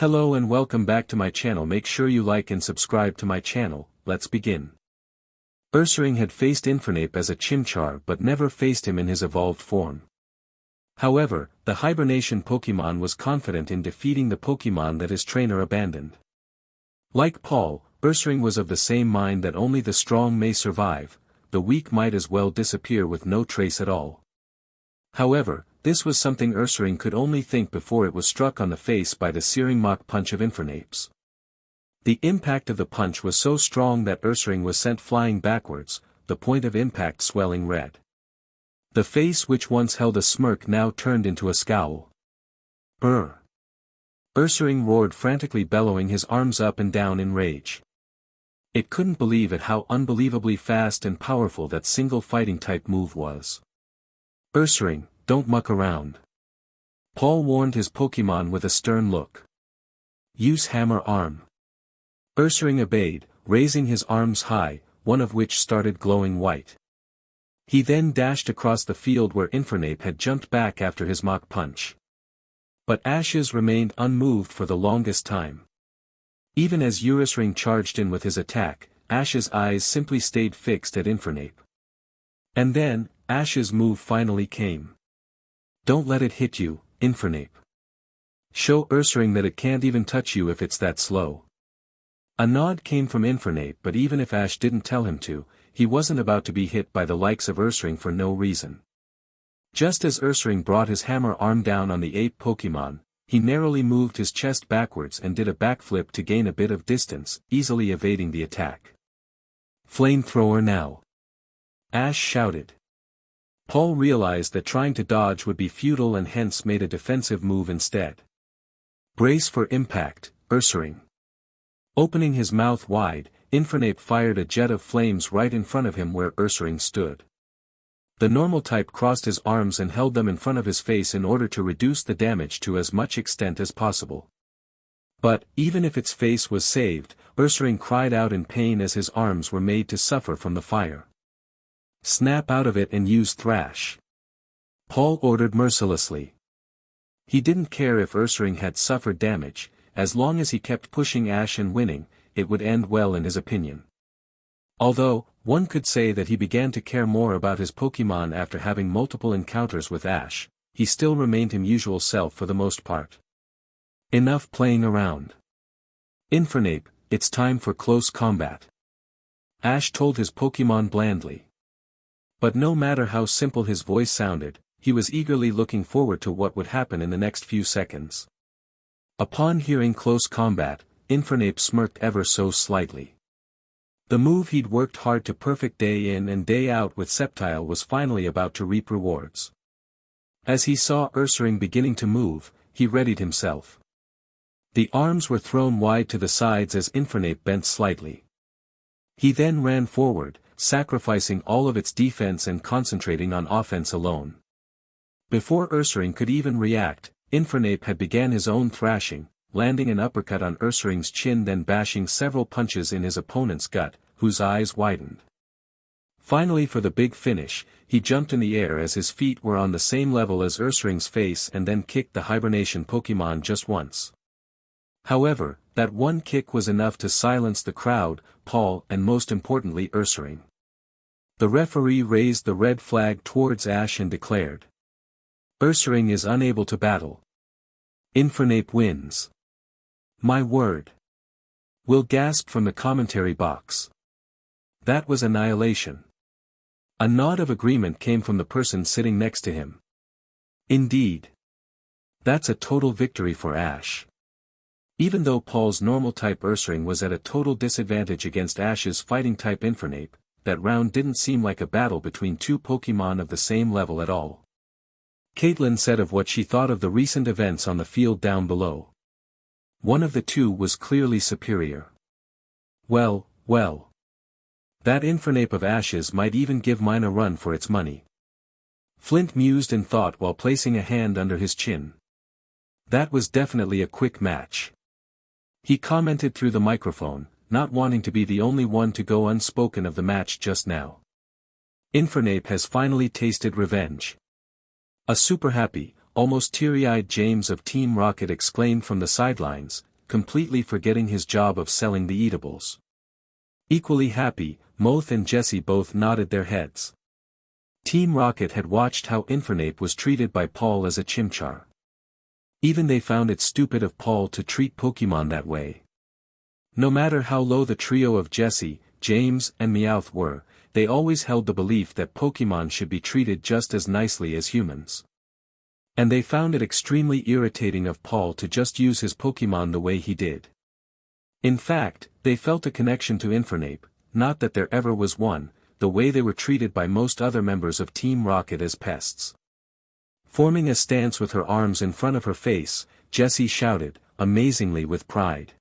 Hello and welcome back to my channel. Make sure you like and subscribe to my channel. Let's begin. Ursaring had faced Infernape as a Chimchar but never faced him in his evolved form. However, the hibernation Pokemon was confident in defeating the Pokemon that his trainer abandoned. Like Paul, Ursaring was of the same mind that only the strong may survive, the weak might as well disappear with no trace at all. However, this was something Ursaring could only think before it was struck on the face by the searing Mach Punch of Infernape's. The impact of the punch was so strong that Ursaring was sent flying backwards, the point of impact swelling red. The face which once held a smirk now turned into a scowl. Ursaring roared frantically, bellowing his arms up and down in rage. It couldn't believe at how unbelievably fast and powerful that single fighting type move was. Ursaring, don't muck around. Paul warned his Pokemon with a stern look. Use Hammer Arm. Ursaring obeyed, raising his arms high, one of which started glowing white. He then dashed across the field where Infernape had jumped back after his Mach Punch. But Ashes remained unmoved for the longest time. Even as Ursaring charged in with his attack, Ash's eyes simply stayed fixed at Infernape. And then, Ash's move finally came. Don't let it hit you, Infernape. Show Ursaring that it can't even touch you if it's that slow. A nod came from Infernape, but even if Ash didn't tell him to, he wasn't about to be hit by the likes of Ursaring for no reason. Just as Ursaring brought his hammer arm down on the ape Pokemon, he narrowly moved his chest backwards and did a backflip to gain a bit of distance, easily evading the attack. Flamethrower now! Ash shouted. Paul realized that trying to dodge would be futile and hence made a defensive move instead. Brace for impact, Ursaring. Opening his mouth wide, Infernape fired a jet of flames right in front of him where Ursaring stood. The normal type crossed his arms and held them in front of his face in order to reduce the damage to as much extent as possible. But, even if its face was saved, Ursaring cried out in pain as his arms were made to suffer from the fire. Snap out of it and use Thrash. Paul ordered mercilessly. He didn't care if Ursaring had suffered damage, as long as he kept pushing Ash and winning, it would end well in his opinion. Although, one could say that he began to care more about his Pokemon after having multiple encounters with Ash, he still remained his usual self for the most part. Enough playing around. Infernape, it's time for close combat. Ash told his Pokemon blandly. But no matter how simple his voice sounded, he was eagerly looking forward to what would happen in the next few seconds. Upon hearing close combat, Infernape smirked ever so slightly. The move he'd worked hard to perfect day in and day out with Sceptile was finally about to reap rewards. As he saw Ursaring beginning to move, he readied himself. The arms were thrown wide to the sides as Infernape bent slightly. He then ran forward, sacrificing all of its defense and concentrating on offense alone. Before Ursaring could even react, Infernape had began his own thrashing, landing an uppercut on Ursaring's chin, then bashing several punches in his opponent's gut, whose eyes widened. Finally, for the big finish, he jumped in the air as his feet were on the same level as Ursaring's face and then kicked the hibernation Pokemon just once. However, that one kick was enough to silence the crowd, Paul and most importantly Ursaring. The referee raised the red flag towards Ash and declared. Ursaring is unable to battle. Infernape wins. My word. Will gasped from the commentary box. That was annihilation. A nod of agreement came from the person sitting next to him. Indeed. That's a total victory for Ash. Even though Paul's normal-type Ursaring was at a total disadvantage against Ash's fighting-type Infernape, that round didn't seem like a battle between two Pokemon of the same level at all. Caitlin said of what she thought of the recent events on the field down below. One of the two was clearly superior. Well. That Infernape of Ash's might even give mine a run for its money. Flint mused in thought while placing a hand under his chin. That was definitely a quick match. He commented through the microphone, not wanting to be the only one to go unspoken of the match just now. Infernape has finally tasted revenge. A super happy, almost teary-eyed James of Team Rocket exclaimed from the sidelines, completely forgetting his job of selling the eatables. Equally happy, Moth and Jessie both nodded their heads. Team Rocket had watched how Infernape was treated by Paul as a Chimchar. Even they found it stupid of Paul to treat Pokemon that way. No matter how low the trio of Jessie, James, and Meowth were, they always held the belief that Pokemon should be treated just as nicely as humans. And they found it extremely irritating of Paul to just use his Pokemon the way he did. In fact, they felt a connection to Infernape, not that there ever was one, the way they were treated by most other members of Team Rocket as pests. Forming a stance with her arms in front of her face, Jessie shouted, amazingly with pride.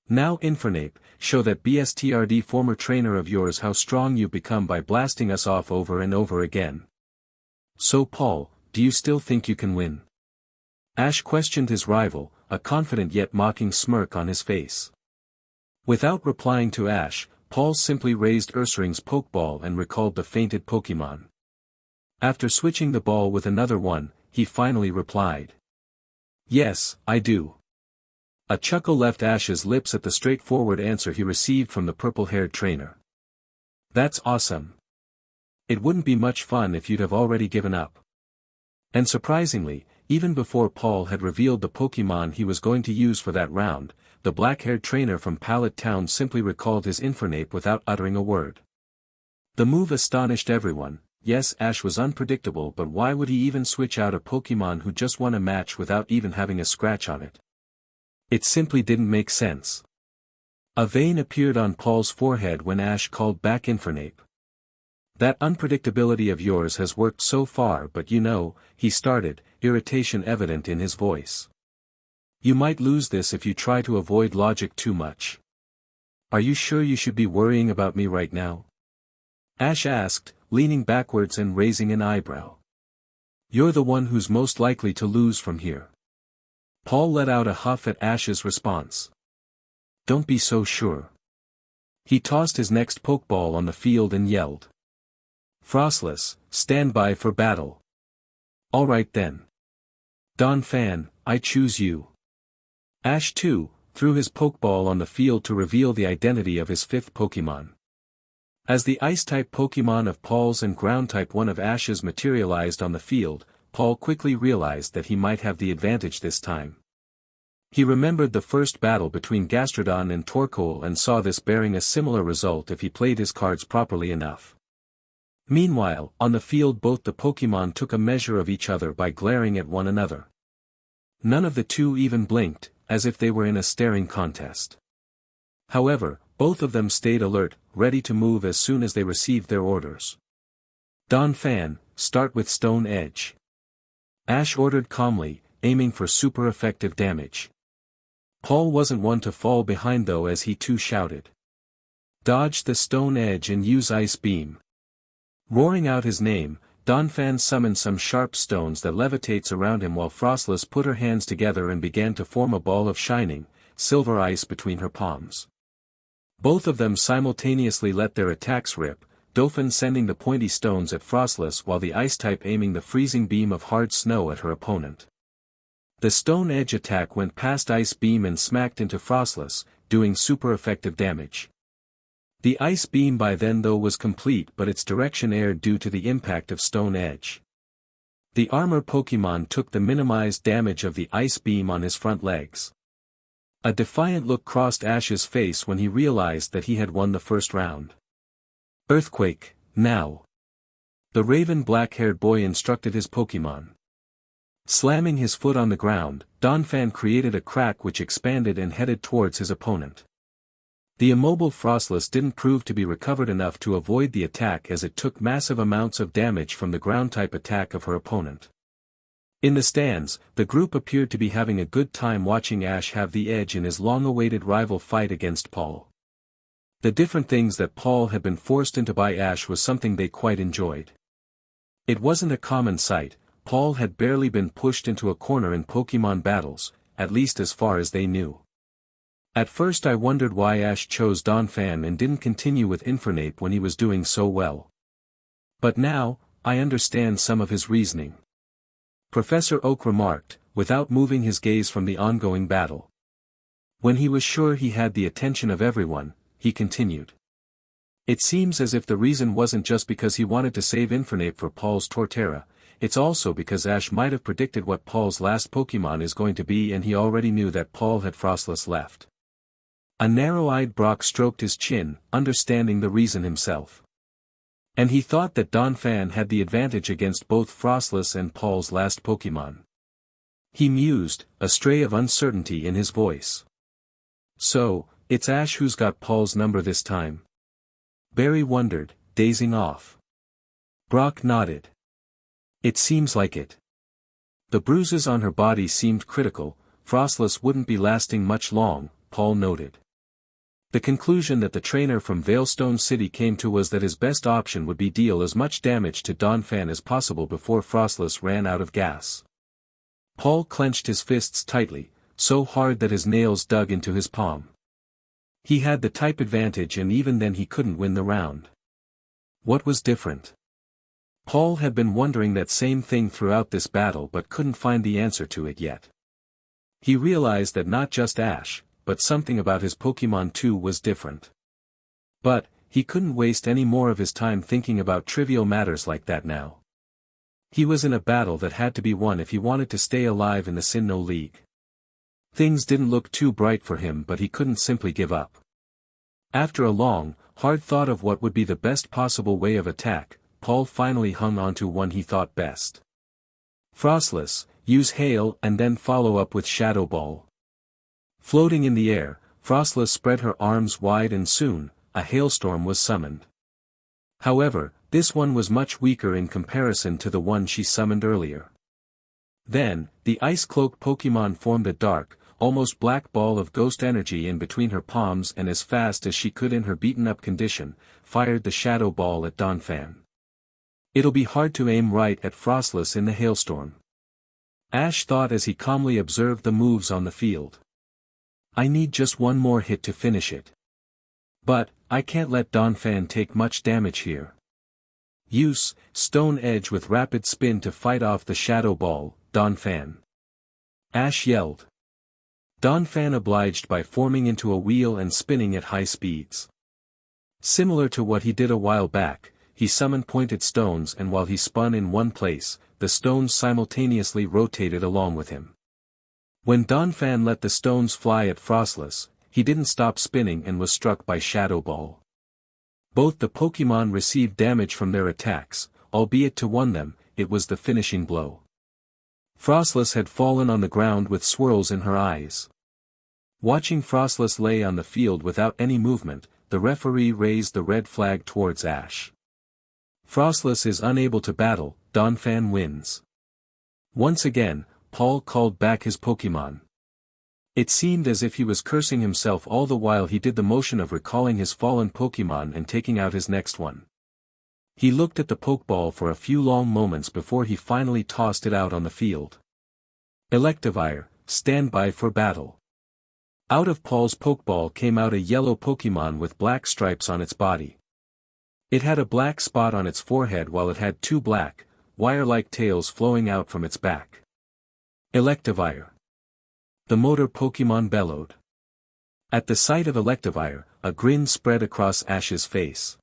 Now Infernape, show that BSTRD former trainer of yours how strong you've become by blasting us off over and over again. So Paul, do you still think you can win? Ash questioned his rival, a confident yet mocking smirk on his face. Without replying to Ash, Paul simply raised Ursaring's Pokeball and recalled the fainted Pokemon. After switching the ball with another one, he finally replied. Yes, I do. A chuckle left Ash's lips at the straightforward answer he received from the purple-haired trainer. That's awesome. It wouldn't be much fun if you'd have already given up. And surprisingly, even before Paul had revealed the Pokemon he was going to use for that round, the black-haired trainer from Pallet Town simply recalled his Infernape without uttering a word. The move astonished everyone. Yes, Ash was unpredictable, but why would he even switch out a Pokemon who just won a match without even having a scratch on it? It simply didn't make sense. A vein appeared on Paul's forehead when Ash called back Infernape. That unpredictability of yours has worked so far, but you know, he started, irritation evident in his voice. You might lose this if you try to avoid logic too much. Are you sure you should be worrying about me right now? Ash asked, leaning backwards and raising an eyebrow. You're the one who's most likely to lose from here. Paul let out a huff at Ash's response. Don't be so sure. He tossed his next Pokeball on the field and yelled. Frostless, stand by for battle. Alright then. Donphan, I choose you. Ash too, threw his Pokeball on the field to reveal the identity of his fifth Pokemon. As the Ice-type Pokemon of Paul's and Ground-type one of Ash's materialized on the field, Paul quickly realized that he might have the advantage this time. He remembered the first battle between Gastrodon and Torkoal and saw this bearing a similar result if he played his cards properly enough. Meanwhile, on the field both the Pokemon took a measure of each other by glaring at one another. None of the two even blinked, as if they were in a staring contest. However, both of them stayed alert, ready to move as soon as they received their orders. Donphan, start with Stone Edge. Ash ordered calmly, aiming for super effective damage. Paul wasn't one to fall behind though, as he too shouted. Dodge the Stone Edge and use Ice Beam. Roaring out his name, Donphan summoned some sharp stones that levitates around him while Frostless put her hands together and began to form a ball of shining, silver ice between her palms. Both of them simultaneously let their attacks rip, Donphan sending the pointy stones at Frostless while the Ice-type aiming the freezing beam of hard snow at her opponent. The Stone Edge attack went past Ice Beam and smacked into Frostless, doing super effective damage. The Ice Beam by then though was complete, but its direction erred due to the impact of Stone Edge. The armor Pokemon took the minimized damage of the Ice Beam on his front legs. A defiant look crossed Ash's face when he realized that he had won the first round. Earthquake, now. The raven black-haired boy instructed his Pokemon. Slamming his foot on the ground, Donphan created a crack which expanded and headed towards his opponent. The immobile Frostless didn't prove to be recovered enough to avoid the attack as it took massive amounts of damage from the ground-type attack of her opponent. In the stands, the group appeared to be having a good time watching Ash have the edge in his long-awaited rival fight against Paul. The different things that Paul had been forced into by Ash was something they quite enjoyed. It wasn't a common sight. Paul had barely been pushed into a corner in Pokemon battles, at least as far as they knew. At first I wondered why Ash chose Donphan and didn't continue with Infernape when he was doing so well. But now, I understand some of his reasoning. Professor Oak remarked, without moving his gaze from the ongoing battle. When he was sure he had the attention of everyone, he continued. It seems as if the reason wasn't just because he wanted to save Infernape for Paul's Torterra, it's also because Ash might have predicted what Paul's last Pokemon is going to be and he already knew that Paul had Frostless left. A narrow-eyed Brock stroked his chin, understanding the reason himself. And he thought that Donphan had the advantage against both Frostless and Paul's last Pokemon. He mused, a stray of uncertainty in his voice. So, it's Ash who's got Paul's number this time? Barry wondered, dazing off. Brock nodded. It seems like it. The bruises on her body seemed critical, Frostless wouldn't be lasting much long, Paul noted. The conclusion that the trainer from Veilstone City came to was that his best option would be deal as much damage to Donphan as possible before Frostless ran out of gas. Paul clenched his fists tightly, so hard that his nails dug into his palm. He had the type advantage and even then he couldn't win the round. What was different? Paul had been wondering that same thing throughout this battle but couldn't find the answer to it yet. He realized that not just Ash, but something about his Pokemon too was different. But, he couldn't waste any more of his time thinking about trivial matters like that now. He was in a battle that had to be won if he wanted to stay alive in the Sinnoh League. Things didn't look too bright for him but he couldn't simply give up. After a long, hard thought of what would be the best possible way of attack, Paul finally hung on to one he thought best. Frostless, use Hail and then follow up with Shadow Ball. Floating in the air, Frostless spread her arms wide and soon, a hailstorm was summoned. However, this one was much weaker in comparison to the one she summoned earlier. Then, the ice-cloaked Pokemon formed a dark, almost black ball of ghost energy in between her palms and as fast as she could in her beaten-up condition, fired the Shadow Ball at Donphan. It'll be hard to aim right at Frostless in the hailstorm. Ash thought as he calmly observed the moves on the field. I need just one more hit to finish it. But, I can't let Donphan take much damage here. Use Stone Edge with Rapid Spin to fight off the Shadow Ball, Donphan. Ash yelled. Donphan obliged by forming into a wheel and spinning at high speeds. Similar to what he did a while back, he summoned pointed stones and while he spun in one place, the stones simultaneously rotated along with him. When Donphan let the stones fly at Frostless, he didn't stop spinning and was struck by Shadow Ball. Both the Pokemon received damage from their attacks, albeit to one of them, it was the finishing blow. Frostless had fallen on the ground with swirls in her eyes. Watching Frostless lay on the field without any movement, the referee raised the red flag towards Ash. Frostless is unable to battle, Donphan wins. Once again, Paul called back his Pokemon. It seemed as if he was cursing himself all the while he did the motion of recalling his fallen Pokemon and taking out his next one. He looked at the Pokeball for a few long moments before he finally tossed it out on the field. Electivire, stand by for battle. Out of Paul's Pokeball came out a yellow Pokemon with black stripes on its body. It had a black spot on its forehead while it had two black, wire-like tails flowing out from its back. Electivire. The motor Pokemon bellowed. At the sight of Electivire, a grin spread across Ash's face.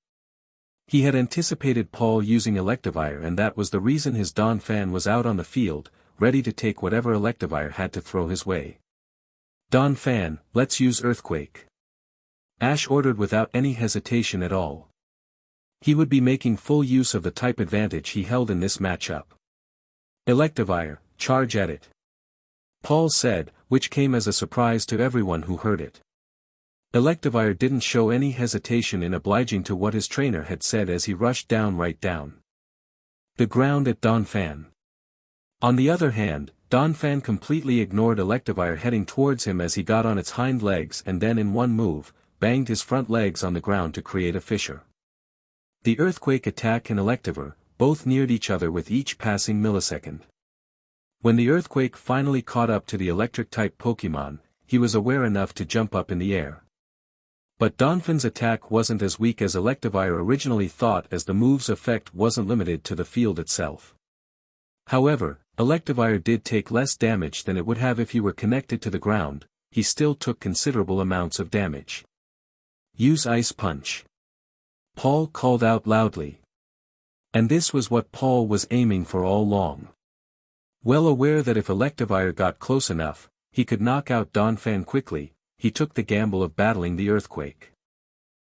He had anticipated Paul using Electivire and that was the reason his Donphan was out on the field, ready to take whatever Electivire had to throw his way. Donphan, let's use Earthquake. Ash ordered without any hesitation at all. He would be making full use of the type advantage he held in this matchup. Electivire, charge at it. Paul said, which came as a surprise to everyone who heard it. Electivire didn't show any hesitation in obliging to what his trainer had said as he rushed down right down the ground at Donphan. On the other hand, Donphan completely ignored Electivire heading towards him as he got on its hind legs and then in one move, banged his front legs on the ground to create a fissure. The Earthquake attack and Electivire, both neared each other with each passing millisecond. When the Earthquake finally caught up to the Electric-type Pokemon, he was aware enough to jump up in the air. But Donphan's attack wasn't as weak as Electivire originally thought as the move's effect wasn't limited to the field itself. However, Electivire did take less damage than it would have if he were connected to the ground, he still took considerable amounts of damage. Use Ice Punch. Paul called out loudly. And this was what Paul was aiming for all along. Well aware that if Electivire got close enough, he could knock out Donphan quickly, he took the gamble of battling the earthquake.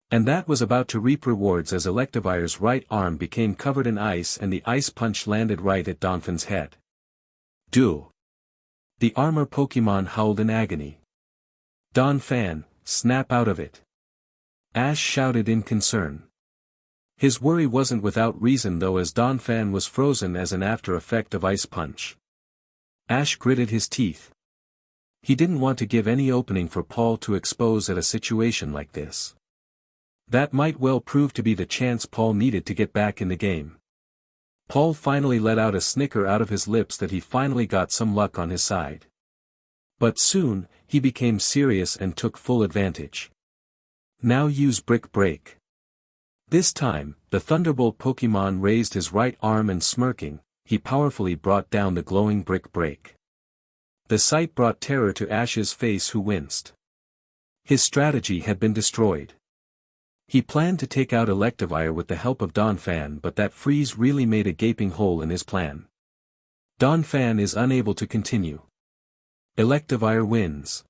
And that was about to reap rewards as Electivire's right arm became covered in ice and the Ice Punch landed right at Donphan's head. Duel. The armor Pokemon howled in agony. Donphan, snap out of it. Ash shouted in concern. His worry wasn't without reason though, as Donphan was frozen as an after effect of Ice Punch. Ash gritted his teeth. He didn't want to give any opening for Paul to expose at a situation like this. That might well prove to be the chance Paul needed to get back in the game. Paul finally let out a snicker out of his lips that he finally got some luck on his side. But soon, he became serious and took full advantage. Now use Brick Break. This time, the Thunderbolt Pokemon raised his right arm and smirking, he powerfully brought down the glowing Brick Break. The sight brought terror to Ash's face, who winced. His strategy had been destroyed. He planned to take out Electivire with the help of Donphan, but that freeze really made a gaping hole in his plan. Donphan is unable to continue. Electivire wins.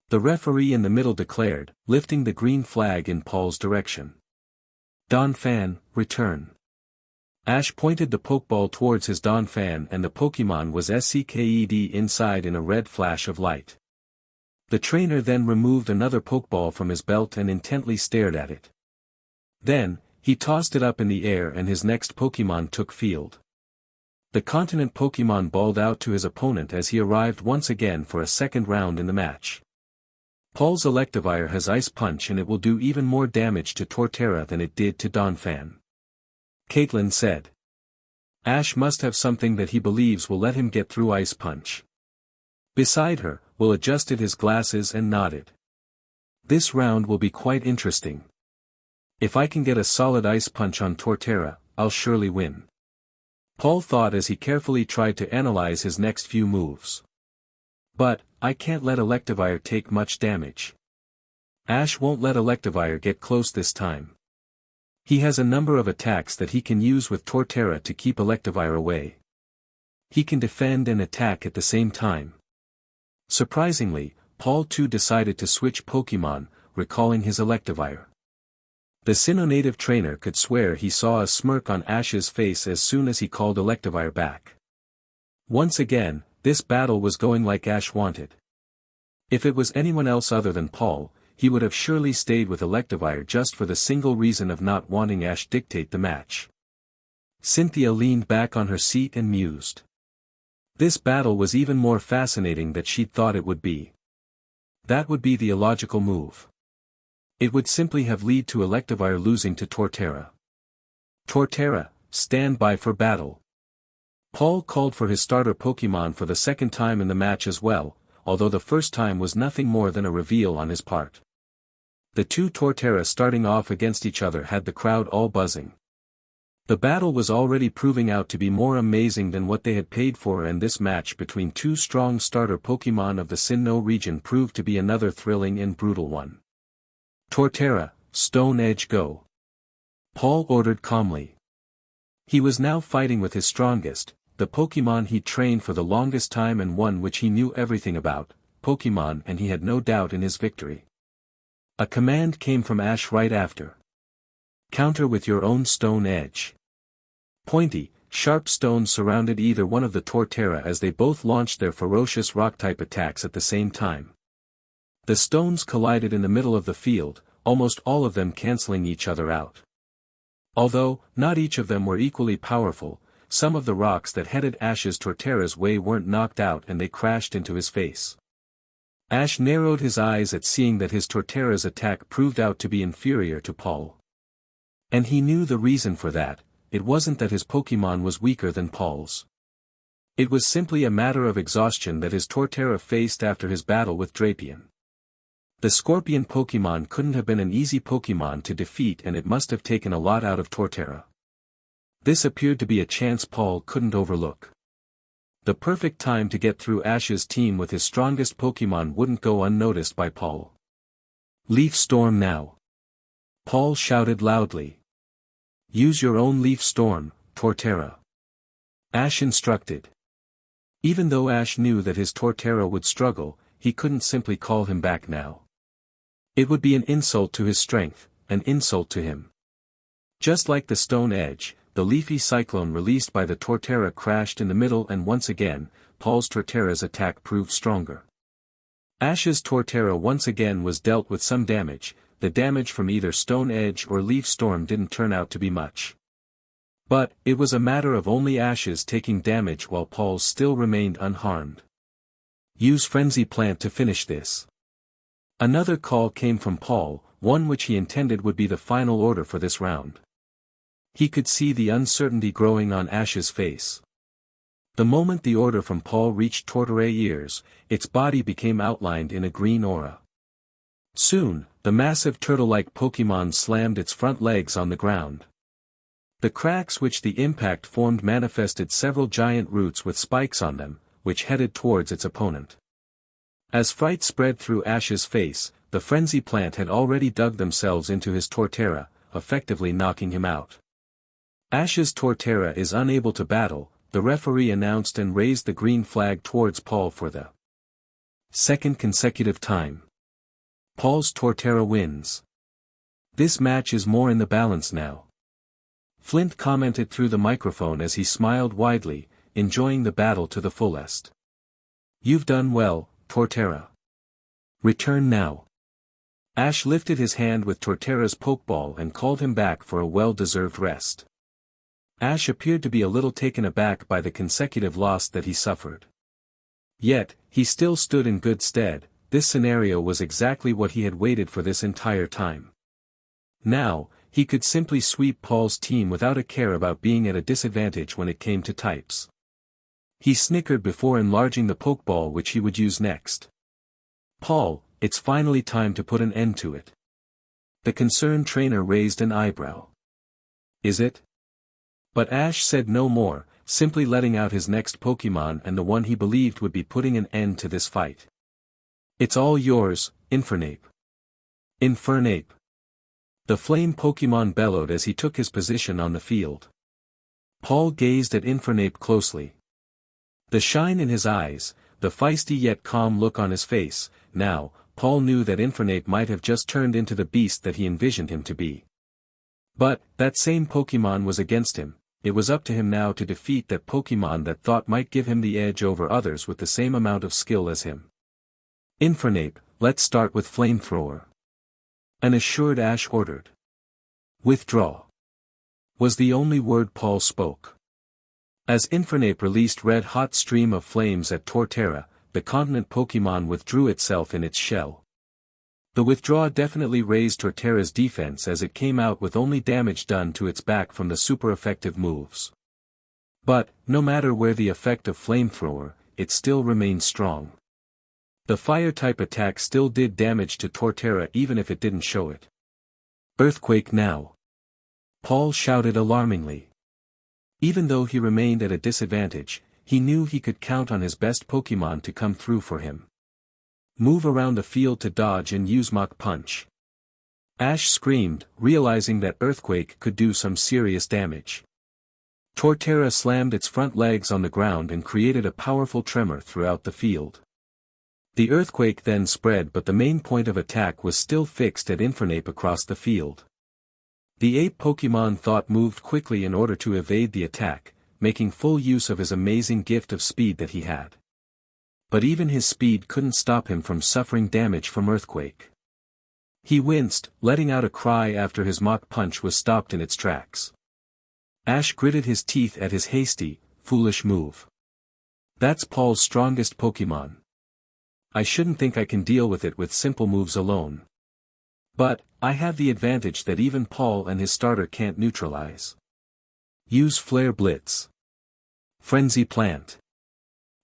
The referee in the middle declared, lifting the green flag in Paul's direction. Donphan, return. Ash pointed the Pokeball towards his Donphan and the Pokemon was SCKED inside in a red flash of light. The trainer then removed another Pokeball from his belt and intently stared at it. Then, he tossed it up in the air and his next Pokemon took field. The Continent Pokemon balled out to his opponent as he arrived once again for a second round in the match. Paul's Electivire has Ice Punch and it will do even more damage to Torterra than it did to Donphan. Caitlin said. Ash must have something that he believes will let him get through Ice Punch. Beside her, Will adjusted his glasses and nodded. This round will be quite interesting. If I can get a solid Ice Punch on Torterra, I'll surely win. Paul thought as he carefully tried to analyze his next few moves. But, I can't let Electivire take much damage. Ash won't let Electivire get close this time. He has a number of attacks that he can use with Torterra to keep Electivire away. He can defend and attack at the same time. Surprisingly, Paul too decided to switch Pokemon, recalling his Electivire. The Sinnoh native trainer could swear he saw a smirk on Ash's face as soon as he called Electivire back. Once again, this battle was going like Ash wanted. If it was anyone else other than Paul, he would have surely stayed with Electivire just for the single reason of not wanting Ash dictate the match. Cynthia leaned back on her seat and mused. This battle was even more fascinating than she'd thought it would be. That would be the illogical move. It would simply have led to Electivire losing to Torterra. Torterra, stand by for battle. Paul called for his starter Pokemon for the second time in the match as well, although the first time was nothing more than a reveal on his part. The two Torterra starting off against each other had the crowd all buzzing. The battle was already proving out to be more amazing than what they had paid for, and this match between two strong starter Pokemon of the Sinnoh region proved to be another thrilling and brutal one. Torterra, Stone Edge go. Paul ordered calmly. He was now fighting with his strongest, the Pokemon he'd trained for the longest time and one which he knew everything about, Pokemon, and he had no doubt in his victory. A command came from Ash right after. Counter with your own Stone Edge. Pointy, sharp stones surrounded either one of the Torterra as they both launched their ferocious rock-type attacks at the same time. The stones collided in the middle of the field, almost all of them cancelling each other out. Although, not each of them were equally powerful, some of the rocks that headed Ash's Torterra's way weren't knocked out and they crashed into his face. Ash narrowed his eyes at seeing that his Torterra's attack proved out to be inferior to Paul. And he knew the reason for that. It wasn't that his Pokemon was weaker than Paul's. It was simply a matter of exhaustion that his Torterra faced after his battle with Drapion. The Scorpion Pokemon couldn't have been an easy Pokemon to defeat, and it must have taken a lot out of Torterra. This appeared to be a chance Paul couldn't overlook. The perfect time to get through Ash's team with his strongest Pokémon wouldn't go unnoticed by Paul. Leaf Storm now! Paul shouted loudly. Use your own Leaf Storm, Torterra. Ash instructed. Even though Ash knew that his Torterra would struggle, he couldn't simply call him back now. It would be an insult to his strength, an insult to him. Just like the Stone Edge, the leafy cyclone released by the Torterra crashed in the middle, and once again, Paul's Torterra's attack proved stronger. Ash's Torterra once again was dealt with some damage. The damage from either Stone Edge or Leaf Storm didn't turn out to be much. But, it was a matter of only Ash's taking damage while Paul's still remained unharmed. Use Frenzy Plant to finish this. Another call came from Paul, one which he intended would be the final order for this round. He could see the uncertainty growing on Ash's face. The moment the order from Paul reached Torterra's ears, its body became outlined in a green aura. Soon, the massive turtle-like Pokémon slammed its front legs on the ground. The cracks which the impact formed manifested several giant roots with spikes on them, which headed towards its opponent. As fright spread through Ash's face, the Frenzy Plant had already dug themselves into his Torterra, effectively knocking him out. Ash's Torterra is unable to battle, the referee announced and raised the green flag towards Paul for the second consecutive time. Paul's Torterra wins. This match is more in the balance now. Flint commented through the microphone as he smiled widely, enjoying the battle to the fullest. You've done well, Torterra. Return now. Ash lifted his hand with Torterra's Pokeball and called him back for a well-deserved rest. Ash appeared to be a little taken aback by the consecutive loss that he suffered. Yet, he still stood in good stead. This scenario was exactly what he had waited for this entire time. Now, he could simply sweep Paul's team without a care about being at a disadvantage when it came to types. He snickered before enlarging the Pokeball which he would use next. Paul, it's finally time to put an end to it. The concerned trainer raised an eyebrow. Is it? But Ash said no more, simply letting out his next Pokémon and the one he believed would be putting an end to this fight. It's all yours, Infernape. Infernape. The flame Pokémon bellowed as he took his position on the field. Paul gazed at Infernape closely. The shine in his eyes, the feisty yet calm look on his face, now, Paul knew that Infernape might have just turned into the beast that he envisioned him to be. But, that same Pokémon was against him. It was up to him now to defeat that Pokémon that thought might give him the edge over others with the same amount of skill as him. Infernape, let's start with Flamethrower. An assured Ash ordered. Withdraw. Was the only word Paul spoke. As Infernape released red-hot stream of flames at Torterra, the continent Pokémon withdrew itself in its shell. The withdraw definitely raised Torterra's defense as it came out with only damage done to its back from the super effective moves. But, no matter where the effect of Flamethrower, it still remained strong. The fire-type attack still did damage to Torterra even if it didn't show it. Earthquake now! Paul shouted alarmingly. Even though he remained at a disadvantage, he knew he could count on his best Pokémon to come through for him. Move around the field to dodge and use Mach Punch. Ash screamed, realizing that Earthquake could do some serious damage. Torterra slammed its front legs on the ground and created a powerful tremor throughout the field. The earthquake then spread, but the main point of attack was still fixed at Infernape across the field. The ape Pokémon thought moved quickly in order to evade the attack, making full use of his amazing gift of speed that he had. But even his speed couldn't stop him from suffering damage from Earthquake. He winced, letting out a cry after his Mach Punch was stopped in its tracks. Ash gritted his teeth at his hasty, foolish move. That's Paul's strongest Pokémon. I shouldn't think I can deal with it with simple moves alone. But, I have the advantage that even Paul and his starter can't neutralize. Use Flare Blitz. Frenzy Plant.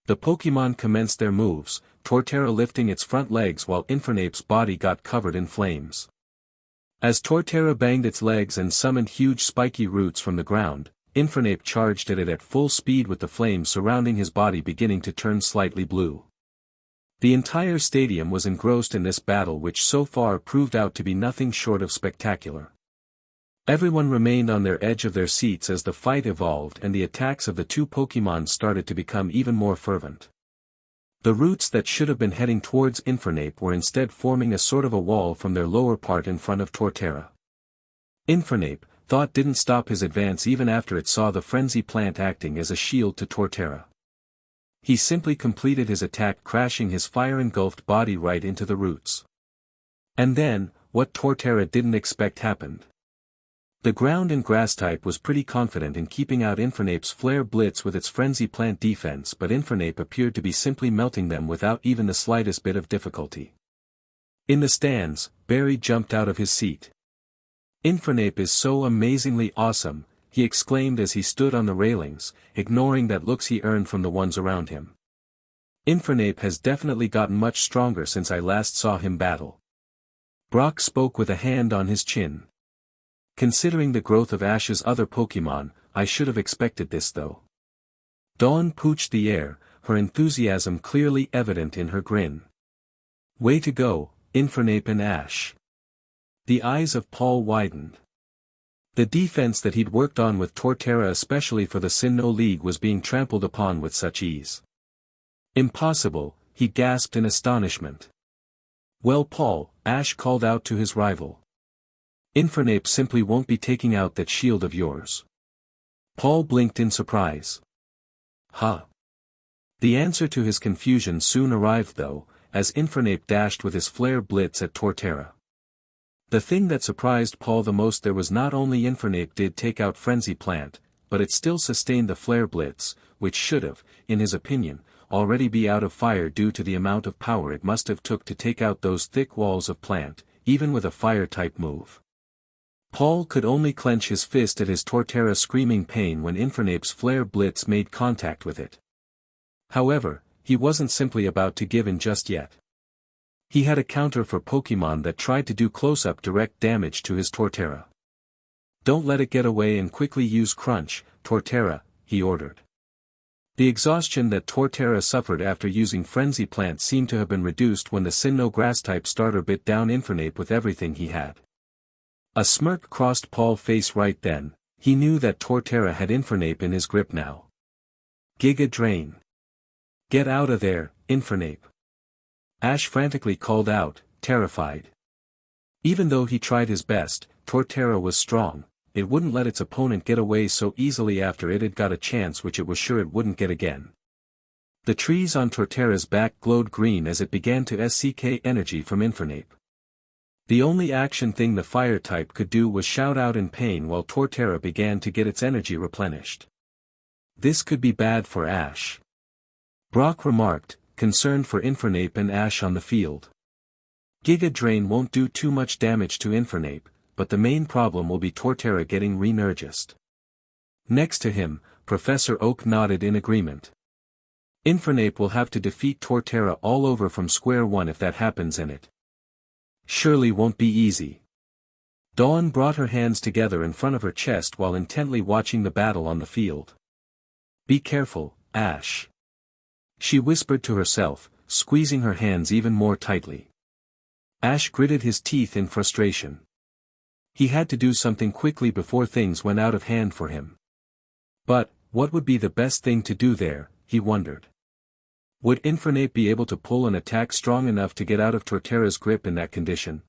The Pokémon commenced their moves, Torterra lifting its front legs while Infernape's body got covered in flames. As Torterra banged its legs and summoned huge spiky roots from the ground, Infernape charged at it at full speed with the flames surrounding his body beginning to turn slightly blue. The entire stadium was engrossed in this battle, which so far proved out to be nothing short of spectacular. Everyone remained on their edge of their seats as the fight evolved and the attacks of the two Pokémon started to become even more fervent. The roots that should have been heading towards Infernape were instead forming a sort of a wall from their lower part in front of Torterra. Infernape, thought didn't stop his advance even after it saw the frenzy plant acting as a shield to Torterra. He simply completed his attack, crashing his fire-engulfed body right into the roots. And then, what Torterra didn't expect happened. The ground and grass type was pretty confident in keeping out Infernape's Flare Blitz with its Frenzy Plant defense, but Infernape appeared to be simply melting them without even the slightest bit of difficulty. In the stands, Barry jumped out of his seat. "Infernape is so amazingly awesome," he exclaimed as he stood on the railings, ignoring that looks he earned from the ones around him. "Infernape has definitely gotten much stronger since I last saw him battle." Brock spoke with a hand on his chin. "Considering the growth of Ash's other Pokémon, I should have expected this though." Dawn pooched the air, her enthusiasm clearly evident in her grin. "Way to go, Infernape and Ash." The eyes of Paul widened. The defense that he'd worked on with Torterra, especially for the Sinnoh League, was being trampled upon with such ease. "Impossible," he gasped in astonishment. "Well, Paul," Ash called out to his rival. "Infernape simply won't be taking out that shield of yours." Paul blinked in surprise. "Huh?" The answer to his confusion soon arrived though, as Infernape dashed with his Flare Blitz at Torterra. The thing that surprised Paul the most there was not only Infernape did take out Frenzy Plant, but it still sustained the Flare Blitz, which should have, in his opinion, already be out of fire due to the amount of power it must have took to take out those thick walls of plant, even with a fire-type move. Paul could only clench his fist at his Torterra screaming pain when Infernape's Flare Blitz made contact with it. However, he wasn't simply about to give in just yet. He had a counter for Pokémon that tried to do close-up direct damage to his Torterra. "Don't let it get away and quickly use Crunch, Torterra," he ordered. The exhaustion that Torterra suffered after using Frenzy Plant seemed to have been reduced when the Sinnoh Grass-type starter bit down Infernape with everything he had. A smirk crossed Paul's face right then. He knew that Torterra had Infernape in his grip now. "Giga Drain. Get out of there, Infernape." Ash frantically called out, terrified. Even though he tried his best, Torterra was strong. It wouldn't let its opponent get away so easily after it had got a chance which it was sure it wouldn't get again. The trees on Torterra's back glowed green as it began to SCK energy from Infernape. The only action thing the fire type could do was shout out in pain while Torterra began to get its energy replenished. "This could be bad for Ash," Brock remarked, concerned for Infernape and Ash on the field. "Giga Drain won't do too much damage to Infernape, but the main problem will be Torterra getting re-Energized." Next to him, Professor Oak nodded in agreement. "Infernape will have to defeat Torterra all over from square one if that happens, and it surely won't be easy." Dawn brought her hands together in front of her chest while intently watching the battle on the field. "Be careful, Ash," she whispered to herself, squeezing her hands even more tightly. Ash gritted his teeth in frustration. He had to do something quickly before things went out of hand for him. But, what would be the best thing to do there, he wondered. Would Infernape be able to pull an attack strong enough to get out of Torterra's grip in that condition?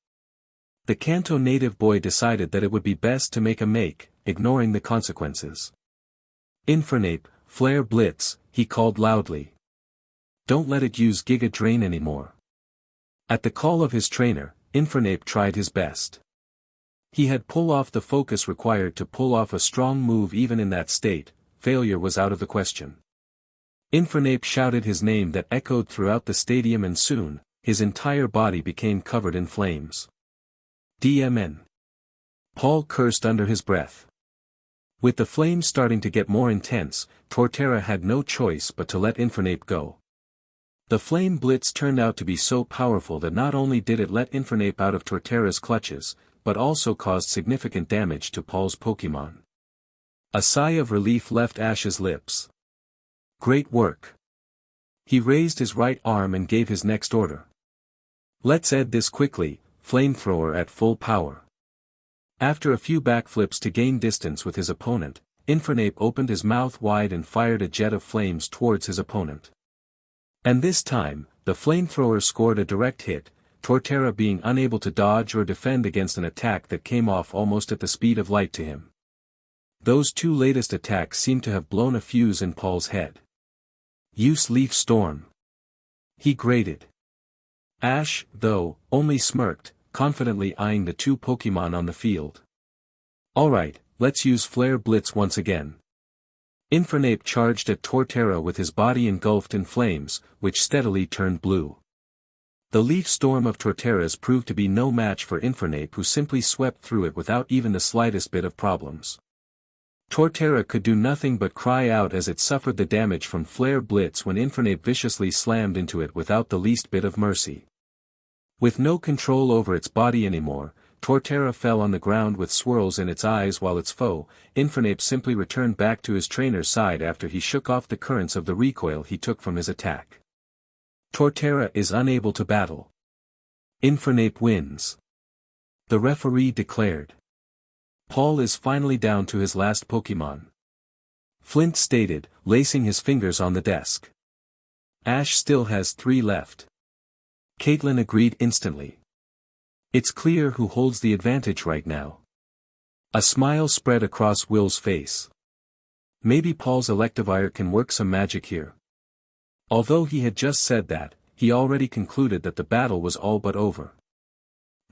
The Kanto native boy decided that it would be best to make a make, ignoring the consequences. "Infernape, Flare Blitz," he called loudly. "Don't let it use Giga Drain anymore." At the call of his trainer, Infernape tried his best. He had pulled off the focus required to pull off a strong move. Even in that state, failure was out of the question. Infernape shouted his name that echoed throughout the stadium, and soon, his entire body became covered in flames. "DMN." Paul cursed under his breath. With the flames starting to get more intense, Torterra had no choice but to let Infernape go. The Flame Blitz turned out to be so powerful that not only did it let Infernape out of Torterra's clutches, but also caused significant damage to Paul's Pokémon. A sigh of relief left Ash's lips. Great work. He raised his right arm and gave his next order. Let's end this quickly, flamethrower at full power. After a few backflips to gain distance with his opponent, Infernape opened his mouth wide and fired a jet of flames towards his opponent. And this time, the flamethrower scored a direct hit, Torterra being unable to dodge or defend against an attack that came off almost at the speed of light to him. Those two latest attacks seemed to have blown a fuse in Paul's head. Use Leaf Storm. He grated. Ash, though, only smirked, confidently eyeing the two Pokémon on the field. Alright, let's use Flare Blitz once again. Infernape charged at Torterra with his body engulfed in flames, which steadily turned blue. The Leaf Storm of Torterra's proved to be no match for Infernape, who simply swept through it without even the slightest bit of problems. Torterra could do nothing but cry out as it suffered the damage from Flare Blitz when Infernape viciously slammed into it without the least bit of mercy. With no control over its body anymore, Torterra fell on the ground with swirls in its eyes while its foe, Infernape, simply returned back to his trainer's side after he shook off the currents of the recoil he took from his attack. Torterra is unable to battle. Infernape wins. The referee declared. Paul is finally down to his last Pokémon. Flint stated, lacing his fingers on the desk. Ash still has 3 left. Caitlin agreed instantly. It's clear who holds the advantage right now. A smile spread across Will's face. Maybe Paul's Electivire can work some magic here. Although he had just said that, he already concluded that the battle was all but over.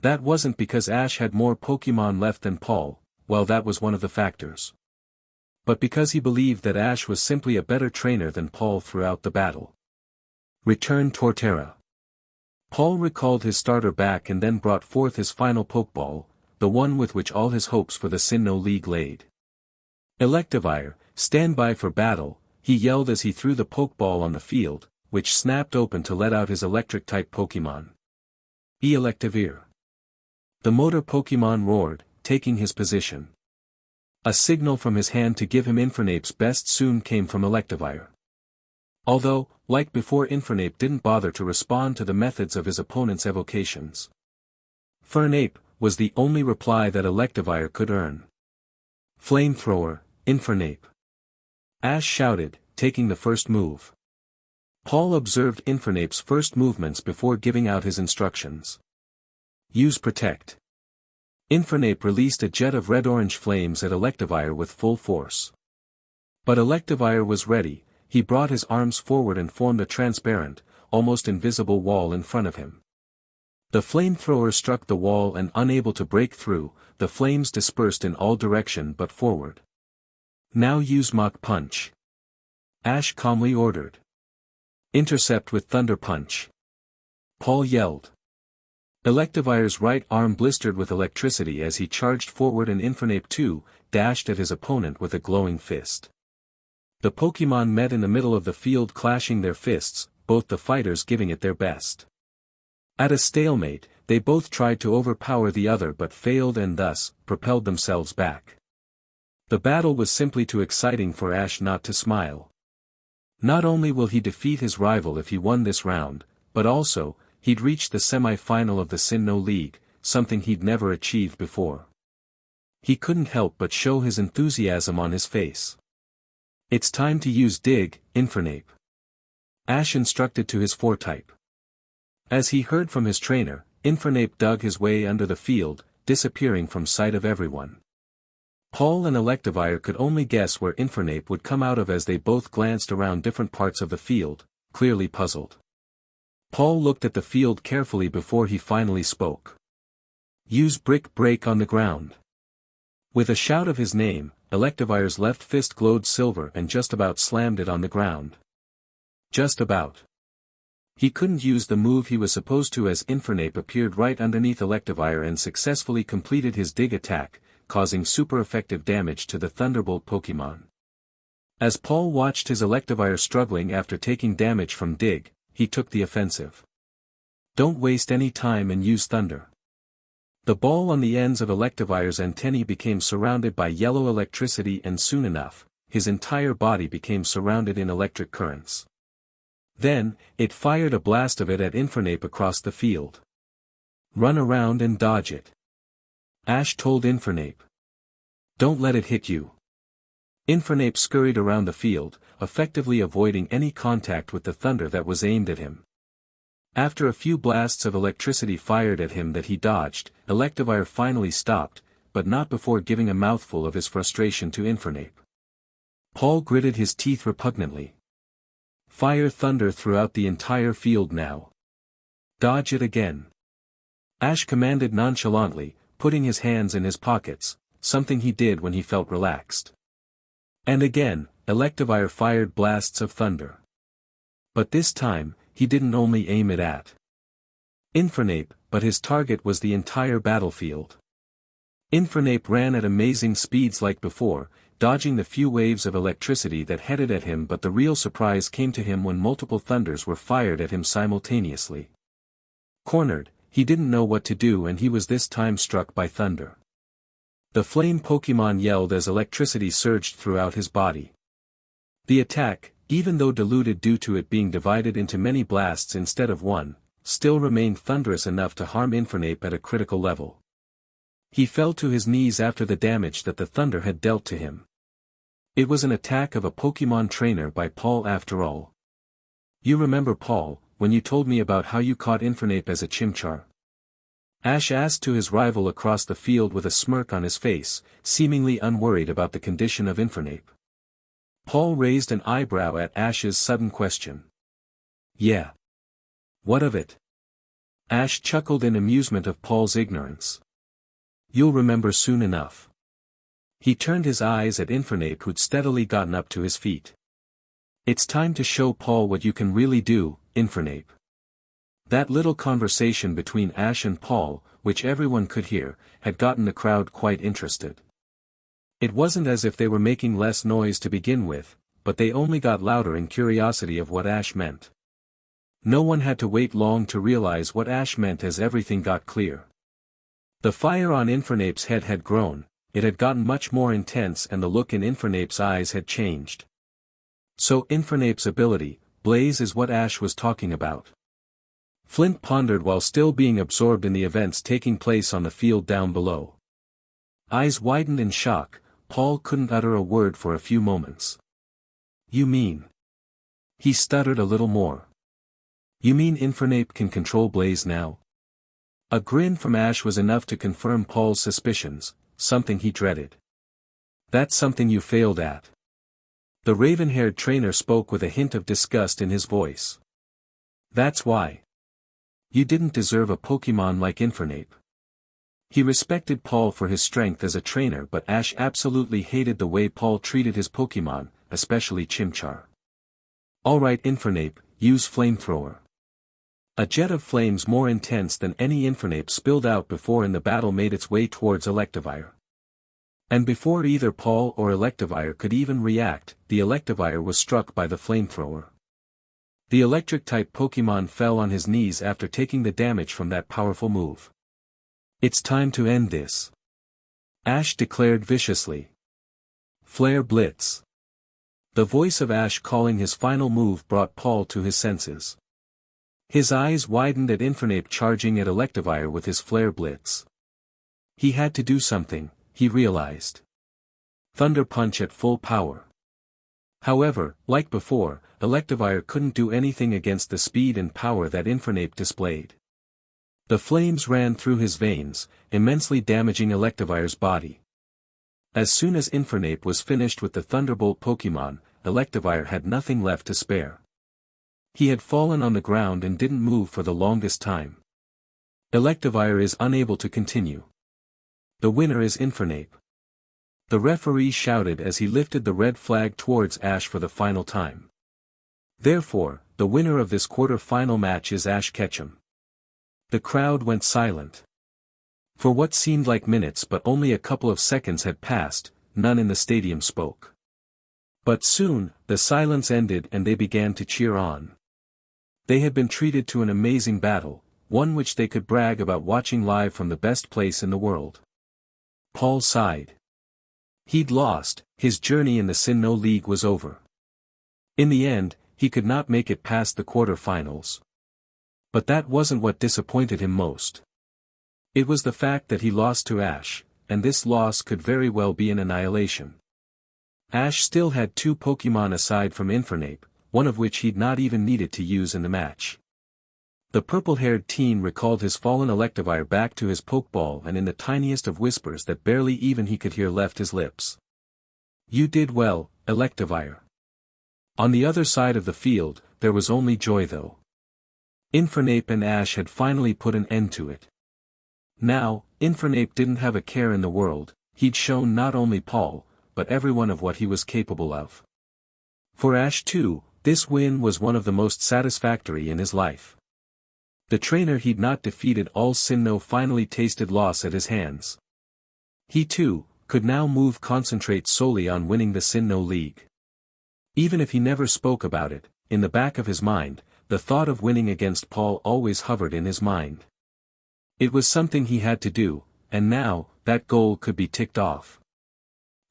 That wasn't because Ash had more Pokémon left than Paul, well, that was one of the factors. But because he believed that Ash was simply a better trainer than Paul throughout the battle. Return Torterra. Paul recalled his starter back and then brought forth his final Pokeball, the one with which all his hopes for the Sinnoh League laid. Electivire, stand by for battle, he yelled as he threw the Pokeball on the field, which snapped open to let out his electric-type Pokémon. Electivire. The motor Pokémon roared, taking his position. A signal from his hand to give him Infernape's best soon came from Electivire. Although, like before, Infernape didn't bother to respond to the methods of his opponent's evocations. Fernape was the only reply that Electivire could earn. Flamethrower, Infernape. Ash shouted, taking the first move. Paul observed Infernape's first movements before giving out his instructions. Use Protect. Infernape released a jet of red-orange flames at Electivire with full force. But Electivire was ready. He brought his arms forward and formed a transparent, almost invisible wall in front of him. The flamethrower struck the wall and, unable to break through, the flames dispersed in all direction but forward. Now use Mach Punch. Ash calmly ordered. Intercept with Thunder Punch. Paul yelled. Electivire's right arm blistered with electricity as he charged forward, and Infernape too dashed at his opponent with a glowing fist. The Pokémon met in the middle of the field, clashing their fists, both the fighters giving it their best. At a stalemate, they both tried to overpower the other but failed and thus, propelled themselves back. The battle was simply too exciting for Ash not to smile. Not only will he defeat his rival if he won this round, but also, he'd reached the semi-final of the Sinnoh League, something he'd never achieved before. He couldn't help but show his enthusiasm on his face. It's time to use Dig, Infernape. Ash instructed to his 4-type. As he heard from his trainer, Infernape dug his way under the field, disappearing from sight of everyone. Paul and Electivire could only guess where Infernape would come out of as they both glanced around different parts of the field, clearly puzzled. Paul looked at the field carefully before he finally spoke. Use Brick Break on the ground. With a shout of his name, Electivire's left fist glowed silver and just about slammed it on the ground. Just about. He couldn't use the move he was supposed to as Infernape appeared right underneath Electivire and successfully completed his dig attack, causing super effective damage to the Thunderbolt Pokémon. As Paul watched his Electivire struggling after taking damage from Dig, he took the offensive. Don't waste any time and use Thunder. The ball on the ends of Electivire's antennae became surrounded by yellow electricity, and soon enough, his entire body became surrounded in electric currents. Then, it fired a blast of it at Infernape across the field. "Run around and dodge it," Ash told Infernape. "Don't let it hit you." Infernape scurried around the field, effectively avoiding any contact with the thunder that was aimed at him. After a few blasts of electricity fired at him that he dodged, Electivire finally stopped, but not before giving a mouthful of his frustration to Infernape. Paul gritted his teeth repugnantly. "Fire thunder throughout the entire field now. Dodge it again," Ash commanded nonchalantly, putting his hands in his pockets, something he did when he felt relaxed. And again, Electivire fired blasts of thunder. But this time, he didn't only aim it at Infernape, but his target was the entire battlefield. Infernape ran at amazing speeds like before, dodging the few waves of electricity that headed at him, but the real surprise came to him when multiple thunders were fired at him simultaneously. Cornered, he didn't know what to do, and he was this time struck by thunder. The flame Pokémon yelled as electricity surged throughout his body. The attack, even though diluted due to it being divided into many blasts instead of one, still remained thunderous enough to harm Infernape at a critical level. He fell to his knees after the damage that the thunder had dealt to him. It was an attack of a Pokémon trainer by Paul after all. "You remember, Paul, when you told me about how you caught Infernape as a Chimchar?" Ash asked to his rival across the field with a smirk on his face, seemingly unworried about the condition of Infernape. Paul raised an eyebrow at Ash's sudden question. "Yeah. What of it?" Ash chuckled in amusement of Paul's ignorance. "You'll remember soon enough." He turned his eyes at Infernape, who'd steadily gotten up to his feet. "It's time to show Paul what you can really do, Infernape." That little conversation between Ash and Paul, which everyone could hear, had gotten the crowd quite interested. It wasn't as if they were making less noise to begin with, but they only got louder in curiosity of what Ash meant. No one had to wait long to realize what Ash meant as everything got clear. The fire on Infernape's head had grown, it had gotten much more intense, and the look in Infernape's eyes had changed. So Infernape's ability, Blaze, is what Ash was talking about. Flint pondered while still being absorbed in the events taking place on the field down below. Eyes widened in shock, Paul couldn't utter a word for a few moments. "You mean?" He stuttered a little more. "You mean Infernape can control Blaze now?" A grin from Ash was enough to confirm Paul's suspicions, something he dreaded. "That's something you failed at." The raven-haired trainer spoke with a hint of disgust in his voice. "That's why. You didn't deserve a Pokémon like Infernape." He respected Paul for his strength as a trainer, but Ash absolutely hated the way Paul treated his Pokémon, especially Chimchar. "Alright, Infernape, use Flamethrower." A jet of flames more intense than any Infernape spilled out before in the battle made its way towards Electivire. And before either Paul or Electivire could even react, the Electivire was struck by the Flamethrower. The electric-type Pokémon fell on his knees after taking the damage from that powerful move. "It's time to end this," Ash declared viciously. "Flare Blitz." The voice of Ash calling his final move brought Paul to his senses. His eyes widened at Infernape charging at Electivire with his Flare Blitz. He had to do something, he realized. Thunder Punch at full power. However, like before, Electivire couldn't do anything against the speed and power that Infernape displayed. The flames ran through his veins, immensely damaging Electivire's body. As soon as Infernape was finished with the Thunderbolt Pokémon, Electivire had nothing left to spare. He had fallen on the ground and didn't move for the longest time. Electivire is unable to continue. The winner is Infernape. The referee shouted as he lifted the red flag towards Ash for the final time. Therefore, the winner of this quarter-final match is Ash Ketchum. The crowd went silent. For what seemed like minutes but only a couple of seconds had passed, none in the stadium spoke. But soon, the silence ended and they began to cheer on. They had been treated to an amazing battle, one which they could brag about watching live from the best place in the world. Paul sighed. He'd lost, his journey in the Sinnoh League was over. In the end, he could not make it past the quarter-finals. But that wasn't what disappointed him most. It was the fact that he lost to Ash, and this loss could very well be an annihilation. Ash still had 2 Pokémon aside from Infernape, one of which he'd not even needed to use in the match. The purple-haired teen recalled his fallen Electivire back to his Pokeball, and in the tiniest of whispers that barely even he could hear left his lips. "You did well, Electivire." On the other side of the field, there was only joy though. Infernape and Ash had finally put an end to it. Now, Infernape didn't have a care in the world. He'd shown not only Paul, but everyone of what he was capable of. For Ash too, this win was one of the most satisfactory in his life. The trainer he'd not defeated all Sinnoh finally tasted loss at his hands. He too, could now concentrate solely on winning the Sinnoh League. Even if he never spoke about it, in the back of his mind, the thought of winning against Paul always hovered in his mind. It was something he had to do, and now, that goal could be ticked off.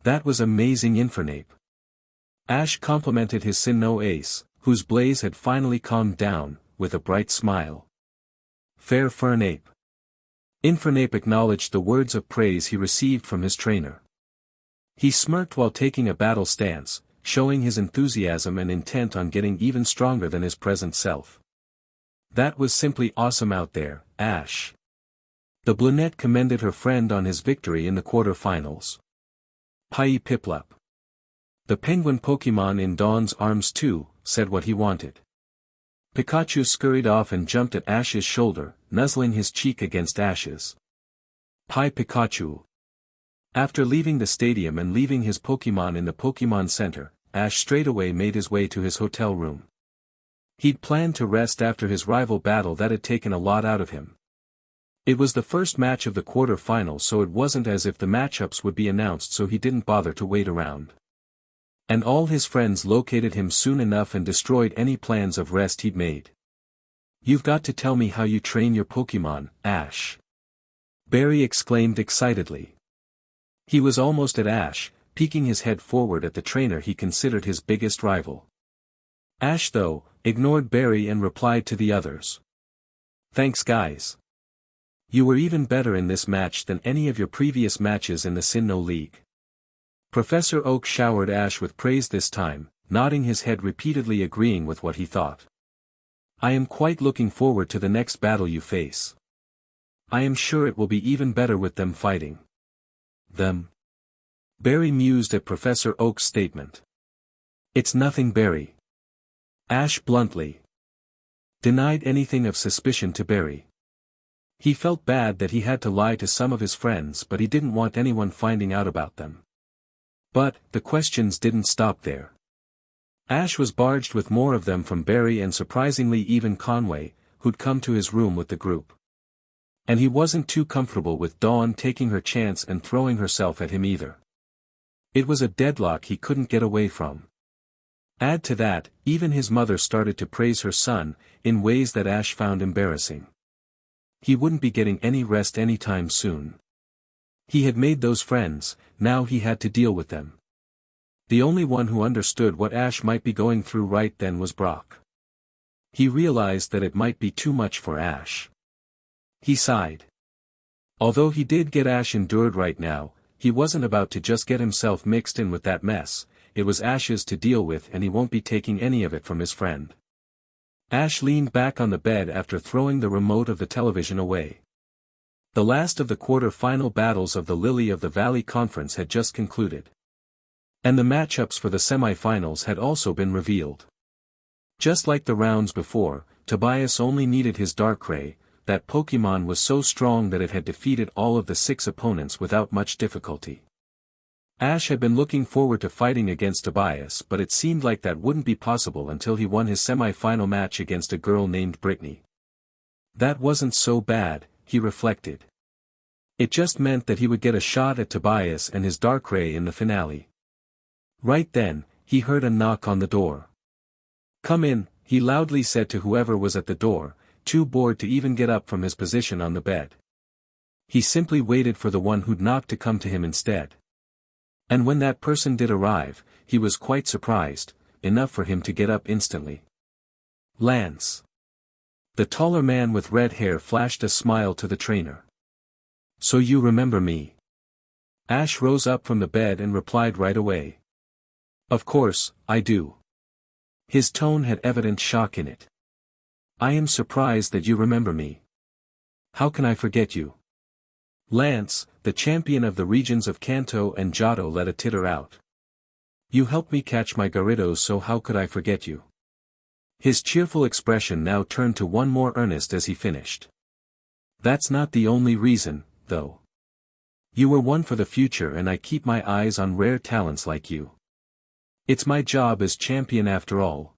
That was amazing, Infernape. Ash complimented his Sinnoh ace, whose blaze had finally calmed down, with a bright smile. "Fair Fernape." Infernape acknowledged the words of praise he received from his trainer. He smirked while taking a battle stance, showing his enthusiasm and intent on getting even stronger than his present self. "That was simply awesome out there, Ash." The brunette commended her friend on his victory in the quarter-finals. "Pai Piplup." The penguin Pokémon in Dawn's arms too, said what he wanted. Pikachu scurried off and jumped at Ash's shoulder, nuzzling his cheek against Ash's. "Pai Pikachu." After leaving the stadium and leaving his Pokémon in the Pokémon Center, Ash straightaway made his way to his hotel room. He'd planned to rest after his rival battle that had taken a lot out of him. It was the first match of the quarter-final, so it wasn't as if the matchups would be announced, so he didn't bother to wait around. And all his friends located him soon enough and destroyed any plans of rest he'd made. "You've got to tell me how you train your Pokémon, Ash," Barry exclaimed excitedly. He was almost at Ash, peeking his head forward at the trainer he considered his biggest rival. Ash though, ignored Barry and replied to the others. "Thanks guys. You were even better in this match than any of your previous matches in the Sinnoh League." Professor Oak showered Ash with praise this time, nodding his head repeatedly, agreeing with what he thought. "I am quite looking forward to the next battle you face. I am sure it will be even better with them fighting." "Them?" Barry mused at Professor Oak's statement. "It's nothing, Barry." Ash bluntly denied anything of suspicion to Barry. He felt bad that he had to lie to some of his friends, but he didn't want anyone finding out about them. But, the questions didn't stop there. Ash was barged with more of them from Barry and surprisingly even Conway, who'd come to his room with the group. And he wasn't too comfortable with Dawn taking her chance and throwing herself at him either. It was a deadlock he couldn't get away from. Add to that, even his mother started to praise her son, in ways that Ash found embarrassing. He wouldn't be getting any rest anytime soon. He had made those friends, now he had to deal with them. The only one who understood what Ash might be going through right then was Brock. He realized that it might be too much for Ash. He sighed. Although he did get Ash endured right now, he wasn't about to just get himself mixed in with that mess. It was Ash's to deal with, and he won't be taking any of it from his friend. Ash leaned back on the bed after throwing the remote of the television away. The last of the quarter-final battles of the Lily of the Valley Conference had just concluded. And the matchups for the semi-finals had also been revealed. Just like the rounds before, Tobias only needed his Darkrai. That Pokémon was so strong that it had defeated all of the 6 opponents without much difficulty. Ash had been looking forward to fighting against Tobias, but it seemed like that wouldn't be possible until he won his semi-final match against a girl named Brittany. That wasn't so bad, he reflected. It just meant that he would get a shot at Tobias and his Darkrai in the finale. Right then, he heard a knock on the door. "Come in," he loudly said to whoever was at the door, too bored to even get up from his position on the bed. He simply waited for the one who'd knock to come to him instead. And when that person did arrive, he was quite surprised, enough for him to get up instantly. Lance. The taller man with red hair flashed a smile to the trainer. So you remember me? Ash rose up from the bed and replied right away. Of course, I do. His tone had evident shock in it. I am surprised that you remember me. How can I forget you? Lance, the champion of the regions of Kanto and Johto, let a titter out. You helped me catch my Gyarados, so how could I forget you? His cheerful expression now turned to one more earnest as he finished. That's not the only reason, though. You were one for the future, and I keep my eyes on rare talents like you. It's my job as champion after all.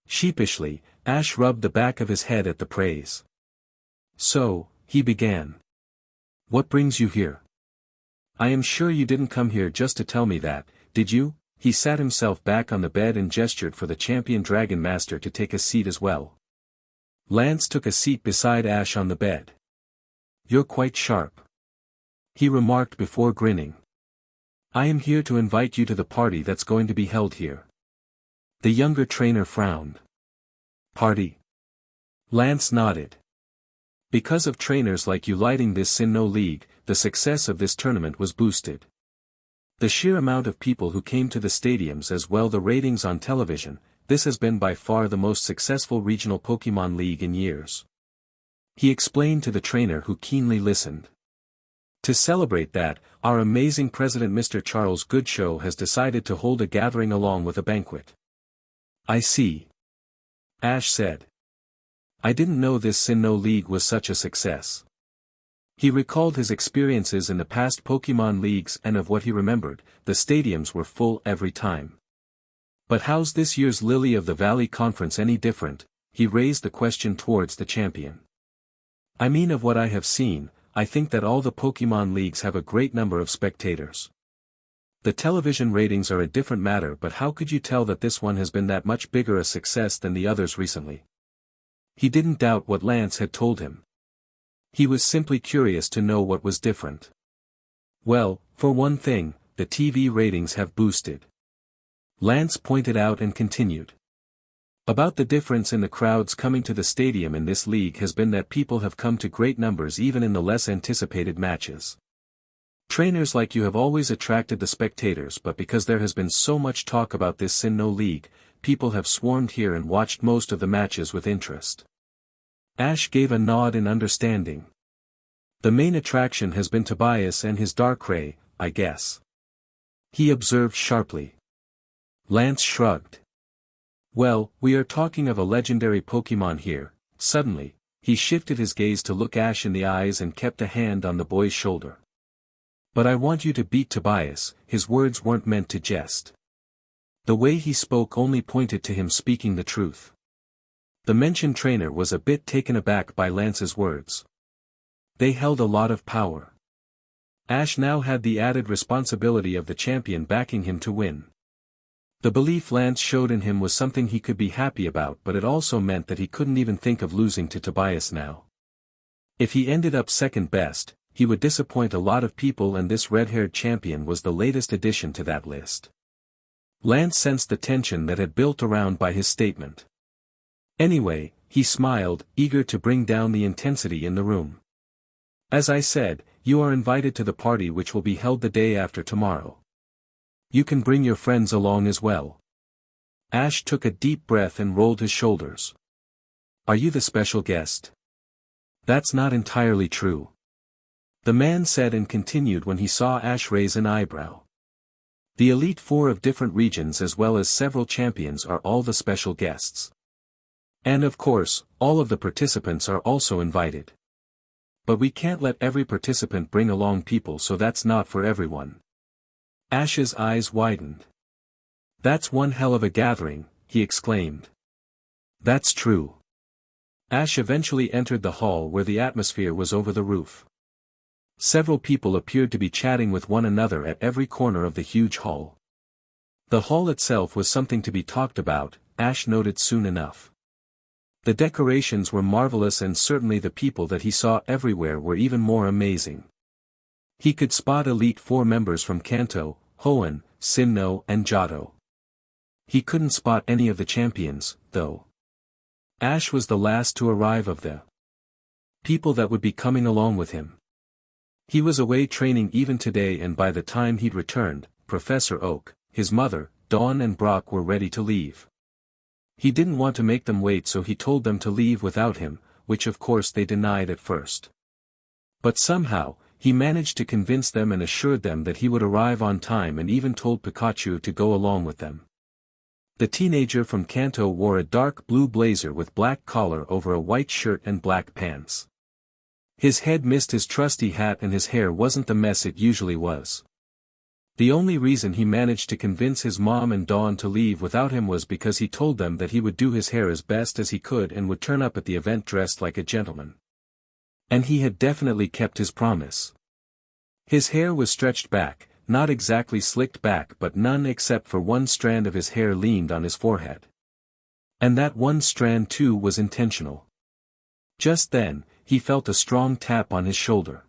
Sheepishly, Ash rubbed the back of his head at the praise. So, he began. What brings you here? I am sure you didn't come here just to tell me that, did you? He sat himself back on the bed and gestured for the champion Dragon Master to take a seat as well. Lance took a seat beside Ash on the bed. You're quite sharp, he remarked before grinning. I am here to invite you to the party that's going to be held here. The younger trainer frowned. Party? Lance nodded. Because of trainers like you lighting this Sinnoh League, the success of this tournament was boosted. The sheer amount of people who came to the stadiums as well the ratings on television, this has been by far the most successful regional Pokemon League in years. He explained to the trainer who keenly listened. To celebrate that, our amazing president Mr. Charles Goodshow has decided to hold a gathering along with a banquet. I see. Ash said. I didn't know this Sinnoh League was such a success. He recalled his experiences in the past Pokemon Leagues, and of what he remembered, the stadiums were full every time. But how's this year's Lily of the Valley Conference any different? He raised the question towards the champion. I mean, of what I have seen, I think that all the Pokemon Leagues have a great number of spectators. The television ratings are a different matter, but how could you tell that this one has been that much bigger a success than the others recently? He didn't doubt what Lance had told him. He was simply curious to know what was different. Well, for one thing, the TV ratings have boosted. Lance pointed out and continued. About the difference in the crowds coming to the stadium in this league has been that people have come to great numbers even in the less anticipated matches. Trainers like you have always attracted the spectators, but because there has been so much talk about this Sinnoh League, people have swarmed here and watched most of the matches with interest. Ash gave a nod in understanding. The main attraction has been Tobias and his Darkrai, I guess. He observed sharply. Lance shrugged. Well, we are talking of a legendary Pokemon here. Suddenly, he shifted his gaze to look Ash in the eyes and kept a hand on the boy's shoulder. But I want you to beat Tobias. His words weren't meant to jest. The way he spoke only pointed to him speaking the truth. The mentioned trainer was a bit taken aback by Lance's words. They held a lot of power. Ash now had the added responsibility of the champion backing him to win. The belief Lance showed in him was something he could be happy about, but it also meant that he couldn't even think of losing to Tobias now. If he ended up second best, he would disappoint a lot of people, and this red-haired champion was the latest addition to that list. Lance sensed the tension that had built around by his statement. Anyway, he smiled, eager to bring down the intensity in the room. As I said, you are invited to the party which will be held the day after tomorrow. You can bring your friends along as well. Ash took a deep breath and rolled his shoulders. Are you the special guest? That's not entirely true. The man said and continued when he saw Ash raise an eyebrow. The Elite Four of different regions as well as several champions are all the special guests. And of course, all of the participants are also invited. But we can't let every participant bring along people, so that's not for everyone. Ash's eyes widened. That's one hell of a gathering, he exclaimed. That's true. Ash eventually entered the hall where the atmosphere was over the roof. Several people appeared to be chatting with one another at every corner of the huge hall. The hall itself was something to be talked about, Ash noted soon enough. The decorations were marvelous and certainly the people that he saw everywhere were even more amazing. He could spot Elite Four members from Kanto, Hoenn, Sinnoh and Johto. He couldn't spot any of the champions, though. Ash was the last to arrive of the people that would be coming along with him. He was away training even today, and by the time he'd returned, Professor Oak, his mother, Dawn and Brock were ready to leave. He didn't want to make them wait, so he told them to leave without him, which of course they denied at first. But somehow, he managed to convince them and assured them that he would arrive on time, and even told Pikachu to go along with them. The teenager from Kanto wore a dark blue blazer with black collar over a white shirt and black pants. His head missed his trusty hat and his hair wasn't the mess it usually was. The only reason he managed to convince his mom and Dawn to leave without him was because he told them that he would do his hair as best as he could and would turn up at the event dressed like a gentleman. And he had definitely kept his promise. His hair was stretched back, not exactly slicked back, but none except for one strand of his hair leaned on his forehead. And that one strand too was intentional. Just then, he felt a strong tap on his shoulder.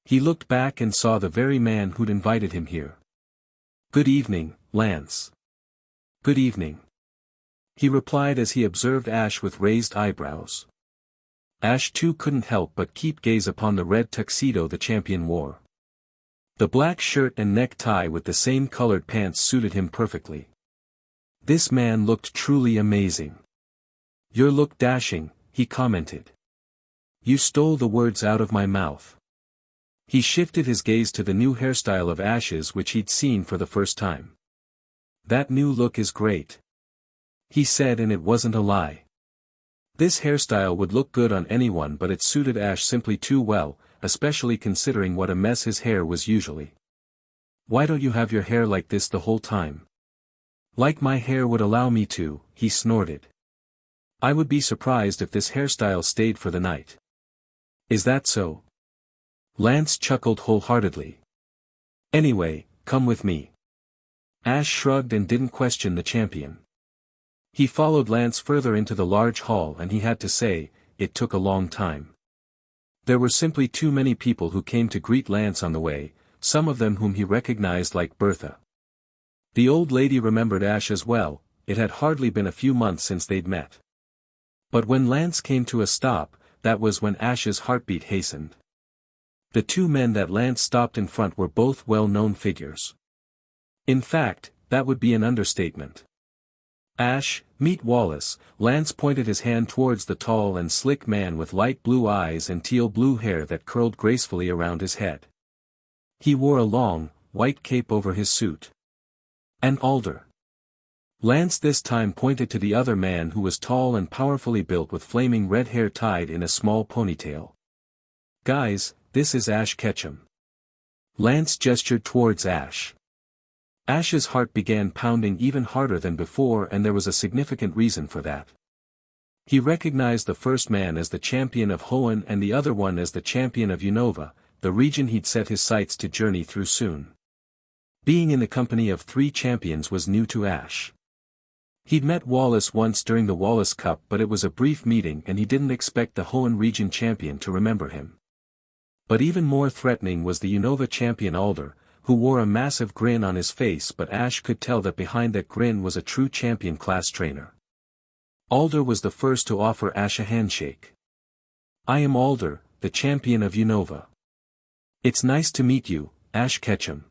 He looked back and saw the very man who'd invited him here. "Good evening, Lance." "Good evening," he replied as he observed Ash with raised eyebrows. Ash too couldn't help but keep gaze upon the red tuxedo the champion wore. The black shirt and necktie with the same colored pants suited him perfectly. This man looked truly amazing. "You look dashing," he commented. "You stole the words out of my mouth." He shifted his gaze to the new hairstyle of Ash's, which he'd seen for the first time. "That new look is great," he said, and it wasn't a lie. This hairstyle would look good on anyone, but it suited Ash simply too well, especially considering what a mess his hair was usually. "Why don't you have your hair like this the whole time?" "Like my hair would allow me to," he snorted. "I would be surprised if this hairstyle stayed for the night." "Is that so?" Lance chuckled wholeheartedly. "Anyway, come with me." Ash shrugged and didn't question the champion. He followed Lance further into the large hall, and he had to say, it took a long time. There were simply too many people who came to greet Lance on the way, some of them whom he recognized, like Bertha. The old lady remembered Ash as well. It had hardly been a few months since they'd met. But when Lance came to a stop, that was when Ash's heartbeat hastened. The two men that Lance stopped in front were both well-known figures. In fact, that would be an understatement. "Ash, meet Wallace." Lance pointed his hand towards the tall and slick man with light blue eyes and teal blue hair that curled gracefully around his head. He wore a long, white cape over his suit. "And Alder." Lance this time pointed to the other man, who was tall and powerfully built with flaming red hair tied in a small ponytail. "Guys, this is Ash Ketchum." Lance gestured towards Ash. Ash's heart began pounding even harder than before, and there was a significant reason for that. He recognized the first man as the champion of Hoenn and the other one as the champion of Unova, the region he'd set his sights to journey through soon. Being in the company of three champions was new to Ash. He'd met Wallace once during the Wallace Cup, but it was a brief meeting and he didn't expect the Hoenn region champion to remember him. But even more threatening was the Unova champion Alder, who wore a massive grin on his face, but Ash could tell that behind that grin was a true champion class trainer. Alder was the first to offer Ash a handshake. "I am Alder, the champion of Unova. It's nice to meet you, Ash Ketchum,"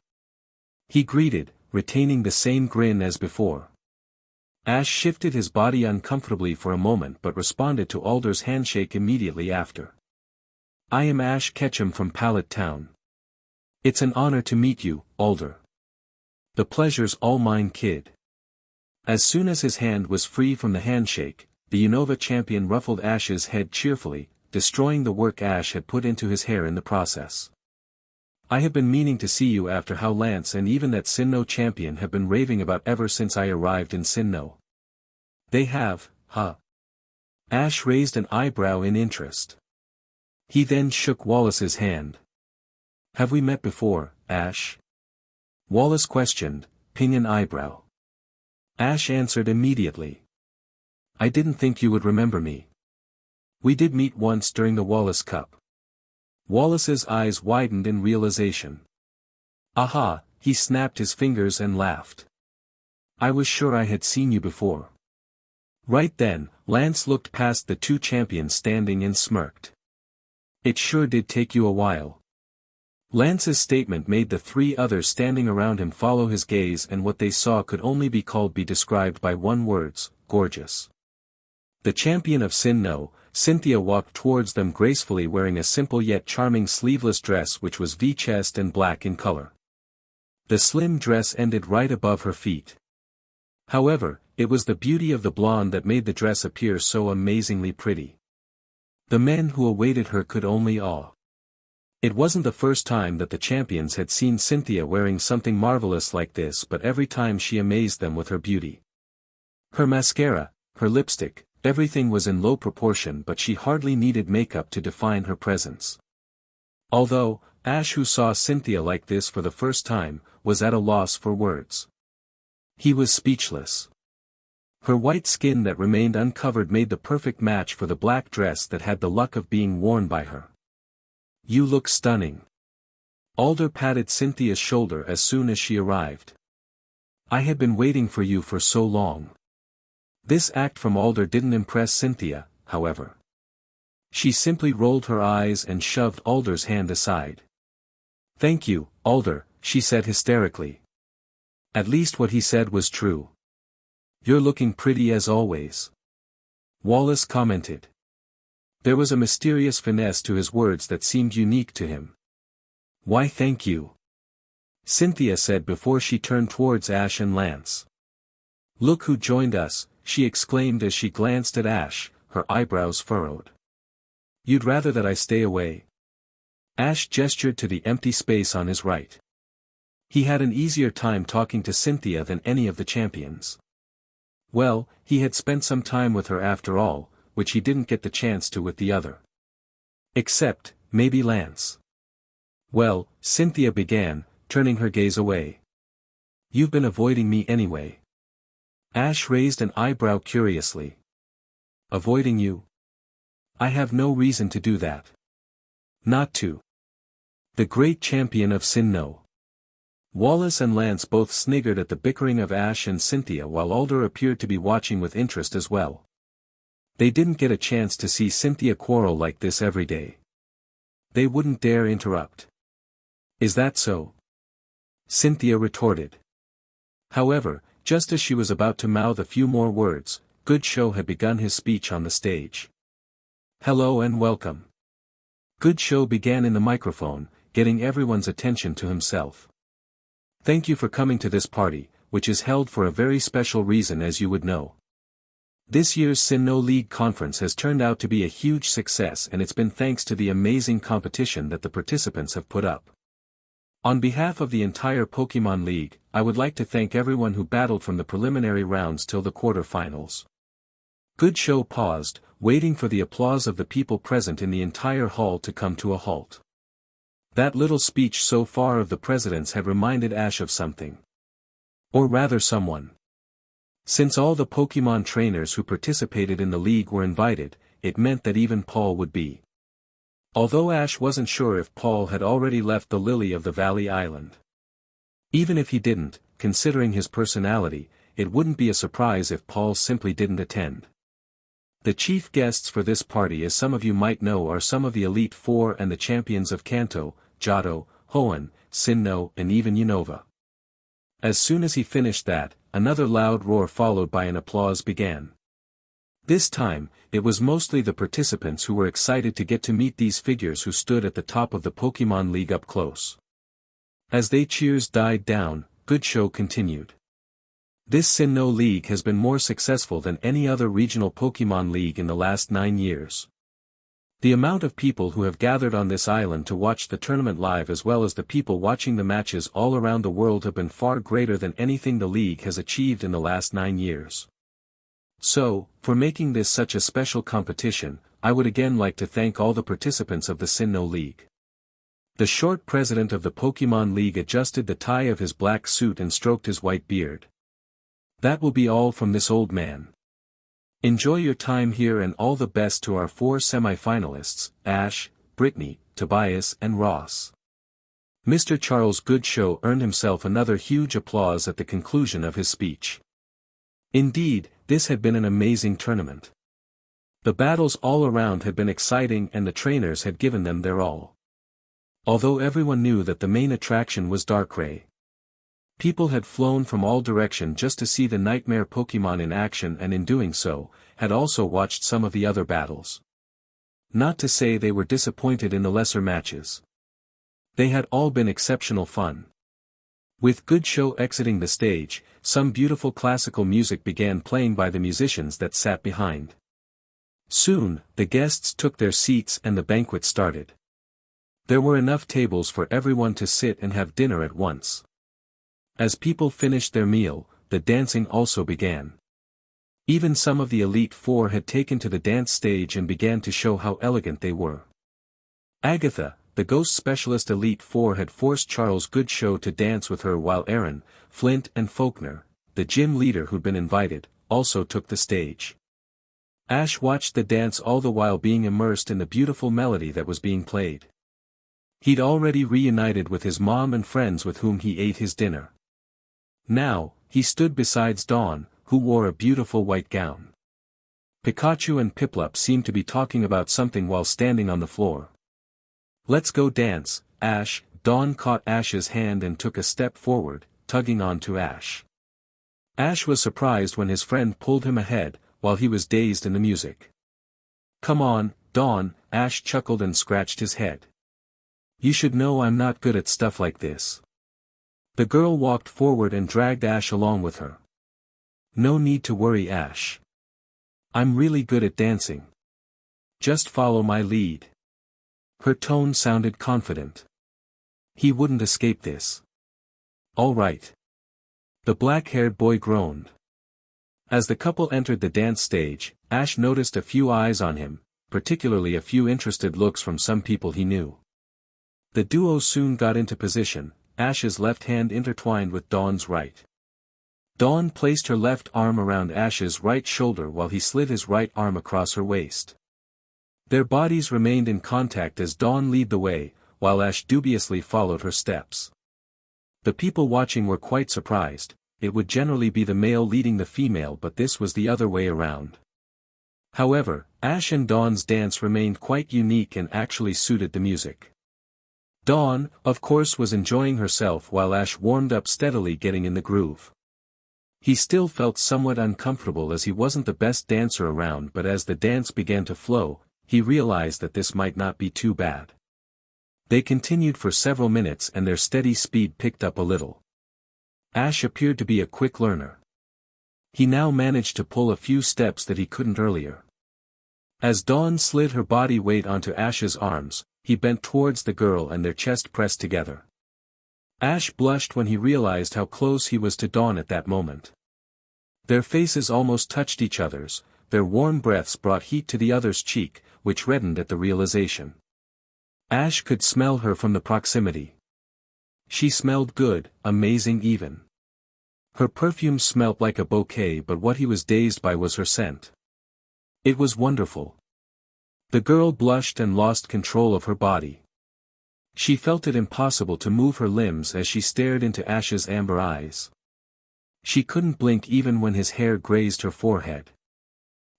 he greeted, retaining the same grin as before. Ash shifted his body uncomfortably for a moment but responded to Alder's handshake immediately after. "I am Ash Ketchum from Pallet Town. It's an honor to meet you, Alder." "The pleasure's all mine, kid." As soon as his hand was free from the handshake, the Unova champion ruffled Ash's head cheerfully, destroying the work Ash had put into his hair in the process. "I have been meaning to see you after how Lance and even that Sinnoh champion have been raving about ever since I arrived in Sinnoh." "They have, huh?" Ash raised an eyebrow in interest. He then shook Wallace's hand. "Have we met before, Ash?" Wallace questioned, pinning an eyebrow. Ash answered immediately. I didn't think you would remember me. We did meet once during the Wallace Cup. Wallace's eyes widened in realization. Aha, he snapped his fingers and laughed. I was sure I had seen you before. Right then, Lance looked past the two champions standing and smirked. It sure did take you a while. Lance's statement made the three others standing around him follow his gaze, and what they saw could only be described by one word: gorgeous. The champion of Sinnoh, Cynthia, walked towards them gracefully wearing a simple yet charming sleeveless dress which was V-chest and black in color. The slim dress ended right above her feet. However, it was the beauty of the blonde that made the dress appear so amazingly pretty. The men who awaited her could only awe. It wasn't the first time that the champions had seen Cynthia wearing something marvelous like this, but every time she amazed them with her beauty. Her mascara, her lipstick, everything was in low proportion, but she hardly needed makeup to define her presence. Although, Ash, who saw Cynthia like this for the first time, was at a loss for words. He was speechless. Her white skin that remained uncovered made the perfect match for the black dress that had the luck of being worn by her. You look stunning. Alder patted Cynthia's shoulder as soon as she arrived. I had been waiting for you for so long. This act from Alder didn't impress Cynthia, however. She simply rolled her eyes and shoved Alder's hand aside. Thank you, Alder, she said hysterically. At least what he said was true. You're looking pretty as always. Wallace commented. There was a mysterious finesse to his words that seemed unique to him. Why, thank you, Cynthia said before she turned towards Ash and Lance. Look who joined us, she exclaimed as she glanced at Ash, her eyebrows furrowed. You'd rather that I stay away? Ash gestured to the empty space on his right. He had an easier time talking to Cynthia than any of the champions. Well, he had spent some time with her after all, which he didn't get the chance to with the other. Except, maybe Lance. Well, Cynthia began, turning her gaze away. You've been avoiding me anyway. Ash raised an eyebrow curiously. Avoiding you? I have no reason to do that. Not to. The great champion of Sinnoh. Wallace and Lance both sniggered at the bickering of Ash and Cynthia, while Alder appeared to be watching with interest as well. They didn't get a chance to see Cynthia quarrel like this every day. They wouldn't dare interrupt. Is that so? Cynthia retorted. However, just as she was about to mouth a few more words, Good Show had begun his speech on the stage. Hello and welcome. Good Show began in the microphone, getting everyone's attention to himself. Thank you for coming to this party, which is held for a very special reason, as you would know. This year's Sinnoh League conference has turned out to be a huge success, and it's been thanks to the amazing competition that the participants have put up. On behalf of the entire Pokemon League, I would like to thank everyone who battled from the preliminary rounds till the quarterfinals. Good Show paused, waiting for the applause of the people present in the entire hall to come to a halt. That little speech so far of the president's had reminded Ash of something. Or rather someone. Since all the Pokemon trainers who participated in the league were invited, it meant that even Paul would be. Although Ash wasn't sure if Paul had already left the Lily of the Valley Island. Even if he didn't, considering his personality, it wouldn't be a surprise if Paul simply didn't attend. The chief guests for this party, as some of you might know, are some of the Elite Four and the champions of Kanto, Johto, Hoenn, Sinnoh, and even Unova. As soon as he finished that, another loud roar followed by an applause began. This time, it was mostly the participants who were excited to get to meet these figures who stood at the top of the Pokemon League up close. As they cheers died down, Good Show continued. This Sinnoh League has been more successful than any other regional Pokemon League in the last 9 years. The amount of people who have gathered on this island to watch the tournament live, as well as the people watching the matches all around the world, have been far greater than anything the league has achieved in the last 9 years. So, for making this such a special competition, I would again like to thank all the participants of the Sinnoh League. The short president of the Pokemon League adjusted the tie of his black suit and stroked his white beard. That will be all from this old man. Enjoy your time here and all the best to our 4 semi-finalists, Ash, Brittany, Tobias and Ross. Mr. Charles Goodshow earned himself another huge applause at the conclusion of his speech. Indeed, this had been an amazing tournament. The battles all around had been exciting and the trainers had given them their all. Although everyone knew that the main attraction was Darkrai. People had flown from all direction just to see the nightmare Pokémon in action and in doing so, had also watched some of the other battles. Not to say they were disappointed in the lesser matches. They had all been exceptional fun. With Goodshow exiting the stage, some beautiful classical music began playing by the musicians that sat behind. Soon, the guests took their seats and the banquet started. There were enough tables for everyone to sit and have dinner at once. As people finished their meal, the dancing also began. Even some of the Elite Four had taken to the dance stage and began to show how elegant they were. Agatha, the ghost specialist Elite Four, had forced Charles Goodshow to dance with her while Aaron, Flint and Faulkner, the gym leader who'd been invited, also took the stage. Ash watched the dance all the while being immersed in the beautiful melody that was being played. He'd already reunited with his mom and friends with whom he ate his dinner. Now, he stood beside Dawn, who wore a beautiful white gown. Pikachu and Piplup seemed to be talking about something while standing on the floor. "Let's go dance, Ash." Dawn caught Ash's hand and took a step forward, tugging on to Ash. Ash was surprised when his friend pulled him ahead, while he was dazed in the music. "Come on, Dawn," Ash chuckled and scratched his head. "You should know I'm not good at stuff like this." The girl walked forward and dragged Ash along with her. "No need to worry, Ash. I'm really good at dancing. Just follow my lead." Her tone sounded confident. He wouldn't escape this. "All right." The black-haired boy groaned. As the couple entered the dance stage, Ash noticed a few eyes on him, particularly a few interested looks from some people he knew. The duo soon got into position, Ash's left hand intertwined with Dawn's right. Dawn placed her left arm around Ash's right shoulder while he slid his right arm across her waist. Their bodies remained in contact as Dawn led the way, while Ash dubiously followed her steps. The people watching were quite surprised. It would generally be the male leading the female, but this was the other way around. However, Ash and Dawn's dance remained quite unique and actually suited the music. Dawn, of course, was enjoying herself while Ash warmed up steadily, getting in the groove. He still felt somewhat uncomfortable as he wasn't the best dancer around, but as the dance began to flow, he realized that this might not be too bad. They continued for several minutes and their steady speed picked up a little. Ash appeared to be a quick learner. He now managed to pull a few steps that he couldn't earlier. As Dawn slid her body weight onto Ash's arms, he bent towards the girl and their chest pressed together. Ash blushed when he realized how close he was to Dawn at that moment. Their faces almost touched each other's, their warm breaths brought heat to the other's cheek, which reddened at the realization. Ash could smell her from the proximity. She smelled good, amazing even. Her perfume smelt like a bouquet, but what he was dazed by was her scent. It was wonderful. The girl blushed and lost control of her body. She felt it impossible to move her limbs as she stared into Ash's amber eyes. She couldn't blink even when his hair grazed her forehead.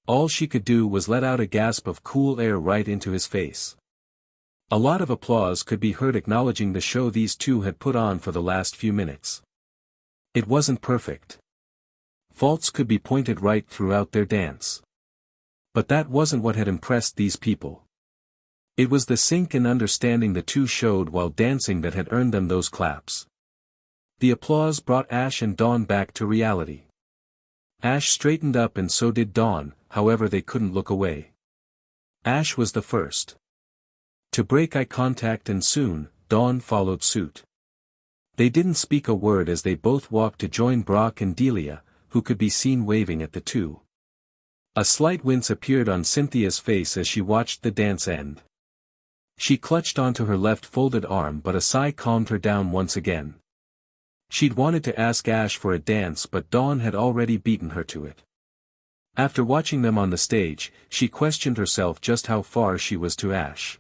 All she could do was let out a gasp of cool air right into his face. A lot of applause could be heard acknowledging the show these two had put on for the last few minutes. It wasn't perfect. Faults could be pointed right throughout their dance. But that wasn't what had impressed these people. It was the sync and understanding the two showed while dancing that had earned them those claps. The applause brought Ash and Dawn back to reality. Ash straightened up and so did Dawn, however they couldn't look away. Ash was the first to break eye contact and soon, Dawn followed suit. They didn't speak a word as they both walked to join Brock and Delia, who could be seen waving at the two. A slight wince appeared on Cynthia's face as she watched the dance end. She clutched onto her left folded arm, but a sigh calmed her down once again. She'd wanted to ask Ash for a dance, but Dawn had already beaten her to it. After watching them on the stage, she questioned herself just how far she was to Ash.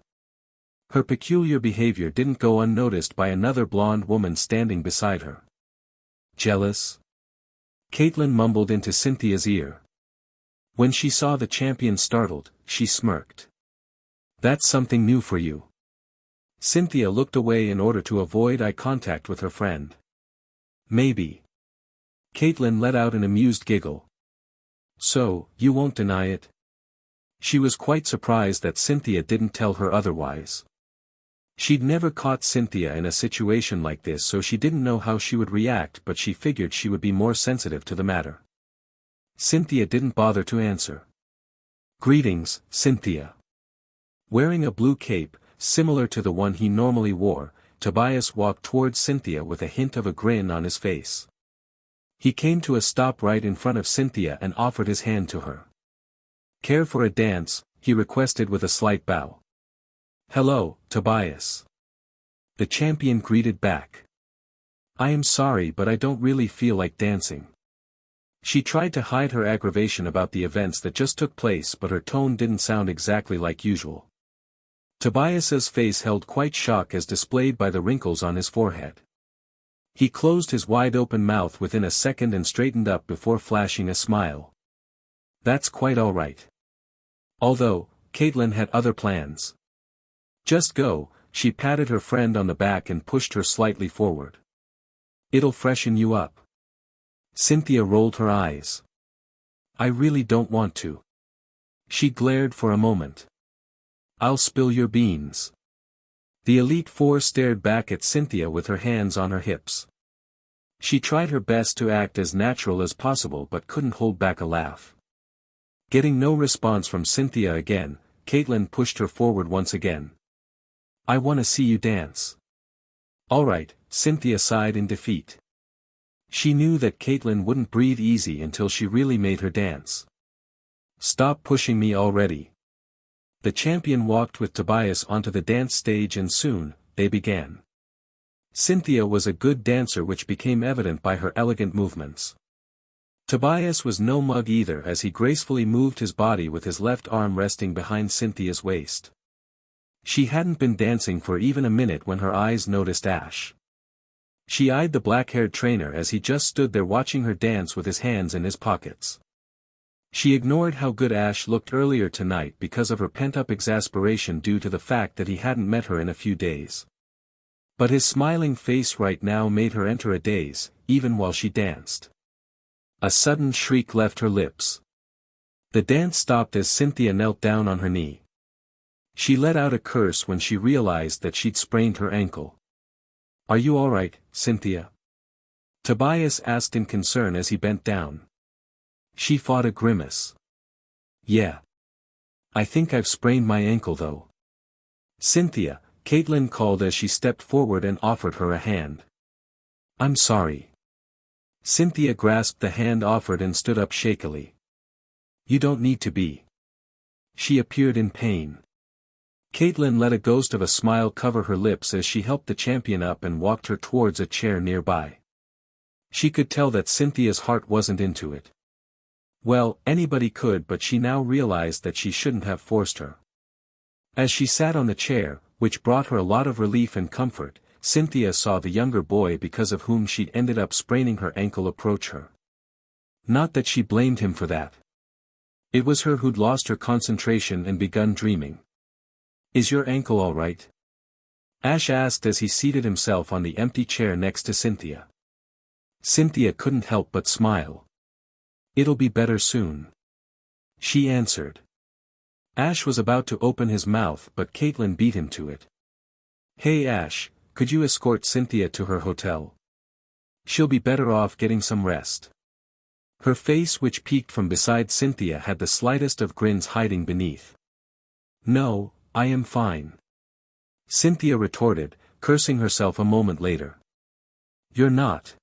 Her peculiar behavior didn't go unnoticed by another blonde woman standing beside her. Jealous? Caitlin mumbled into Cynthia's ear. When she saw the champion startled, she smirked. That's something new for you. Cynthia looked away in order to avoid eye contact with her friend. Maybe. Caitlin let out an amused giggle. So, you won't deny it? She was quite surprised that Cynthia didn't tell her otherwise. She'd never caught Cynthia in a situation like this, so she didn't know how she would react, but she figured she would be more sensitive to the matter. Cynthia didn't bother to answer. Greetings, Cynthia. Wearing a blue cape, similar to the one he normally wore, Tobias walked towards Cynthia with a hint of a grin on his face. He came to a stop right in front of Cynthia and offered his hand to her. Care for a dance? He requested with a slight bow. Hello, Tobias. The champion greeted back. I am sorry, but I don't really feel like dancing. She tried to hide her aggravation about the events that just took place, but her tone didn't sound exactly like usual. Tobias's face held quite shock as displayed by the wrinkles on his forehead. He closed his wide-open mouth within a second and straightened up before flashing a smile. That's quite all right. Although, Caitlin had other plans. Just go, she patted her friend on the back and pushed her slightly forward. It'll freshen you up. Cynthia rolled her eyes. I really don't want to. She glared for a moment. I'll spill your beans. The Elite Four stared back at Cynthia with her hands on her hips. She tried her best to act as natural as possible but couldn't hold back a laugh. Getting no response from Cynthia again, Caitlin pushed her forward once again. I want to see you dance. Alright, Cynthia sighed in defeat. She knew that Caitlin wouldn't breathe easy until she really made her dance. Stop pushing me already. The champion walked with Tobias onto the dance stage and soon, they began. Cynthia was a good dancer, which became evident by her elegant movements. Tobias was no mug either, as he gracefully moved his body with his left arm resting behind Cynthia's waist. She hadn't been dancing for even a minute when her eyes noticed Ash. She eyed the black-haired trainer as he just stood there watching her dance with his hands in his pockets. She ignored how good Ash looked earlier tonight because of her pent-up exasperation due to the fact that he hadn't met her in a few days. But his smiling face right now made her enter a daze, even while she danced. A sudden shriek left her lips. The dance stopped as Cynthia knelt down on her knee. She let out a curse when she realized that she'd sprained her ankle. Are you alright, Cynthia? Tobias asked in concern as he bent down. She fought a grimace. Yeah. I think I've sprained my ankle though. Cynthia, Caitlin called as she stepped forward and offered her a hand. I'm sorry. Cynthia grasped the hand offered and stood up shakily. You don't need to be. She appeared in pain. Caitlin let a ghost of a smile cover her lips as she helped the champion up and walked her towards a chair nearby. She could tell that Cynthia's heart wasn't into it. Well, anybody could, but she now realized that she shouldn't have forced her. As she sat on the chair, which brought her a lot of relief and comfort, Cynthia saw the younger boy because of whom she'd ended up spraining her ankle approach her. Not that she blamed him for that. It was her who'd lost her concentration and begun dreaming. Is your ankle all right? Ash asked as he seated himself on the empty chair next to Cynthia. Cynthia couldn't help but smile. It'll be better soon. She answered. Ash was about to open his mouth, but Caitlin beat him to it. Hey Ash, could you escort Cynthia to her hotel? She'll be better off getting some rest. Her face, which peeked from beside Cynthia, had the slightest of grins hiding beneath. No, I am fine. Cynthia retorted, cursing herself a moment later. You're not.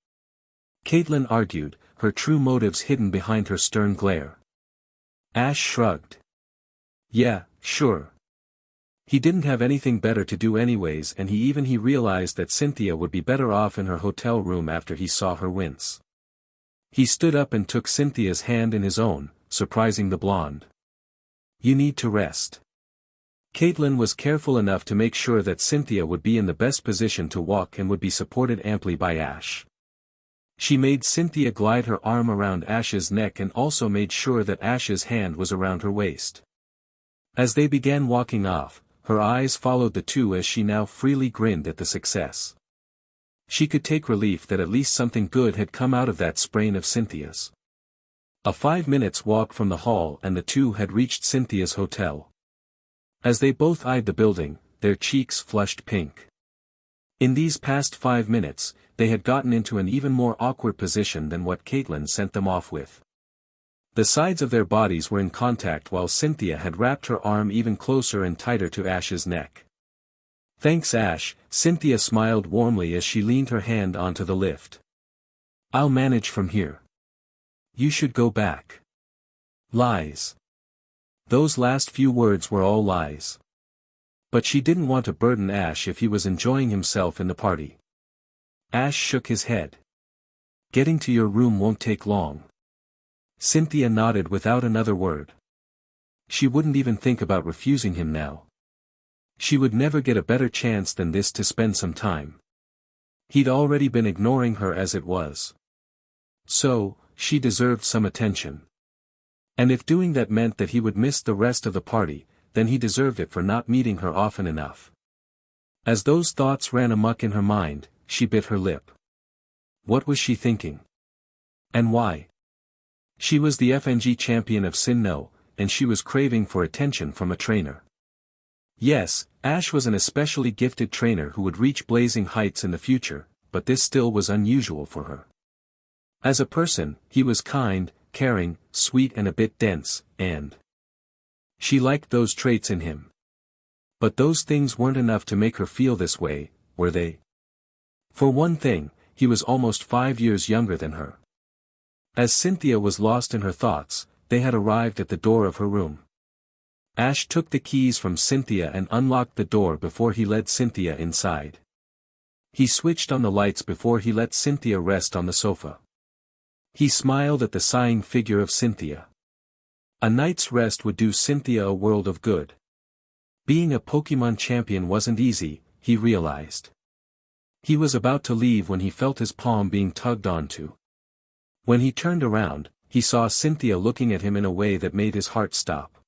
Caitlin argued, her true motives hidden behind her stern glare. Ash shrugged. Yeah, sure. He didn't have anything better to do anyways, and he realized that Cynthia would be better off in her hotel room after he saw her wince. He stood up and took Cynthia's hand in his own, surprising the blonde. You need to rest. Caitlin was careful enough to make sure that Cynthia would be in the best position to walk and would be supported amply by Ash. She made Cynthia glide her arm around Ash's neck and also made sure that Ash's hand was around her waist. As they began walking off, her eyes followed the two as she now freely grinned at the success. She could take relief that at least something good had come out of that sprain of Cynthia's. A 5 minutes walk from the hall and the two had reached Cynthia's hotel. As they both eyed the building, their cheeks flushed pink. In these past 5 minutes, they had gotten into an even more awkward position than what Caitlin sent them off with. The sides of their bodies were in contact while Cynthia had wrapped her arm even closer and tighter to Ash's neck. Thanks Ash, Cynthia smiled warmly as she leaned her hand onto the lift. I'll manage from here. You should go back. Lies. Those last few words were all lies. But she didn't want to burden Ash if he was enjoying himself in the party. Ash shook his head. Getting to your room won't take long. Cynthia nodded without another word. She wouldn't even think about refusing him now. She would never get a better chance than this to spend some time. He'd already been ignoring her as it was. So, she deserved some attention. And if doing that meant that he would miss the rest of the party, then he deserved it for not meeting her often enough. As those thoughts ran amok in her mind, she bit her lip. What was she thinking? And why? She was the FNG champion of Sinnoh, and she was craving for attention from a trainer. Yes, Ash was an especially gifted trainer who would reach blazing heights in the future, but this still was unusual for her. As a person, he was kind, caring, sweet and a bit dense, and she liked those traits in him. But those things weren't enough to make her feel this way, were they? For one thing, he was almost 5 years younger than her. As Cynthia was lost in her thoughts, they had arrived at the door of her room. Ash took the keys from Cynthia and unlocked the door before he led Cynthia inside. He switched on the lights before he let Cynthia rest on the sofa. He smiled at the sighing figure of Cynthia. A night's rest would do Cynthia a world of good. Being a Pokemon champion wasn't easy, he realized. He was about to leave when he felt his palm being tugged onto. When he turned around, he saw Cynthia looking at him in a way that made his heart stop.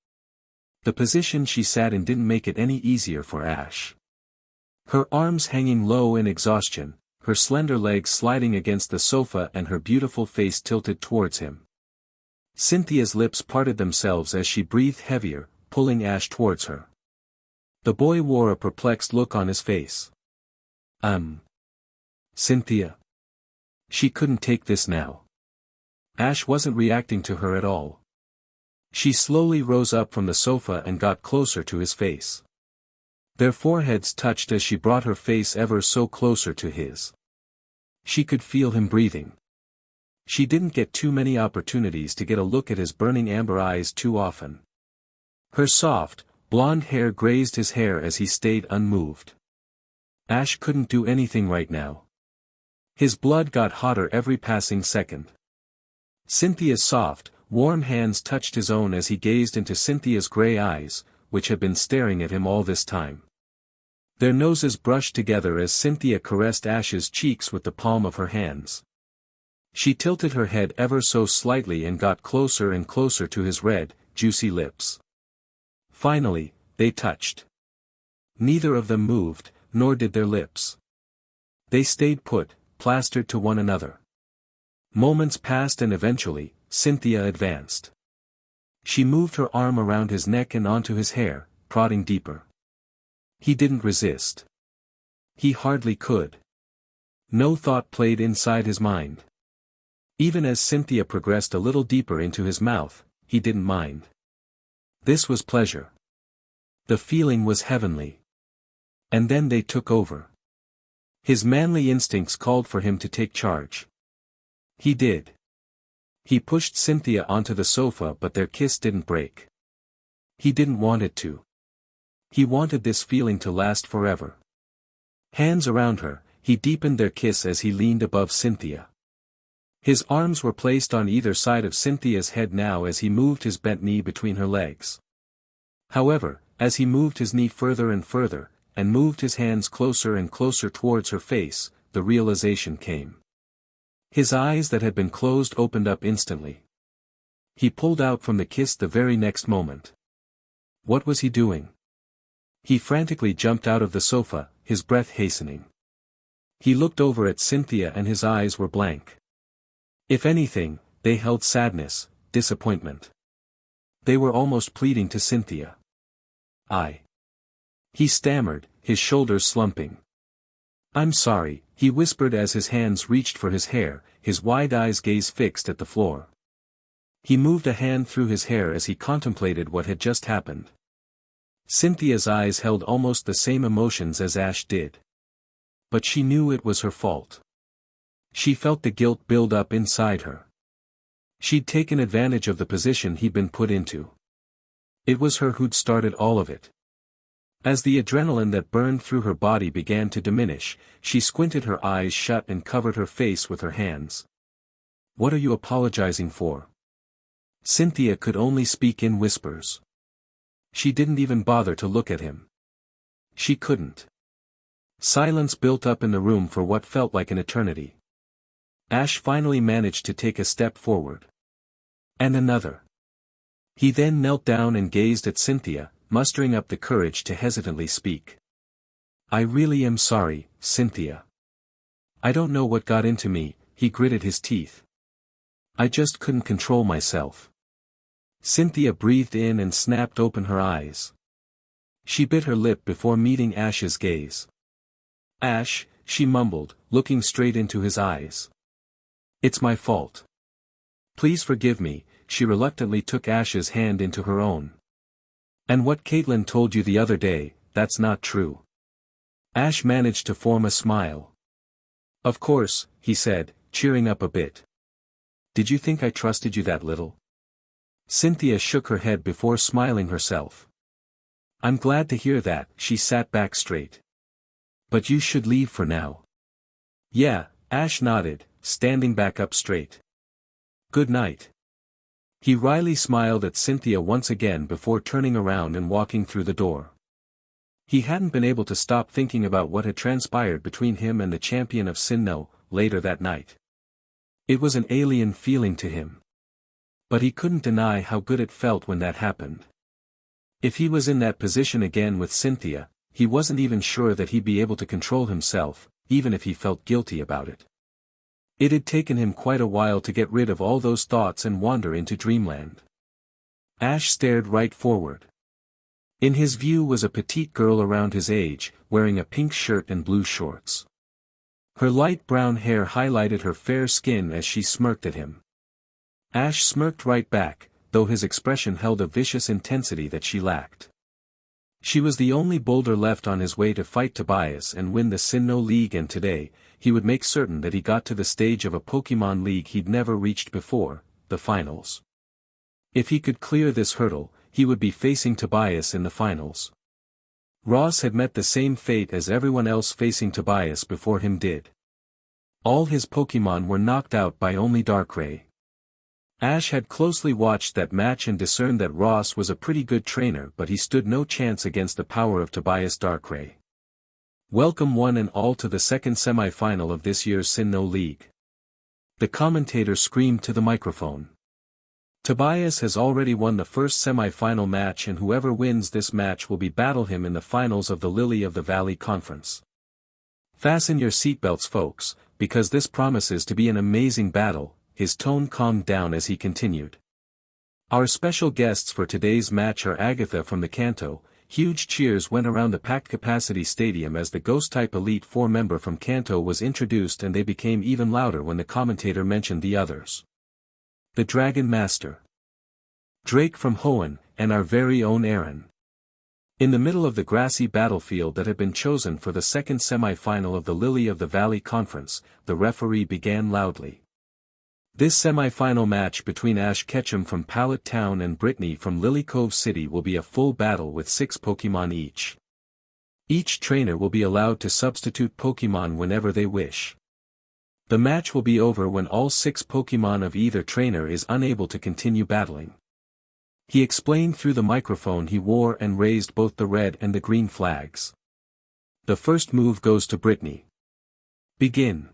The position she sat in didn't make it any easier for Ash. Her arms hanging low in exhaustion, her slender legs sliding against the sofa and her beautiful face tilted towards him. Cynthia's lips parted themselves as she breathed heavier, pulling Ash towards her. The boy wore a perplexed look on his face. Cynthia. She couldn't take this now. Ash wasn't reacting to her at all. She slowly rose up from the sofa and got closer to his face. Their foreheads touched as she brought her face ever so closer to his. She could feel him breathing. She didn't get too many opportunities to get a look at his burning amber eyes too often. Her soft, blonde hair grazed his hair as he stayed unmoved. Ash couldn't do anything right now. His blood got hotter every passing second. Cynthia's soft, warm hands touched his own as he gazed into Cynthia's gray eyes, which had been staring at him all this time. Their noses brushed together as Cynthia caressed Ash's cheeks with the palm of her hands. She tilted her head ever so slightly and got closer and closer to his red, juicy lips. Finally, they touched. Neither of them moved, nor did their lips. They stayed put, plastered to one another. Moments passed and eventually, Cynthia advanced. She moved her arm around his neck and onto his hair, prodding deeper. He didn't resist. He hardly could. No thought played inside his mind. Even as Cynthia progressed a little deeper into his mouth, he didn't mind. This was pleasure. The feeling was heavenly. And then they took over. His manly instincts called for him to take charge. He did. He pushed Cynthia onto the sofa but their kiss didn't break. He didn't want it to. He wanted this feeling to last forever. Hands around her, he deepened their kiss as he leaned above Cynthia. His arms were placed on either side of Cynthia's head now as he moved his bent knee between her legs. However, as he moved his knee further and further, and moved his hands closer and closer towards her face, the realization came. His eyes that had been closed opened up instantly. He pulled out from the kiss the very next moment. What was he doing? He frantically jumped out of the sofa, his breath hastening. He looked over at Cynthia and his eyes were blank. If anything, they held sadness, disappointment. They were almost pleading to Cynthia. He stammered, his shoulders slumping. I'm sorry, he whispered as his hands reached for his hair, his wide eyes gaze fixed at the floor. He moved a hand through his hair as he contemplated what had just happened. Cynthia's eyes held almost the same emotions as Ash did. But she knew it was her fault. She felt the guilt build up inside her. She'd taken advantage of the position he'd been put into. It was her who'd started all of it. As the adrenaline that burned through her body began to diminish, she squinted her eyes shut and covered her face with her hands. What are you apologizing for? Cynthia could only speak in whispers. She didn't even bother to look at him. She couldn't. Silence built up in the room for what felt like an eternity. Ash finally managed to take a step forward. And another. He then knelt down and gazed at Cynthia, mustering up the courage to hesitantly speak. I really am sorry, Cynthia. I don't know what got into me, he gritted his teeth. I just couldn't control myself. Cynthia breathed in and snapped open her eyes. She bit her lip before meeting Ash's gaze. Ash, she mumbled, looking straight into his eyes. It's my fault. Please forgive me, she reluctantly took Ash's hand into her own. And what Caitlin told you the other day, that's not true. Ash managed to form a smile. Of course, he said, cheering up a bit. Did you think I trusted you that little? Cynthia shook her head before smiling herself. I'm glad to hear that, she sat back straight. But you should leave for now. Yeah, Ash nodded, standing back up straight. Good night. He wryly smiled at Cynthia once again before turning around and walking through the door. He hadn't been able to stop thinking about what had transpired between him and the champion of Sinnoh, later that night. It was an alien feeling to him. But he couldn't deny how good it felt when that happened. If he was in that position again with Cynthia, he wasn't even sure that he'd be able to control himself, even if he felt guilty about it. It had taken him quite a while to get rid of all those thoughts and wander into dreamland. Ash stared right forward. In his view was a petite girl around his age, wearing a pink shirt and blue shorts. Her light brown hair highlighted her fair skin as she smirked at him. Ash smirked right back, though his expression held a vicious intensity that she lacked. She was the only boulder left on his way to fight Tobias and win the Sinnoh League, and today, he would make certain that he got to the stage of a Pokemon League he'd never reached before, the finals. If he could clear this hurdle, he would be facing Tobias in the finals. Ross had met the same fate as everyone else facing Tobias before him did. All his Pokemon were knocked out by only Darkrai. Ash had closely watched that match and discerned that Ross was a pretty good trainer, but he stood no chance against the power of Tobias Darkrai. Welcome one and all to the second semi-final of this year's Sinnoh League. The commentator screamed to the microphone. Tobias has already won the first semi-final match, and whoever wins this match will battle him in the finals of the Lily of the Valley Conference. Fasten your seatbelts, folks, because this promises to be an amazing battle. His tone calmed down as he continued. Our special guests for today's match are Agatha from the Kanto. Huge cheers went around the packed capacity stadium as the Ghost-type Elite Four member from Kanto was introduced, and they became even louder when the commentator mentioned the others. The Dragon Master, Drake from Hoenn, and our very own Aaron. In the middle of the grassy battlefield that had been chosen for the second semi-final of the Lily of the Valley Conference, the referee began loudly. This semi-final match between Ash Ketchum from Pallet Town and Brittany from Lily Cove City will be a full battle with 6 Pokemon each. Each trainer will be allowed to substitute Pokemon whenever they wish. The match will be over when all 6 Pokémon of either trainer is unable to continue battling. He explained through the microphone he wore and raised both the red and the green flags. The first move goes to Brittany. Begin.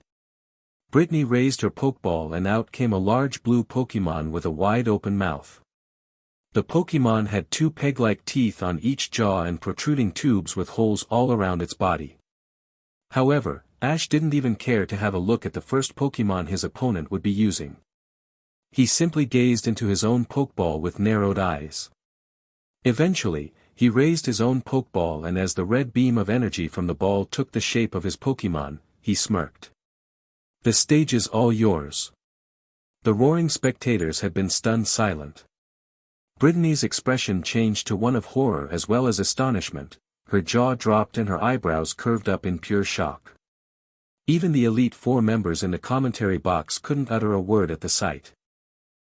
Brittany raised her Pokeball and out came a large blue Pokémon with a wide open mouth. The Pokémon had 2 peg-like teeth on each jaw and protruding tubes with holes all around its body. However, Ash didn't even care to have a look at the first Pokémon his opponent would be using. He simply gazed into his own Pokeball with narrowed eyes. Eventually, he raised his own Pokeball and as the red beam of energy from the ball took the shape of his Pokémon, he smirked. The stage is all yours. The roaring spectators had been stunned silent. Brittany's expression changed to one of horror as well as astonishment, her jaw dropped and her eyebrows curved up in pure shock. Even the Elite Four members in the commentary box couldn't utter a word at the sight.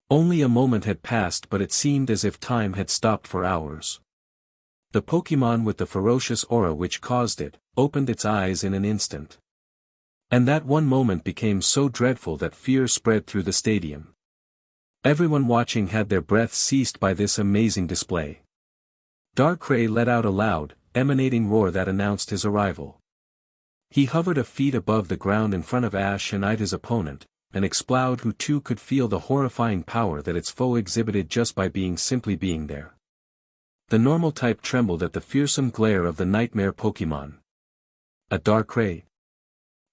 Only a moment had passed but it seemed as if time had stopped for hours. The Pokémon with the ferocious aura which caused it, opened its eyes in an instant. And that one moment became so dreadful that fear spread through the stadium. Everyone watching had their breath seized by this amazing display. Darkrai let out a loud, emanating roar that announced his arrival. He hovered a feet above the ground in front of Ash and eyed his opponent, an Exploud who too could feel the horrifying power that its foe exhibited just by simply being there. The normal type trembled at the fearsome glare of the nightmare Pokémon. A Darkrai?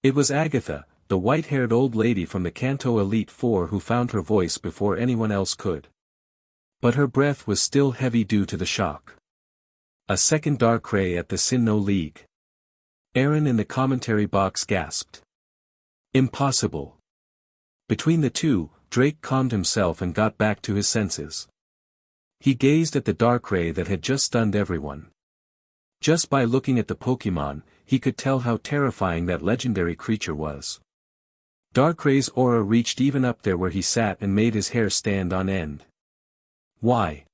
It was Agatha, the white-haired old lady from the Kanto Elite Four who found her voice before anyone else could. But her breath was still heavy due to the shock. A second Darkrai at the Sinnoh League. Aaron in the commentary box gasped. Impossible. Between the two, Drake calmed himself and got back to his senses. He gazed at the Darkrai that had just stunned everyone. Just by looking at the Pokémon, he could tell how terrifying that legendary creature was. Darkrai's aura reached even up there where he sat and made his hair stand on end. Why?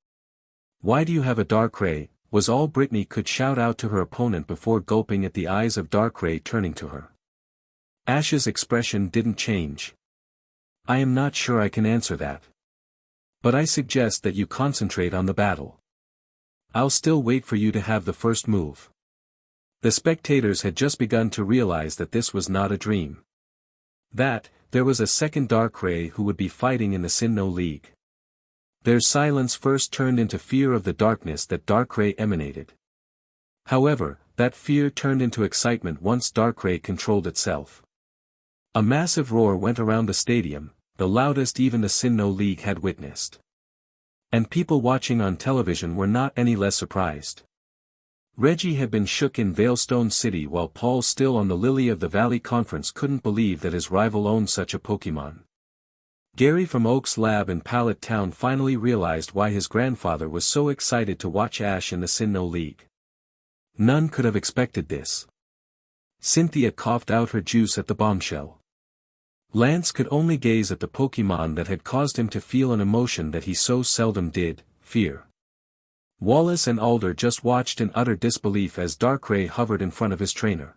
Why do you have a Darkrai? Was all Brittany could shout out to her opponent before gulping at the eyes of Darkrai turning to her. Ash's expression didn't change. I am not sure I can answer that. But I suggest that you concentrate on the battle. I'll still wait for you to have the first move. The spectators had just begun to realize that this was not a dream. That, there was a second Darkrai who would be fighting in the Sinnoh League. Their silence first turned into fear of the darkness that Darkrai emanated. However, that fear turned into excitement once Darkrai controlled itself. A massive roar went around the stadium, the loudest even the Sinnoh League had witnessed. And people watching on television were not any less surprised. Reggie had been shook in Veilstone City while Paul still on the Lily of the Valley conference couldn't believe that his rival owned such a Pokémon. Gary from Oak's lab in Pallet Town finally realized why his grandfather was so excited to watch Ash in the Sinnoh League. None could have expected this. Cynthia coughed out her juice at the bombshell. Lance could only gaze at the Pokémon that had caused him to feel an emotion that he so seldom did, fear. Wallace and Alder just watched in utter disbelief as Darkrai hovered in front of his trainer.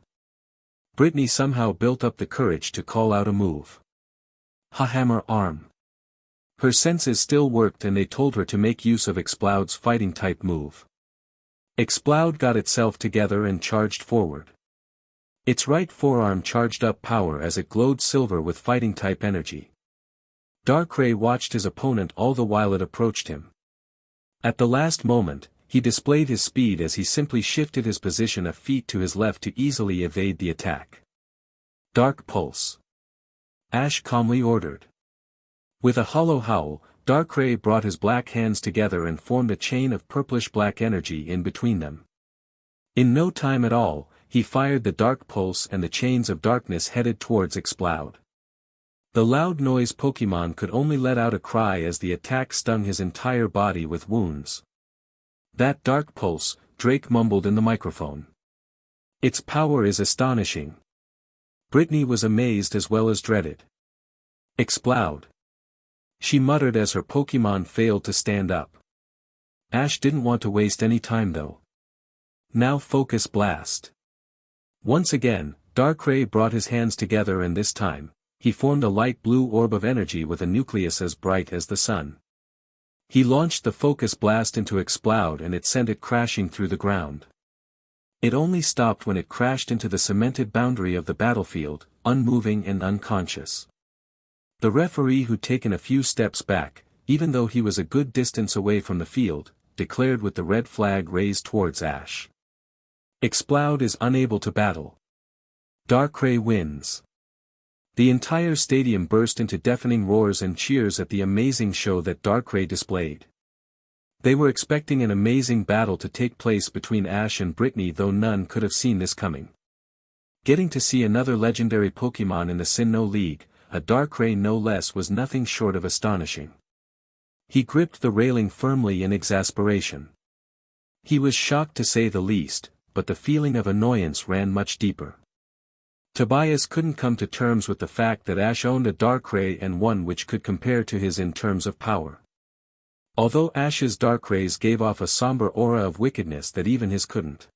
Brittany somehow built up the courage to call out a move. Hammer Arm. Her senses still worked and they told her to make use of Exploud's fighting-type move. Exploud got itself together and charged forward. Its right forearm charged up power as it glowed silver with fighting-type energy. Darkrai watched his opponent all the while it approached him. At the last moment, he displayed his speed as he simply shifted his position a feet to his left to easily evade the attack. Dark Pulse. Ash calmly ordered. With a hollow howl, Darkrai brought his black hands together and formed a chain of purplish-black energy in between them. In no time at all, he fired the Dark Pulse and the chains of darkness headed towards Exploud. The loud noise Pokémon could only let out a cry as the attack stung his entire body with wounds. That Dark Pulse, Drake mumbled in the microphone. Its power is astonishing. Brittany was amazed as well as dreaded. Exploud. She muttered as her Pokémon failed to stand up. Ash didn't want to waste any time though. Now Focus Blast. Once again, Darkrai brought his hands together and this time, he formed a light blue orb of energy with a nucleus as bright as the sun. He launched the focus blast into Exploud and it sent it crashing through the ground. It only stopped when it crashed into the cemented boundary of the battlefield, unmoving and unconscious. The referee, who'd taken a few steps back, even though he was a good distance away from the field, declared with the red flag raised towards Ash. Exploud is unable to battle. Darkrai wins. The entire stadium burst into deafening roars and cheers at the amazing show that Darkrai displayed. They were expecting an amazing battle to take place between Ash and Brittany, though none could have seen this coming. Getting to see another legendary Pokémon in the Sinnoh League, a Darkrai no less, was nothing short of astonishing. He gripped the railing firmly in exasperation. He was shocked to say the least, but the feeling of annoyance ran much deeper. Tobias couldn't come to terms with the fact that Ash owned a Darkrai, and one which could compare to his in terms of power. Although Ash's Darkrai's gave off a somber aura of wickedness that even his couldn't.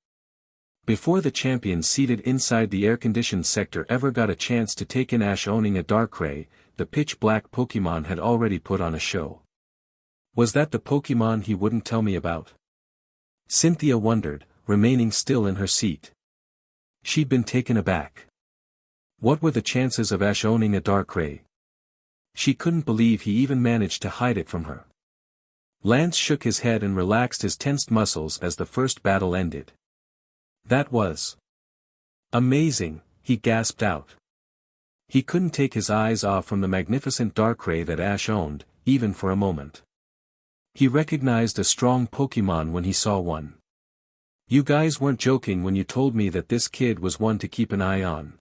Before the champions seated inside the air-conditioned sector ever got a chance to take in Ash owning a Darkrai, the pitch-black Pokémon had already put on a show. Was that the Pokémon he wouldn't tell me about? Cynthia wondered, remaining still in her seat. She'd been taken aback. What were the chances of Ash owning a Darkrai? She couldn't believe he even managed to hide it from her. Lance shook his head and relaxed his tensed muscles as the first battle ended. That was amazing, he gasped out. He couldn't take his eyes off from the magnificent Darkrai that Ash owned, even for a moment. He recognized a strong Pokémon when he saw one. You guys weren't joking when you told me that this kid was one to keep an eye on.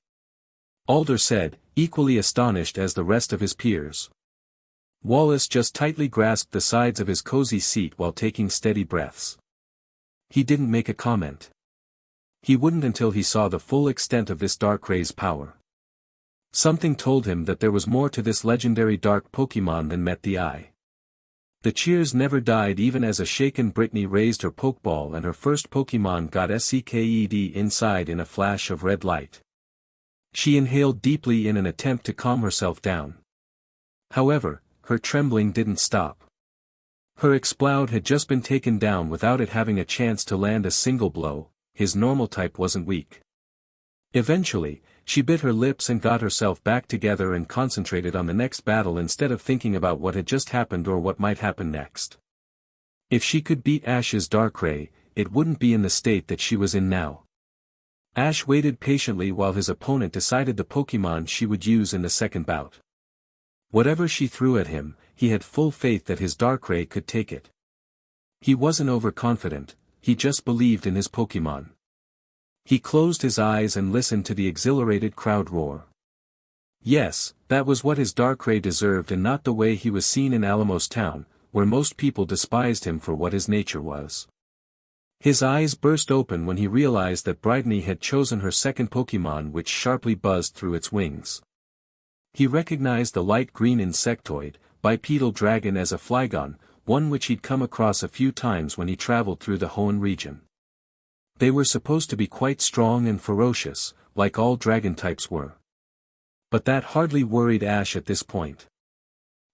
Alder said, equally astonished as the rest of his peers. Wallace just tightly grasped the sides of his cozy seat while taking steady breaths. He didn't make a comment. He wouldn't until he saw the full extent of this Darkrai's power. Something told him that there was more to this legendary dark Pokémon than met the eye. The cheers never died even as a shaken Brittany raised her Pokeball and her first Pokémon got SEKED inside in a flash of red light. She inhaled deeply in an attempt to calm herself down. However, her trembling didn't stop. Her Exploud had just been taken down without it having a chance to land a single blow. His normal type wasn't weak. Eventually, she bit her lips and got herself back together and concentrated on the next battle instead of thinking about what had just happened or what might happen next. If she could beat Ash's Darkrai, it wouldn't be in the state that she was in now. Ash waited patiently while his opponent decided the Pokémon she would use in the second bout. Whatever she threw at him, he had full faith that his Darkrai could take it. He wasn't overconfident, he just believed in his Pokémon. He closed his eyes and listened to the exhilarated crowd roar. Yes, that was what his Darkrai deserved and not the way he was seen in Alamos Town, where most people despised him for what his nature was. His eyes burst open when he realized that Brittany had chosen her second Pokémon, which sharply buzzed through its wings. He recognized the light green insectoid, bipedal dragon as a Flygon, one which he'd come across a few times when he traveled through the Hoenn region. They were supposed to be quite strong and ferocious, like all dragon types were. But that hardly worried Ash at this point.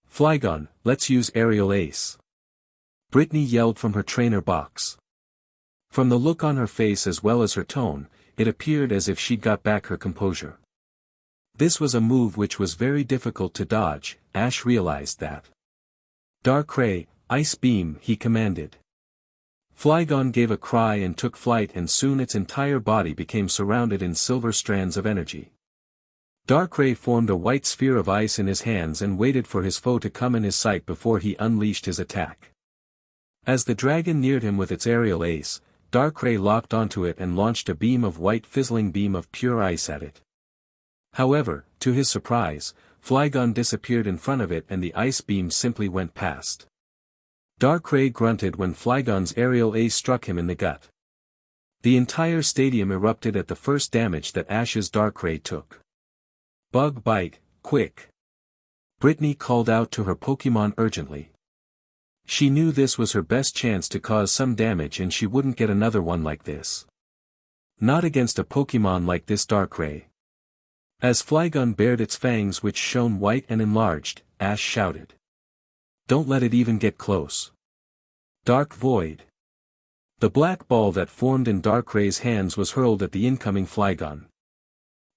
Flygon, let's use Aerial Ace. Brittany yelled from her trainer box. From the look on her face as well as her tone, it appeared as if she'd got back her composure. This was a move which was very difficult to dodge, Ash realized that. Darkrai, Ice Beam, he commanded. Flygon gave a cry and took flight, and soon its entire body became surrounded in silver strands of energy. Darkrai formed a white sphere of ice in his hands and waited for his foe to come in his sight before he unleashed his attack. As the dragon neared him with its aerial ace, Darkrai locked onto it and launched a beam of white fizzling beam of pure ice at it. However, to his surprise, Flygon disappeared in front of it and the ice beam simply went past. Darkrai grunted when Flygon's aerial ace struck him in the gut. The entire stadium erupted at the first damage that Ash's Darkrai took. Bug bite, quick! Brittany called out to her Pokémon urgently. She knew this was her best chance to cause some damage and she wouldn't get another one like this. Not against a Pokémon like this Darkrai. As Flygon bared its fangs which shone white and enlarged, Ash shouted. Don't let it even get close. Dark Void. The black ball that formed in Darkray's hands was hurled at the incoming Flygon.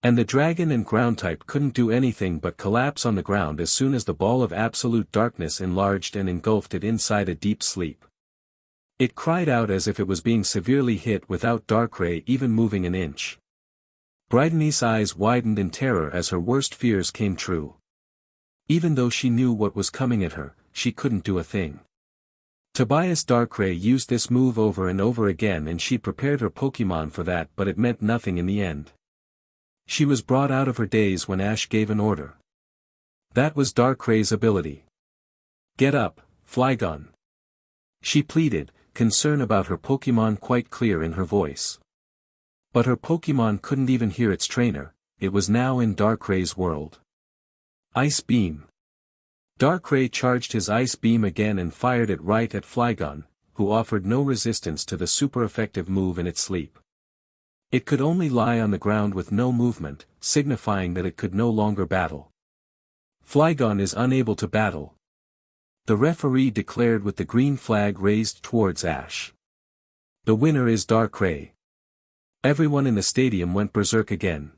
And the dragon and ground type couldn't do anything but collapse on the ground as soon as the ball of absolute darkness enlarged and engulfed it inside a deep sleep. It cried out as if it was being severely hit without Darkrai even moving an inch. Brighteni's eyes widened in terror as her worst fears came true. Even though she knew what was coming at her, she couldn't do a thing. Tobias Darkrai used this move over and over again and she prepared her Pokémon for that, but it meant nothing in the end. She was brought out of her daze when Ash gave an order. That was Darkray's ability. Get up, Flygon. She pleaded, concern about her Pokémon quite clear in her voice. But her Pokémon couldn't even hear its trainer, it was now in Darkray's world. Ice Beam. Darkrai charged his Ice Beam again and fired it right at Flygon, who offered no resistance to the super effective move in its sleep. It could only lie on the ground with no movement, signifying that it could no longer battle. Flygon is unable to battle. The referee declared with the green flag raised towards Ash. The winner is Darkrai. Everyone in the stadium went berserk again.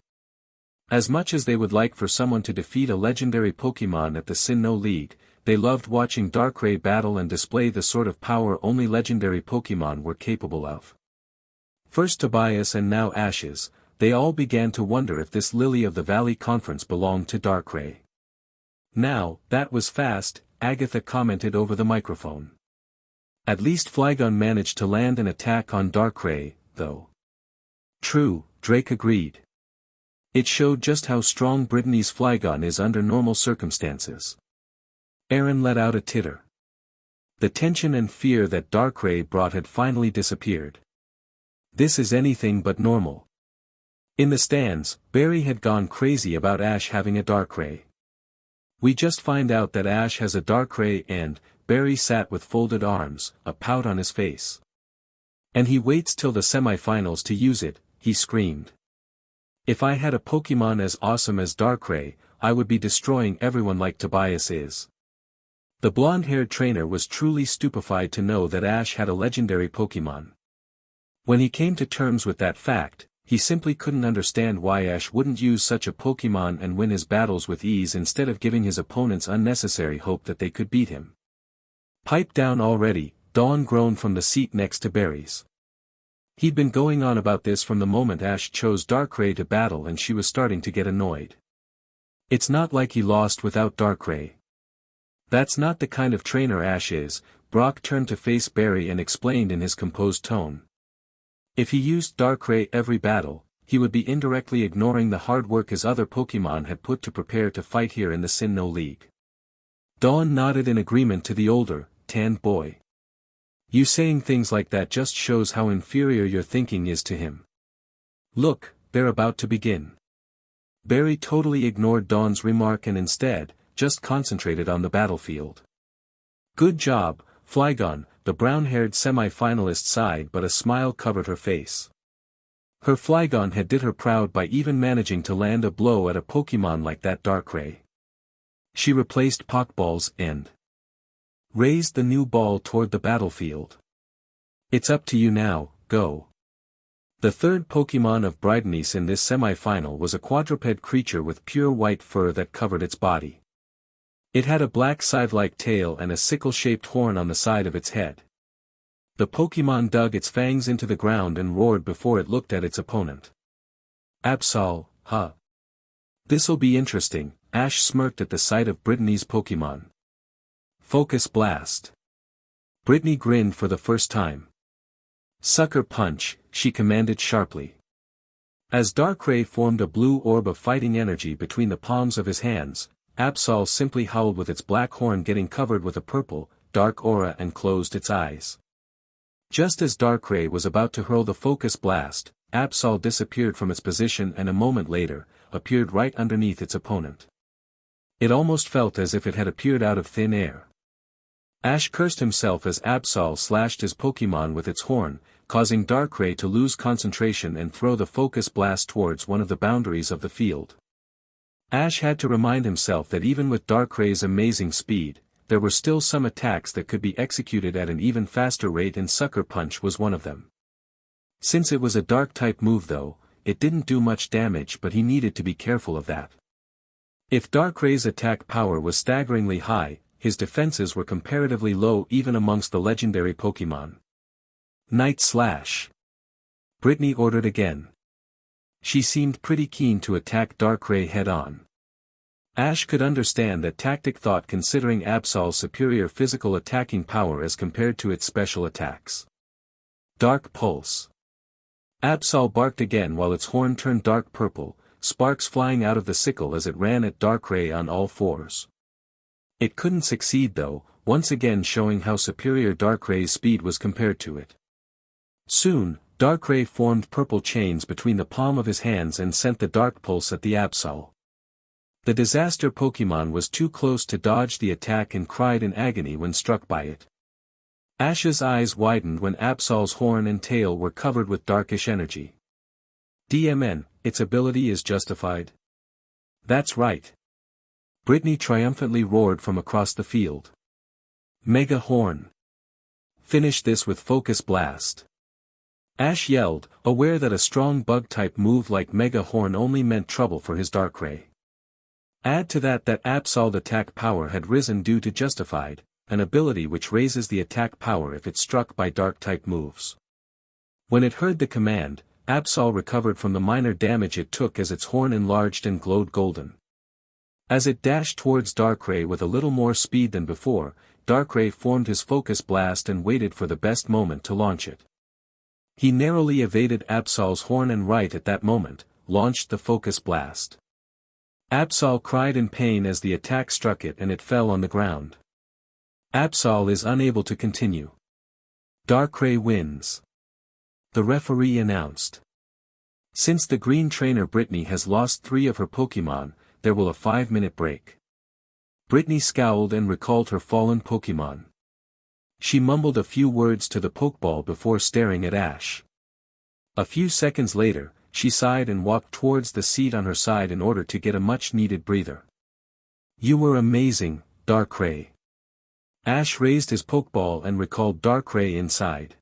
As much as they would like for someone to defeat a legendary Pokémon at the Sinnoh League, they loved watching Darkrai battle and display the sort of power only legendary Pokémon were capable of. First Tobias and now Ash's, they all began to wonder if this Lily of the Valley conference belonged to Darkrai. Now, that was fast, Agatha commented over the microphone. At least Flygon managed to land an attack on Darkrai, though. True, Drake agreed. It showed just how strong Brittany's Flygon is under normal circumstances. Aaron let out a titter. The tension and fear that Darkrai brought had finally disappeared. This is anything but normal. In the stands, Barry had gone crazy about Ash having a Darkrai. We just find out that Ash has a Darkrai and, Barry sat with folded arms, a pout on his face. And he waits till the semifinals to use it, he screamed. If I had a Pokémon as awesome as Darkrai, I would be destroying everyone like Tobias is. The blonde-haired trainer was truly stupefied to know that Ash had a legendary Pokémon. When he came to terms with that fact, he simply couldn't understand why Ash wouldn't use such a Pokémon and win his battles with ease instead of giving his opponents unnecessary hope that they could beat him. Pipe down already, Dawn groaned from the seat next to Barry's. He'd been going on about this from the moment Ash chose Darkrai to battle and she was starting to get annoyed. It's not like he lost without Darkrai. That's not the kind of trainer Ash is, Brock turned to face Barry and explained in his composed tone. If he used Darkrai every battle, he would be indirectly ignoring the hard work his other Pokémon had put to prepare to fight here in the Sinnoh League. Dawn nodded in agreement to the older, tanned boy. You saying things like that just shows how inferior your thinking is to him. Look, they're about to begin. Barry totally ignored Dawn's remark and instead, just concentrated on the battlefield. Good job, Flygon, the brown-haired semi-finalist sighed, but a smile covered her face. Her Flygon had did her proud by even managing to land a blow at a Pokémon like that Darkrai. She replaced Pokeballs and raised the new ball toward the battlefield. It's up to you now, go. The third Pokémon of Brightenice in this semi-final was a quadruped creature with pure white fur that covered its body. It had a black scythe-like tail and a sickle-shaped horn on the side of its head. The Pokémon dug its fangs into the ground and roared before it looked at its opponent. Absol, huh? This'll be interesting, Ash smirked at the sight of Brittany's Pokémon. Focus Blast. Brittany grinned for the first time. Sucker Punch, she commanded sharply. As Darkrai formed a blue orb of fighting energy between the palms of his hands, Absol simply howled with its black horn getting covered with a purple, dark aura and closed its eyes. Just as Darkrai was about to hurl the Focus Blast, Absol disappeared from its position and a moment later, appeared right underneath its opponent. It almost felt as if it had appeared out of thin air. Ash cursed himself as Absol slashed his Pokémon with its horn, causing Darkrai to lose concentration and throw the Focus Blast towards one of the boundaries of the field. Ash had to remind himself that even with Darkray's amazing speed, there were still some attacks that could be executed at an even faster rate, and Sucker Punch was one of them. Since it was a Dark-type move though, it didn't do much damage, but he needed to be careful of that. If Darkray's attack power was staggeringly high, his defenses were comparatively low even amongst the legendary Pokémon. Night Slash. Brittany ordered again. She seemed pretty keen to attack Darkrai head-on. Ash could understand that tactic thought considering Absol's superior physical attacking power as compared to its special attacks. Dark Pulse. Absol barked again while its horn turned dark purple, sparks flying out of the sickle as it ran at Darkrai on all fours. It couldn't succeed though, once again showing how superior Darkray's speed was compared to it. Soon, Darkrai formed purple chains between the palm of his hands and sent the Dark Pulse at the Absol. The disaster Pokémon was too close to dodge the attack and cried in agony when struck by it. Ash's eyes widened when Absol's horn and tail were covered with darkish energy. DMN, its ability is justified. That's right. Brittany triumphantly roared from across the field. Mega Horn. Finish this with Focus Blast. Ash yelled, aware that a strong bug-type move like Mega Horn only meant trouble for his Darkrai. Add to that Absol's attack power had risen due to Justified, an ability which raises the attack power if it's struck by Dark-type moves. When it heard the command, Absol recovered from the minor damage it took as its horn enlarged and glowed golden. As it dashed towards Darkrai with a little more speed than before, Darkrai formed his Focus Blast and waited for the best moment to launch it. He narrowly evaded Absol's horn and right at that moment, launched the Focus Blast. Absol cried in pain as the attack struck it and it fell on the ground. Absol is unable to continue. Darkrai wins. The referee announced. Since the green trainer Brittany has lost 3 of her Pokémon, there will a 5-minute break. Brittany scowled and recalled her fallen Pokémon. She mumbled a few words to the Pokeball before staring at Ash. A few seconds later, she sighed and walked towards the seat on her side in order to get a much-needed breather. You were amazing, Darkrai. Ash raised his Pokeball and recalled Darkrai inside.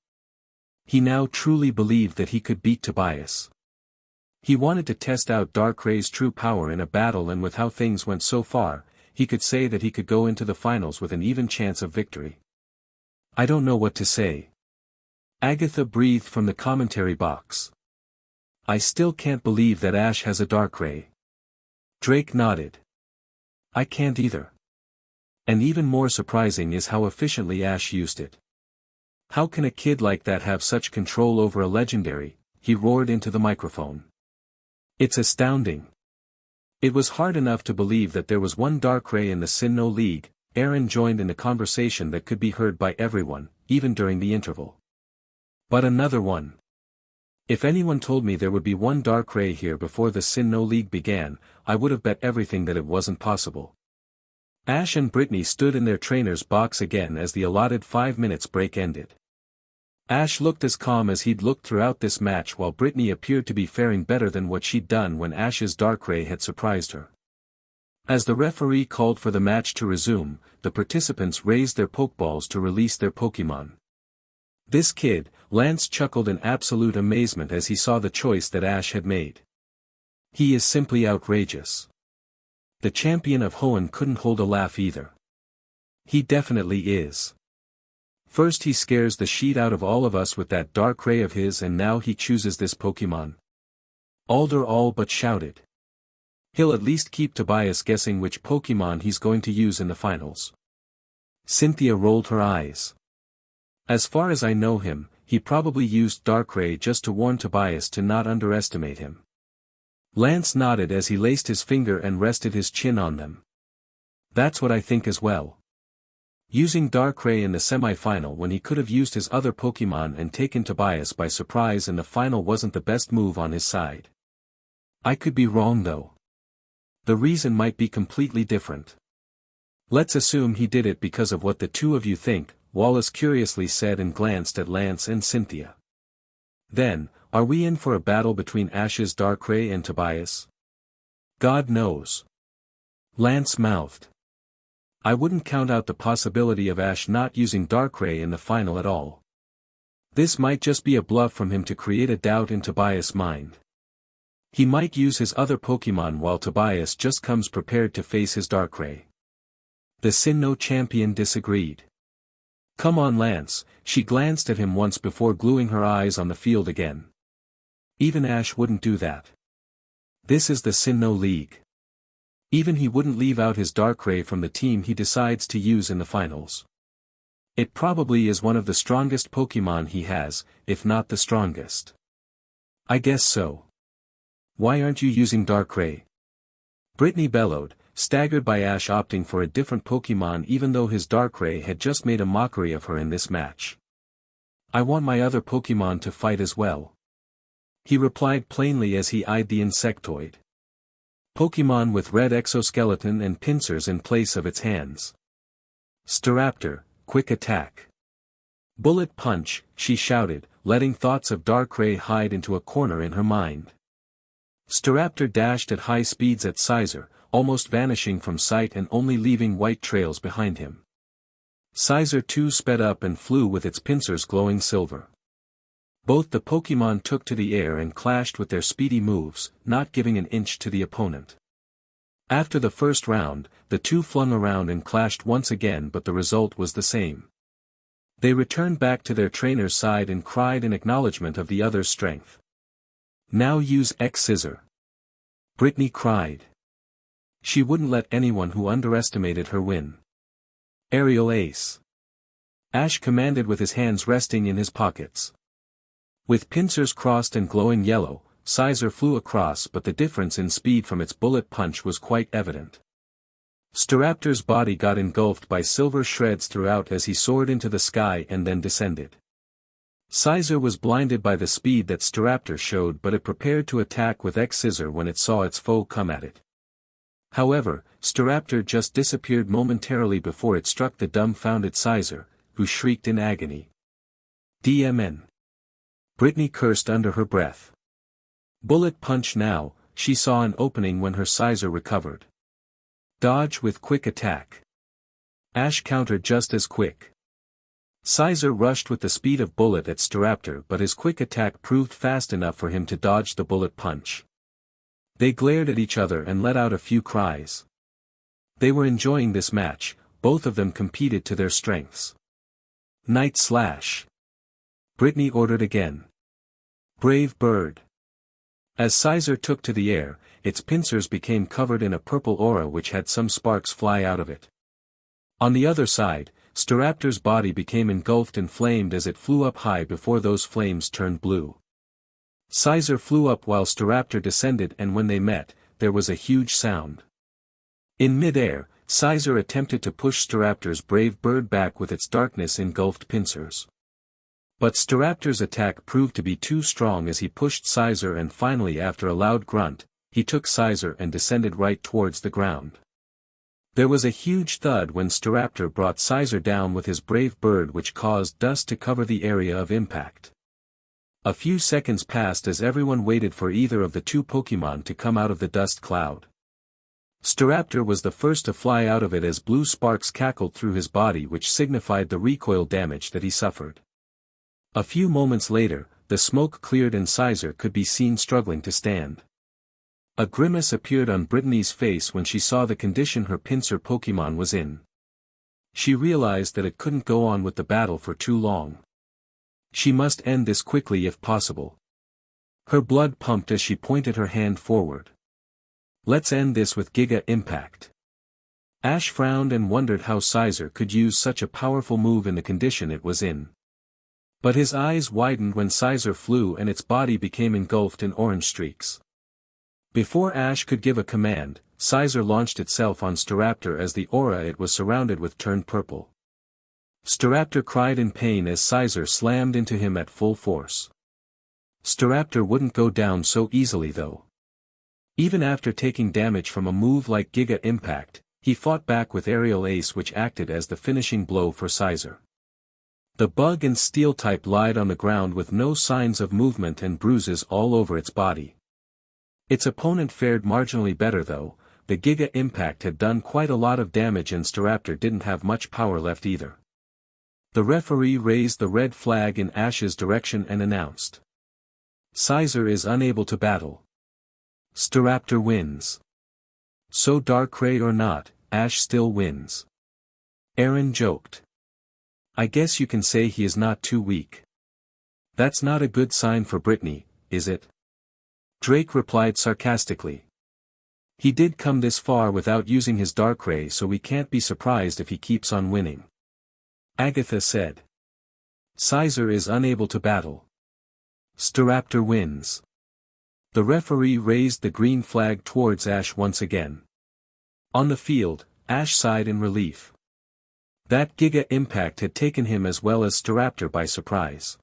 He now truly believed that he could beat Tobias. He wanted to test out Darkray's true power in a battle, and with how things went so far, he could say that he could go into the finals with an even chance of victory. I don't know what to say. Agatha breathed from the commentary box. I still can't believe that Ash has a Darkrai. Drake nodded. I can't either. And even more surprising is how efficiently Ash used it. How can a kid like that have such control over a legendary? He roared into the microphone. It's astounding. It was hard enough to believe that there was one Darkrai in the Sinnoh League. Aaron joined in a conversation that could be heard by everyone, even during the interval. But another one. If anyone told me there would be one Darkrai here before the Sinnoh League began, I would have bet everything that it wasn't possible. Ash and Brittany stood in their trainer's box again as the allotted 5 minutes break ended. Ash looked as calm as he'd looked throughout this match, while Brittany appeared to be faring better than what she'd done when Ash's Darkrai had surprised her. As the referee called for the match to resume, the participants raised their Pokeballs to release their Pokémon. This kid, Lance chuckled in absolute amazement as he saw the choice that Ash had made. He is simply outrageous. The champion of Hoenn couldn't hold a laugh either. He definitely is. First he scares the shit out of all of us with that Darkrai of his, and now he chooses this Pokémon. Alder all but shouted. He'll at least keep Tobias guessing which Pokémon he's going to use in the finals. Cynthia rolled her eyes. As far as I know him, he probably used Darkrai just to warn Tobias to not underestimate him. Lance nodded as he laced his finger and rested his chin on them. That's what I think as well. Using Darkrai in the semi-final when he could have used his other Pokémon and taken Tobias by surprise in the final wasn't the best move on his side. I could be wrong though. The reason might be completely different. Let's assume he did it because of what the two of you think, Wallace curiously said and glanced at Lance and Cynthia. Then, are we in for a battle between Ash's Darkrai and Tobias? God knows. Lance mouthed. I wouldn't count out the possibility of Ash not using Darkrai in the final at all. This might just be a bluff from him to create a doubt in Tobias' mind. He might use his other Pokemon while Tobias just comes prepared to face his Darkrai. The Sinnoh champion disagreed. Come on Lance, she glanced at him once before gluing her eyes on the field again. Even Ash wouldn't do that. This is the Sinnoh League. Even he wouldn't leave out his Darkrai from the team he decides to use in the finals. It probably is one of the strongest Pokemon he has, if not the strongest. I guess so. Why aren't you using Darkrai? Brittany bellowed, staggered by Ash opting for a different Pokemon even though his Darkrai had just made a mockery of her in this match. I want my other Pokemon to fight as well. He replied plainly as he eyed the insectoid. Pokemon with red exoskeleton and pincers in place of its hands. Staraptor, quick attack. Bullet punch, she shouted, letting thoughts of Darkrai hide into a corner in her mind. Staraptor dashed at high speeds at Scizor, almost vanishing from sight and only leaving white trails behind him. Scizor too sped up and flew with its pincers glowing silver. Both the Pokemon took to the air and clashed with their speedy moves, not giving an inch to the opponent. After the first round, the two flung around and clashed once again, but the result was the same. They returned back to their trainer's side and cried in acknowledgement of the other's strength. Now use X-Scissor. Brittany cried. She wouldn't let anyone who underestimated her win. Aerial Ace. Ash commanded with his hands resting in his pockets. With pincers crossed and glowing yellow, Scizor flew across, but the difference in speed from its bullet punch was quite evident. Staraptor's body got engulfed by silver shreds throughout as he soared into the sky and then descended. Scizor was blinded by the speed that Staraptor showed, but it prepared to attack with X-Scissor when it saw its foe come at it. However, Staraptor just disappeared momentarily before it struck the dumbfounded Scizor, who shrieked in agony. DMN. Brittany cursed under her breath. Bullet punch now, she saw an opening when her Scizor recovered. Dodge with quick attack. Ash countered just as quick. Scizor rushed with the speed of bullet at Staraptor, but his quick attack proved fast enough for him to dodge the bullet punch. They glared at each other and let out a few cries. They were enjoying this match, both of them competed to their strengths. Night Slash. Brittany ordered again. Brave Bird. As Scizor took to the air, its pincers became covered in a purple aura which had some sparks fly out of it. On the other side, Staraptor's body became engulfed and flamed as it flew up high before those flames turned blue. Scizor flew up while Staraptor descended, and when they met, there was a huge sound. In mid-air, Scizor attempted to push Staraptor's Brave Bird back with its darkness-engulfed pincers. But Staraptor's attack proved to be too strong as he pushed Scizor, and finally after a loud grunt, he took Scizor and descended right towards the ground. There was a huge thud when Staraptor brought Scizor down with his Brave Bird, which caused dust to cover the area of impact. A few seconds passed as everyone waited for either of the two Pokemon to come out of the dust cloud. Staraptor was the first to fly out of it as blue sparks cackled through his body, which signified the recoil damage that he suffered. A few moments later, the smoke cleared and Scizor could be seen struggling to stand. A grimace appeared on Brittany's face when she saw the condition her pincer Pokemon was in. She realized that it couldn't go on with the battle for too long. She must end this quickly if possible. Her blood pumped as she pointed her hand forward. Let's end this with Giga Impact. Ash frowned and wondered how Scizor could use such a powerful move in the condition it was in. But his eyes widened when Scizor flew and its body became engulfed in orange streaks. Before Ash could give a command, Scizor launched itself on Staraptor as the aura it was surrounded with turned purple. Staraptor cried in pain as Scizor slammed into him at full force. Staraptor wouldn't go down so easily though. Even after taking damage from a move like Giga Impact, he fought back with Aerial Ace, which acted as the finishing blow for Scizor. The bug and steel type lied on the ground with no signs of movement and bruises all over its body. Its opponent fared marginally better though, the Giga Impact had done quite a lot of damage and Staraptor didn't have much power left either. The referee raised the red flag in Ash's direction and announced. Scizor is unable to battle. Staraptor wins. So Darkrai or not, Ash still wins. Aaron joked. I guess you can say he is not too weak. That's not a good sign for Brittany, is it? Drake replied sarcastically. He did come this far without using his Darkrai, so we can't be surprised if he keeps on winning. Agatha said. Scizor is unable to battle. Staraptor wins. The referee raised the green flag towards Ash once again. On the field, Ash sighed in relief. That Giga Impact had taken him as well as Staraptor by surprise.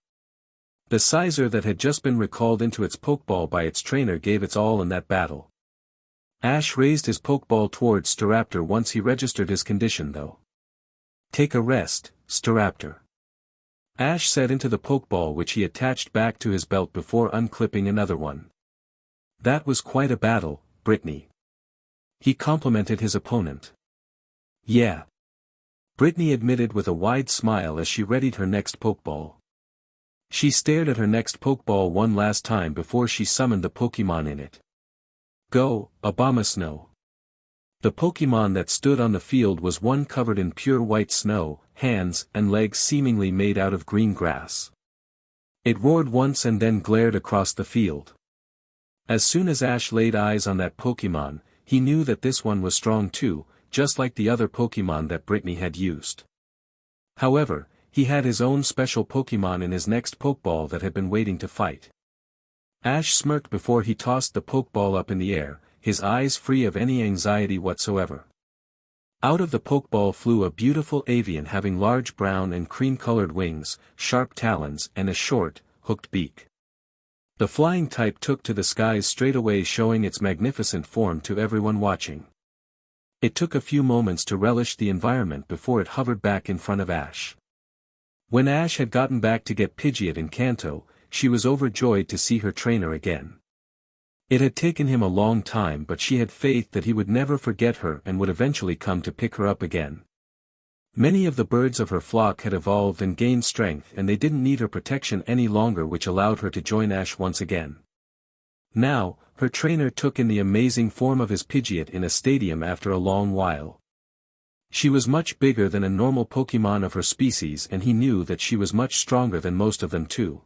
The Scizor that had just been recalled into its Pokeball by its trainer gave its all in that battle. Ash raised his Pokeball towards Staraptor once he registered his condition though. Take a rest, Staraptor. Ash said into the Pokeball which he attached back to his belt before unclipping another one. That was quite a battle, Brittany. He complimented his opponent. Yeah. Brittany admitted with a wide smile as she readied her next Pokeball. She stared at her next Pokeball one last time before she summoned the Pokemon in it. Go, Abomasnow. The Pokemon that stood on the field was one covered in pure white snow, hands and legs seemingly made out of green grass. It roared once and then glared across the field. As soon as Ash laid eyes on that Pokemon, he knew that this one was strong too, just like the other Pokemon that Brittany had used. However, he had his own special Pokemon in his next Pokeball that had been waiting to fight. Ash smirked before he tossed the Pokeball up in the air, his eyes free of any anxiety whatsoever. Out of the Pokeball flew a beautiful avian having large brown and cream-colored wings, sharp talons and a short, hooked beak. The flying type took to the skies straight away, showing its magnificent form to everyone watching. It took a few moments to relish the environment before it hovered back in front of Ash. When Ash had gotten back to get Pidgeot in Kanto, she was overjoyed to see her trainer again. It had taken him a long time, but she had faith that he would never forget her and would eventually come to pick her up again. Many of the birds of her flock had evolved and gained strength, and they didn't need her protection any longer, which allowed her to join Ash once again. Now, her trainer took in the amazing form of his Pidgeot in a stadium after a long while. She was much bigger than a normal Pokemon of her species, and he knew that she was much stronger than most of them too.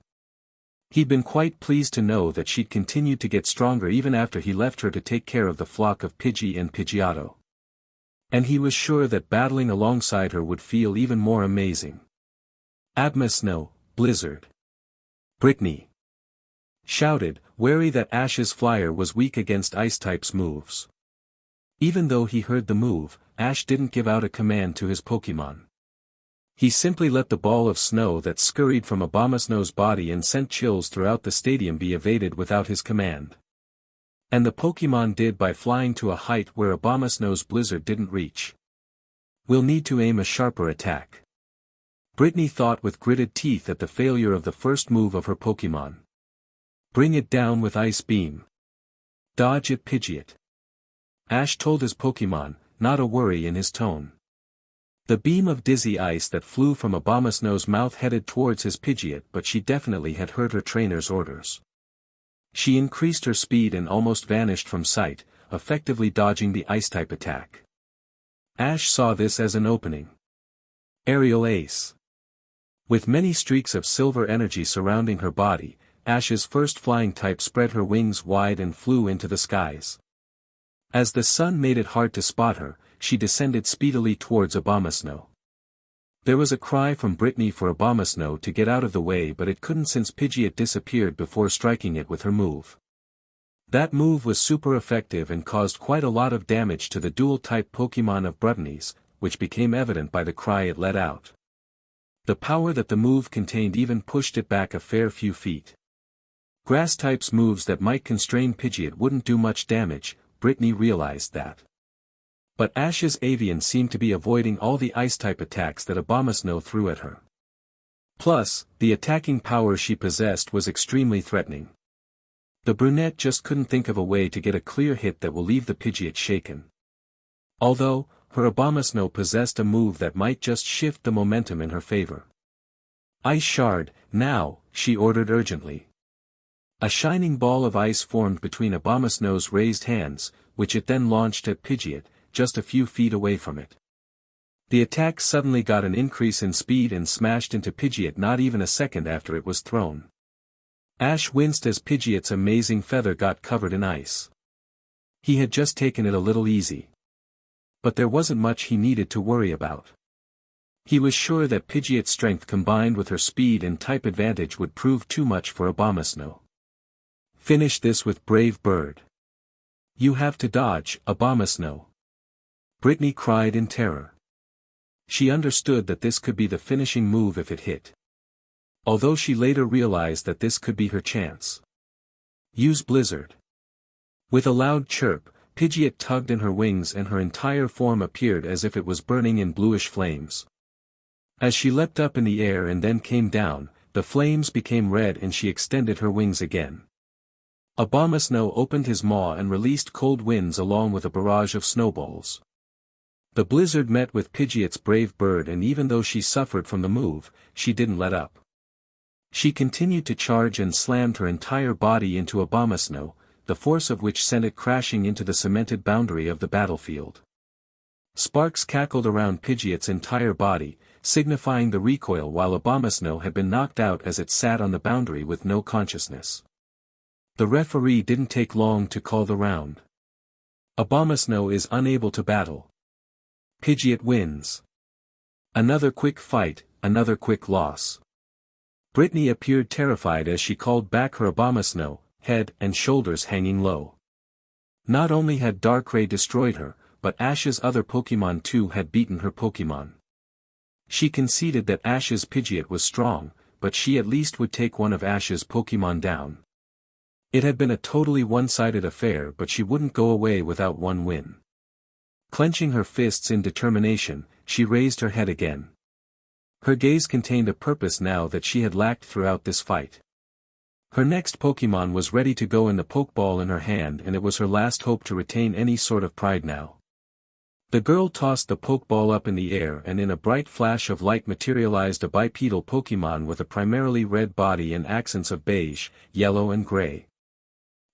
He'd been quite pleased to know that she'd continued to get stronger even after he left her to take care of the flock of Pidgey and Pidgeotto. And he was sure that battling alongside her would feel even more amazing. Abomasnow, Blizzard. Brittany shouted, wary that Ash's flyer was weak against Ice-type's moves. Even though he heard the move, Ash didn't give out a command to his Pokemon. He simply let the ball of snow that scurried from Abomasnow's body and sent chills throughout the stadium be evaded without his command. And the Pokemon did by flying to a height where Abomasnow's Blizzard didn't reach. We'll need to aim a sharper attack. Brittany thought with gritted teeth at the failure of the first move of her Pokemon. Bring it down with Ice Beam. Dodge it, Pidgeot. Ash told his Pokemon, not a worry in his tone. The beam of dizzy ice that flew from Abomasnow's mouth headed towards his Pidgeot, but she definitely had heard her trainer's orders. She increased her speed and almost vanished from sight, effectively dodging the Ice-type attack. Ash saw this as an opening. Aerial Ace. With many streaks of silver energy surrounding her body, Ash's first flying type spread her wings wide and flew into the skies. As the sun made it hard to spot her, she descended speedily towards Abomasnow. There was a cry from Brittany for Abomasnow to get out of the way, but it couldn't since Pidgeot disappeared before striking it with her move. That move was super effective and caused quite a lot of damage to the dual-type Pokemon of Brittany's, which became evident by the cry it let out. The power that the move contained even pushed it back a fair few feet. Grass-type's moves that might constrain Pidgeot wouldn't do much damage, Brittany realized that. But Ash's avian seemed to be avoiding all the Ice-type attacks that Abomasnow threw at her. Plus, the attacking power she possessed was extremely threatening. The brunette just couldn't think of a way to get a clear hit that will leave the Pidgeot shaken. Although, her Abomasnow possessed a move that might just shift the momentum in her favor. Ice Shard, now, she ordered urgently. A shining ball of ice formed between Abomasnow's raised hands, which it then launched at Pidgeot, just a few feet away from it. The attack suddenly got an increase in speed and smashed into Pidgeot not even a second after it was thrown. Ash winced as Pidgeot's amazing feather got covered in ice. He had just taken it a little easy. But there wasn't much he needed to worry about. He was sure that Pidgeot's strength combined with her speed and type advantage would prove too much for Abomasnow. Finish this with Brave Bird. You have to dodge, Abomasnow. Brittany cried in terror. She understood that this could be the finishing move if it hit. Although she later realized that this could be her chance. Use Blizzard. With a loud chirp, Pidgeot tugged in her wings and her entire form appeared as if it was burning in bluish flames. As she leapt up in the air and then came down, the flames became red and she extended her wings again. Abomasnow opened his maw and released cold winds along with a barrage of snowballs. The blizzard met with Pidgeot's Brave Bird and even though she suffered from the move, she didn't let up. She continued to charge and slammed her entire body into Abomasnow, the force of which sent it crashing into the cemented boundary of the battlefield. Sparks cackled around Pidgeot's entire body, signifying the recoil while Abomasnow had been knocked out as it sat on the boundary with no consciousness. The referee didn't take long to call the round. Abomasnow is unable to battle. Pidgeot wins. Another quick fight, another quick loss. Brittany appeared terrified as she called back her Abomasnow, head and shoulders hanging low. Not only had Darkrai destroyed her, but Ash's other Pokémon too had beaten her Pokémon. She conceded that Ash's Pidgeot was strong, but she at least would take one of Ash's Pokémon down. It had been a totally one-sided affair but she wouldn't go away without one win. Clenching her fists in determination, she raised her head again. Her gaze contained a purpose now that she had lacked throughout this fight. Her next Pokémon was ready to go in the Pokeball in her hand and it was her last hope to retain any sort of pride now. The girl tossed the Pokeball up in the air and in a bright flash of light materialized a bipedal Pokémon with a primarily red body and accents of beige, yellow and gray.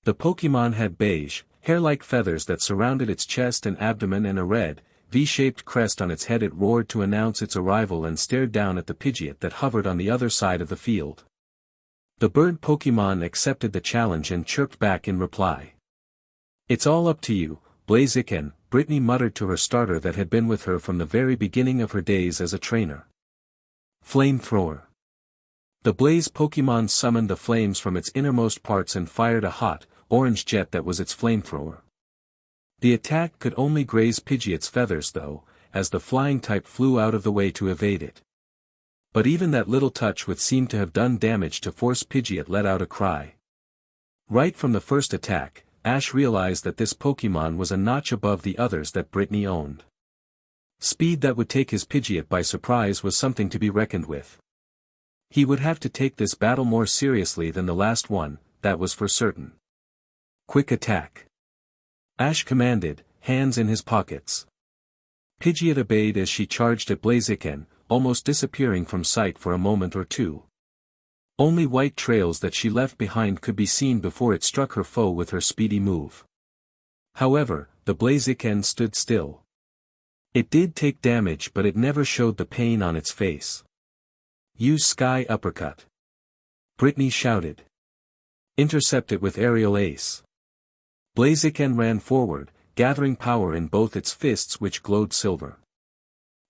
The Pokémon had beige, hair-like feathers that surrounded its chest and abdomen and a red, V-shaped crest on its head. It roared to announce its arrival and stared down at the Pidgeot that hovered on the other side of the field. The bird Pokémon accepted the challenge and chirped back in reply. It's all up to you, Blaziken, Brittany muttered to her starter that had been with her from the very beginning of her days as a trainer. Flamethrower. The Blaze Pokémon summoned the flames from its innermost parts and fired a hot, orange jet that was its flamethrower. The attack could only graze Pidgeot's feathers though, as the flying type flew out of the way to evade it. But even that little touch would seem to have done damage to force Pidgeot let out a cry. Right from the first attack, Ash realized that this Pokémon was a notch above the others that Brittany owned. Speed that would take his Pidgeot by surprise was something to be reckoned with. He would have to take this battle more seriously than the last one, that was for certain. Quick attack. Ash commanded, hands in his pockets. Pidgeot obeyed as she charged at Blaziken, almost disappearing from sight for a moment or two. Only white trails that she left behind could be seen before it struck her foe with her speedy move. However, the Blaziken stood still. It did take damage but it never showed the pain on its face. Use Sky Uppercut. Brittany shouted. Intercept it with Aerial Ace. Blaziken ran forward, gathering power in both its fists which glowed silver.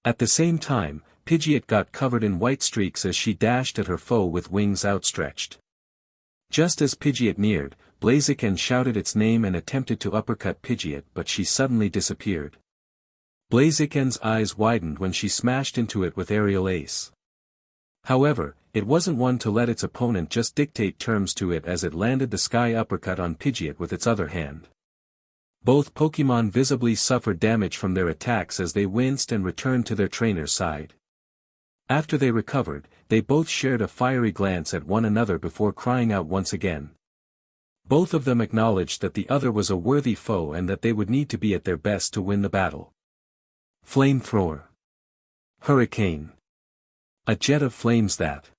At the same time, Pidgeot got covered in white streaks as she dashed at her foe with wings outstretched. Just as Pidgeot neared, Blaziken shouted its name and attempted to uppercut Pidgeot but she suddenly disappeared. Blaziken's eyes widened when she smashed into it with Aerial Ace. However, it wasn't one to let its opponent just dictate terms to it as it landed the Sky Uppercut on Pidgeot with its other hand. Both Pokémon visibly suffered damage from their attacks as they winced and returned to their trainer's side. After they recovered, they both shared a fiery glance at one another before crying out once again. Both of them acknowledged that the other was a worthy foe and that they would need to be at their best to win the battle. Flamethrower. Hurricane. A jet of flames that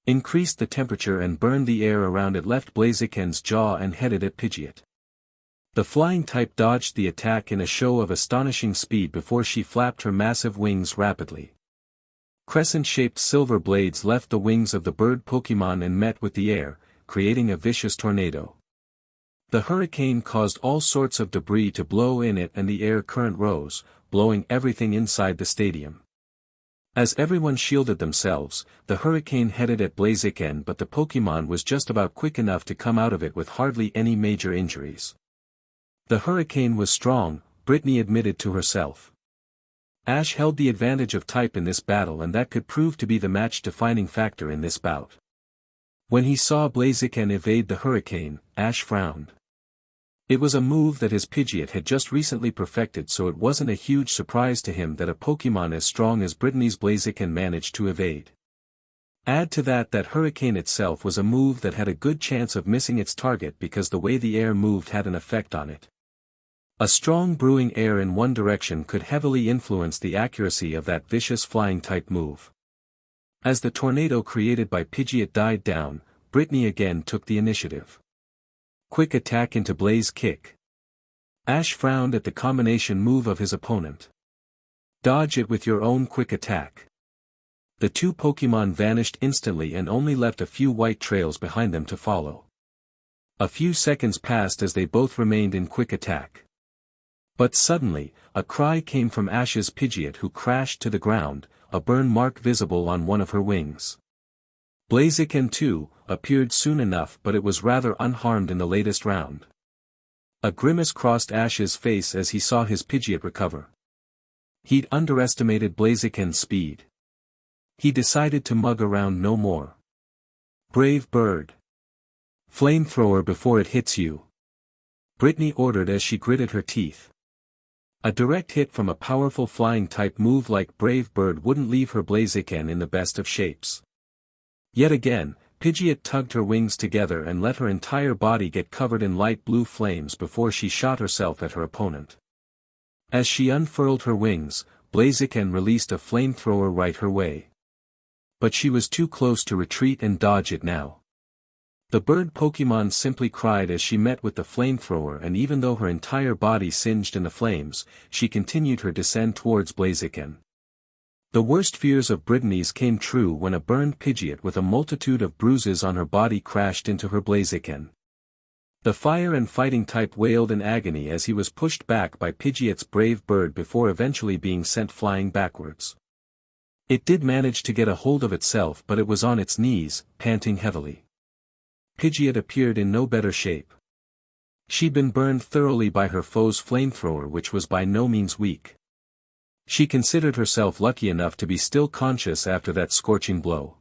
increased the temperature and burned the air around it left Blaziken's jaw and headed at Pidgeot. The flying type dodged the attack in a show of astonishing speed before she flapped her massive wings rapidly. Crescent-shaped silver blades left the wings of the bird Pokémon and met with the air, creating a vicious tornado. The hurricane caused all sorts of debris to blow in it and the air current rose, blowing everything inside the stadium. As everyone shielded themselves, the hurricane headed at Blaziken, but the Pokémon was just about quick enough to come out of it with hardly any major injuries. The hurricane was strong, Brittany admitted to herself. Ash held the advantage of type in this battle and that could prove to be the match-defining factor in this bout. When he saw Blaziken evade the hurricane, Ash frowned. It was a move that his Pidgeot had just recently perfected, so it wasn't a huge surprise to him that a Pokémon as strong as Brittany's Blaziken managed to evade. Add to that hurricane itself was a move that had a good chance of missing its target because the way the air moved had an effect on it. A strong brewing air in one direction could heavily influence the accuracy of that vicious flying-type move. As the tornado created by Pidgeot died down, Brittany again took the initiative. Quick attack into Blaze Kick. Ash frowned at the combination move of his opponent. Dodge it with your own quick attack. The two Pokémon vanished instantly and only left a few white trails behind them to follow. A few seconds passed as they both remained in quick attack. But suddenly, a cry came from Ash's Pidgeot, who crashed to the ground, a burn mark visible on one of her wings. Blaziken too appeared soon enough, but it was rather unharmed in the latest round. A grimace crossed Ash's face as he saw his Pidgeot recover. He'd underestimated Blaziken's speed. He decided to mug around no more. Brave bird. Flamethrower before it hits you. Brittany ordered as she gritted her teeth. A direct hit from a powerful flying-type move like Brave Bird wouldn't leave her Blaziken in the best of shapes. Yet again, Pidgeot tugged her wings together and let her entire body get covered in light blue flames before she shot herself at her opponent. As she unfurled her wings, Blaziken released a flamethrower right her way. But she was too close to retreat and dodge it now. The bird Pokémon simply cried as she met with the flamethrower, and even though her entire body singed in the flames, she continued her descent towards Blaziken. The worst fears of Brittany's came true when a burned Pidgeot with a multitude of bruises on her body crashed into her Blaziken. The fire and fighting type wailed in agony as he was pushed back by Pidgeot's Brave Bird before eventually being sent flying backwards. It did manage to get a hold of itself, but it was on its knees, panting heavily. Pidgeot appeared in no better shape. She'd been burned thoroughly by her foe's flamethrower, which was by no means weak. She considered herself lucky enough to be still conscious after that scorching blow.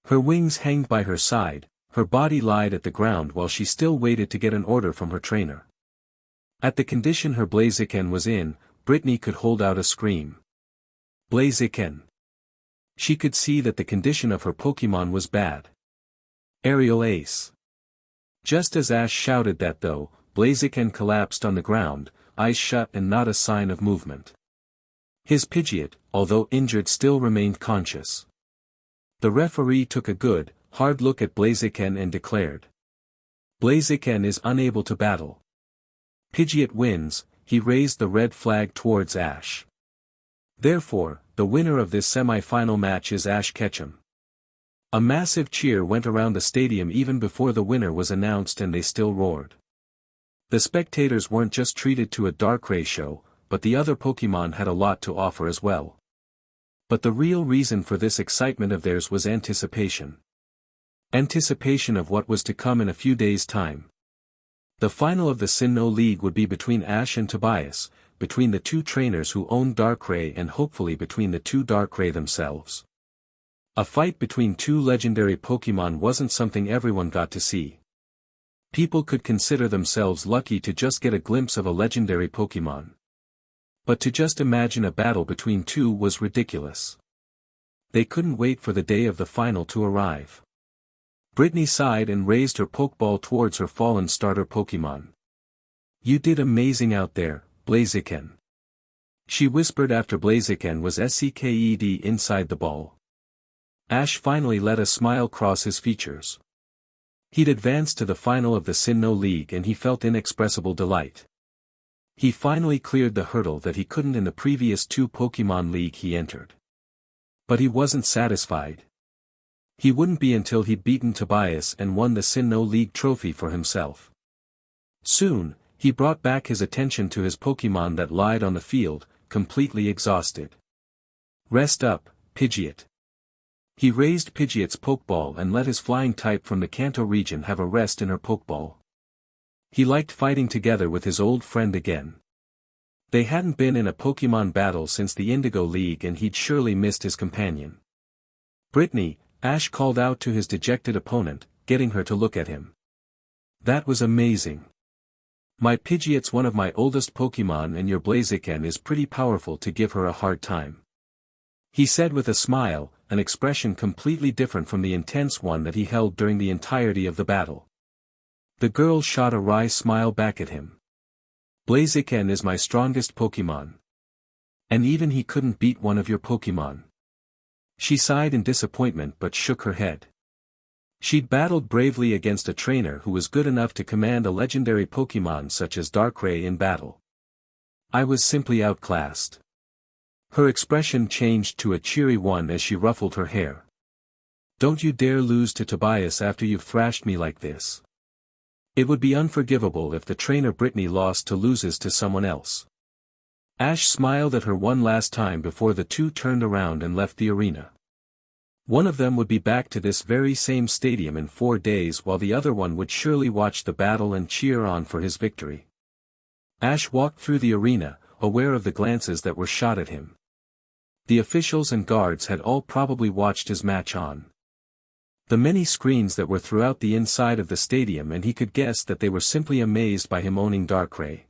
Her wings hanged by her side, her body lied at the ground while she still waited to get an order from her trainer. At the condition her Blaziken was in, Brittany could hold out a scream. Blaziken. She could see that the condition of her Pokémon was bad. Aerial Ace. Just as Ash shouted that though, Blaziken collapsed on the ground, eyes shut and not a sign of movement. His Pidgeot, although injured, still remained conscious. The referee took a good, hard look at Blaziken and declared. Blaziken is unable to battle. Pidgeot wins. He raised the red flag towards Ash. Therefore, the winner of this semi-final match is Ash Ketchum. A massive cheer went around the stadium even before the winner was announced, and they still roared. The spectators weren't just treated to a Darkrai show, but the other Pokémon had a lot to offer as well. But the real reason for this excitement of theirs was anticipation. Anticipation of what was to come in a few days' time. The final of the Sinnoh League would be between Ash and Tobias, between the two trainers who owned Darkrai, and hopefully between the two Darkrai themselves. A fight between two legendary Pokémon wasn't something everyone got to see. People could consider themselves lucky to just get a glimpse of a legendary Pokémon. But to just imagine a battle between two was ridiculous. They couldn't wait for the day of the final to arrive. Brittany sighed and raised her Pokeball towards her fallen starter Pokemon. "You did amazing out there, Blaziken," she whispered after Blaziken was SCKED inside the ball. Ash finally let a smile cross his features. He'd advanced to the final of the Sinnoh League and he felt inexpressible delight. He finally cleared the hurdle that he couldn't in the previous 2 Pokemon League he entered. But he wasn't satisfied. He wouldn't be until he'd beaten Tobias and won the Sinnoh League trophy for himself. Soon, he brought back his attention to his Pokemon that lied on the field, completely exhausted. "Rest up, Pidgeot." He raised Pidgeot's Pokeball and let his flying type from the Kanto region have a rest in her Pokeball. He liked fighting together with his old friend again. They hadn't been in a Pokemon battle since the Indigo League and he'd surely missed his companion. "Brittany," Ash called out to his dejected opponent, getting her to look at him. "That was amazing. My Pidgeot's one of my oldest Pokemon and your Blaziken is pretty powerful to give her a hard time," he said with a smile, an expression completely different from the intense one that he held during the entirety of the battle. The girl shot a wry smile back at him. "Blaziken is my strongest Pokemon. And even he couldn't beat one of your Pokemon." She sighed in disappointment but shook her head. She'd battled bravely against a trainer who was good enough to command a legendary Pokemon such as Darkrai in battle. "I was simply outclassed." Her expression changed to a cheery one as she ruffled her hair. "Don't you dare lose to Tobias after you've thrashed me like this. It would be unforgivable if the trainer Brittany lost to loses to someone else." Ash smiled at her one last time before the 2 turned around and left the arena. One of them would be back to this very same stadium in 4 days while the other one would surely watch the battle and cheer on for his victory. Ash walked through the arena, aware of the glances that were shot at him. The officials and guards had all probably watched his match on the many screens that were throughout the inside of the stadium, and he could guess that they were simply amazed by him owning Darkrai.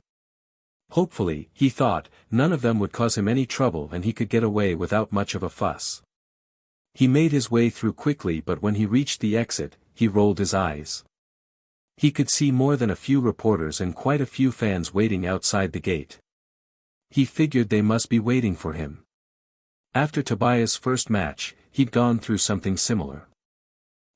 Hopefully, he thought, none of them would cause him any trouble and he could get away without much of a fuss. He made his way through quickly, but when he reached the exit, he rolled his eyes. He could see more than a few reporters and quite a few fans waiting outside the gate. He figured they must be waiting for him. After Tobias' first match, he'd gone through something similar.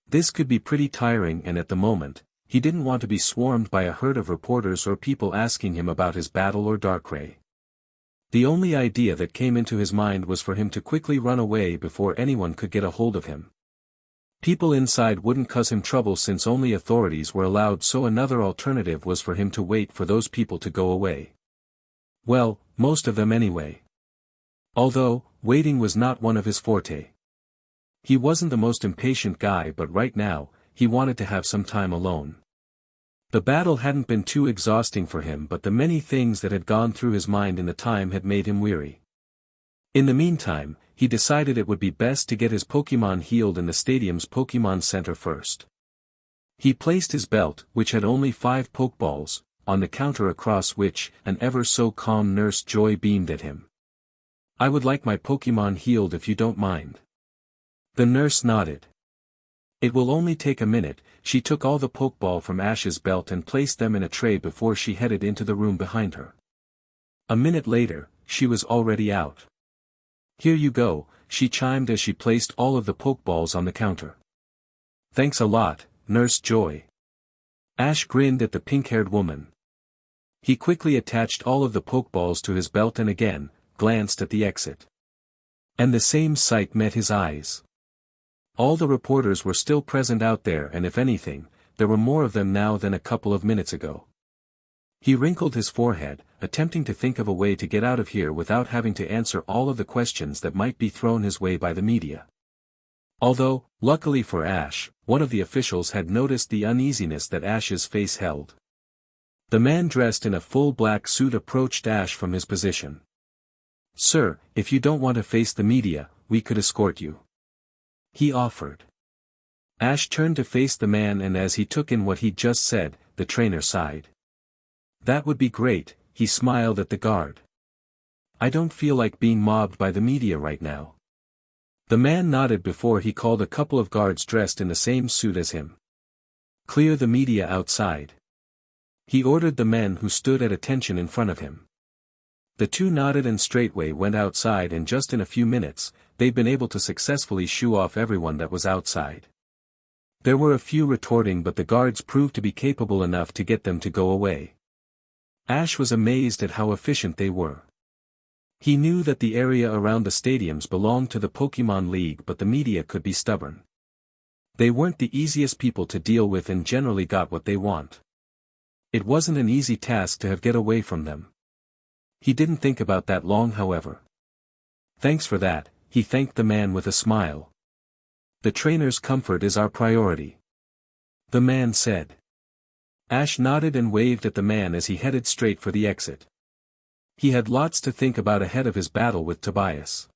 This could be pretty tiring, and at the moment, he didn't want to be swarmed by a herd of reporters or people asking him about his battle or Darkrai. The only idea that came into his mind was for him to quickly run away before anyone could get a hold of him. People inside wouldn't cause him trouble since only authorities were allowed, so another alternative was for him to wait for those people to go away. Well, most of them anyway. Although, waiting was not one of his forte. He wasn't the most impatient guy, but right now, he wanted to have some time alone. The battle hadn't been too exhausting for him, but the many things that had gone through his mind in the time had made him weary. In the meantime, he decided it would be best to get his Pokemon healed in the stadium's Pokemon Center first. He placed his belt, which had only 5 Pokeballs, on the counter, across which an ever-so-calm Nurse Joy beamed at him. "I would like my Pokemon healed if you don't mind." The nurse nodded. "It will only take a minute." She took all the Pokeball from Ash's belt and placed them in a tray before she headed into the room behind her. A minute later, she was already out. "Here you go," she chimed as she placed all of the Pokeballs on the counter. "Thanks a lot, Nurse Joy." Ash grinned at the pink-haired woman. He quickly attached all of the Pokeballs to his belt and again, glanced at the exit. And the same sight met his eyes. All the reporters were still present out there, and if anything, there were more of them now than a couple of minutes ago. He wrinkled his forehead, attempting to think of a way to get out of here without having to answer all of the questions that might be thrown his way by the media. Although, luckily for Ash, one of the officials had noticed the uneasiness that Ash's face held. The man dressed in a full black suit approached Ash from his position. "Sir, if you don't want to face the media, we could escort you," he offered. Ash turned to face the man, and as he took in what he'd just said, the trainer sighed. "That would be great," he smiled at the guard. "I don't feel like being mobbed by the media right now." The man nodded before he called a couple of guards dressed in the same suit as him. Clear the media outside. He ordered the men who stood at attention in front of him. The two nodded and straightway went outside, and just in a few minutes, they'd been able to successfully shoo off everyone that was outside. There were a few retorting, but the guards proved to be capable enough to get them to go away. Ash was amazed at how efficient they were. He knew that the area around the stadiums belonged to the Pokemon League, but the media could be stubborn. They weren't the easiest people to deal with and generally got what they want. It wasn't an easy task to get away from them. He didn't think about that long, however. Thanks for that, he thanked the man with a smile. The trainer's comfort is our priority. The man said. Ash nodded and waved at the man as he headed straight for the exit. He had lots to think about ahead of his battle with Tobias.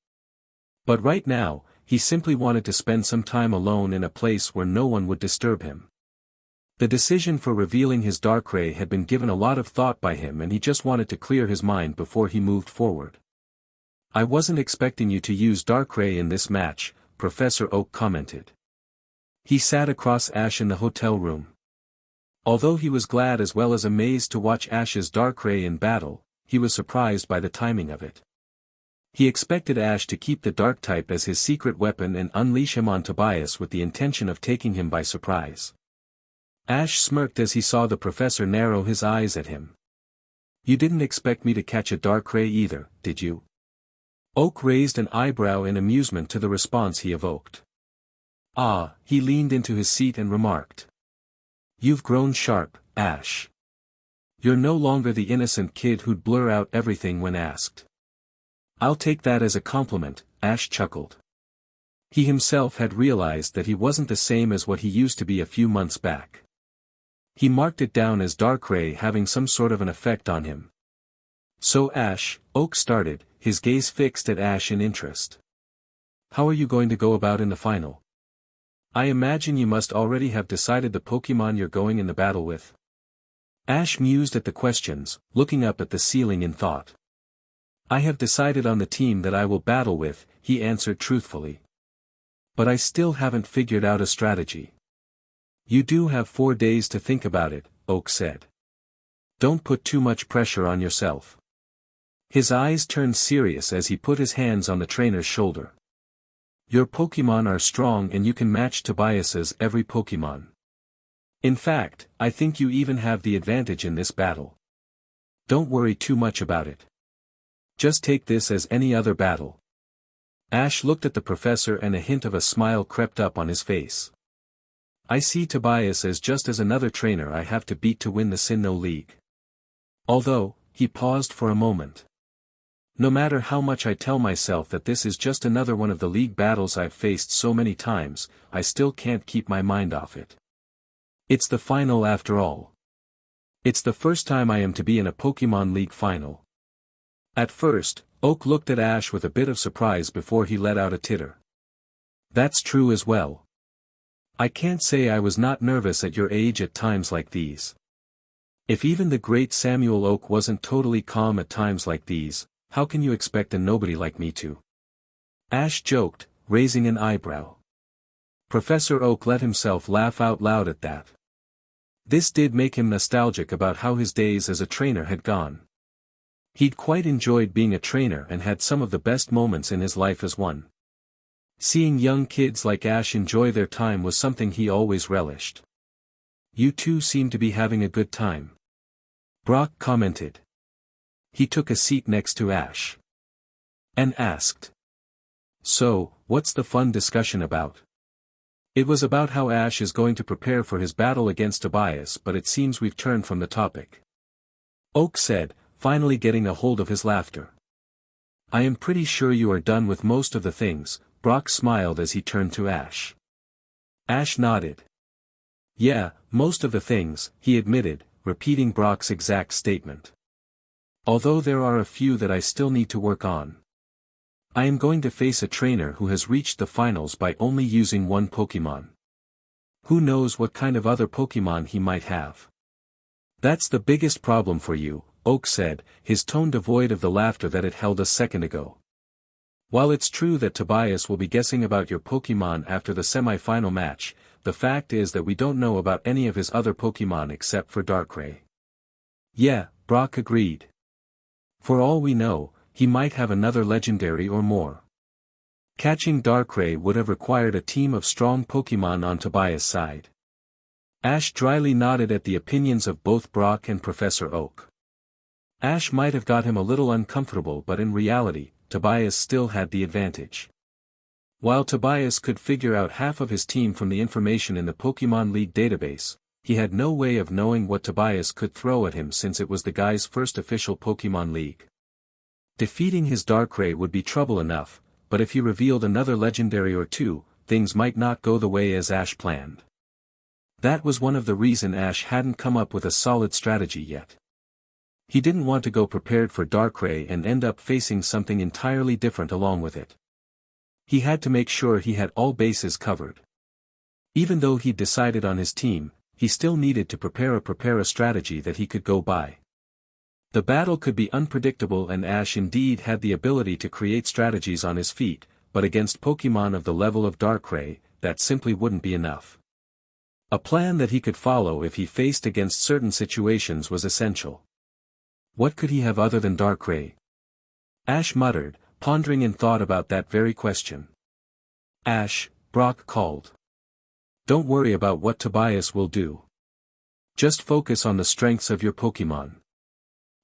But right now, he simply wanted to spend some time alone in a place where no one would disturb him. The decision for revealing his Darkrai had been given a lot of thought by him, and he just wanted to clear his mind before he moved forward. I wasn't expecting you to use Darkrai in this match, Professor Oak commented. He sat across Ash in the hotel room. Although he was glad as well as amazed to watch Ash's Darkrai in battle, he was surprised by the timing of it. He expected Ash to keep the Dark type as his secret weapon and unleash him on Tobias with the intention of taking him by surprise. Ash smirked as he saw the professor narrow his eyes at him. You didn't expect me to catch a Darkrai either, did you? Oak raised an eyebrow in amusement to the response he evoked. Ah, he leaned into his seat and remarked. You've grown sharp, Ash. You're no longer the innocent kid who'd blur out everything when asked. I'll take that as a compliment, Ash chuckled. He himself had realized that he wasn't the same as what he used to be a few months back. He marked it down as Darkrai having some sort of an effect on him. So Ash, Oak started, his gaze fixed at Ash in interest. How are you going to go about in the final? I imagine you must already have decided the Pokemon you're going in the battle with. Ash mused at the questions, looking up at the ceiling in thought. I have decided on the team that I will battle with, he answered truthfully. But I still haven't figured out a strategy. You do have 4 days to think about it, Oak said. Don't put too much pressure on yourself. His eyes turned serious as he put his hands on the trainer's shoulder. Your Pokemon are strong and you can match Tobias's every Pokemon. In fact, I think you even have the advantage in this battle. Don't worry too much about it. Just take this as any other battle. Ash looked at the professor and a hint of a smile crept up on his face. I see Tobias as just as another trainer I have to beat to win the Sinnoh League. Although, he paused for a moment. No matter how much I tell myself that this is just another one of the league battles I've faced so many times, I still can't keep my mind off it. It's the final after all. It's the first time I am to be in a Pokemon League final. At first, Oak looked at Ash with a bit of surprise before he let out a titter. That's true as well. I can't say I was not nervous at your age at times like these. If even the great Samuel Oak wasn't totally calm at times like these, how can you expect a nobody like me to? Ash joked, raising an eyebrow. Professor Oak let himself laugh out loud at that. This did make him nostalgic about how his days as a trainer had gone. He'd quite enjoyed being a trainer and had some of the best moments in his life as one. Seeing young kids like Ash enjoy their time was something he always relished. You two seem to be having a good time. Brock commented. He took a seat next to Ash. And asked. So, what's the fun discussion about? It was about how Ash is going to prepare for his battle against Tobias, but it seems we've turned from the topic. Oak said, finally getting a hold of his laughter. I am pretty sure you are done with most of the things, Brock smiled as he turned to Ash. Ash nodded. Yeah, most of the things, he admitted, repeating Brock's exact statement. Although there are a few that I still need to work on. I am going to face a trainer who has reached the finals by only using one Pokemon. Who knows what kind of other Pokemon he might have. That's the biggest problem for you, Oak said, his tone devoid of the laughter that it held a second ago. While it's true that Tobias will be guessing about your Pokemon after the semi-final match, the fact is that we don't know about any of his other Pokémon except for Darkrai. Yeah, Brock agreed. For all we know, he might have another legendary or more. Catching Darkrai would have required a team of strong Pokémon on Tobias' side. Ash dryly nodded at the opinions of both Brock and Professor Oak. Ash might have got him a little uncomfortable, but in reality, Tobias still had the advantage. While Tobias could figure out half of his team from the information in the Pokémon League database, he had no way of knowing what Tobias could throw at him since it was the guy's first official Pokémon League. Defeating his Darkrai would be trouble enough, but if he revealed another legendary or two, things might not go the way as Ash planned. That was one of the reasons Ash hadn't come up with a solid strategy yet. He didn't want to go prepared for Darkrai and end up facing something entirely different along with it. He had to make sure he had all bases covered. Even though he'd decided on his team, he still needed to prepare a strategy that he could go by. The battle could be unpredictable, and Ash indeed had the ability to create strategies on his feet, but against Pokémon of the level of Darkrai, that simply wouldn't be enough. A plan that he could follow if he faced against certain situations was essential. What could he have other than Darkrai? Ash muttered, pondering in thought about that very question. Ash, Brock called. Don't worry about what Tobias will do. Just focus on the strengths of your Pokémon.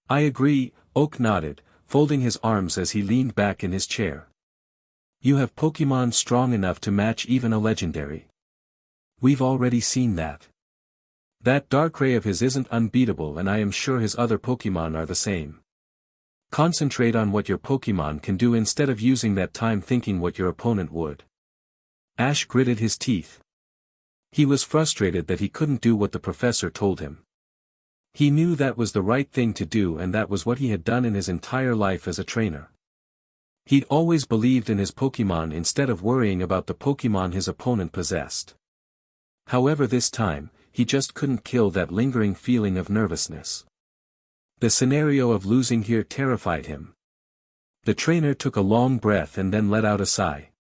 I agree, Oak nodded, folding his arms as he leaned back in his chair. You have Pokémon strong enough to match even a legendary. We've already seen that. That Darkrai of his isn't unbeatable, and I am sure his other Pokémon are the same. Concentrate on what your Pokémon can do instead of using that time thinking what your opponent would. Ash gritted his teeth. He was frustrated that he couldn't do what the professor told him. He knew that was the right thing to do, and that was what he had done in his entire life as a trainer. He'd always believed in his Pokémon instead of worrying about the Pokémon his opponent possessed. However, this time, he just couldn't kill that lingering feeling of nervousness. The scenario of losing here terrified him. The trainer took a long breath and then let out a sigh.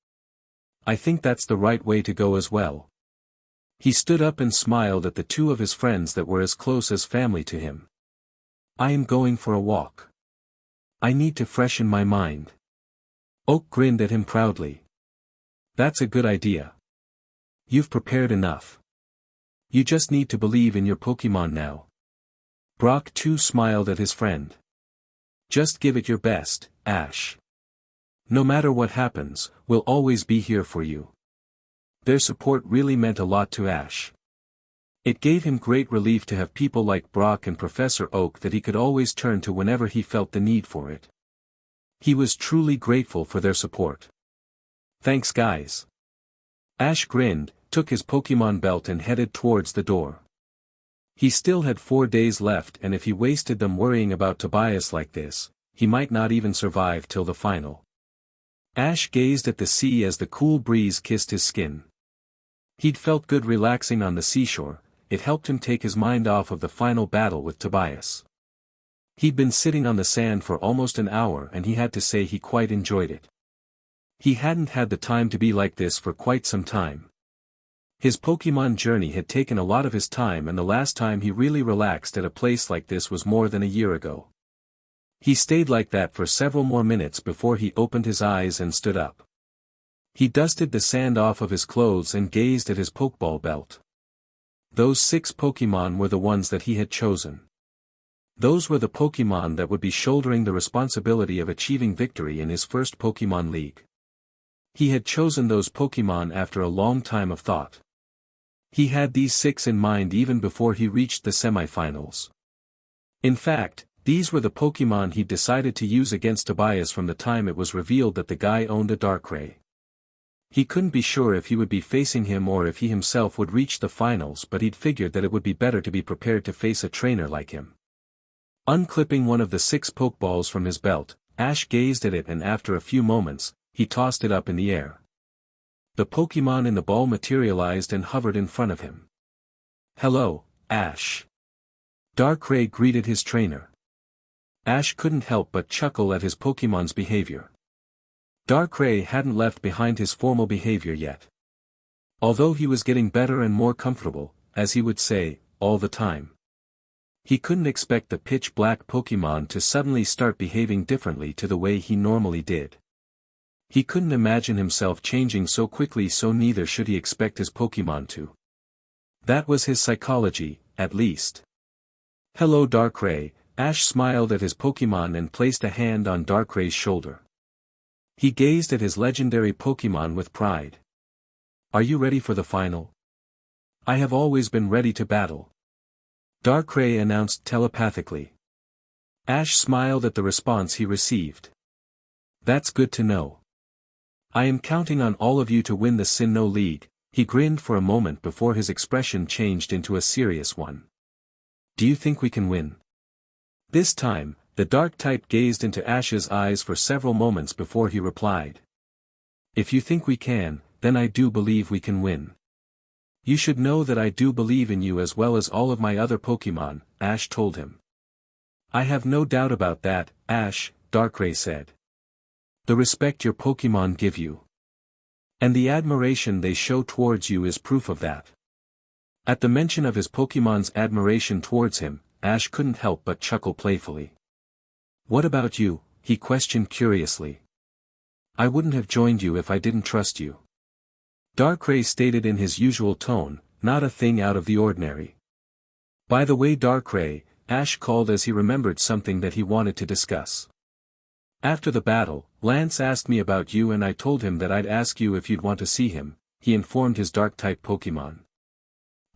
I think that's the right way to go as well. He stood up and smiled at the two of his friends that were as close as family to him. I am going for a walk. I need to freshen my mind. Oak grinned at him proudly. That's a good idea. You've prepared enough. You just need to believe in your Pokémon now. Brock too smiled at his friend. Just give it your best, Ash. No matter what happens, we'll always be here for you. Their support really meant a lot to Ash. It gave him great relief to have people like Brock and Professor Oak that he could always turn to whenever he felt the need for it. He was truly grateful for their support. Thanks guys. Ash grinned, took his Pokémon belt and headed towards the door. He still had 4 days left, and if he wasted them worrying about Tobias like this, he might not even survive till the final. Ash gazed at the sea as the cool breeze kissed his skin. He'd felt good relaxing on the seashore. It helped him take his mind off of the final battle with Tobias. He'd been sitting on the sand for almost an hour, and he had to say he quite enjoyed it. He hadn't had the time to be like this for quite some time. His Pokémon journey had taken a lot of his time, and the last time he really relaxed at a place like this was more than a year ago. He stayed like that for several more minutes before he opened his eyes and stood up. He dusted the sand off of his clothes and gazed at his Pokeball belt. Those 6 Pokémon were the ones that he had chosen. Those were the Pokémon that would be shouldering the responsibility of achieving victory in his first Pokémon League. He had chosen those Pokémon after a long time of thought. He had these 6 in mind even before he reached the semifinals. In fact, these were the Pokémon he'd decided to use against Tobias from the time it was revealed that the guy owned a Darkrai. He couldn't be sure if he would be facing him or if he himself would reach the finals, but he'd figured that it would be better to be prepared to face a trainer like him. Unclipping one of the 6 Pokeballs from his belt, Ash gazed at it, and after a few moments, he tossed it up in the air. The Pokémon in the ball materialized and hovered in front of him. Hello, Ash. Darkrai greeted his trainer. Ash couldn't help but chuckle at his Pokémon's behavior. Darkrai hadn't left behind his formal behavior yet. Although he was getting better and more comfortable, as he would say, all the time. He couldn't expect the pitch-black Pokémon to suddenly start behaving differently to the way he normally did. He couldn't imagine himself changing so quickly, so neither should he expect his Pokémon to. That was his psychology, at least. "Hello Darkrai," Ash smiled at his Pokémon and placed a hand on Darkray's shoulder. He gazed at his legendary Pokémon with pride. "Are you ready for the final?" "I have always been ready to battle," Darkrai announced telepathically. Ash smiled at the response he received. "That's good to know. I am counting on all of you to win the Sinnoh League." He grinned for a moment before his expression changed into a serious one. "Do you think we can win?" This time, the dark type gazed into Ash's eyes for several moments before he replied. "If you think we can, then I do believe we can win. You should know that I do believe in you as well as all of my other Pokémon," Ash told him. "I have no doubt about that, Ash," Darkrai said. "The respect your Pokémon give you. And the admiration they show towards you is proof of that." At the mention of his Pokémon's admiration towards him, Ash couldn't help but chuckle playfully. "What about you?" he questioned curiously. "I wouldn't have joined you if I didn't trust you," Darkrai stated in his usual tone, not a thing out of the ordinary. "By the way Darkrai," Ash called as he remembered something that he wanted to discuss. "After the battle, Lance asked me about you and I told him that I'd ask you if you'd want to see him," he informed his Dark-type Pokémon.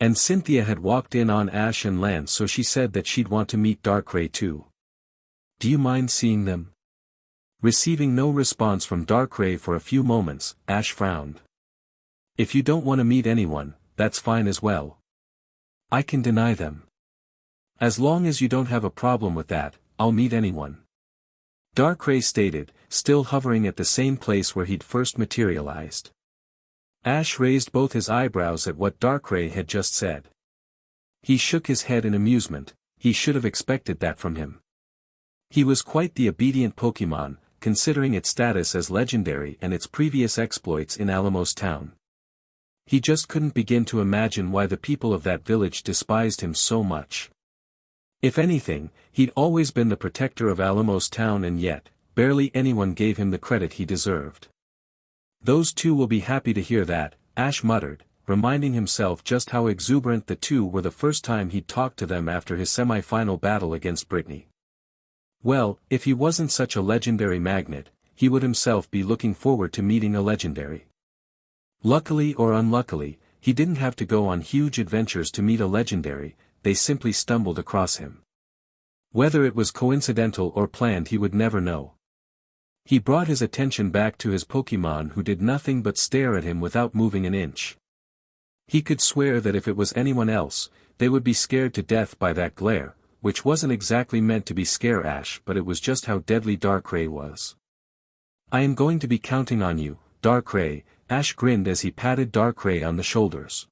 And Cynthia had walked in on Ash and Lance, so she said that she'd want to meet Darkrai too. "Do you mind seeing them?" Receiving no response from Darkrai for a few moments, Ash frowned. "If you don't want to meet anyone, that's fine as well. I can deny them. As long as you don't have a problem with that, I'll meet anyone," Darkrai stated, still hovering at the same place where he'd first materialized. Ash raised both his eyebrows at what Darkrai had just said. He shook his head in amusement. He should have expected that from him. He was quite the obedient Pokémon, considering its status as legendary and its previous exploits in Alamos Town. He just couldn't begin to imagine why the people of that village despised him so much. If anything, he'd always been the protector of Alamos Town, and yet, barely anyone gave him the credit he deserved. "Those two will be happy to hear that," Ash muttered, reminding himself just how exuberant the two were the first time he'd talked to them after his semi-final battle against Brittany. Well, if he wasn't such a legendary magnet, he would himself be looking forward to meeting a legendary. Luckily or unluckily, he didn't have to go on huge adventures to meet a legendary, they simply stumbled across him. Whether it was coincidental or planned he would never know. He brought his attention back to his Pokémon, who did nothing but stare at him without moving an inch. He could swear that if it was anyone else, they would be scared to death by that glare, which wasn't exactly meant to be scare Ash, but it was just how deadly Darkrai was. "I am going to be counting on you, Darkrai," Ash grinned as he patted Darkrai on the shoulders.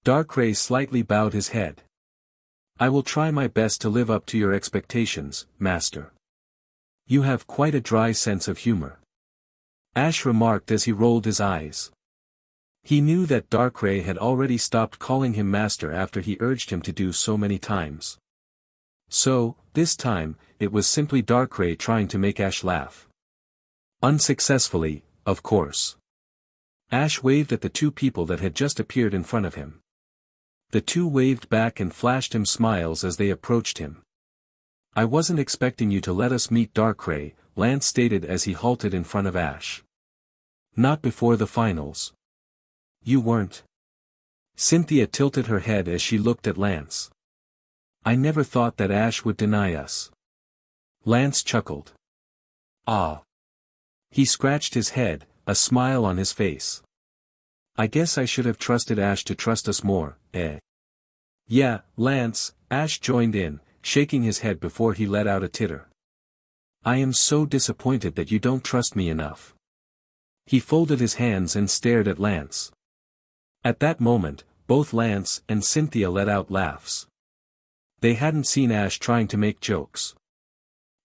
Darkrai slightly bowed his head. "I will try my best to live up to your expectations, Master. You have quite a dry sense of humor," Ash remarked as he rolled his eyes. He knew that Darkrai had already stopped calling him Master after he urged him to do so many times. So, this time, it was simply Darkrai trying to make Ash laugh. Unsuccessfully, of course. Ash waved at the two people that had just appeared in front of him. The two waved back and flashed him smiles as they approached him. "I wasn't expecting you to let us meet Darkrai," Lance stated as he halted in front of Ash. "Not before the finals." "You weren't?" Cynthia tilted her head as she looked at Lance. "I never thought that Ash would deny us." Lance chuckled. "Ah." He scratched his head, a smile on his face. "I guess I should have trusted Ash to trust us more, eh?" "Yeah, Lance," Ash joined in, shaking his head before he let out a titter. "I am so disappointed that you don't trust me enough." He folded his hands and stared at Lance. At that moment, both Lance and Cynthia let out laughs. They hadn't seen Ash trying to make jokes.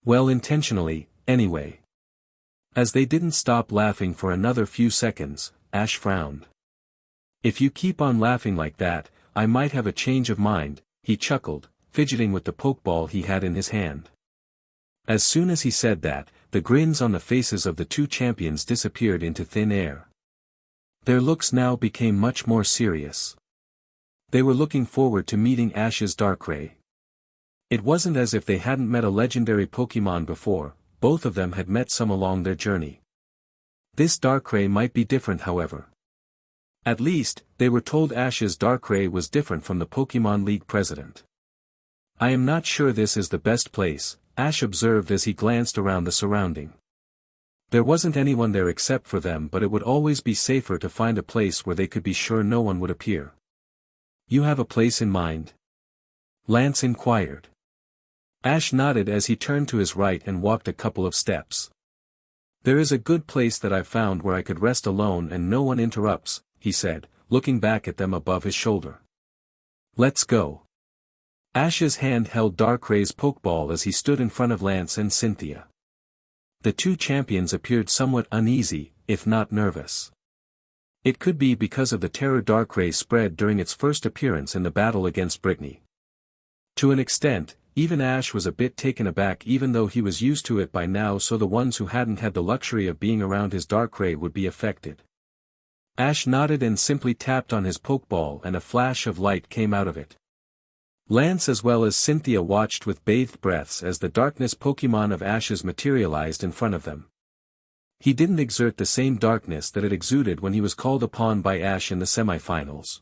Well, intentionally, anyway. As they didn't stop laughing for another few seconds, Ash frowned. If you keep on laughing like that, I might have a change of mind, he chuckled, fidgeting with the pokeball he had in his hand. As soon as he said that, the grins on the faces of the two champions disappeared into thin air. Their looks now became much more serious. They were looking forward to meeting Ash's Darkrai. It wasn't as if they hadn't met a legendary Pokémon before, both of them had met some along their journey. This Darkrai might be different however. At least, they were told Ash's Darkrai was different from the Pokémon League president. I am not sure this is the best place, Ash observed as he glanced around the surrounding. There wasn't anyone there except for them, but it would always be safer to find a place where they could be sure no one would appear. You have a place in mind? Lance inquired. Ash nodded as he turned to his right and walked a couple of steps. There is a good place that I've found where I could rest alone and no one interrupts, he said, looking back at them above his shoulder. Let's go. Ash's hand held Darkrai's Pokeball as he stood in front of Lance and Cynthia. The two champions appeared somewhat uneasy, if not nervous. It could be because of the terror Darkrai spread during its first appearance in the battle against Brittany. To an extent, even Ash was a bit taken aback even though he was used to it by now, so the ones who hadn't had the luxury of being around his Darkrai would be affected. Ash nodded and simply tapped on his Pokeball and a flash of light came out of it. Lance as well as Cynthia watched with bathed breaths as the darkness Pokemon of Ash's materialized in front of them. He didn't exert the same darkness that it exuded when he was called upon by Ash in the semifinals.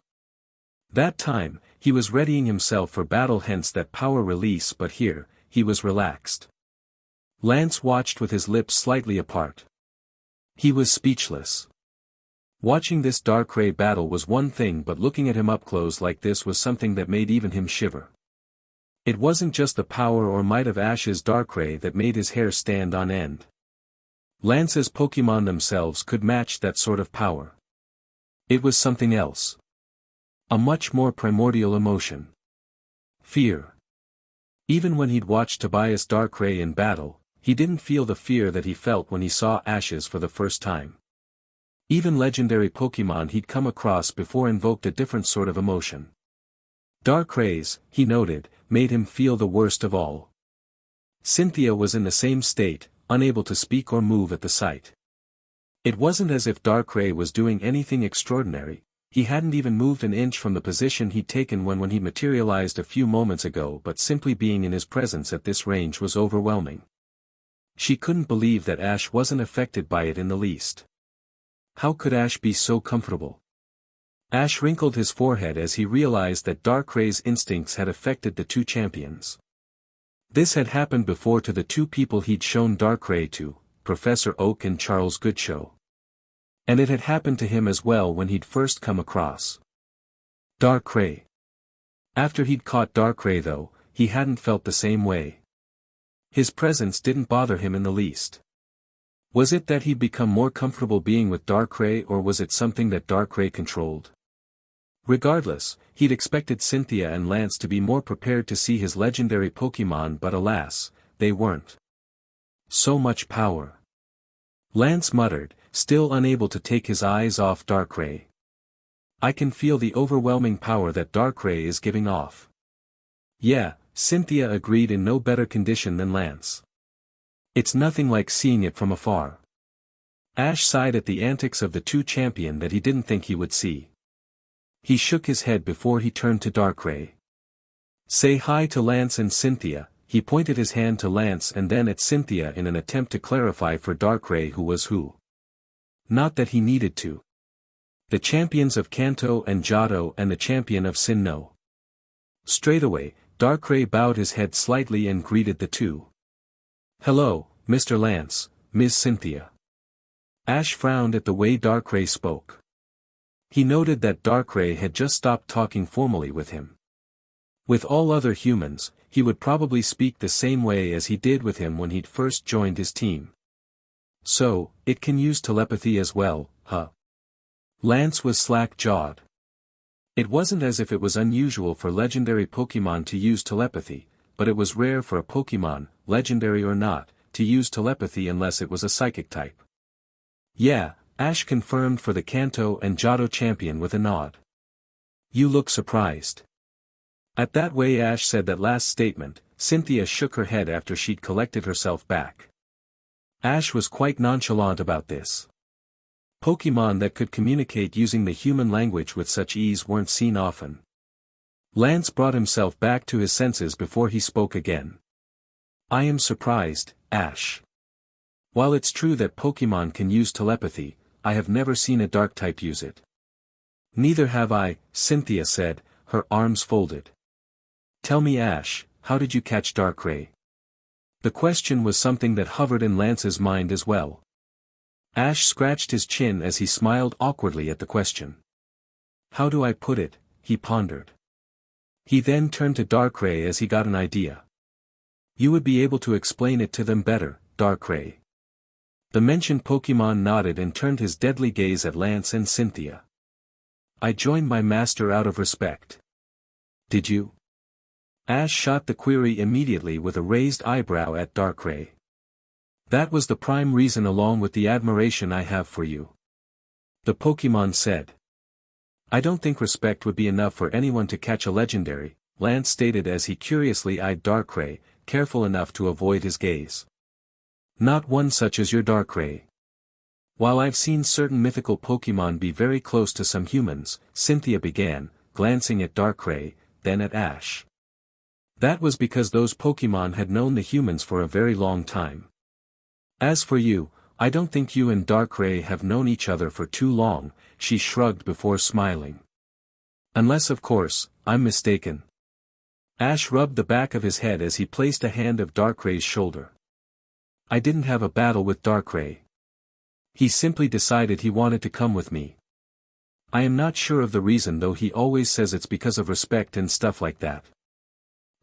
That time, he was readying himself for battle, hence that power release, but here, he was relaxed. Lance watched with his lips slightly apart. He was speechless. Watching this Darkrai battle was one thing, but looking at him up close like this was something that made even him shiver. It wasn't just the power or might of Ash's Darkrai that made his hair stand on end. Lance's Pokémon themselves could match that sort of power. It was something else. A much more primordial emotion. Fear. Even when he'd watched Tobias Darkrai in battle, he didn't feel the fear that he felt when he saw Ash's for the first time. Even legendary Pokémon he'd come across before invoked a different sort of emotion. Darkrai's, he noted, made him feel the worst of all. Cynthia was in the same state, unable to speak or move at the sight. It wasn't as if Darkrai was doing anything extraordinary. He hadn't even moved an inch from the position he'd taken when he materialized a few moments ago, but simply being in his presence at this range was overwhelming. She couldn't believe that Ash wasn't affected by it in the least. How could Ash be so comfortable? Ash wrinkled his forehead as he realized that Darkrai's instincts had affected the two champions. This had happened before to the two people he'd shown Darkrai to, Professor Oak and Charles Goodshow. And it had happened to him as well when he'd first come across Darkrai. After he'd caught Darkrai though, he hadn't felt the same way. His presence didn't bother him in the least. Was it that he'd become more comfortable being with Darkrai, or was it something that Darkrai controlled? Regardless, he'd expected Cynthia and Lance to be more prepared to see his legendary Pokémon, but alas, they weren't. So much power. Lance muttered, still unable to take his eyes off Darkrai. I can feel the overwhelming power that Darkrai is giving off. Yeah, Cynthia agreed, in no better condition than Lance. It's nothing like seeing it from afar. Ash sighed at the antics of the two champion that he didn't think he would see. He shook his head before he turned to Darkrai. Say hi to Lance and Cynthia. He pointed his hand to Lance and then at Cynthia in an attempt to clarify for Darkrai who was who. Not that he needed to. The champions of Kanto and Johto and the champion of Sinnoh. Straightaway, Darkrai bowed his head slightly and greeted the two. Hello, Mr. Lance, Ms. Cynthia. Ash frowned at the way Darkrai spoke. He noted that Darkrai had just stopped talking formally with him. With all other humans, he would probably speak the same way as he did with him when he'd first joined his team. So, it can use telepathy as well, huh? Lance was slack-jawed. It wasn't as if it was unusual for legendary Pokémon to use telepathy, but it was rare for a Pokémon, legendary or not, to use telepathy unless it was a psychic type. Yeah, Ash confirmed for the Kanto and Johto champion with a nod. You look surprised. At that way Ash said that last statement, Cynthia shook her head after she'd collected herself back. Ash was quite nonchalant about this. Pokémon that could communicate using the human language with such ease weren't seen often. Lance brought himself back to his senses before he spoke again. I am surprised, Ash. While it's true that Pokémon can use telepathy, I have never seen a dark type use it. Neither have I, Cynthia said, her arms folded. Tell me Ash, how did you catch Darkrai? The question was something that hovered in Lance's mind as well. Ash scratched his chin as he smiled awkwardly at the question. How do I put it, he pondered. He then turned to Darkrai as he got an idea. You would be able to explain it to them better, Darkrai. The mentioned Pokémon nodded and turned his deadly gaze at Lance and Cynthia. I joined my master out of respect. Did you? Ash shot the query immediately with a raised eyebrow at Darkrai. That was the prime reason along with the admiration I have for you. The Pokémon said. I don't think respect would be enough for anyone to catch a legendary, Lance stated as he curiously eyed Darkrai, careful enough to avoid his gaze. Not one such as your Darkrai. While I've seen certain mythical Pokémon be very close to some humans, Cynthia began, glancing at Darkrai, then at Ash. That was because those Pokémon had known the humans for a very long time. As for you, I don't think you and Darkrai have known each other for too long, she shrugged before smiling. Unless of course, I'm mistaken. Ash rubbed the back of his head as he placed a hand of Darkrai's shoulder. I didn't have a battle with Darkrai. He simply decided he wanted to come with me. I am not sure of the reason though he always says it's because of respect and stuff like that.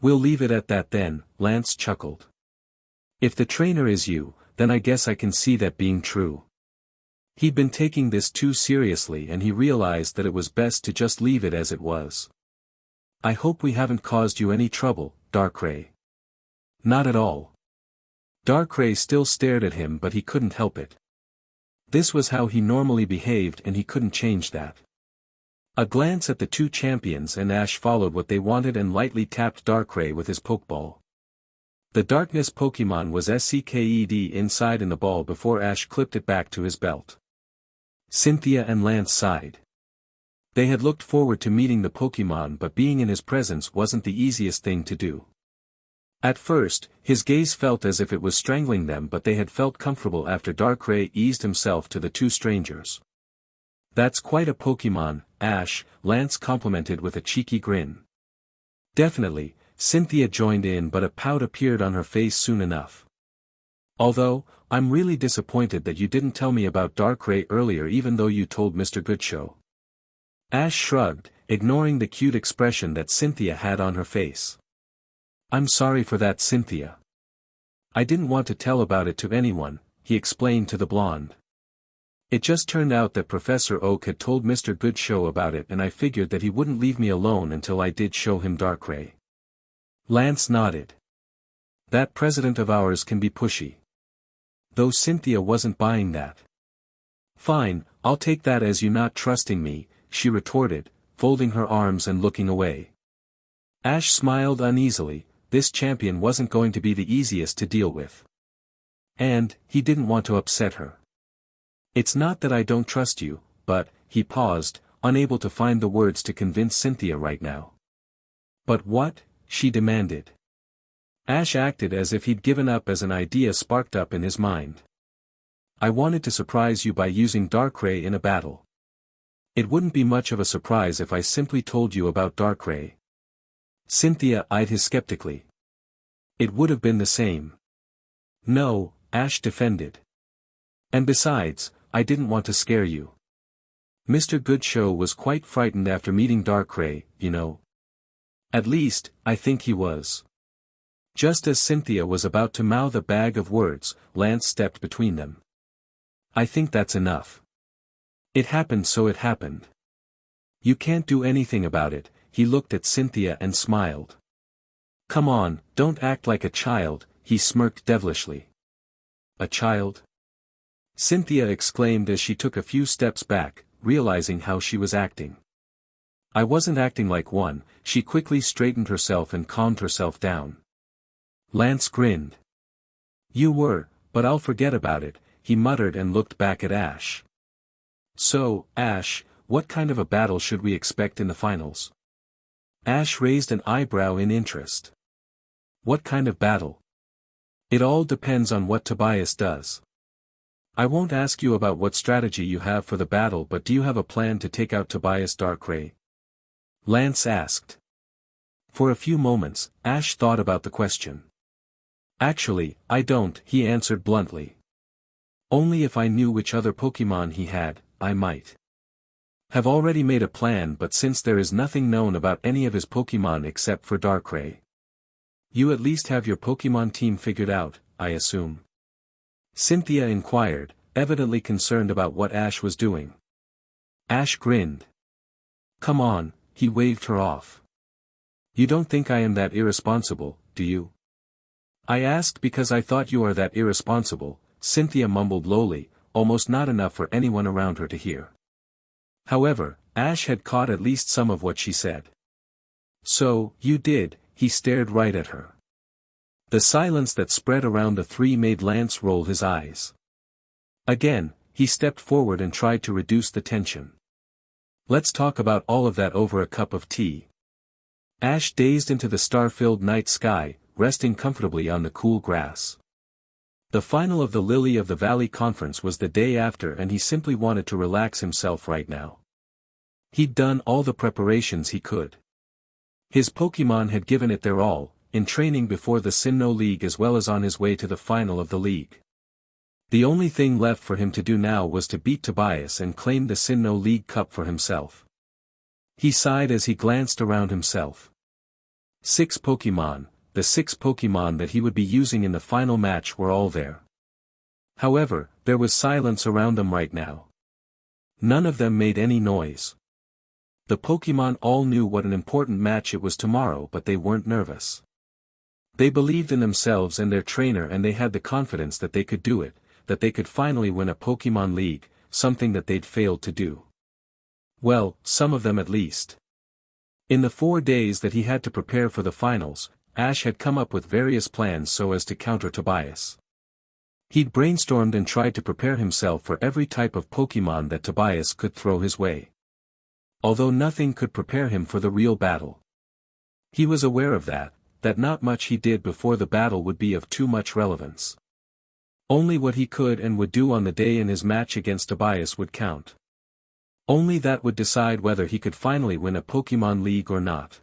We'll leave it at that then, Lance chuckled. If the trainer is you, then I guess I can see that being true. He'd been taking this too seriously and he realized that it was best to just leave it as it was. I hope we haven't caused you any trouble, Darkrai. Not at all. Darkrai still stared at him but he couldn't help it. This was how he normally behaved and he couldn't change that. A glance at the two champions and Ash followed what they wanted and lightly tapped Darkrai with his Pokeball. The Darkness Pokemon was SCKED inside in the ball before Ash clipped it back to his belt. Cynthia and Lance sighed. They had looked forward to meeting the Pokemon but being in his presence wasn't the easiest thing to do. At first, his gaze felt as if it was strangling them but they had felt comfortable after Darkrai eased himself to the two strangers. That's quite a Pokemon, Ash, Lance complimented with a cheeky grin. Definitely, Cynthia joined in but a pout appeared on her face soon enough. Although, I'm really disappointed that you didn't tell me about Darkrai earlier even though you told Mr. Goodshow. Ash shrugged, ignoring the cute expression that Cynthia had on her face. I'm sorry for that, Cynthia. I didn't want to tell about it to anyone, he explained to the blonde. It just turned out that Professor Oak had told Mr. Goodshow about it and I figured that he wouldn't leave me alone until I did show him Darkrai. Lance nodded. That president of ours can be pushy. Though Cynthia wasn't buying that. Fine, I'll take that as you not trusting me, she retorted, folding her arms and looking away. Ash smiled uneasily, this champion wasn't going to be the easiest to deal with. And, he didn't want to upset her. It's not that I don't trust you, but, he paused, unable to find the words to convince Cynthia right now. But what? She demanded. Ash acted as if he'd given up as an idea sparked up in his mind. I wanted to surprise you by using Darkrai in a battle. It wouldn't be much of a surprise if I simply told you about Darkrai. Cynthia eyed him skeptically. It would have been the same. No, Ash defended. And besides, I didn't want to scare you. Mr. Goodshow was quite frightened after meeting Darkrai, you know. At least, I think he was. Just as Cynthia was about to mouth a bag of words, Lance stepped between them. I think that's enough. It happened so it happened. You can't do anything about it, he looked at Cynthia and smiled. Come on, don't act like a child, he smirked devilishly. A child? Cynthia exclaimed as she took a few steps back, realizing how she was acting. I wasn't acting like one. She quickly straightened herself and calmed herself down. Lance grinned. You were, but I'll forget about it, he muttered and looked back at Ash. So, Ash, what kind of a battle should we expect in the finals? Ash raised an eyebrow in interest. What kind of battle? It all depends on what Tobias does. I won't ask you about what strategy you have for the battle, but do you have a plan to take out Tobias Darkrai? Lance asked. For a few moments, Ash thought about the question. Actually, I don't, he answered bluntly. Only if I knew which other Pokémon he had, I might have already made a plan, but since there is nothing known about any of his Pokémon except for Darkrai. You at least have your Pokémon team figured out, I assume? Cynthia inquired, evidently concerned about what Ash was doing. Ash grinned. Come on, he waved her off. You don't think I am that irresponsible, do you? I asked because I thought you are that irresponsible, Cynthia mumbled lowly, almost not enough for anyone around her to hear. However, Ash had caught at least some of what she said. So, you did, he stared right at her. The silence that spread around the three made Lance roll his eyes. Again, he stepped forward and tried to reduce the tension. Let's talk about all of that over a cup of tea. Ash gazed into the star-filled night sky, resting comfortably on the cool grass. The final of the Lily of the Valley conference was the day after, and he simply wanted to relax himself right now. He'd done all the preparations he could. His Pokémon had given it their all, in training before the Sinnoh League as well as on his way to the final of the league. The only thing left for him to do now was to beat Tobias and claim the Sinnoh League Cup for himself. He sighed as he glanced around himself. 6 Pokémon, the 6 Pokémon that he would be using in the final match were all there. However, there was silence around them right now. None of them made any noise. The Pokémon all knew what an important match it was tomorrow, but they weren't nervous. They believed in themselves and their trainer, and they had the confidence that they could do it, that they could finally win a Pokémon League, something that they'd failed to do. Well, some of them at least. In the 4 days that he had to prepare for the finals, Ash had come up with various plans so as to counter Tobias. He'd brainstormed and tried to prepare himself for every type of Pokémon that Tobias could throw his way. Although nothing could prepare him for the real battle. He was aware of that not much he did before the battle would be of too much relevance. Only what he could and would do on the day in his match against Tobias would count. Only that would decide whether he could finally win a Pokémon League or not.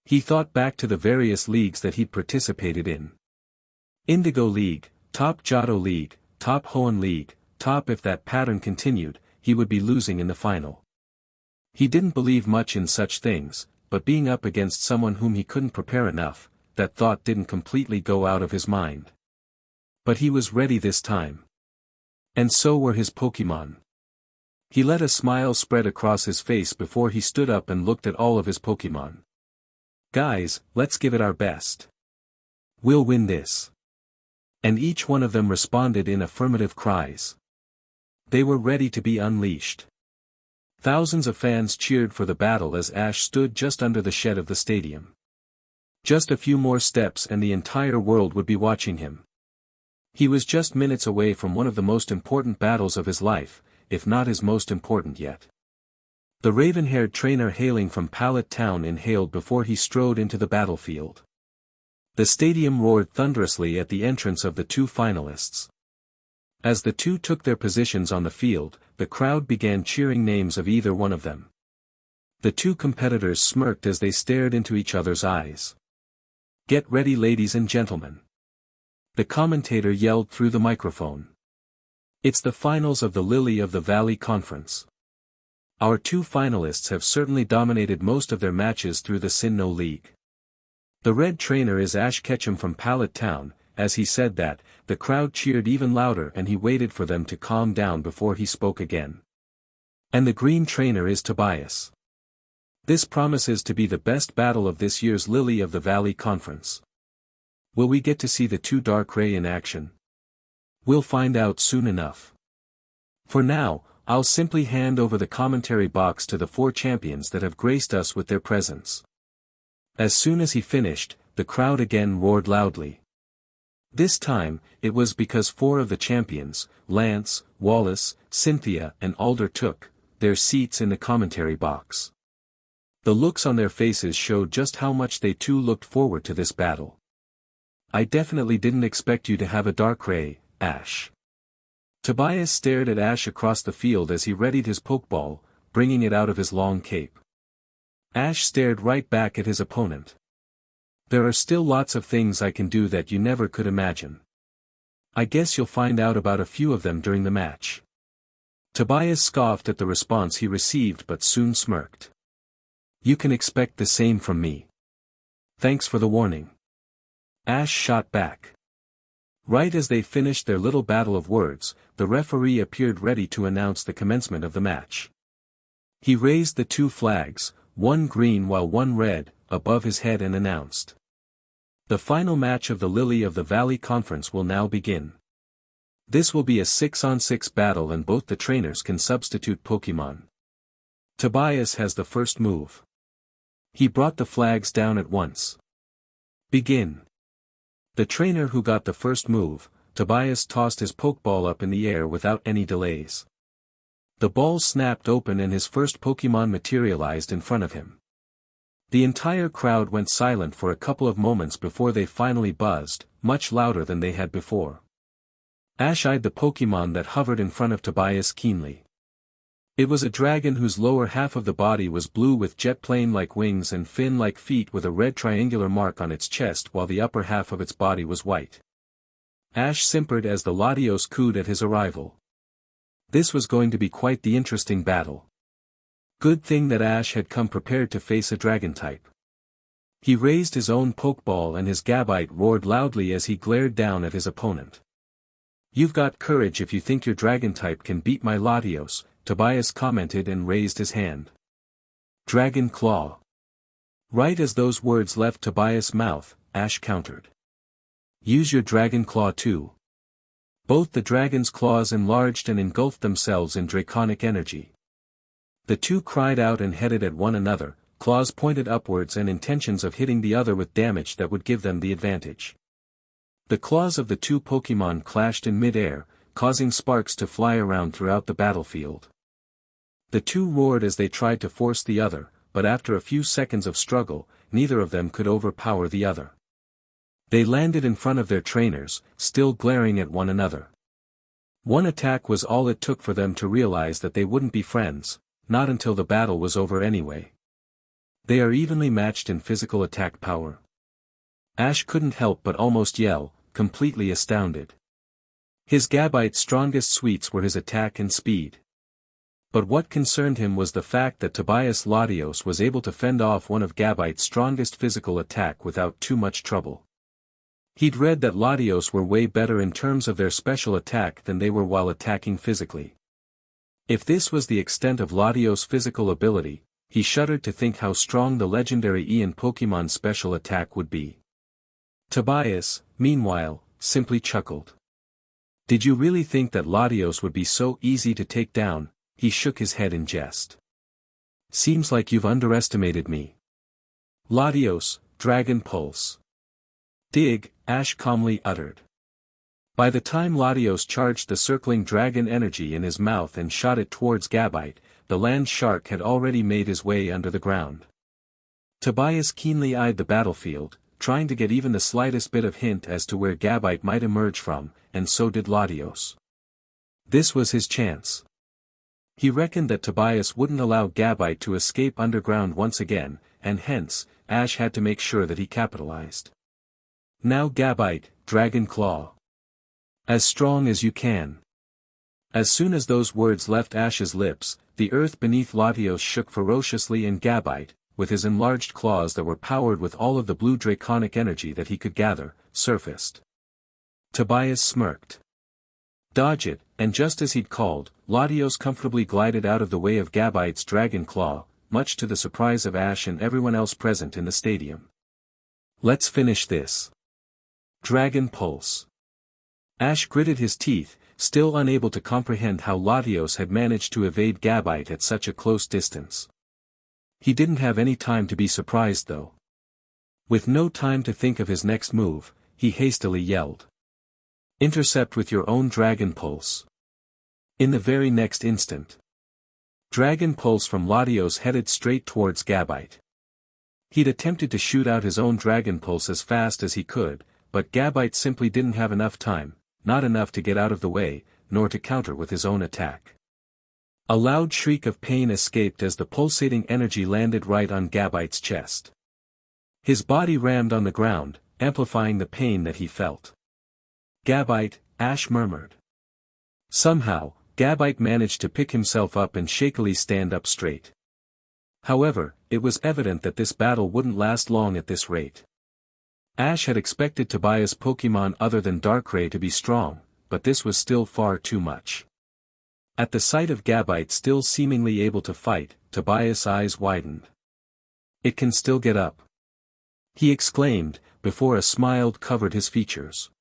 He thought back to the various leagues that he'd participated in. Indigo League, Top Johto League, Top Hoenn League, Top. If that pattern continued, he would be losing in the final. He didn't believe much in such things, but being up against someone whom he couldn't prepare enough, that thought didn't completely go out of his mind. But he was ready this time. And so were his Pokémon. He let a smile spread across his face before he stood up and looked at all of his Pokémon. Guys, let's give it our best. We'll win this. And each one of them responded in affirmative cries. They were ready to be unleashed. Thousands of fans cheered for the battle as Ash stood just under the shed of the stadium. Just a few more steps and the entire world would be watching him. He was just minutes away from one of the most important battles of his life, if not his most important yet. The raven-haired trainer hailing from Pallet Town inhaled before he strode into the battlefield. The stadium roared thunderously at the entrance of the 2 finalists. As the 2 took their positions on the field, the crowd began cheering names of either one of them. The 2 competitors smirked as they stared into each other's eyes. Get ready, ladies and gentlemen. The commentator yelled through the microphone. It's the finals of the Lily of the Valley Conference. Our 2 finalists have certainly dominated most of their matches through the Sinnoh League. The red trainer is Ash Ketchum from Pallet Town. As he said that, the crowd cheered even louder and he waited for them to calm down before he spoke again. And the green trainer is Tobias. This promises to be the best battle of this year's Lily of the Valley Conference. Will we get to see the 2 Darkrai in action? We'll find out soon enough. For now, I'll simply hand over the commentary box to the 4 champions that have graced us with their presence. As soon as he finished, the crowd again roared loudly. This time, it was because 4 of the champions, Lance, Wallace, Cynthia and Alder took their seats in the commentary box. The looks on their faces showed just how much they too looked forward to this battle. I definitely didn't expect you to have a Darkrai, Ash. Tobias stared at Ash across the field as he readied his Pokeball, bringing it out of his long cape. Ash stared right back at his opponent. There are still lots of things I can do that you never could imagine. I guess you'll find out about a few of them during the match. Tobias scoffed at the response he received but soon smirked. You can expect the same from me. Thanks for the warning. Ash shot back. Right as they finished their little battle of words, the referee appeared ready to announce the commencement of the match. He raised the 2 flags, one green while one red, above his head and announced. The final match of the Lily of the Valley Conference will now begin. This will be a 6-on-6 battle and both the trainers can substitute Pokémon. Tobias has the first move. He brought the flags down at once. Begin. The trainer who got the first move, Tobias tossed his Pokeball up in the air without any delays. The ball snapped open and his first Pokémon materialized in front of him. The entire crowd went silent for a couple of moments before they finally buzzed, much louder than they had before. Ash eyed the Pokémon that hovered in front of Tobias keenly. It was a dragon whose lower half of the body was blue with jet plane-like wings and fin-like feet with a red triangular mark on its chest while the upper half of its body was white. Ash simpered as the Latios cooed at his arrival. This was going to be quite the interesting battle. Good thing that Ash had come prepared to face a dragon type. He raised his own Pokeball and his Gabite roared loudly as he glared down at his opponent. You've got courage if you think your dragon type can beat my Latios, Tobias commented and raised his hand. Dragon Claw. Right as those words left Tobias' mouth, Ash countered. Use your Dragon Claw too. Both the dragon's claws enlarged and engulfed themselves in draconic energy. The two cried out and headed at one another, claws pointed upwards and intentions of hitting the other with damage that would give them the advantage. The claws of the 2 Pokémon clashed in mid-air, causing sparks to fly around throughout the battlefield. The 2 roared as they tried to force the other, but after a few seconds of struggle, neither of them could overpower the other. They landed in front of their trainers, still glaring at one another. One attack was all it took for them to realize that they wouldn't be friends, not until the battle was over anyway. They are evenly matched in physical attack power. Ash couldn't help but almost yell, completely astounded. His Gabite's strongest suites were his attack and speed. But what concerned him was the fact that Tobias Latios was able to fend off one of Gabite's strongest physical attack without too much trouble. He'd read that Latios were way better in terms of their special attack than they were while attacking physically. If this was the extent of Latios' physical ability, he shuddered to think how strong the legendary Ian Pokémon's special attack would be. Tobias, meanwhile, simply chuckled. Did you really think that Latios would be so easy to take down? He shook his head in jest. Seems like you've underestimated me. Latios, Dragon Pulse. Dig, Ash calmly uttered. By the time Latios charged the circling dragon energy in his mouth and shot it towards Gabite, the land shark had already made his way under the ground. Tobias keenly eyed the battlefield, trying to get even the slightest bit of hint as to where Gabite might emerge from, and so did Latios. This was his chance. He reckoned that Tobias wouldn't allow Gabite to escape underground once again, and hence, Ash had to make sure that he capitalized. Now Gabite, Dragon Claw. As strong as you can. As soon as those words left Ash's lips, the earth beneath Latios shook ferociously and Gabite, with his enlarged claws that were powered with all of the blue draconic energy that he could gather, surfaced. Tobias smirked. Dodge it, and just as he'd called, Latios comfortably glided out of the way of Gabite's Dragon Claw, much to the surprise of Ash and everyone else present in the stadium. Let's finish this. Dragon Pulse. Ash gritted his teeth, still unable to comprehend how Latios had managed to evade Gabite at such a close distance. He didn't have any time to be surprised though. With no time to think of his next move, he hastily yelled. "Intercept with your own Dragon Pulse." In the very next instant, Dragon Pulse from Latios headed straight towards Gabite. He'd attempted to shoot out his own Dragon Pulse as fast as he could, but Gabite simply didn't have enough time, not enough to get out of the way, nor to counter with his own attack. A loud shriek of pain escaped as the pulsating energy landed right on Gabite's chest. His body rammed on the ground, amplifying the pain that he felt. "Gabite," Ash murmured. Somehow, Gabite managed to pick himself up and shakily stand up straight. However, it was evident that this battle wouldn't last long at this rate. Ash had expected Tobias' Pokémon other than Darkrai to be strong, but this was still far too much. At the sight of Gabite still seemingly able to fight, Tobias' eyes widened. "It can still get up," he exclaimed, before a smile covered his features.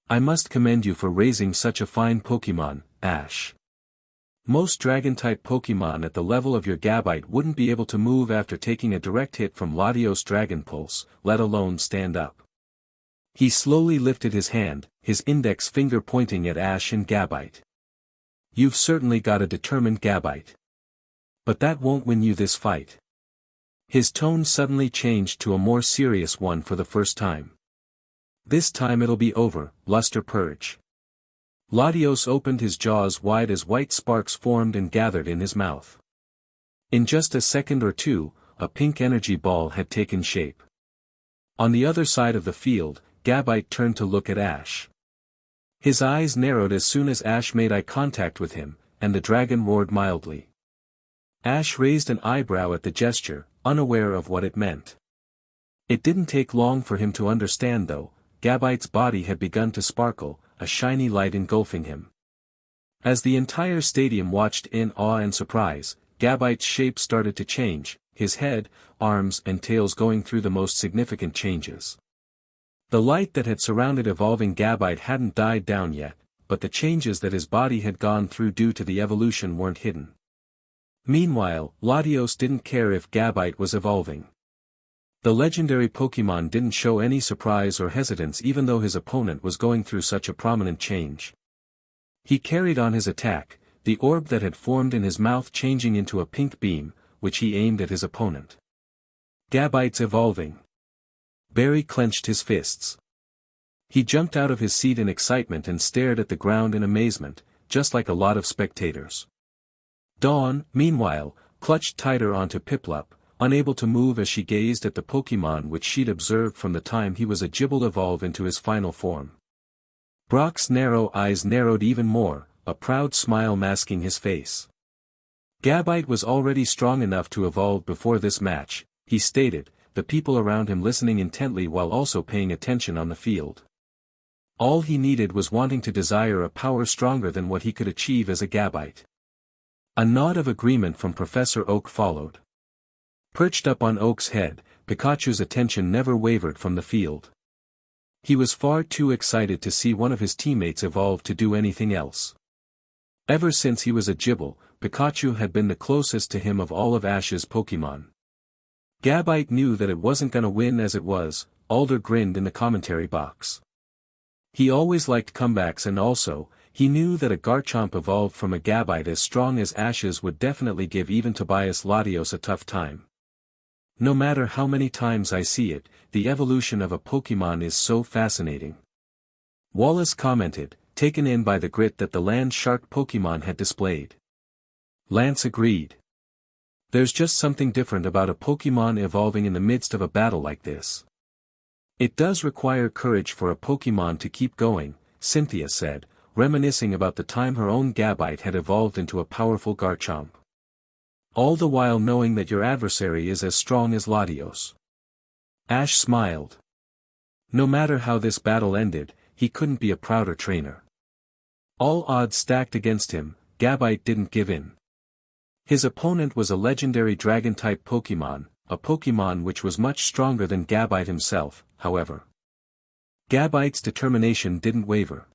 "I must commend you for raising such a fine Pokémon, Ash. Most Dragon-type Pokémon at the level of your Gabite wouldn't be able to move after taking a direct hit from Latios' Dragon Pulse, let alone stand up." He slowly lifted his hand, his index finger pointing at Ash and Gabite. "You've certainly got a determined Gabite. But that won't win you this fight." His tone suddenly changed to a more serious one for the first time. "This time it'll be over, Luster Purge." Latios opened his jaws wide as white sparks formed and gathered in his mouth. In just a second or two, a pink energy ball had taken shape. On the other side of the field, Gabite turned to look at Ash. His eyes narrowed as soon as Ash made eye contact with him, and the dragon roared mildly. Ash raised an eyebrow at the gesture, unaware of what it meant. It didn't take long for him to understand though. Gabite's body had begun to sparkle, a shiny light engulfing him. As the entire stadium watched in awe and surprise, Gabite's shape started to change, his head, arms and tails going through the most significant changes. The light that had surrounded evolving Gabite hadn't died down yet, but the changes that his body had gone through due to the evolution weren't hidden. Meanwhile, Latios didn't care if Gabite was evolving. The legendary Pokémon didn't show any surprise or hesitance even though his opponent was going through such a prominent change. He carried on his attack, the orb that had formed in his mouth changing into a pink beam, which he aimed at his opponent. "Gabite's evolving." Barry clenched his fists. He jumped out of his seat in excitement and stared at the ground in amazement, just like a lot of spectators. Dawn, meanwhile, clutched tighter onto Piplup, unable to move as she gazed at the Pokémon which she'd observed from the time he was a Gible evolve into his final form. Brock's narrow eyes narrowed even more, a proud smile masking his face. Gabite was already strong enough to evolve before this match, he stated, the people around him listening intently while also paying attention on the field. All he needed was wanting to desire a power stronger than what he could achieve as a Gabite. A nod of agreement from Professor Oak followed. Perched up on Oak's head, Pikachu's attention never wavered from the field. He was far too excited to see one of his teammates evolve to do anything else. Ever since he was a Gible, Pikachu had been the closest to him of all of Ash's Pokémon. Gabite knew that it wasn't gonna win as it was, Alder grinned in the commentary box. He always liked comebacks and also, he knew that a Garchomp evolved from a Gabite as strong as Ash's would definitely give even Tobias Latios a tough time. No matter how many times I see it, the evolution of a Pokémon is so fascinating. Wallace commented, taken in by the grit that the land shark Pokémon had displayed. Lance agreed. There's just something different about a Pokémon evolving in the midst of a battle like this. It does require courage for a Pokémon to keep going, Cynthia said, reminiscing about the time her own Gabite had evolved into a powerful Garchomp. All the while knowing that your adversary is as strong as Latios. Ash smiled. No matter how this battle ended, he couldn't be a prouder trainer. All odds stacked against him, Gabite didn't give in. His opponent was a legendary dragon-type Pokémon, a Pokémon which was much stronger than Gabite himself, however. Gabite's determination didn't waver.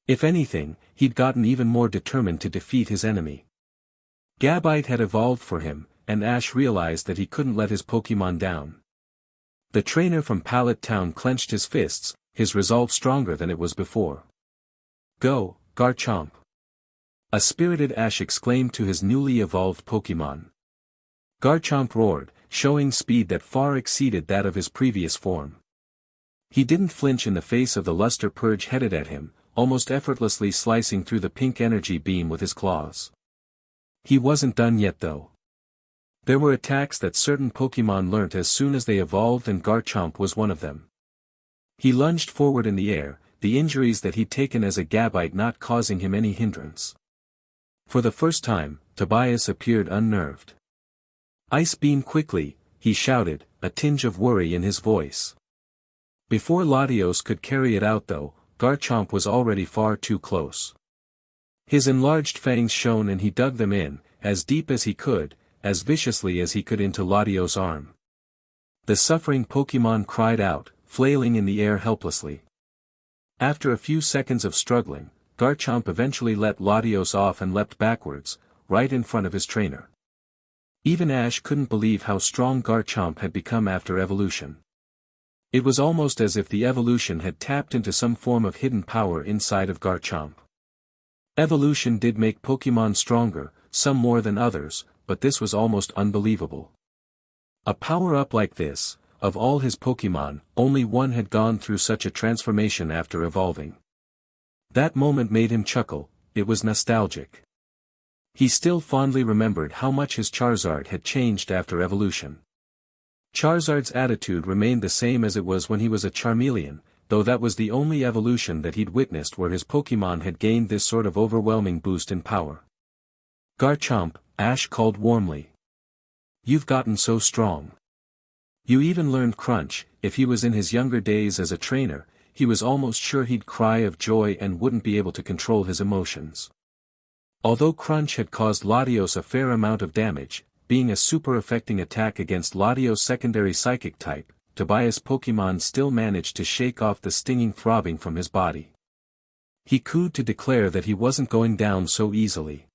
If anything, he'd gotten even more determined to defeat his enemy. Gabite had evolved for him, and Ash realized that he couldn't let his Pokémon down. The trainer from Pallet Town clenched his fists, his resolve stronger than it was before. "Go, Garchomp!" a spirited Ash exclaimed to his newly evolved Pokémon. Garchomp roared, showing speed that far exceeded that of his previous form. He didn't flinch in the face of the luster purge headed at him, almost effortlessly slicing through the pink energy beam with his claws. He wasn't done yet though. There were attacks that certain Pokémon learnt as soon as they evolved, and Garchomp was one of them. He lunged forward in the air, the injuries that he'd taken as a Gabite not causing him any hindrance. For the first time, Tobias appeared unnerved. "Ice Beam quickly," he shouted, a tinge of worry in his voice. Before Latios could carry it out though, Garchomp was already far too close. His enlarged fangs shone and he dug them in, as deep as he could, as viciously as he could into Latios' arm. The suffering Pokémon cried out, flailing in the air helplessly. After a few seconds of struggling, Garchomp eventually let Latios off and leapt backwards, right in front of his trainer. Even Ash couldn't believe how strong Garchomp had become after evolution. It was almost as if the evolution had tapped into some form of hidden power inside of Garchomp. Evolution did make Pokémon stronger, some more than others, but this was almost unbelievable. A power-up like this, of all his Pokémon, only one had gone through such a transformation after evolving. That moment made him chuckle, it was nostalgic. He still fondly remembered how much his Charizard had changed after evolution. Charizard's attitude remained the same as it was when he was a Charmeleon, though that was the only evolution that he'd witnessed where his Pokémon had gained this sort of overwhelming boost in power. "Garchomp," Ash called warmly. "You've gotten so strong. You even learned Crunch." If he was in his younger days as a trainer, he was almost sure he'd cry of joy and wouldn't be able to control his emotions. Although Crunch had caused Latios a fair amount of damage, being a super affecting attack against Latios' secondary psychic type, Tobias' Pokémon still managed to shake off the stinging throbbing from his body. He cooed to declare that he wasn't going down so easily.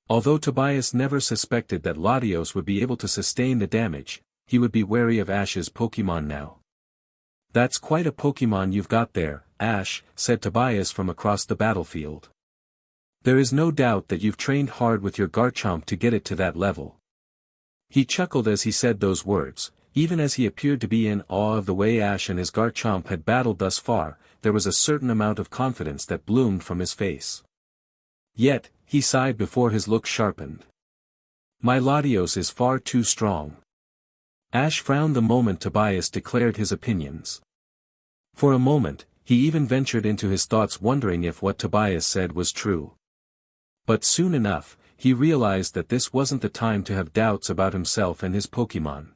Although Tobias never suspected that Latios would be able to sustain the damage, he would be wary of Ash's Pokémon now. "That's quite a Pokémon you've got there, Ash," said Tobias from across the battlefield. "There is no doubt that you've trained hard with your Garchomp to get it to that level." He chuckled as he said those words. Even as he appeared to be in awe of the way Ash and his Garchomp had battled thus far, there was a certain amount of confidence that bloomed from his face. Yet, he sighed before his look sharpened. "My Latios is far too strong." Ash frowned the moment Tobias declared his opinions. For a moment, he even ventured into his thoughts wondering if what Tobias said was true. But soon enough, he realized that this wasn't the time to have doubts about himself and his Pokémon.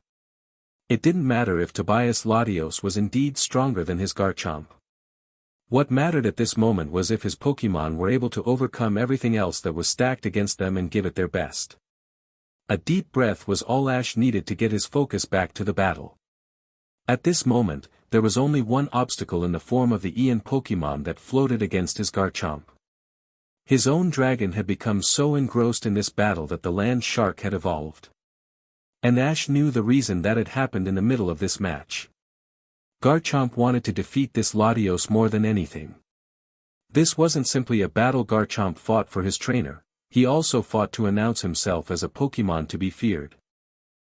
It didn't matter if Tobias' Latios was indeed stronger than his Garchomp. What mattered at this moment was if his Pokémon were able to overcome everything else that was stacked against them and give it their best. A deep breath was all Ash needed to get his focus back to the battle. At this moment, there was only one obstacle in the form of the Ian Pokémon that floated against his Garchomp. His own dragon had become so engrossed in this battle that the land shark had evolved. And Ash knew the reason that had happened in the middle of this match. Garchomp wanted to defeat this Latios more than anything. This wasn't simply a battle Garchomp fought for his trainer, he also fought to announce himself as a Pokémon to be feared.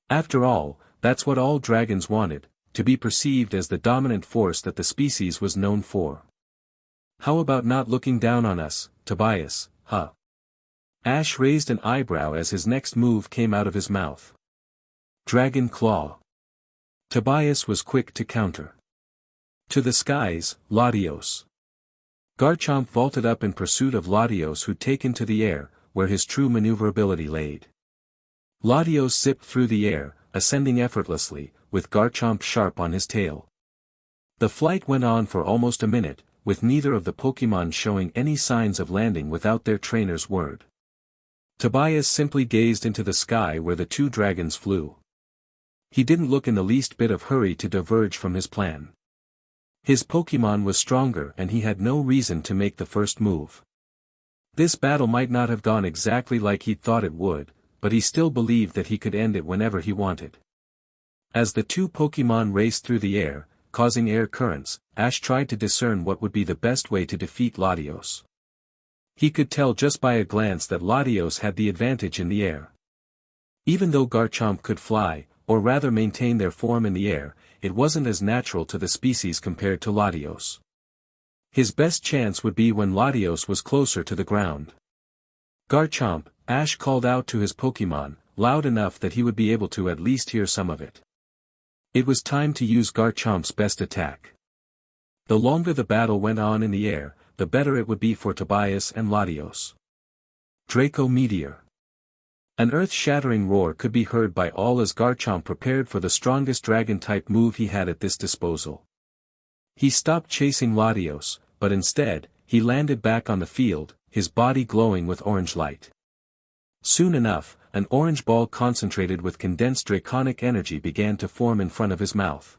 After all, that's what all dragons wanted, to be perceived as the dominant force that the species was known for. "How about not looking down on us, Tobias, huh?" Ash raised an eyebrow as his next move came out of his mouth. "Dragon Claw." Tobias was quick to counter. "To the skies, Latios." Garchomp vaulted up in pursuit of Latios, who'd taken to the air, where his true maneuverability laid. Latios zipped through the air, ascending effortlessly, with Garchomp sharp on his tail. The flight went on for almost a minute, with neither of the Pokémon showing any signs of landing without their trainer's word. Tobias simply gazed into the sky where the two dragons flew. He didn't look in the least bit of hurry to diverge from his plan. His Pokémon was stronger and he had no reason to make the first move. This battle might not have gone exactly like he thought it would, but he still believed that he could end it whenever he wanted. As the two Pokémon raced through the air, causing air currents, Ash tried to discern what would be the best way to defeat Latios. He could tell just by a glance that Latios had the advantage in the air. Even though Garchomp could fly, or rather maintain their form in the air, it wasn't as natural to the species compared to Latios. His best chance would be when Latios was closer to the ground. Garchomp, Ash called out to his Pokémon, loud enough that he would be able to at least hear some of it. It was time to use Garchomp's best attack. The longer the battle went on in the air, the better it would be for Tobias and Latios. Draco Meteor. An earth-shattering roar could be heard by all as Garchomp prepared for the strongest dragon-type move he had at this disposal. He stopped chasing Latios, but instead, he landed back on the field, his body glowing with orange light. Soon enough, an orange ball concentrated with condensed draconic energy began to form in front of his mouth.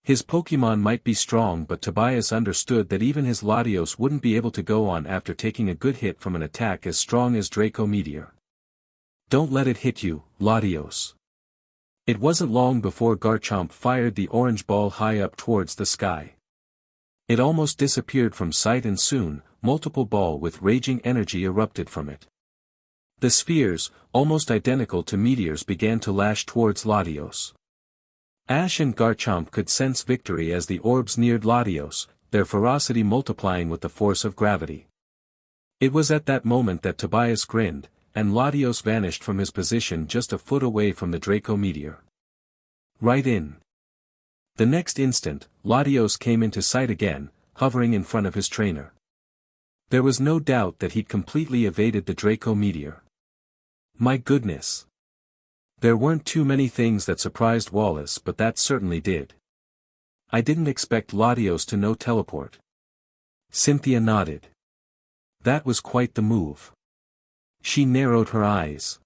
His Pokémon might be strong, but Tobias understood that even his Latios wouldn't be able to go on after taking a good hit from an attack as strong as Draco Meteor. Don't let it hit you, Latios. It wasn't long before Garchomp fired the orange ball high up towards the sky. It almost disappeared from sight and soon, multiple balls with raging energy erupted from it. The spheres, almost identical to meteors, began to lash towards Latios. Ash and Garchomp could sense victory as the orbs neared Latios, their ferocity multiplying with the force of gravity. It was at that moment that Tobias grinned, and Latios vanished from his position just a foot away from the Draco Meteor. Right in. The next instant, Latios came into sight again, hovering in front of his trainer. There was no doubt that he'd completely evaded the Draco Meteor. My goodness. There weren't too many things that surprised Wallace, but that certainly did. I didn't expect Latios to know teleport. Cynthia nodded. That was quite the move. She narrowed her eyes.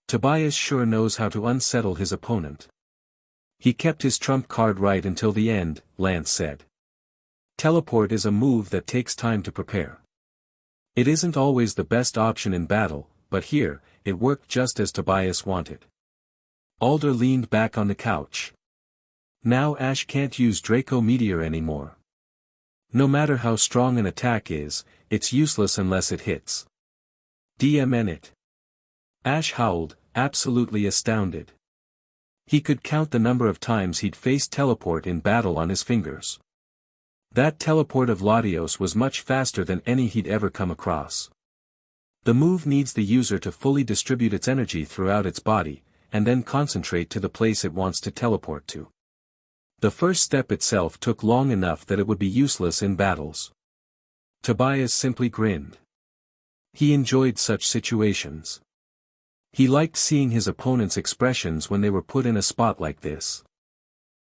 Tobias sure knows how to unsettle his opponent. He kept his trump card right until the end, Lance said. Teleport is a move that takes time to prepare. It isn't always the best option in battle, but here, it worked just as Tobias wanted. Alder leaned back on the couch. Now Ash can't use Draco Meteor anymore. No matter how strong an attack is, it's useless unless it hits. DMN it. Ash howled, absolutely astounded. He could count the number of times he'd faced teleport in battle on his fingers. That teleport of Latios was much faster than any he'd ever come across. The move needs the user to fully distribute its energy throughout its body, and then concentrate to the place it wants to teleport to. The first step itself took long enough that it would be useless in battles. Tobias simply grinned. He enjoyed such situations. He liked seeing his opponent's expressions when they were put in a spot like this.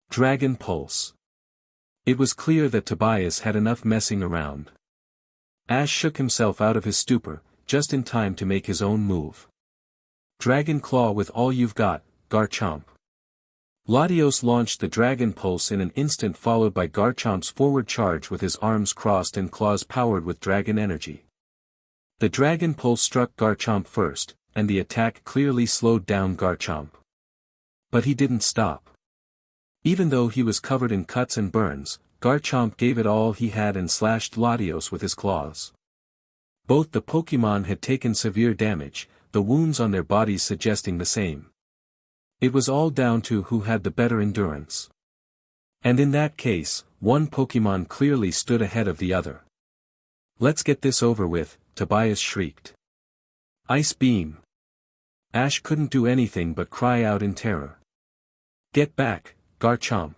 Dragon Pulse. It was clear that Tobias had enough messing around. Ash shook himself out of his stupor, just in time to make his own move. Dragon Claw with all you've got, Garchomp. Latios launched the Dragon Pulse in an instant, followed by Garchomp's forward charge with his arms crossed and claws powered with dragon energy. The Dragon Pulse struck Garchomp first, and the attack clearly slowed down Garchomp. But he didn't stop. Even though he was covered in cuts and burns, Garchomp gave it all he had and slashed Latios with his claws. Both the Pokémon had taken severe damage, the wounds on their bodies suggesting the same. It was all down to who had the better endurance. And in that case, one Pokémon clearly stood ahead of the other. Let's get this over with, Tobias shrieked. Ice Beam. Ash couldn't do anything but cry out in terror. Get back, Garchomp.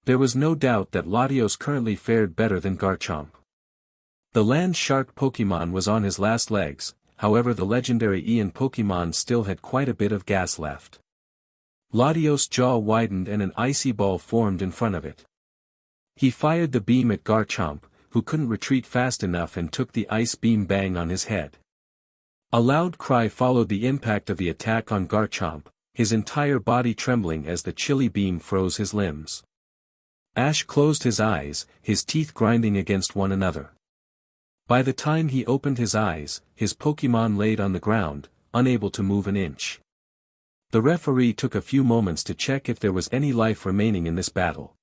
There was no doubt that Latios currently fared better than Garchomp. The land shark Pokémon was on his last legs, however the legendary Ian Pokémon still had quite a bit of gas left. Latios' jaw widened and an icy ball formed in front of it. He fired the beam at Garchomp, who couldn't retreat fast enough and took the ice beam bang on his head. A loud cry followed the impact of the attack on Garchomp, his entire body trembling as the chilly beam froze his limbs. Ash closed his eyes, his teeth grinding against one another. By the time he opened his eyes, his Pokémon laid on the ground, unable to move an inch. The referee took a few moments to check if there was any life remaining in this battle.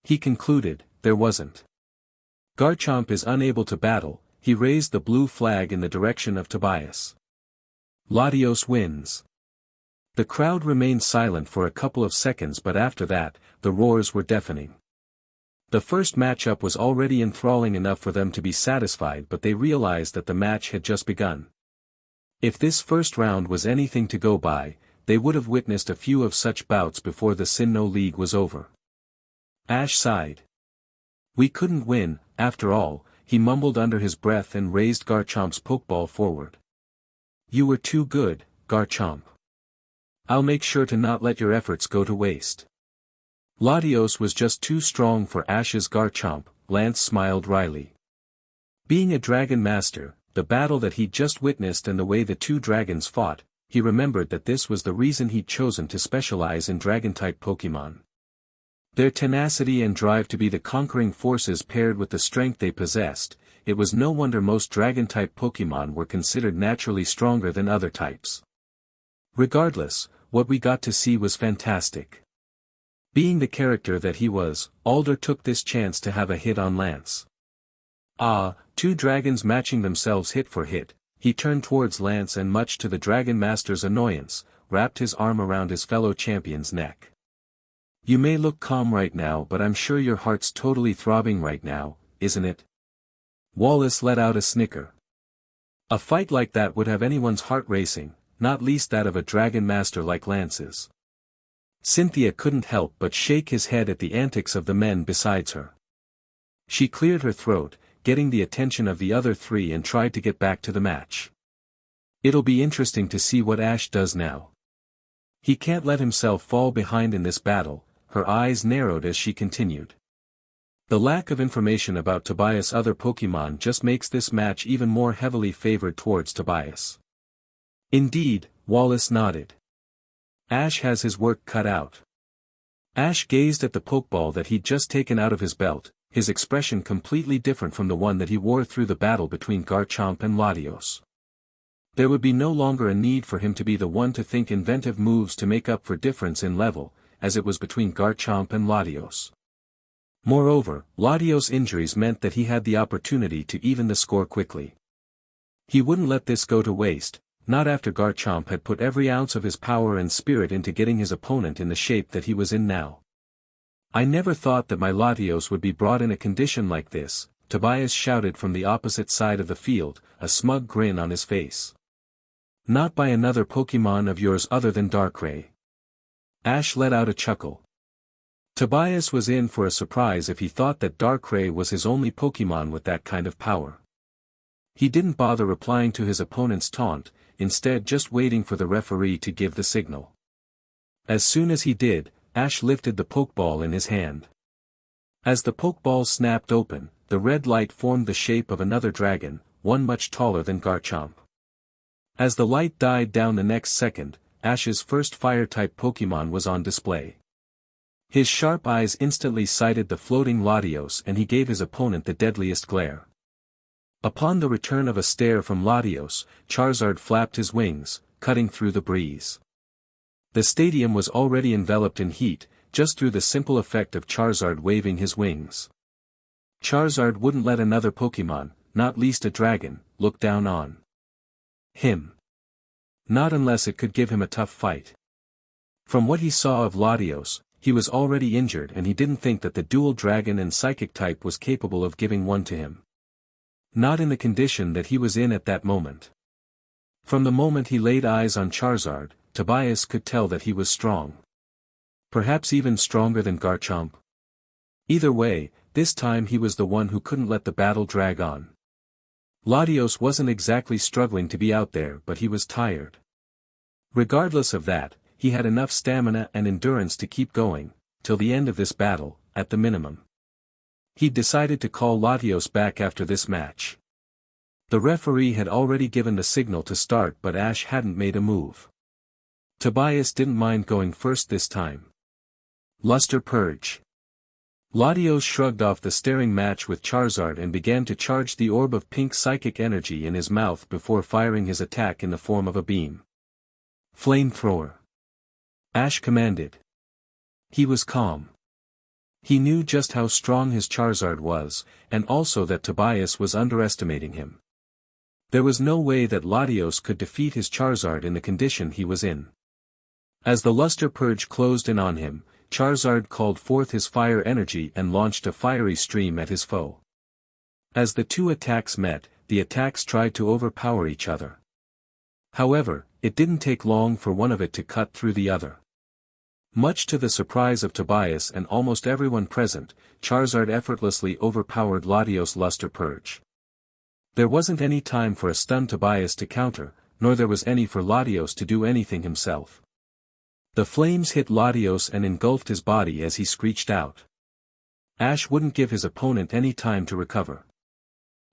He concluded, there wasn't. Garchomp is unable to battle. He raised the blue flag in the direction of Tobias. Latios wins. The crowd remained silent for a couple of seconds, but after that, the roars were deafening. The first matchup was already enthralling enough for them to be satisfied, but they realized that the match had just begun. If this first round was anything to go by, they would have witnessed a few of such bouts before the Sinnoh League was over. Ash sighed. We couldn't win, after all, he mumbled under his breath and raised Garchomp's Pokeball forward. You were too good, Garchomp. I'll make sure to not let your efforts go to waste. Latios was just too strong for Ash's Garchomp, Lance smiled wryly. Being a Dragon Master, the battle that he'd just witnessed and the way the two dragons fought, he remembered that this was the reason he'd chosen to specialize in Dragon-type Pokémon. Their tenacity and drive to be the conquering forces paired with the strength they possessed, it was no wonder most Dragon-type Pokémon were considered naturally stronger than other types. Regardless, what we got to see was fantastic. Being the character that he was, Alder took this chance to have a hit on Lance. Two dragons matching themselves hit for hit, he turned towards Lance and much to the Dragon Master's annoyance, wrapped his arm around his fellow champion's neck. You may look calm right now, but I'm sure your heart's totally throbbing right now, isn't it? Wallace let out a snicker. A fight like that would have anyone's heart racing, not least that of a Dragon Master like Lance's. Cynthia couldn't help but shake his head at the antics of the men besides her. She cleared her throat, getting the attention of the other three, and tried to get back to the match. It'll be interesting to see what Ash does now. He can't let himself fall behind in this battle. Her eyes narrowed as she continued. The lack of information about Tobias' other Pokémon just makes this match even more heavily favored towards Tobias. Indeed, Wallace nodded. Ash has his work cut out. Ash gazed at the Pokeball that he'd just taken out of his belt, his expression completely different from the one that he wore through the battle between Garchomp and Latios. There would be no longer a need for him to be the one to think inventive moves to make up for difference in level, as it was between Garchomp and Latios. Moreover, Latios' injuries meant that he had the opportunity to even the score quickly. He wouldn't let this go to waste, not after Garchomp had put every ounce of his power and spirit into getting his opponent in the shape that he was in now. I never thought that my Latios would be brought in a condition like this, Tobias shouted from the opposite side of the field, a smug grin on his face. Not by another Pokémon of yours other than Darkrai. Ash let out a chuckle. Tobias was in for a surprise if he thought that Darkrai was his only Pokémon with that kind of power. He didn't bother replying to his opponent's taunt, instead just waiting for the referee to give the signal. As soon as he did, Ash lifted the Pokeball in his hand. As the Pokeball snapped open, the red light formed the shape of another dragon, one much taller than Garchomp. As the light died down the next second, Ash's first Fire-type Pokémon was on display. His sharp eyes instantly sighted the floating Latios, and he gave his opponent the deadliest glare. Upon the return of a stare from Latios, Charizard flapped his wings, cutting through the breeze. The stadium was already enveloped in heat, just through the simple effect of Charizard waving his wings. Charizard wouldn't let another Pokémon, not least a dragon, look down on him. Not unless it could give him a tough fight. From what he saw of Latios, he was already injured, and he didn't think that the dual dragon and psychic type was capable of giving one to him. Not in the condition that he was in at that moment. From the moment he laid eyes on Charizard, Tobias could tell that he was strong. Perhaps even stronger than Garchomp. Either way, this time he was the one who couldn't let the battle drag on. Latios wasn't exactly struggling to be out there, but he was tired. Regardless of that, he had enough stamina and endurance to keep going, till the end of this battle, at the minimum. He'd decided to call Latios back after this match. The referee had already given the signal to start, but Ash hadn't made a move. Tobias didn't mind going first this time. Luster Purge. Latios shrugged off the staring match with Charizard and began to charge the orb of pink psychic energy in his mouth before firing his attack in the form of a beam. Flamethrower. Ash commanded. He was calm. He knew just how strong his Charizard was, and also that Tobias was underestimating him. There was no way that Latios could defeat his Charizard in the condition he was in. As the Luster Purge closed in on him, Charizard called forth his fire energy and launched a fiery stream at his foe. As the two attacks met, the attacks tried to overpower each other. However, it didn't take long for one of it to cut through the other. Much to the surprise of Tobias and almost everyone present, Charizard effortlessly overpowered Latios' Luster Purge. There wasn't any time for a stunned Tobias to counter, nor there was any for Latios to do anything himself. The flames hit Latios and engulfed his body as he screeched out. Ash wouldn't give his opponent any time to recover.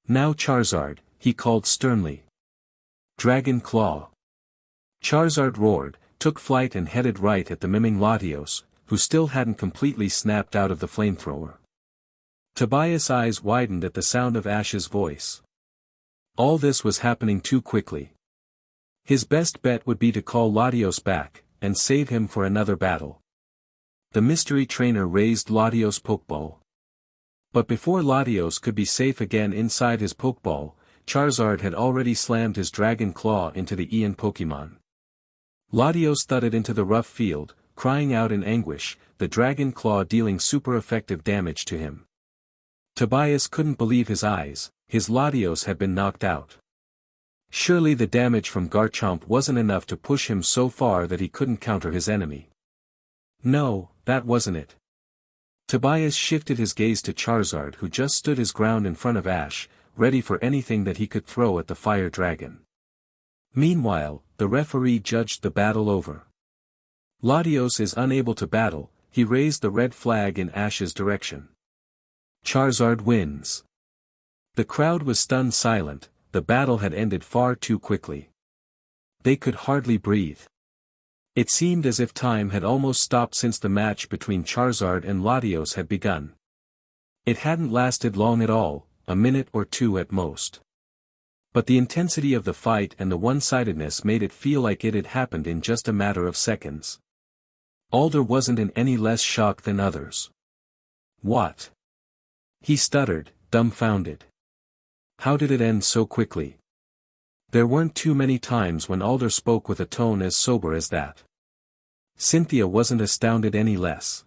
Now Charizard, he called sternly. Dragon Claw. Charizard roared, took flight and headed right at the miming Latios, who still hadn't completely snapped out of the flamethrower. Tobias' eyes widened at the sound of Ash's voice. All this was happening too quickly. His best bet would be to call Latios back, and save him for another battle. The mystery trainer raised Latios' Pokeball. But before Latios could be safe again inside his Pokeball, Charizard had already slammed his Dragon Claw into the Ian Pokemon. Latios thudded into the rough field, crying out in anguish, the Dragon Claw dealing super effective damage to him. Tobias couldn't believe his eyes, his Latios had been knocked out. Surely the damage from Garchomp wasn't enough to push him so far that he couldn't counter his enemy. No, that wasn't it. Tobias shifted his gaze to Charizard, who just stood his ground in front of Ash, ready for anything that he could throw at the fire dragon. Meanwhile, the referee judged the battle over. Latios is unable to battle, he raised the red flag in Ash's direction. Charizard wins. The crowd was stunned silent, the battle had ended far too quickly. They could hardly breathe. It seemed as if time had almost stopped since the match between Charizard and Latios had begun. It hadn't lasted long at all, a minute or two at most. But the intensity of the fight and the one-sidedness made it feel like it had happened in just a matter of seconds. Alder wasn't in any less shock than others. What? He stuttered, dumbfounded. How did it end so quickly? There weren't too many times when Alder spoke with a tone as sober as that. Cynthia wasn't astounded any less.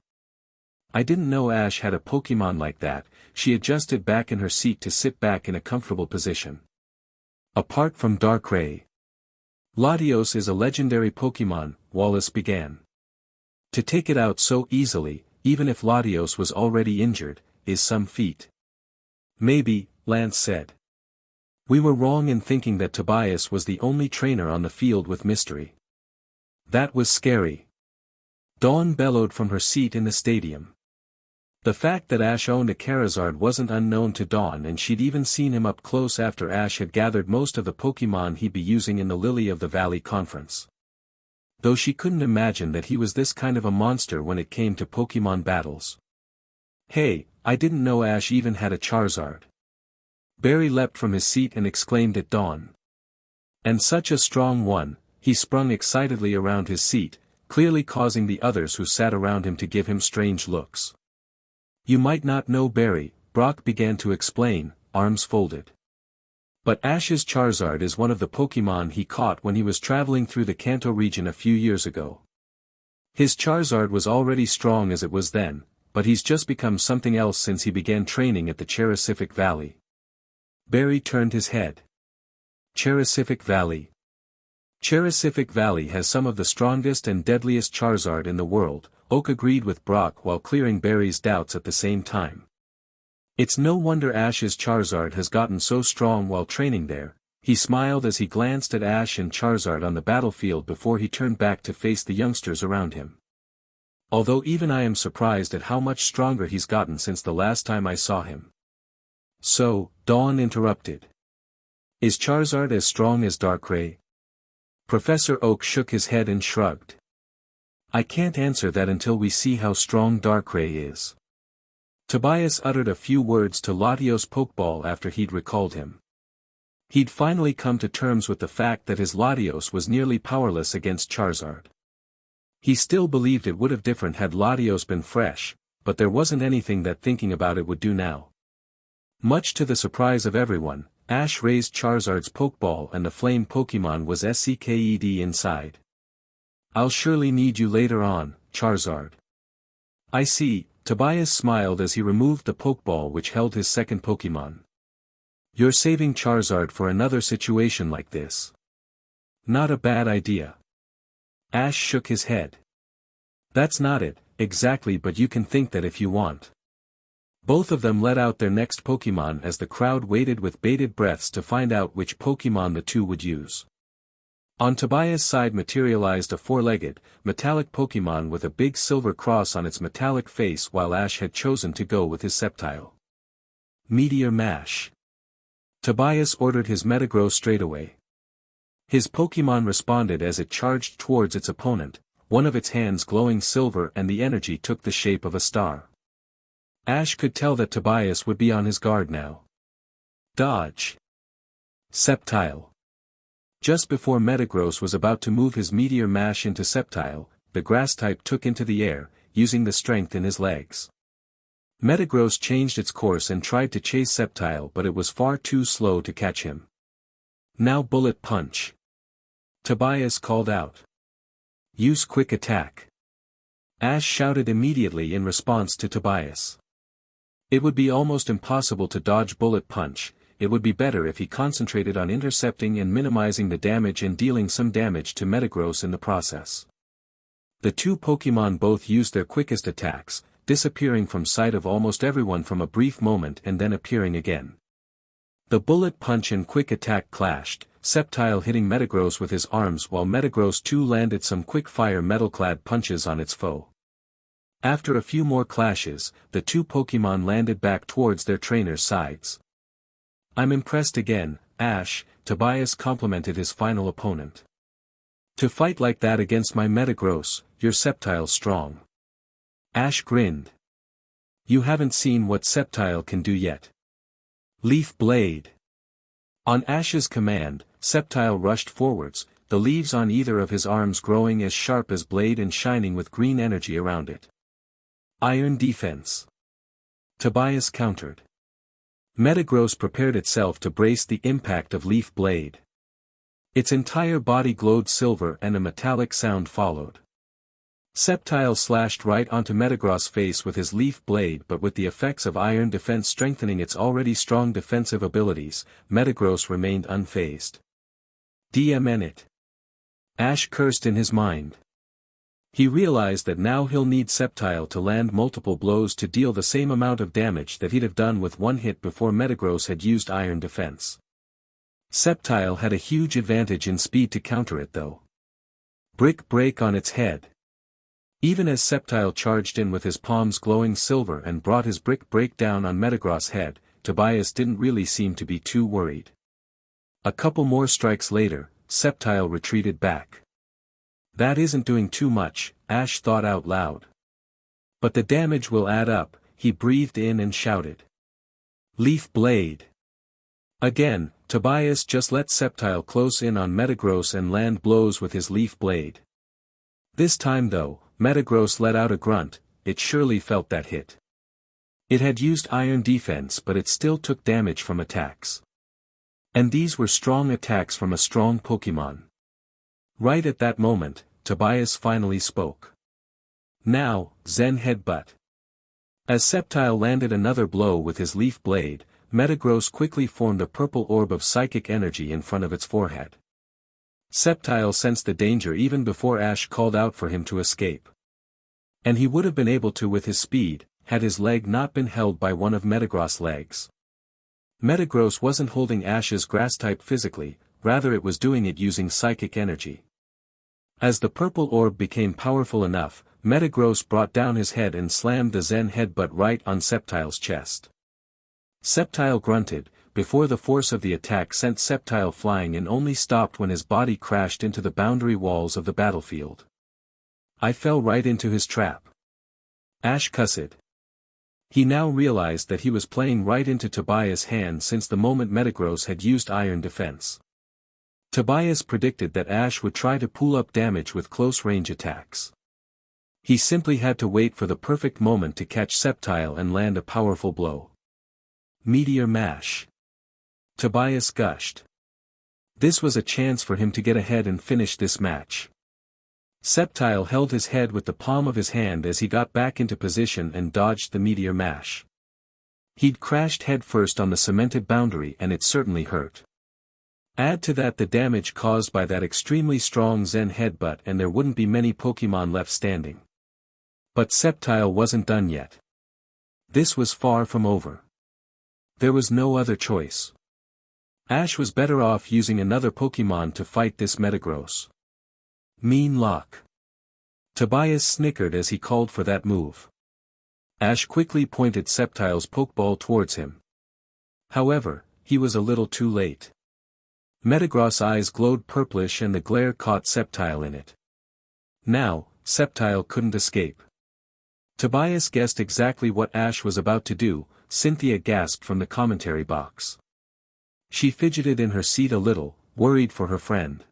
I didn't know Ash had a Pokemon like that, she adjusted back in her seat to sit back in a comfortable position. Apart from Darkrai. Latios is a legendary Pokemon, Wallace began. To take it out so easily, even if Latios was already injured, is some feat. Maybe, Lance said. We were wrong in thinking that Tobias was the only trainer on the field with mystery. That was scary. Dawn bellowed from her seat in the stadium. The fact that Ash owned a Charizard wasn't unknown to Dawn, and she'd even seen him up close after Ash had gathered most of the Pokemon he'd be using in the Lily of the Valley conference. Though she couldn't imagine that he was this kind of a monster when it came to Pokemon battles. Hey, I didn't know Ash even had a Charizard. Barry leapt from his seat and exclaimed at Dawn. And such a strong one, he sprung excitedly around his seat, clearly causing the others who sat around him to give him strange looks. You might not know Barry, Brock began to explain, arms folded. But Ash's Charizard is one of the Pokemon he caught when he was traveling through the Kanto region a few years ago. His Charizard was already strong as it was then, but he's just become something else since he began training at the Cherisific Valley. Barry turned his head. Cherisific Valley. Cherisific Valley has some of the strongest and deadliest Charizard in the world, Oak agreed with Brock while clearing Barry's doubts at the same time. It's no wonder Ash's Charizard has gotten so strong while training there, he smiled as he glanced at Ash and Charizard on the battlefield before he turned back to face the youngsters around him. Although even I am surprised at how much stronger he's gotten since the last time I saw him. So, Dawn interrupted. Is Charizard as strong as Darkrai? Professor Oak shook his head and shrugged. I can't answer that until we see how strong Darkrai is. Tobias uttered a few words to Latios Pokeball after he'd recalled him. He'd finally come to terms with the fact that his Latios was nearly powerless against Charizard. He still believed it would have different had Latios been fresh, but there wasn't anything that thinking about it would do now. Much to the surprise of everyone, Ash raised Charizard's Pokeball and the flame Pokemon was SCKED inside. "I'll surely need you later on, Charizard." "I see," Tobias smiled as he removed the Pokeball which held his second Pokemon. "You're saving Charizard for another situation like this." "Not a bad idea." Ash shook his head. "That's not it, exactly, but you can think that if you want." Both of them let out their next Pokemon as the crowd waited with bated breaths to find out which Pokemon the two would use. On Tobias' side materialized a four-legged, metallic Pokemon with a big silver cross on its metallic face, while Ash had chosen to go with his Sceptile. "Meteor Mash." Tobias ordered his Metagross straight away. His Pokemon responded as it charged towards its opponent, one of its hands glowing silver, and the energy took the shape of a star. Ash could tell that Tobias would be on his guard now. Dodge. Sceptile. Just before Metagross was about to move his Meteor Mash into Sceptile, the Grass-type took into the air, using the strength in his legs. Metagross changed its course and tried to chase Sceptile, but it was far too slow to catch him. "Now Bullet Punch." Tobias called out. "Use Quick Attack." Ash shouted immediately in response to Tobias. It would be almost impossible to dodge Bullet Punch. It would be better if he concentrated on intercepting and minimizing the damage and dealing some damage to Metagross in the process. The two Pokemon both used their quickest attacks, disappearing from sight of almost everyone from a brief moment and then appearing again. The Bullet Punch and Quick Attack clashed, Sceptile hitting Metagross with his arms while Metagross too landed some quick-fire metal-clad punches on its foe. After a few more clashes, the two Pokemon landed back towards their trainers' sides. "I'm impressed again, Ash," Tobias complimented his final opponent. "To fight like that against my Metagross, your Sceptile's strong." Ash grinned. "You haven't seen what Sceptile can do yet." Leaf Blade. On Ash's command, Sceptile rushed forwards, the leaves on either of his arms growing as sharp as blade and shining with green energy around it. Iron Defense. Tobias countered. Metagross prepared itself to brace the impact of Leaf Blade. Its entire body glowed silver and a metallic sound followed. Sceptile slashed right onto Metagross' face with his Leaf Blade, but with the effects of Iron Defense strengthening its already strong defensive abilities, Metagross remained unfazed. "DMN it." Ash cursed in his mind. He realized that now he'll need Sceptile to land multiple blows to deal the same amount of damage that he'd have done with one hit before Metagross had used Iron Defense. Sceptile had a huge advantage in speed to counter it though. Brick Break on its head. Even as Sceptile charged in with his palms glowing silver and brought his Brick Break down on Metagross' head, Tobias didn't really seem to be too worried. A couple more strikes later, Sceptile retreated back. That isn't doing too much, Ash thought out loud. But the damage will add up, he breathed in and shouted. Leaf Blade. Again, Tobias just let Sceptile close in on Metagross and land blows with his Leaf Blade. This time though, Metagross let out a grunt, it surely felt that hit. It had used Iron Defense but it still took damage from attacks. And these were strong attacks from a strong Pokemon. Right at that moment, Tobias finally spoke. "Now, Zen Headbutt." As Sceptile landed another blow with his Leaf Blade, Metagross quickly formed a purple orb of psychic energy in front of its forehead. Sceptile sensed the danger even before Ash called out for him to escape. And he would have been able to with his speed, had his leg not been held by one of Metagross' legs. Metagross wasn't holding Ash's Grass-type physically, rather it was doing it using psychic energy. As the purple orb became powerful enough, Metagross brought down his head and slammed the Zen Headbutt right on Sceptile's chest. Sceptile grunted, before the force of the attack sent Sceptile flying and only stopped when his body crashed into the boundary walls of the battlefield. "I fell right into his trap." Ash cussed. He now realized that he was playing right into Tobias' hand since the moment Metagross had used Iron Defense. Tobias predicted that Ash would try to pull up damage with close-range attacks. He simply had to wait for the perfect moment to catch Sceptile and land a powerful blow. Meteor Mash. Tobias gushed. This was a chance for him to get ahead and finish this match. Sceptile held his head with the palm of his hand as he got back into position and dodged the Meteor Mash. He'd crashed headfirst on the cemented boundary and it certainly hurt. Add to that the damage caused by that extremely strong Zen headbutt and there wouldn't be many Pokémon left standing. But Sceptile wasn't done yet. This was far from over. There was no other choice. Ash was better off using another Pokémon to fight this Metagross. Mean Lock. Tobias snickered as he called for that move. Ash quickly pointed Sceptile's Pokeball towards him. However, he was a little too late. Metagross' eyes glowed purplish and the glare caught Sceptile in it. Now, Sceptile couldn't escape. Tobias guessed exactly what Ash was about to do. Cynthia gasped from the commentary box. She fidgeted in her seat a little, worried for her friend.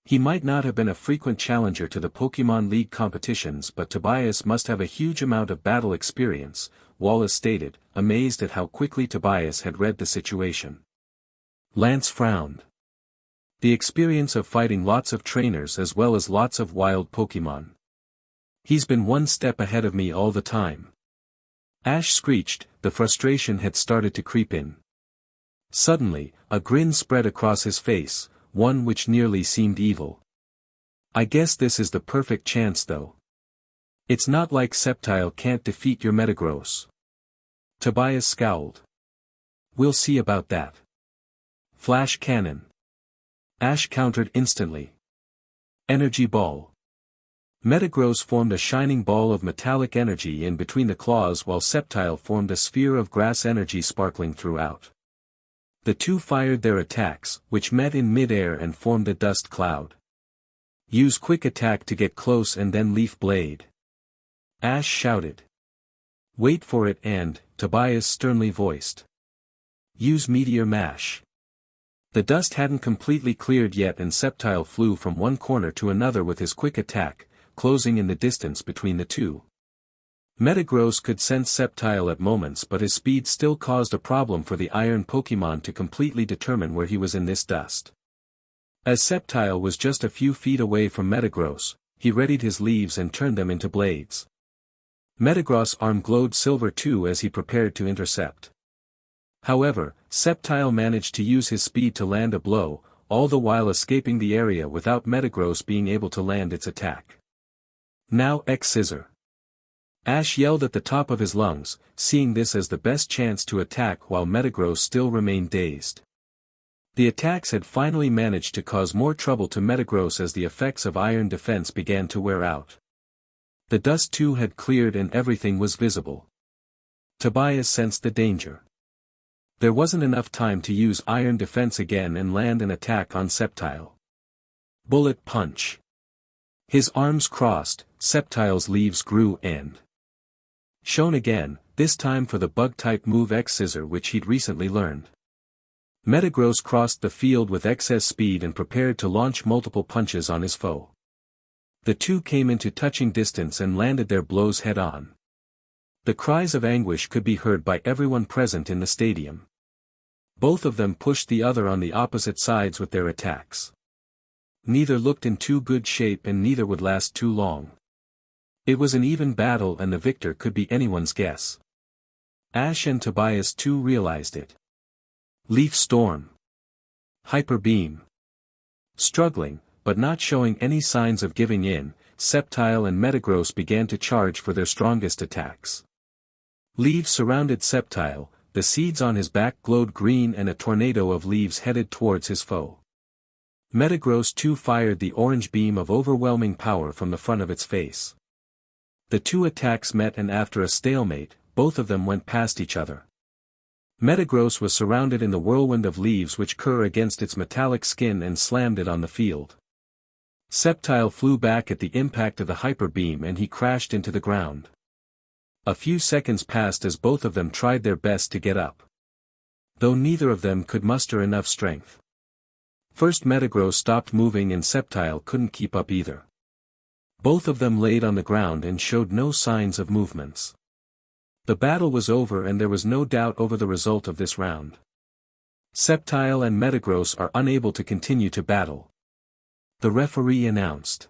He might not have been a frequent challenger to the Pokémon League competitions but Tobias must have a huge amount of battle experience, Wallace stated, amazed at how quickly Tobias had read the situation. Lance frowned. The experience of fighting lots of trainers as well as lots of wild Pokémon. He's been one step ahead of me all the time. Ash screeched, the frustration had started to creep in. Suddenly, a grin spread across his face, one which nearly seemed evil. I guess this is the perfect chance though. It's not like Sceptile can't defeat your Metagross. Tobias scowled. We'll see about that. Flash Cannon. Ash countered instantly. Energy Ball. Metagross formed a shining ball of metallic energy in between the claws while Sceptile formed a sphere of grass energy sparkling throughout. The two fired their attacks, which met in mid-air and formed a dust cloud. Use Quick Attack to get close and then Leaf Blade. Ash shouted. Wait for it and, Tobias sternly voiced. Use Meteor Mash. The dust hadn't completely cleared yet and Sceptile flew from one corner to another with his Quick Attack, closing in the distance between the two. Metagross could sense Sceptile at moments but his speed still caused a problem for the Iron Pokémon to completely determine where he was in this dust. As Sceptile was just a few feet away from Metagross, he readied his leaves and turned them into blades. Metagross' arm glowed silver too as he prepared to intercept. However, Sceptile managed to use his speed to land a blow, all the while escaping the area without Metagross being able to land its attack. Now X-Scissor. Ash yelled at the top of his lungs, seeing this as the best chance to attack while Metagross still remained dazed. The attacks had finally managed to cause more trouble to Metagross as the effects of Iron Defense began to wear out. The dust too had cleared and everything was visible. Tobias sensed the danger. There wasn't enough time to use Iron Defense again and land an attack on Sceptile. Bullet Punch. His arms crossed, Sceptile's leaves grew and shone again, this time for the bug-type move X-Scissor which he'd recently learned. Metagross crossed the field with excess speed and prepared to launch multiple punches on his foe. The two came into touching distance and landed their blows head-on. The cries of anguish could be heard by everyone present in the stadium. Both of them pushed the other on the opposite sides with their attacks. Neither looked in too good shape and neither would last too long. It was an even battle and the victor could be anyone's guess. Ash and Tobias too realized it. Leaf Storm. Hyper Beam. Struggling, but not showing any signs of giving in, Sceptile and Metagross began to charge for their strongest attacks. Leaves surrounded Sceptile, the seeds on his back glowed green and a tornado of leaves headed towards his foe. Metagross too fired the orange beam of overwhelming power from the front of its face. The two attacks met and after a stalemate, both of them went past each other. Metagross was surrounded in the whirlwind of leaves which cur against its metallic skin and slammed it on the field. Sceptile flew back at the impact of the hyper beam and he crashed into the ground. A few seconds passed as both of them tried their best to get up. Though neither of them could muster enough strength. First Metagross stopped moving and Sceptile couldn't keep up either. Both of them laid on the ground and showed no signs of movements. The battle was over and there was no doubt over the result of this round. Sceptile and Metagross are unable to continue to battle. The referee announced.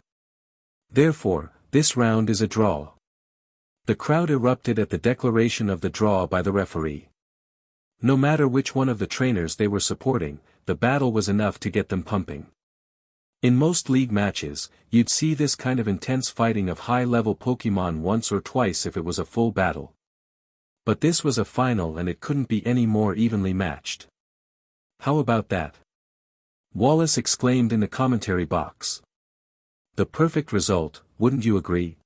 Therefore, this round is a draw. The crowd erupted at the declaration of the draw by the referee. No matter which one of the trainers they were supporting, the battle was enough to get them pumping. In most league matches, you'd see this kind of intense fighting of high-level Pokémon once or twice if it was a full battle. But this was a final and it couldn't be any more evenly matched. How about that? Wallace exclaimed in the commentary box. The perfect result, wouldn't you agree?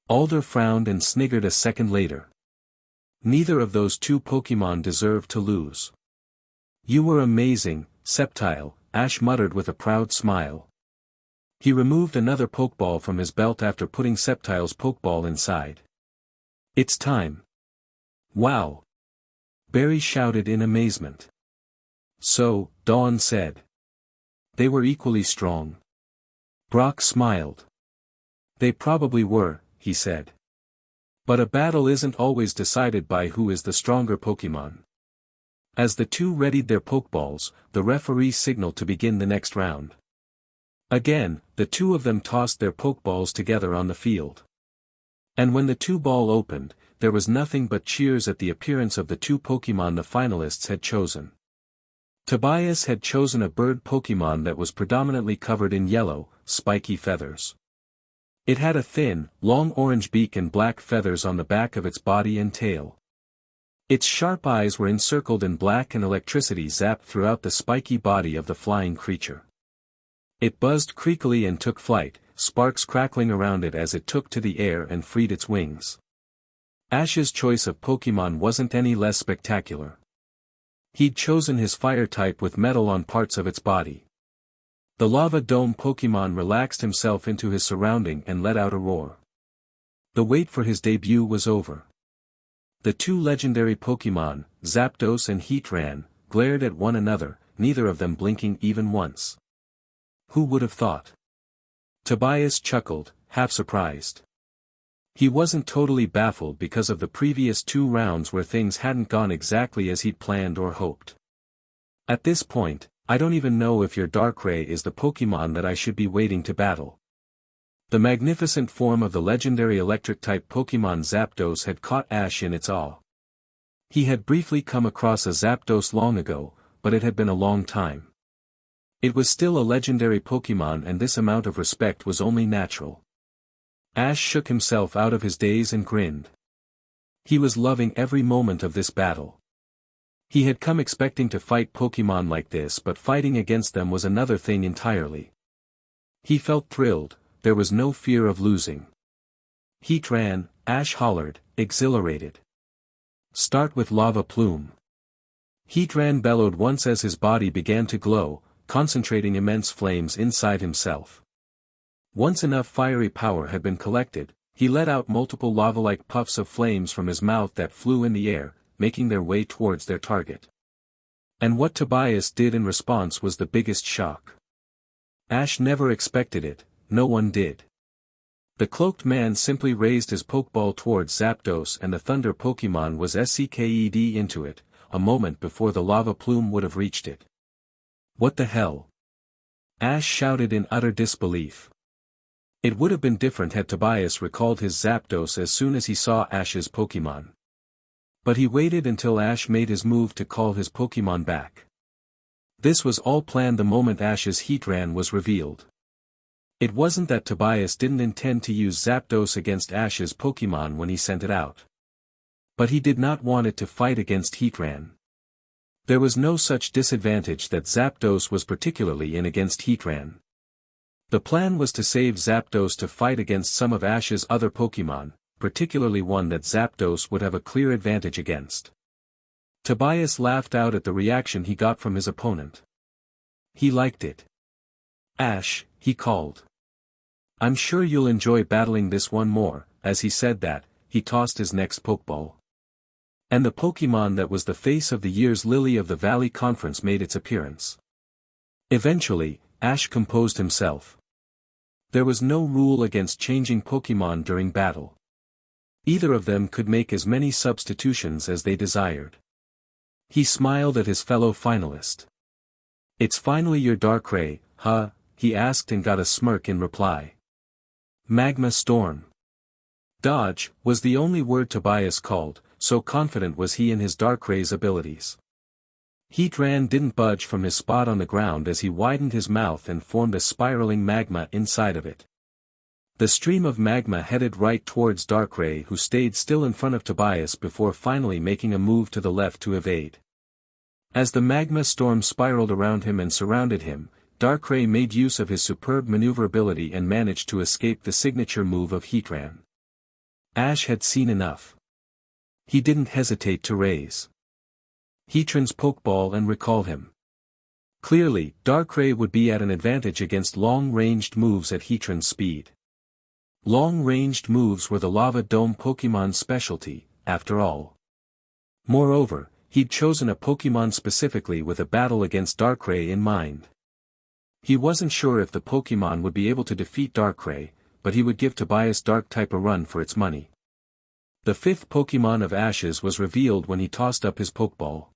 Alder frowned and sniggered a second later. Neither of those two Pokémon deserved to lose. You were amazing, Sceptile, Ash muttered with a proud smile. He removed another Pokeball from his belt after putting Sceptile's Pokeball inside. It's time. Wow! Barry shouted in amazement. So, Dawn said. They were equally strong. Brock smiled. They probably were, he said. But a battle isn't always decided by who is the stronger Pokémon. As the two readied their Pokeballs, the referee signaled to begin the next round. Again, the two of them tossed their Pokeballs together on the field. And when the two-ball opened, there was nothing but cheers at the appearance of the two Pokémon the finalists had chosen. Tobias had chosen a bird Pokémon that was predominantly covered in yellow, spiky feathers. It had a thin, long orange beak and black feathers on the back of its body and tail. Its sharp eyes were encircled in black and electricity zapped throughout the spiky body of the flying creature. It buzzed creakily and took flight, sparks crackling around it as it took to the air and freed its wings. Ash's choice of Pokémon wasn't any less spectacular. He'd chosen his fire type with metal on parts of its body. The Lava Dome Pokémon relaxed himself into his surrounding and let out a roar. The wait for his debut was over. The two legendary Pokémon, Zapdos and Heatran, glared at one another, neither of them blinking even once. Who would have thought? Tobias chuckled, half surprised. He wasn't totally baffled because of the previous two rounds where things hadn't gone exactly as he'd planned or hoped. At this point, I don't even know if your Darkrai is the Pokémon that I should be waiting to battle. The magnificent form of the legendary electric-type Pokémon Zapdos had caught Ash in its awe. He had briefly come across a Zapdos long ago, but it had been a long time. It was still a legendary Pokémon and this amount of respect was only natural. Ash shook himself out of his daze and grinned. He was loving every moment of this battle. He had come expecting to fight Pokémon like this, but fighting against them was another thing entirely. He felt thrilled, there was no fear of losing. Heatran, Ash hollered, exhilarated. Start with Lava Plume. Heatran bellowed once as his body began to glow, concentrating immense flames inside himself. Once enough fiery power had been collected, he let out multiple lava-like puffs of flames from his mouth that flew in the air, making their way towards their target. And what Tobias did in response was the biggest shock. Ash never expected it, no one did. The cloaked man simply raised his Pokeball towards Zapdos and the Thunder Pokémon was SCKED into it, a moment before the lava plume would have reached it. What the hell? Ash shouted in utter disbelief. It would have been different had Tobias recalled his Zapdos as soon as he saw Ash's Pokémon. But he waited until Ash made his move to call his Pokémon back. This was all planned the moment Ash's Heatran was revealed. It wasn't that Tobias didn't intend to use Zapdos against Ash's Pokémon when he sent it out. But he did not want it to fight against Heatran. There was no such disadvantage that Zapdos was particularly in against Heatran. The plan was to save Zapdos to fight against some of Ash's other Pokémon, particularly one that Zapdos would have a clear advantage against. Tobias laughed out at the reaction he got from his opponent. He liked it. Ash, he called. I'm sure you'll enjoy battling this one more. As he said that, he tossed his next Pokeball. And the Pokemon that was the face of the year's Lily of the Valley Conference made its appearance. Eventually, Ash composed himself. There was no rule against changing Pokemon during battle. Either of them could make as many substitutions as they desired. He smiled at his fellow finalist. "It's finally your Darkrai, huh?" he asked and got a smirk in reply. "Magma Storm." "Dodge," was the only word Tobias called, so confident was he in his Darkrai's abilities. Heatran didn't budge from his spot on the ground as he widened his mouth and formed a spiraling magma inside of it. The stream of magma headed right towards Darkrai, who stayed still in front of Tobias before finally making a move to the left to evade. As the magma storm spiraled around him and surrounded him, Darkrai made use of his superb maneuverability and managed to escape the signature move of Heatran. Ash had seen enough. He didn't hesitate to raise Heatran's Pokeball and recall him. Clearly, Darkrai would be at an advantage against long-ranged moves at Heatran's speed. Long-ranged moves were the Lava Dome Pokemon's specialty, after all. Moreover, he'd chosen a Pokemon specifically with a battle against Darkrai in mind. He wasn't sure if the Pokemon would be able to defeat Darkrai, but he would give Tobias Dark-type a run for its money. The fifth Pokemon of Ash's was revealed when he tossed up his Pokeball.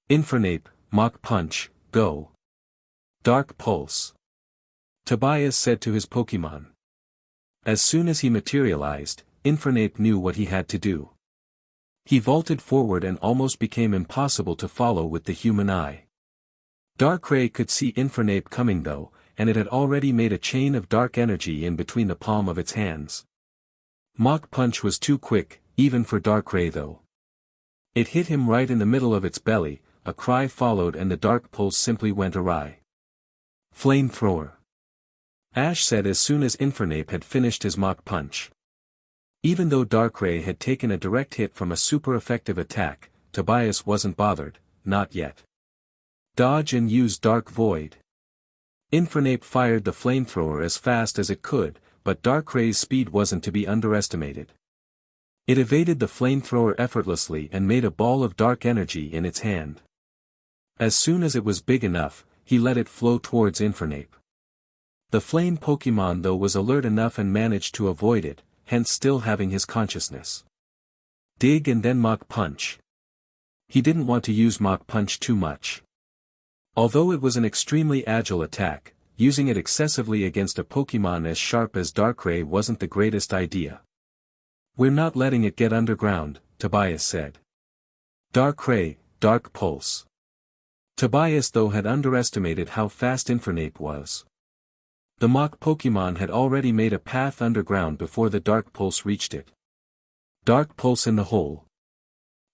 "Infernape, Mach Punch, go." "Dark Pulse," Tobias said to his Pokemon. As soon as he materialized, Infernape knew what he had to do. He vaulted forward and almost became impossible to follow with the human eye. Darkrai could see Infernape coming though, and it had already made a chain of dark energy in between the palm of its hands. Mach Punch was too quick, even for Darkrai though. It hit him right in the middle of its belly, a cry followed and the Dark Pulse simply went awry. "Flamethrower," Ash said as soon as Infernape had finished his Mach Punch. Even though Darkrai had taken a direct hit from a super effective attack, Tobias wasn't bothered, not yet. "Dodge and use Dark Void." Infernape fired the Flamethrower as fast as it could, but Darkrai's speed wasn't to be underestimated. It evaded the Flamethrower effortlessly and made a ball of dark energy in its hand. As soon as it was big enough, he let it flow towards Infernape. The Flame Pokemon though was alert enough and managed to avoid it, hence still having his consciousness. Dig and then Mach Punch. He didn't want to use Mach Punch too much. Although it was an extremely agile attack, using it excessively against a Pokemon as sharp as Darkrai wasn't the greatest idea. "We're not letting it get underground," Tobias said. "Darkrai, Dark Pulse." Tobias though had underestimated how fast Infernape was. The Mach Pokemon had already made a path underground before the Dark Pulse reached it. "Dark Pulse in the hole."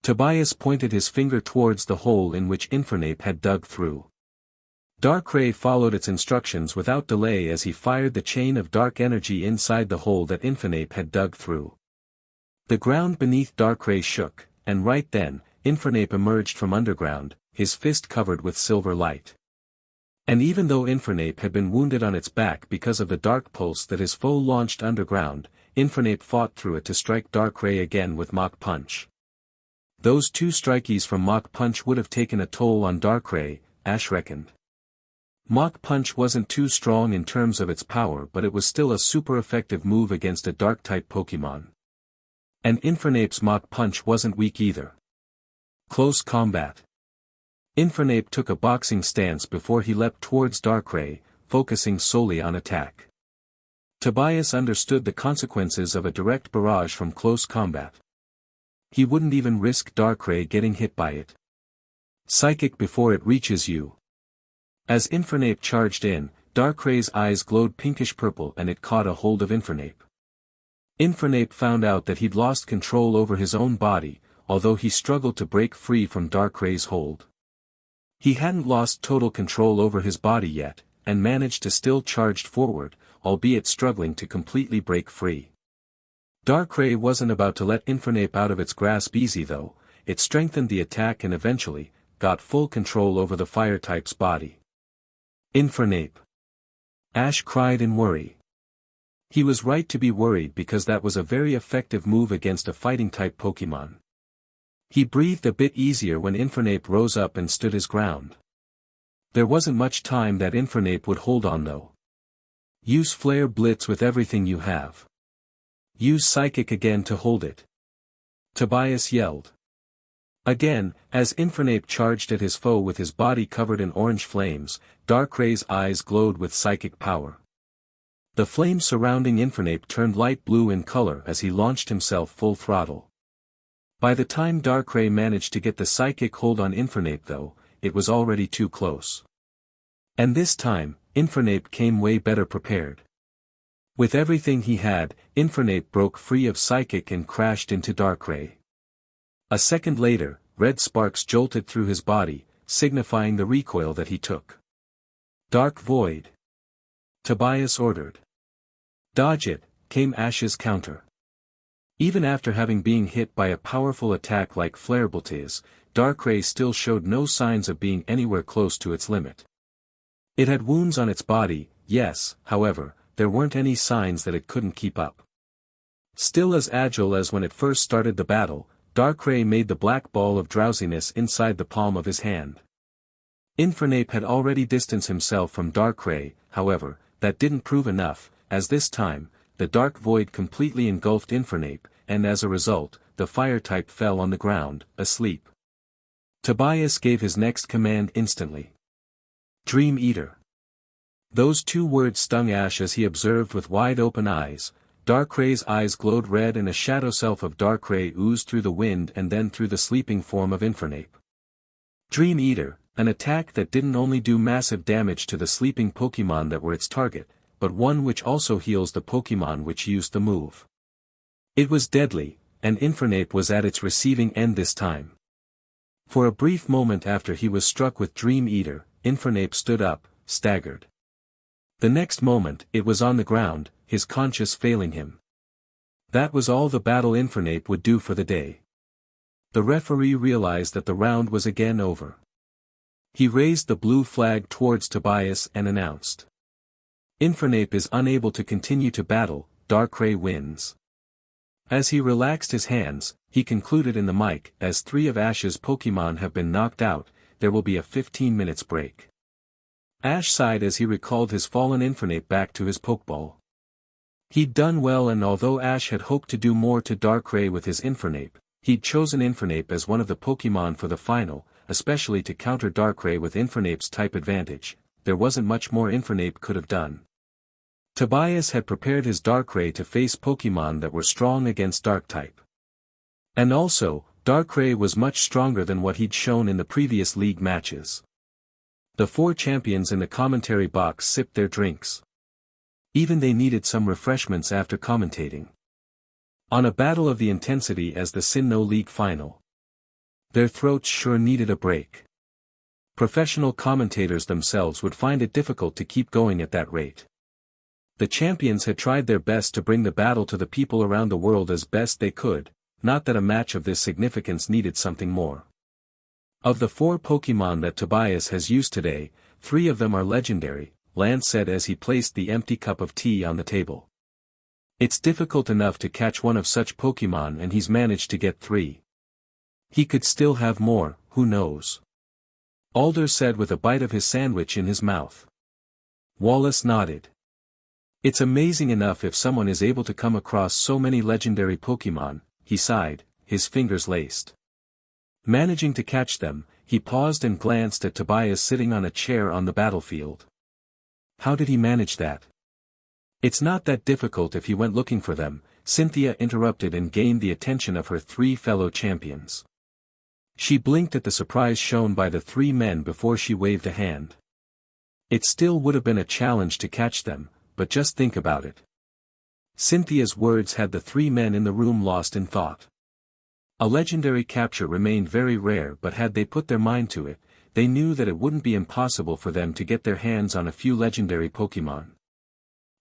Tobias pointed his finger towards the hole in which Infernape had dug through. Darkrai followed its instructions without delay as he fired the chain of dark energy inside the hole that Infernape had dug through. The ground beneath Darkrai shook, and right then, Infernape emerged from underground, his fist covered with silver light. And even though Infernape had been wounded on its back because of the Dark Pulse that his foe launched underground, Infernape fought through it to strike Darkrai again with Mach Punch. Those two strikeys from Mach Punch would have taken a toll on Darkrai, Ash reckoned. Mach Punch wasn't too strong in terms of its power, but it was still a super effective move against a Dark-type Pokemon. And Infernape's Mach Punch wasn't weak either. Close combat. Infernape took a boxing stance before he leapt towards Darkrai, focusing solely on attack. Tobias understood the consequences of a direct barrage from close combat. He wouldn't even risk Darkrai getting hit by it. Psychic before it reaches you. As Infernape charged in, Darkrai's eyes glowed pinkish purple and it caught a hold of Infernape. Infernape found out that he'd lost control over his own body, although he struggled to break free from Darkrai's hold. He hadn't lost total control over his body yet, and managed to still charge forward, albeit struggling to completely break free. Darkrai wasn't about to let Infernape out of its grasp easy though, it strengthened the attack and eventually, got full control over the fire-type's body. "Infernape!" Ash cried in worry. He was right to be worried because that was a very effective move against a fighting-type Pokémon. He breathed a bit easier when Infernape rose up and stood his ground. There wasn't much time that Infernape would hold on though. Use Flare Blitz with everything you have. Use Psychic again to hold it. Tobias yelled. Again, as Infernape charged at his foe with his body covered in orange flames, Darkray's eyes glowed with psychic power. The flames surrounding Infernape turned light blue in color as he launched himself full throttle. By the time Darkrai managed to get the psychic hold on Infernape though, it was already too close. And this time, Infernape came way better prepared. With everything he had, Infernape broke free of psychic and crashed into Darkrai. A second later, red sparks jolted through his body, signifying the recoil that he took. Dark Void. Tobias ordered. Dodge it, came Ash's counter. Even after having been hit by a powerful attack like Flare Blitz, Darkrai still showed no signs of being anywhere close to its limit. It had wounds on its body, yes, however, there weren't any signs that it couldn't keep up. Still as agile as when it first started the battle, Darkrai made the black ball of drowsiness inside the palm of his hand. Infernape had already distanced himself from Darkrai, however, that didn't prove enough, as this time, the Dark Void completely engulfed Infernape, and as a result, the Fire-type fell on the ground, asleep. Tobias gave his next command instantly. Dream Eater. Those two words stung Ash as he observed with wide-open eyes. Darkray's eyes glowed red and a shadow self of Darkrai oozed through the wind and then through the sleeping form of Infernape. Dream Eater, an attack that didn't only do massive damage to the sleeping Pokémon that were its target, but one which also heals the Pokémon which used the move. It was deadly, and Infernape was at its receiving end this time. For a brief moment after he was struck with Dream Eater, Infernape stood up, staggered. The next moment, it was on the ground, his conscience failing him. That was all the battle Infernape would do for the day. The referee realized that the round was again over. He raised the blue flag towards Tobias and announced. Infernape is unable to continue to battle, Darkrai wins. As he relaxed his hands, he concluded in the mic, as 3 of Ash's Pokémon have been knocked out, there will be a 15 minutes break. Ash sighed as he recalled his fallen Infernape back to his Pokeball. He'd done well, and although Ash had hoped to do more to Darkrai with his Infernape, he'd chosen Infernape as one of the Pokémon for the final, especially to counter Darkrai with Infernape's type advantage. There wasn't much more Infernape could have done. Tobias had prepared his Darkrai to face Pokémon that were strong against Dark-type. And also, Darkrai was much stronger than what he'd shown in the previous league matches. The 4 champions in the commentary box sipped their drinks. Even they needed some refreshments after commentating on a battle of the intensity as the Sinnoh League final. Their throats sure needed a break. Professional commentators themselves would find it difficult to keep going at that rate. The champions had tried their best to bring the battle to the people around the world as best they could, not that a match of this significance needed something more. Of the 4 Pokémon that Tobias has used today, 3 of them are legendary, Lance said as he placed the empty cup of tea on the table. It's difficult enough to catch one of such Pokémon, and he's managed to get 3. He could still have more, who knows? Alder said with a bite of his sandwich in his mouth. Wallace nodded. It's amazing enough if someone is able to come across so many legendary Pokémon, he sighed, his fingers laced. Managing to catch them, he paused and glanced at Tobias sitting on a chair on the battlefield. How did he manage that? It's not that difficult if he went looking for them, Cynthia interrupted and gained the attention of her 3 fellow champions. She blinked at the surprise shown by the 3 men before she waved a hand. It still would have been a challenge to catch them, but just think about it. Cynthia's words had the 3 men in the room lost in thought. A legendary capture remained very rare, but had they put their mind to it, they knew that it wouldn't be impossible for them to get their hands on a few legendary Pokémon.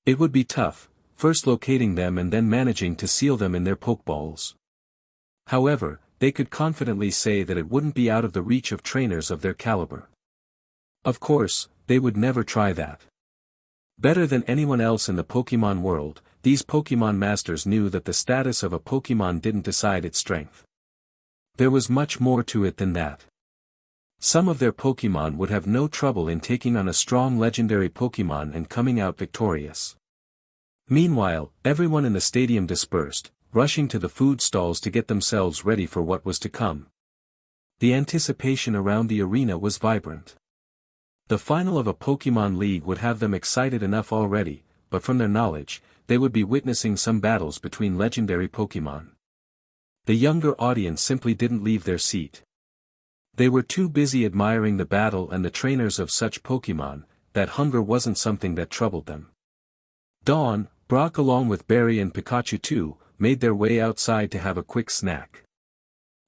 It would be tough, first locating them and then managing to seal them in their Pokeballs. However, they could confidently say that it wouldn't be out of the reach of trainers of their caliber. Of course, they would never try that. Better than anyone else in the Pokémon world, these Pokémon masters knew that the status of a Pokémon didn't decide its strength. There was much more to it than that. Some of their Pokémon would have no trouble in taking on a strong legendary Pokémon and coming out victorious. Meanwhile, everyone in the stadium dispersed, rushing to the food stalls to get themselves ready for what was to come. The anticipation around the arena was vibrant. The final of a Pokémon League would have them excited enough already, but from their knowledge, they would be witnessing some battles between legendary Pokémon. The younger audience simply didn't leave their seat. They were too busy admiring the battle and the trainers of such Pokémon, that hunger wasn't something that troubled them. Dawn, Brock along with Barry and Pikachu too, made their way outside to have a quick snack.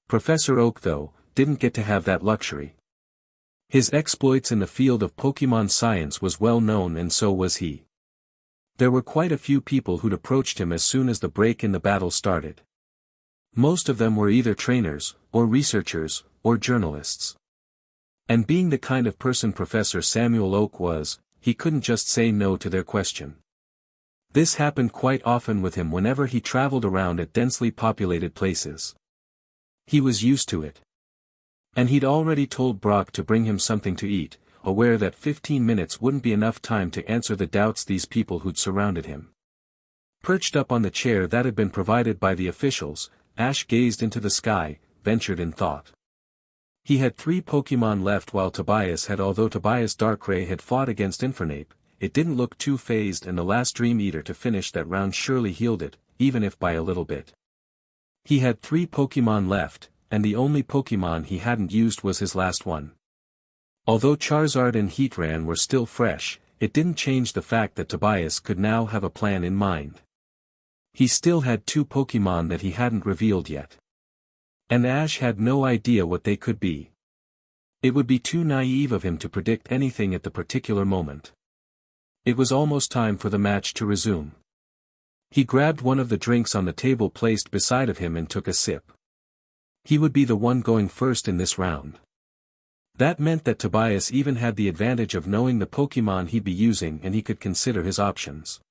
Professor Oak though, didn't get to have that luxury. His exploits in the field of Pokémon science was well known and so was he. There were quite a few people who'd approached him as soon as the break in the battle started. Most of them were either trainers, or researchers, or journalists. And being the kind of person Professor Samuel Oak was, he couldn't just say no to their question. This happened quite often with him whenever he traveled around at densely populated places. He was used to it. And he'd already told Brock to bring him something to eat, aware that 15 minutes wouldn't be enough time to answer the doubts these people who'd surrounded him. Perched up on the chair that had been provided by the officials, Ash gazed into the sky, ventured in thought. He had 3 Pokémon left while Tobias had. Although Tobias Darkrai had fought against Infernape, it didn't look too phased, and the last Dream Eater to finish that round surely healed it, even if by a little bit. He had 3 Pokémon left, and the only Pokémon he hadn't used was his last one. Although Charizard and Heatran were still fresh, it didn't change the fact that Tobias could now have a plan in mind. He still had 2 Pokémon that he hadn't revealed yet. And Ash had no idea what they could be. It would be too naive of him to predict anything at the particular moment. It was almost time for the match to resume. He grabbed one of the drinks on the table placed beside of him and took a sip. He would be the one going first in this round. That meant that Tobias even had the advantage of knowing the Pokémon he'd be using, and he could consider his options.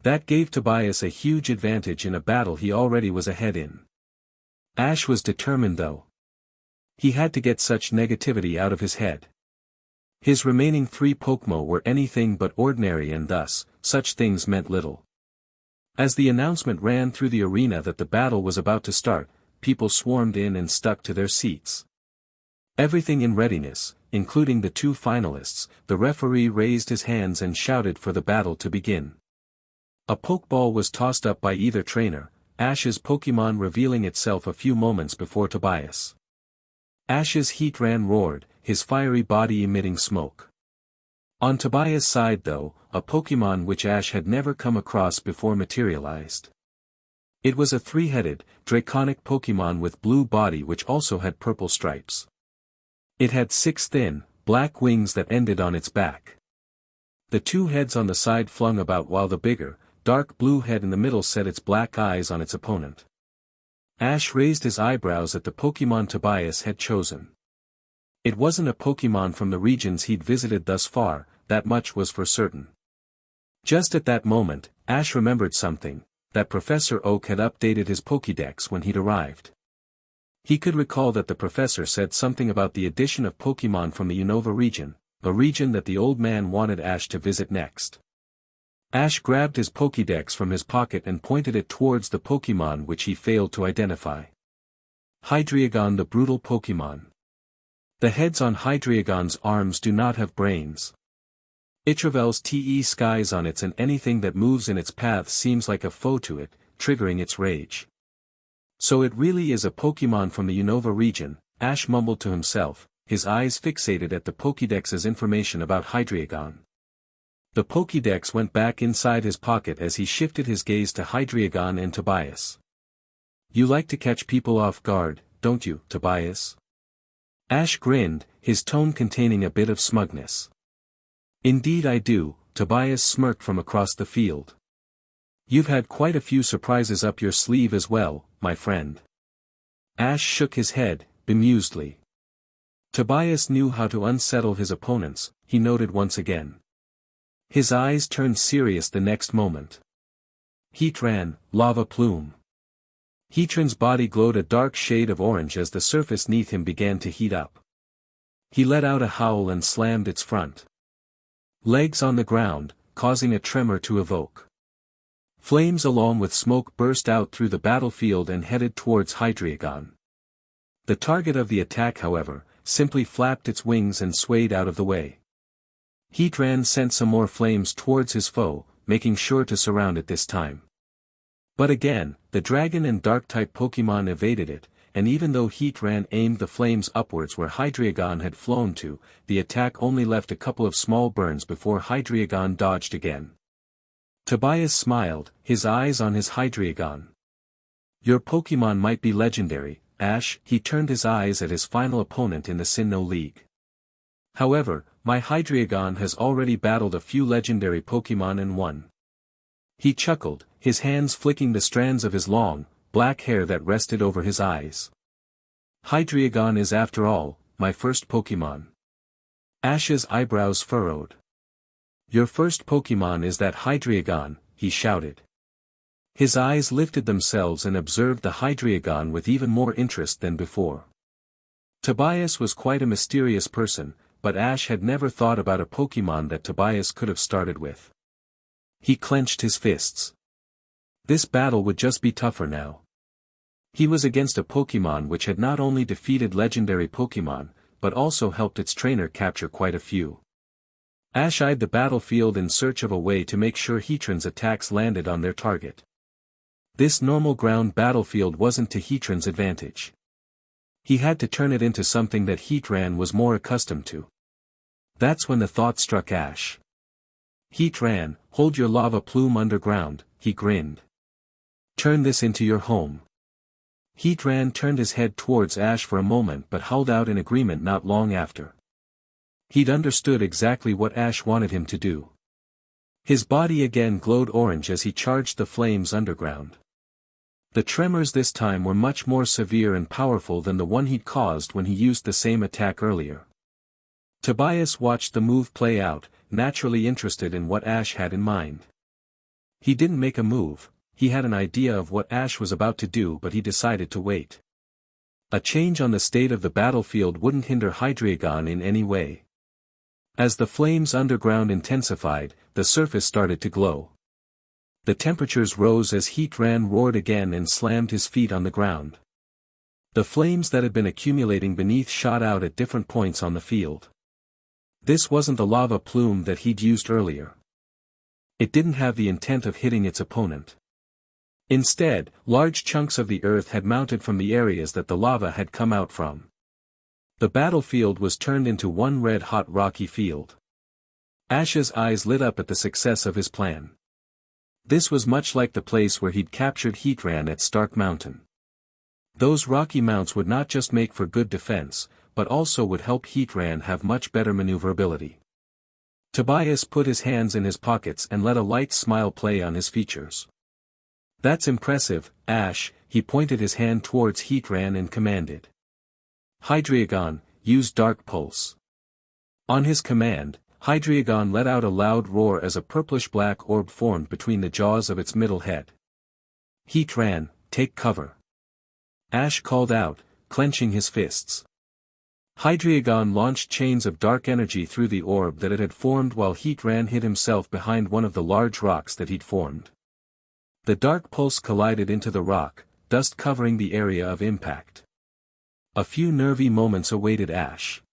That gave Tobias a huge advantage in a battle he already was ahead in. Ash was determined though. He had to get such negativity out of his head. His remaining 3 Pokémon were anything but ordinary, and thus, such things meant little. As the announcement ran through the arena that the battle was about to start, people swarmed in and stuck to their seats. Everything in readiness, including the 2 finalists. The referee raised his hands and shouted for the battle to begin. A Pokeball was tossed up by either trainer, Ash's Pokémon revealing itself a few moments before Tobias. Ash's Heatran roared, his fiery body emitting smoke. On Tobias' side though, a Pokémon which Ash had never come across before materialized. It was a 3-headed, draconic Pokémon with blue body which also had purple stripes. It had 6 thin, black wings that ended on its back. The 2 heads on the side flung about while the bigger, dark blue head in the middle set its black eyes on its opponent. Ash raised his eyebrows at the Pokémon Tobias had chosen. It wasn't a Pokémon from the regions he'd visited thus far, that much was for certain. Just at that moment, Ash remembered something, that Professor Oak had updated his Pokédex when he'd arrived. He could recall that the professor said something about the addition of Pokémon from the Unova region, a region that the old man wanted Ash to visit next. Ash grabbed his Pokédex from his pocket and pointed it towards the Pokémon which he failed to identify. Hydreigon, the brutal Pokémon. The heads on Hydreigon's arms do not have brains. It travels skies on its, and anything that moves in its path seems like a foe to it, triggering its rage. So it really is a Pokémon from the Unova region, Ash mumbled to himself, his eyes fixated at the Pokédex's information about Hydreigon. The Pokédex went back inside his pocket as he shifted his gaze to Hydreigon and Tobias. You like to catch people off guard, don't you, Tobias? Ash grinned, his tone containing a bit of smugness. Indeed I do, Tobias smirked from across the field. You've had quite a few surprises up your sleeve as well, my friend. Ash shook his head, bemusedly. Tobias knew how to unsettle his opponents, he noted once again. His eyes turned serious the next moment. Heatran, Lava Plume. Heatran's body glowed a dark shade of orange as the surface neath him began to heat up. He let out a howl and slammed its front legs on the ground, causing a tremor to evoke. Flames along with smoke burst out through the battlefield and headed towards Hydreigon. The target of the attack, however, simply flapped its wings and swayed out of the way. Heatran sent some more flames towards his foe, making sure to surround it this time. But again, the Dragon and Dark-type Pokémon evaded it, and even though Heatran aimed the flames upwards where Hydreigon had flown to, the attack only left a couple of small burns before Hydreigon dodged again. Tobias smiled, his eyes on his Hydreigon. Your Pokémon might be legendary, Ash. He turned his eyes at his final opponent in the Sinnoh League. However, my Hydreigon has already battled a few legendary Pokémon and won. He chuckled, his hands flicking the strands of his long, black hair that rested over his eyes. Hydreigon is after all, my first Pokémon. Ash's eyebrows furrowed. Your first Pokémon is that Hydreigon, he shouted. His eyes lifted themselves and observed the Hydreigon with even more interest than before. Tobias was quite a mysterious person, but Ash had never thought about a Pokémon that Tobias could have started with. He clenched his fists. This battle would just be tougher now. He was against a Pokémon which had not only defeated legendary Pokémon, but also helped its trainer capture quite a few. Ash eyed the battlefield in search of a way to make sure Heatran's attacks landed on their target. This normal ground battlefield wasn't to Heatran's advantage. He had to turn it into something that Heatran was more accustomed to. That's when the thought struck Ash. Heatran, hold your lava plume underground, he grinned. Turn this into your home. Heatran turned his head towards Ash for a moment but howled out in agreement not long after. He'd understood exactly what Ash wanted him to do. His body again glowed orange as he charged the flames underground. The tremors this time were much more severe and powerful than the one he'd caused when he used the same attack earlier. Tobias watched the move play out, naturally interested in what Ash had in mind. He didn't make a move. He had an idea of what Ash was about to do, but he decided to wait. A change on the state of the battlefield wouldn't hinder Hydreigon in any way. As the flames underground intensified, the surface started to glow. The temperatures rose as Heatran roared again and slammed his feet on the ground. The flames that had been accumulating beneath shot out at different points on the field. This wasn't the lava plume that he'd used earlier. It didn't have the intent of hitting its opponent. Instead, large chunks of the earth had mounted from the areas that the lava had come out from. The battlefield was turned into one red-hot rocky field. Ash's eyes lit up at the success of his plan. This was much like the place where he'd captured Heatran at Stark Mountain. Those rocky mounts would not just make for good defense, but also would help Heatran have much better maneuverability. Tobias put his hands in his pockets and let a light smile play on his features. That's impressive, Ash. He pointed his hand towards Heatran and commanded. Hydreigon, use Dark Pulse. On his command, Hydreigon let out a loud roar as a purplish-black orb formed between the jaws of its middle head. Heatran, take cover. Ash called out, clenching his fists. Hydreigon launched chains of dark energy through the orb that it had formed while Heatran hid himself behind one of the large rocks that he'd formed. The dark pulse collided into the rock, dust covering the area of impact. A few nervy moments awaited Ash.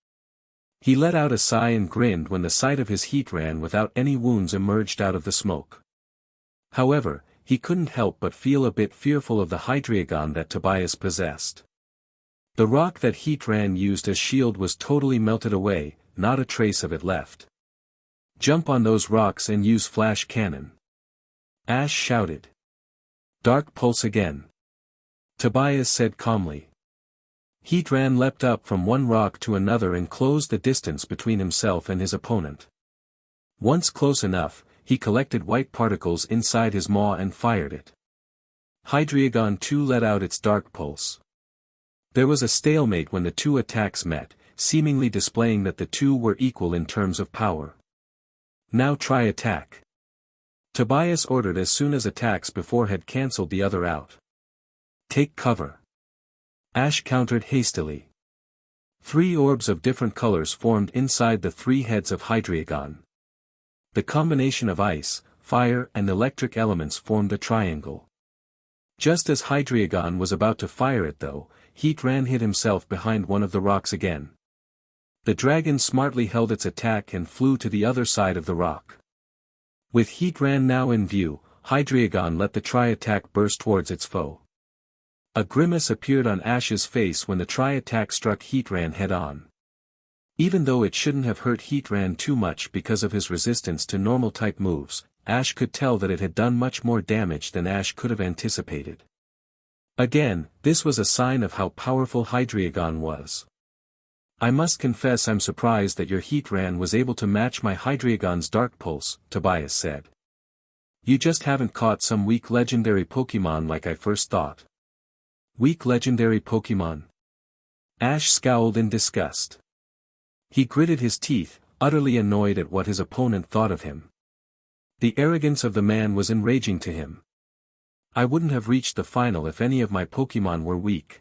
He let out a sigh and grinned when the sight of his Heatran without any wounds emerged out of the smoke. However, he couldn't help but feel a bit fearful of the Hydreigon that Tobias possessed. The rock that Heatran used as shield was totally melted away, not a trace of it left. Jump on those rocks and use flash cannon. Ash shouted. Dark pulse again. Tobias said calmly. Heatran leapt up from one rock to another and closed the distance between himself and his opponent. Once close enough, he collected white particles inside his maw and fired it. Hydreigon too let out its dark pulse. There was a stalemate when the two attacks met, seemingly displaying that the two were equal in terms of power. Now try attack. Tobias ordered as soon as attacks before had cancelled the other out. Take cover. Ash countered hastily. 3 orbs of different colors formed inside the 3 heads of Hydreigon. The combination of ice, fire and electric elements formed a triangle. Just as Hydreigon was about to fire it though, Heatran hid himself behind one of the rocks again. The dragon smartly held its attack and flew to the other side of the rock. With Heatran now in view, Hydreigon let the tri-attack burst towards its foe. A grimace appeared on Ash's face when the tri-attack struck Heatran head-on. Even though it shouldn't have hurt Heatran too much because of his resistance to normal-type moves, Ash could tell that it had done much more damage than Ash could have anticipated. Again, this was a sign of how powerful Hydreigon was. I must confess I'm surprised that your Heatran was able to match my Hydreigon's Dark Pulse, Tobias said. You just haven't caught some weak legendary Pokémon like I first thought. Weak legendary Pokémon? Ash scowled in disgust. He gritted his teeth, utterly annoyed at what his opponent thought of him. The arrogance of the man was enraging to him. I wouldn't have reached the final if any of my Pokémon were weak.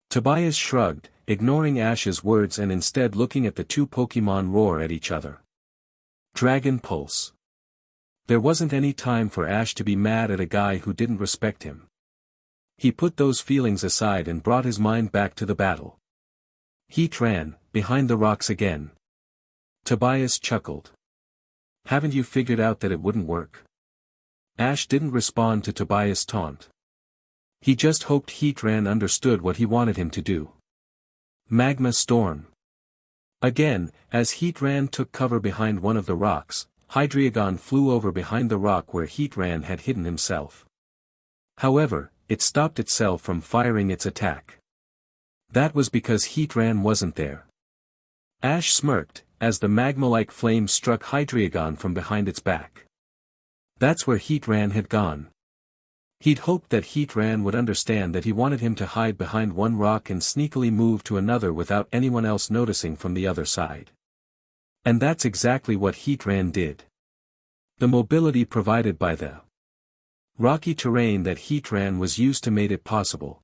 Tobias shrugged, ignoring Ash's words and instead looking at the 2 Pokémon roar at each other. Dragon Pulse. There wasn't any time for Ash to be mad at a guy who didn't respect him. He put those feelings aside and brought his mind back to the battle. Heatran, behind the rocks again. Tobias chuckled. Haven't you figured out that it wouldn't work? Ash didn't respond to Tobias' taunt. He just hoped Heatran understood what he wanted him to do. Magma Storm. Again, as Heatran took cover behind one of the rocks, Hydreigon flew over behind the rock where Heatran had hidden himself. However, it stopped itself from firing its attack. That was because Heatran wasn't there. Ash smirked, as the magma-like flame struck Hydreigon from behind its back. That's where Heatran had gone. He'd hoped that Heatran would understand that he wanted him to hide behind one rock and sneakily move to another without anyone else noticing from the other side. And that's exactly what Heatran did. The mobility provided by the rocky terrain that Heatran was used to made it possible.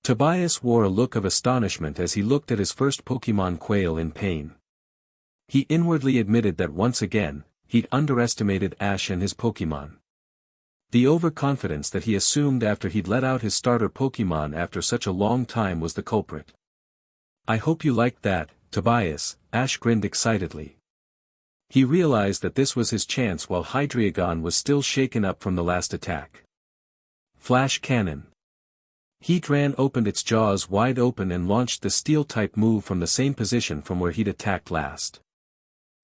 Tobias wore a look of astonishment as he looked at his first Pokémon quail in pain. He inwardly admitted that once again, he'd underestimated Ash and his Pokémon. The overconfidence that he assumed after he'd let out his starter Pokémon after such a long time was the culprit. I hope you liked that, Tobias, Ash grinned excitedly. He realized that this was his chance while Hydreigon was still shaken up from the last attack. Flash Cannon. Heatran opened its jaws wide open and launched the Steel-type move from the same position from where he'd attacked last.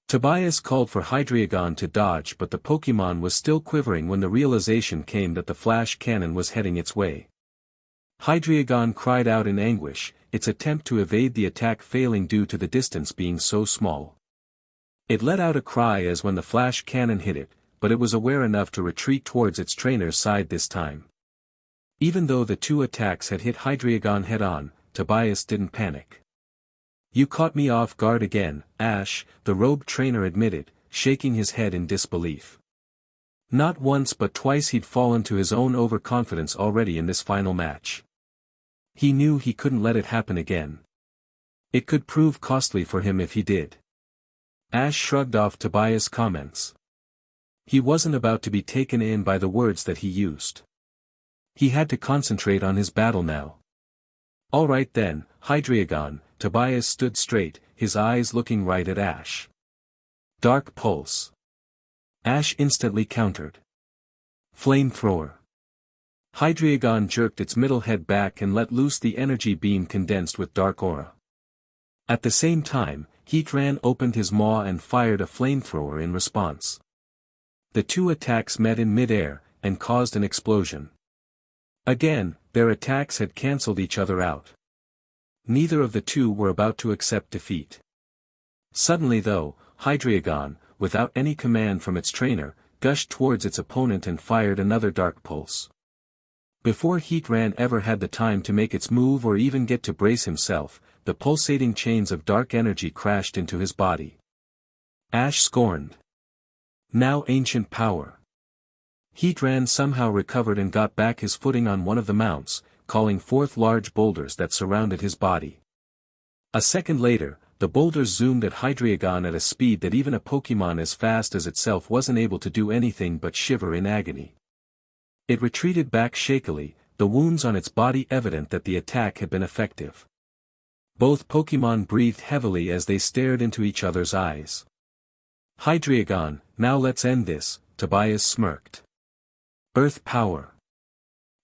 Tobias called for Hydreigon to dodge but the Pokémon was still quivering when the realization came that the Flash Cannon was heading its way. Hydreigon cried out in anguish, its attempt to evade the attack failing due to the distance being so small. It let out a cry as when the Flash Cannon hit it, but it was aware enough to retreat towards its trainer's side this time. Even though the 2 attacks had hit Hydreigon head-on, Tobias didn't panic. You caught me off guard again, Ash, the rogue trainer admitted, shaking his head in disbelief. Not once but twice he'd fallen to his own overconfidence already in this final match. He knew he couldn't let it happen again. It could prove costly for him if he did. Ash shrugged off Tobias' comments. He wasn't about to be taken in by the words that he used. He had to concentrate on his battle now. All right then, Hydreigon, Tobias stood straight, his eyes looking right at Ash. Dark Pulse. Ash instantly countered. Flamethrower. Hydreigon jerked its middle head back and let loose the energy beam condensed with Dark Aura. At the same time, Heatran opened his maw and fired a flamethrower in response. The 2 attacks met in mid-air, and caused an explosion. Again, their attacks had cancelled each other out. Neither of the 2 were about to accept defeat. Suddenly though, Hydreigon, without any command from its trainer, gushed towards its opponent and fired another Dark Pulse. Before Heatran ever had the time to make its move or even get to brace himself, the pulsating chains of dark energy crashed into his body. Ash scorned. Now ancient power. Heatran somehow recovered and got back his footing on one of the mounts, calling forth large boulders that surrounded his body. A second later, the boulders zoomed at Hydreigon at a speed that even a Pokémon as fast as itself wasn't able to do anything but shiver in agony. It retreated back shakily, the wounds on its body evident that the attack had been effective. Both Pokémon breathed heavily as they stared into each other's eyes. Hydreigon, now let's end this, Tobias smirked. Earth power.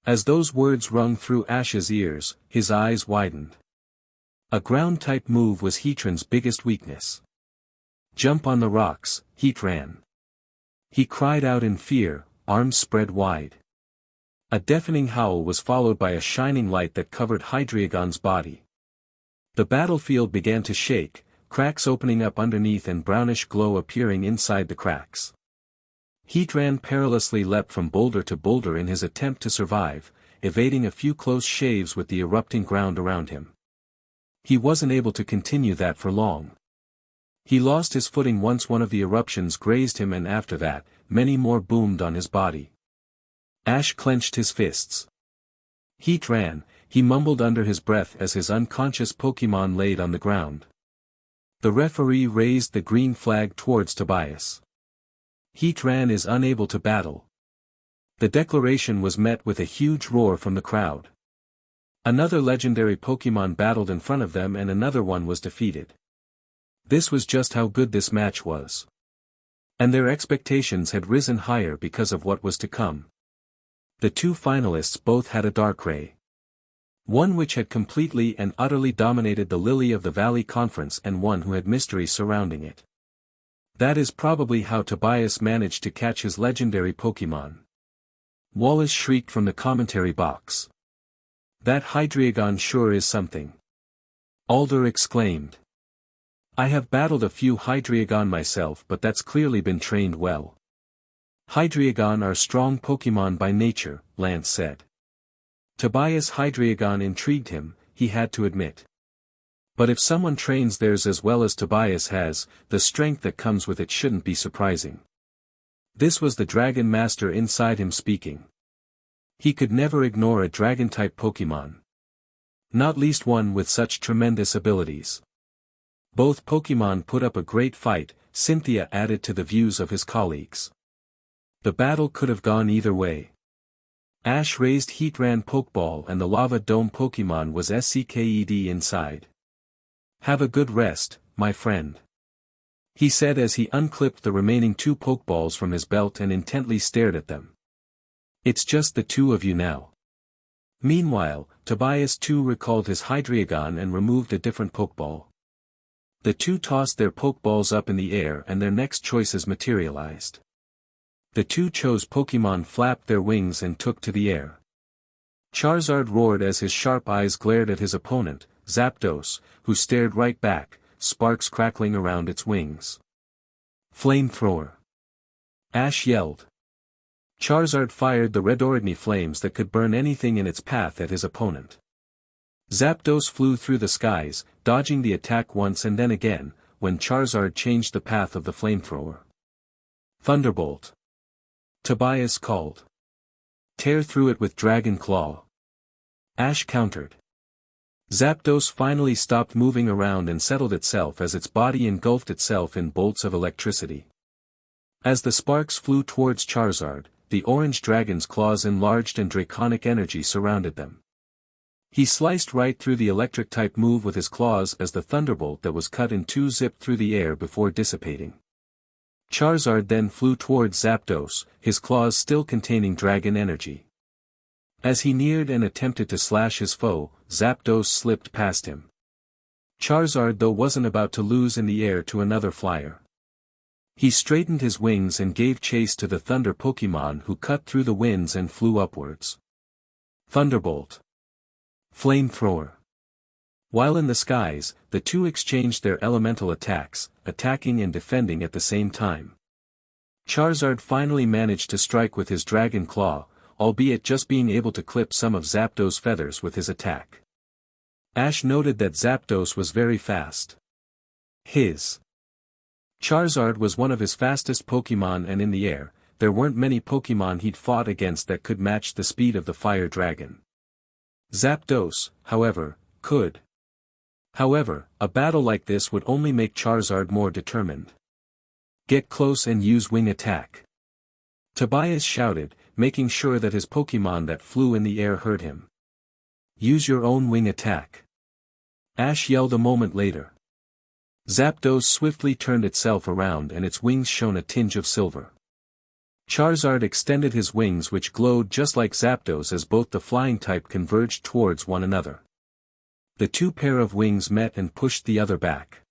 As those words rung through Ash's ears, his eyes widened. A ground-type move was Heatran's biggest weakness. Jump on the rocks, Heatran. He cried out in fear, arms spread wide. A deafening howl was followed by a shining light that covered Hydreigon's body. The battlefield began to shake, cracks opening up underneath and brownish glow appearing inside the cracks. Heatran perilously leapt from boulder to boulder in his attempt to survive, evading a few close shaves with the erupting ground around him. He wasn't able to continue that for long. He lost his footing once one of the eruptions grazed him, and after that, many more boomed on his body. Ash clenched his fists. Heatran, he mumbled under his breath as his unconscious Pokémon laid on the ground. The referee raised the green flag towards Tobias. Heatran is unable to battle. The declaration was met with a huge roar from the crowd. Another legendary Pokémon battled in front of them and another one was defeated. This was just how good this match was. And their expectations had risen higher because of what was to come. The two finalists both had a Darkrai. One which had completely and utterly dominated the Lily of the Valley Conference and one who had mystery surrounding it. That is probably how Tobias managed to catch his legendary Pokémon. Wallace shrieked from the commentary box. That Hydreigon sure is something. Alder exclaimed. I have battled a few Hydreigon myself, but that's clearly been trained well. Hydreigon are strong Pokémon by nature, Lance said. Tobias' Hydreigon intrigued him, he had to admit. But if someone trains theirs as well as Tobias has, the strength that comes with it shouldn't be surprising. This was the Dragon Master inside him speaking. He could never ignore a Dragon-type Pokémon. Not least one with such tremendous abilities. Both Pokémon put up a great fight, Cynthia added to the views of his colleagues. The battle could have gone either way. Ash raised Heatran Pokeball and the Lava Dome Pokémon was SCKED inside. Have a good rest, my friend. He said as he unclipped the remaining two Pokeballs from his belt and intently stared at them. It's just the two of you now. Meanwhile, Tobias too recalled his Hydreigon and removed a different Pokeball. The two tossed their Pokeballs up in the air and their next choices materialized. The two chose Pokémon flapped their wings and took to the air. Charizard roared as his sharp eyes glared at his opponent, Zapdos, who stared right back, sparks crackling around its wings. Flamethrower. Ash yelled. Charizard fired the Redorigny flames that could burn anything in its path at his opponent. Zapdos flew through the skies, dodging the attack once and then again, when Charizard changed the path of the flamethrower. Thunderbolt. Tobias called. Tear through it with Dragon Claw. Ash countered. Zapdos finally stopped moving around and settled itself as its body engulfed itself in bolts of electricity. As the sparks flew towards Charizard, the orange dragon's claws enlarged and draconic energy surrounded them. He sliced right through the electric-type move with his claws as the thunderbolt that was cut in two zipped through the air before dissipating. Charizard then flew towards Zapdos, his claws still containing dragon energy. As he neared and attempted to slash his foe, Zapdos slipped past him. Charizard though wasn't about to lose in the air to another flyer. He straightened his wings and gave chase to the Thunder Pokémon who cut through the winds and flew upwards. Thunderbolt. Flamethrower. While in the skies, the two exchanged their elemental attacks, attacking and defending at the same time. Charizard finally managed to strike with his Dragon Claw, albeit just being able to clip some of Zapdos' feathers with his attack. Ash noted that Zapdos was very fast. His Charizard was one of his fastest Pokémon, and in the air, there weren't many Pokémon he'd fought against that could match the speed of the fire dragon. Zapdos, however, could. However, a battle like this would only make Charizard more determined. Get close and use wing attack. Tobias shouted, making sure that his Pokémon that flew in the air heard him. Use your own wing attack. Ash yelled a moment later. Zapdos swiftly turned itself around and its wings shone a tinge of silver. Charizard extended his wings, which glowed just like Zapdos, as both the flying type converged towards one another. The two pair of wings met and pushed the other back.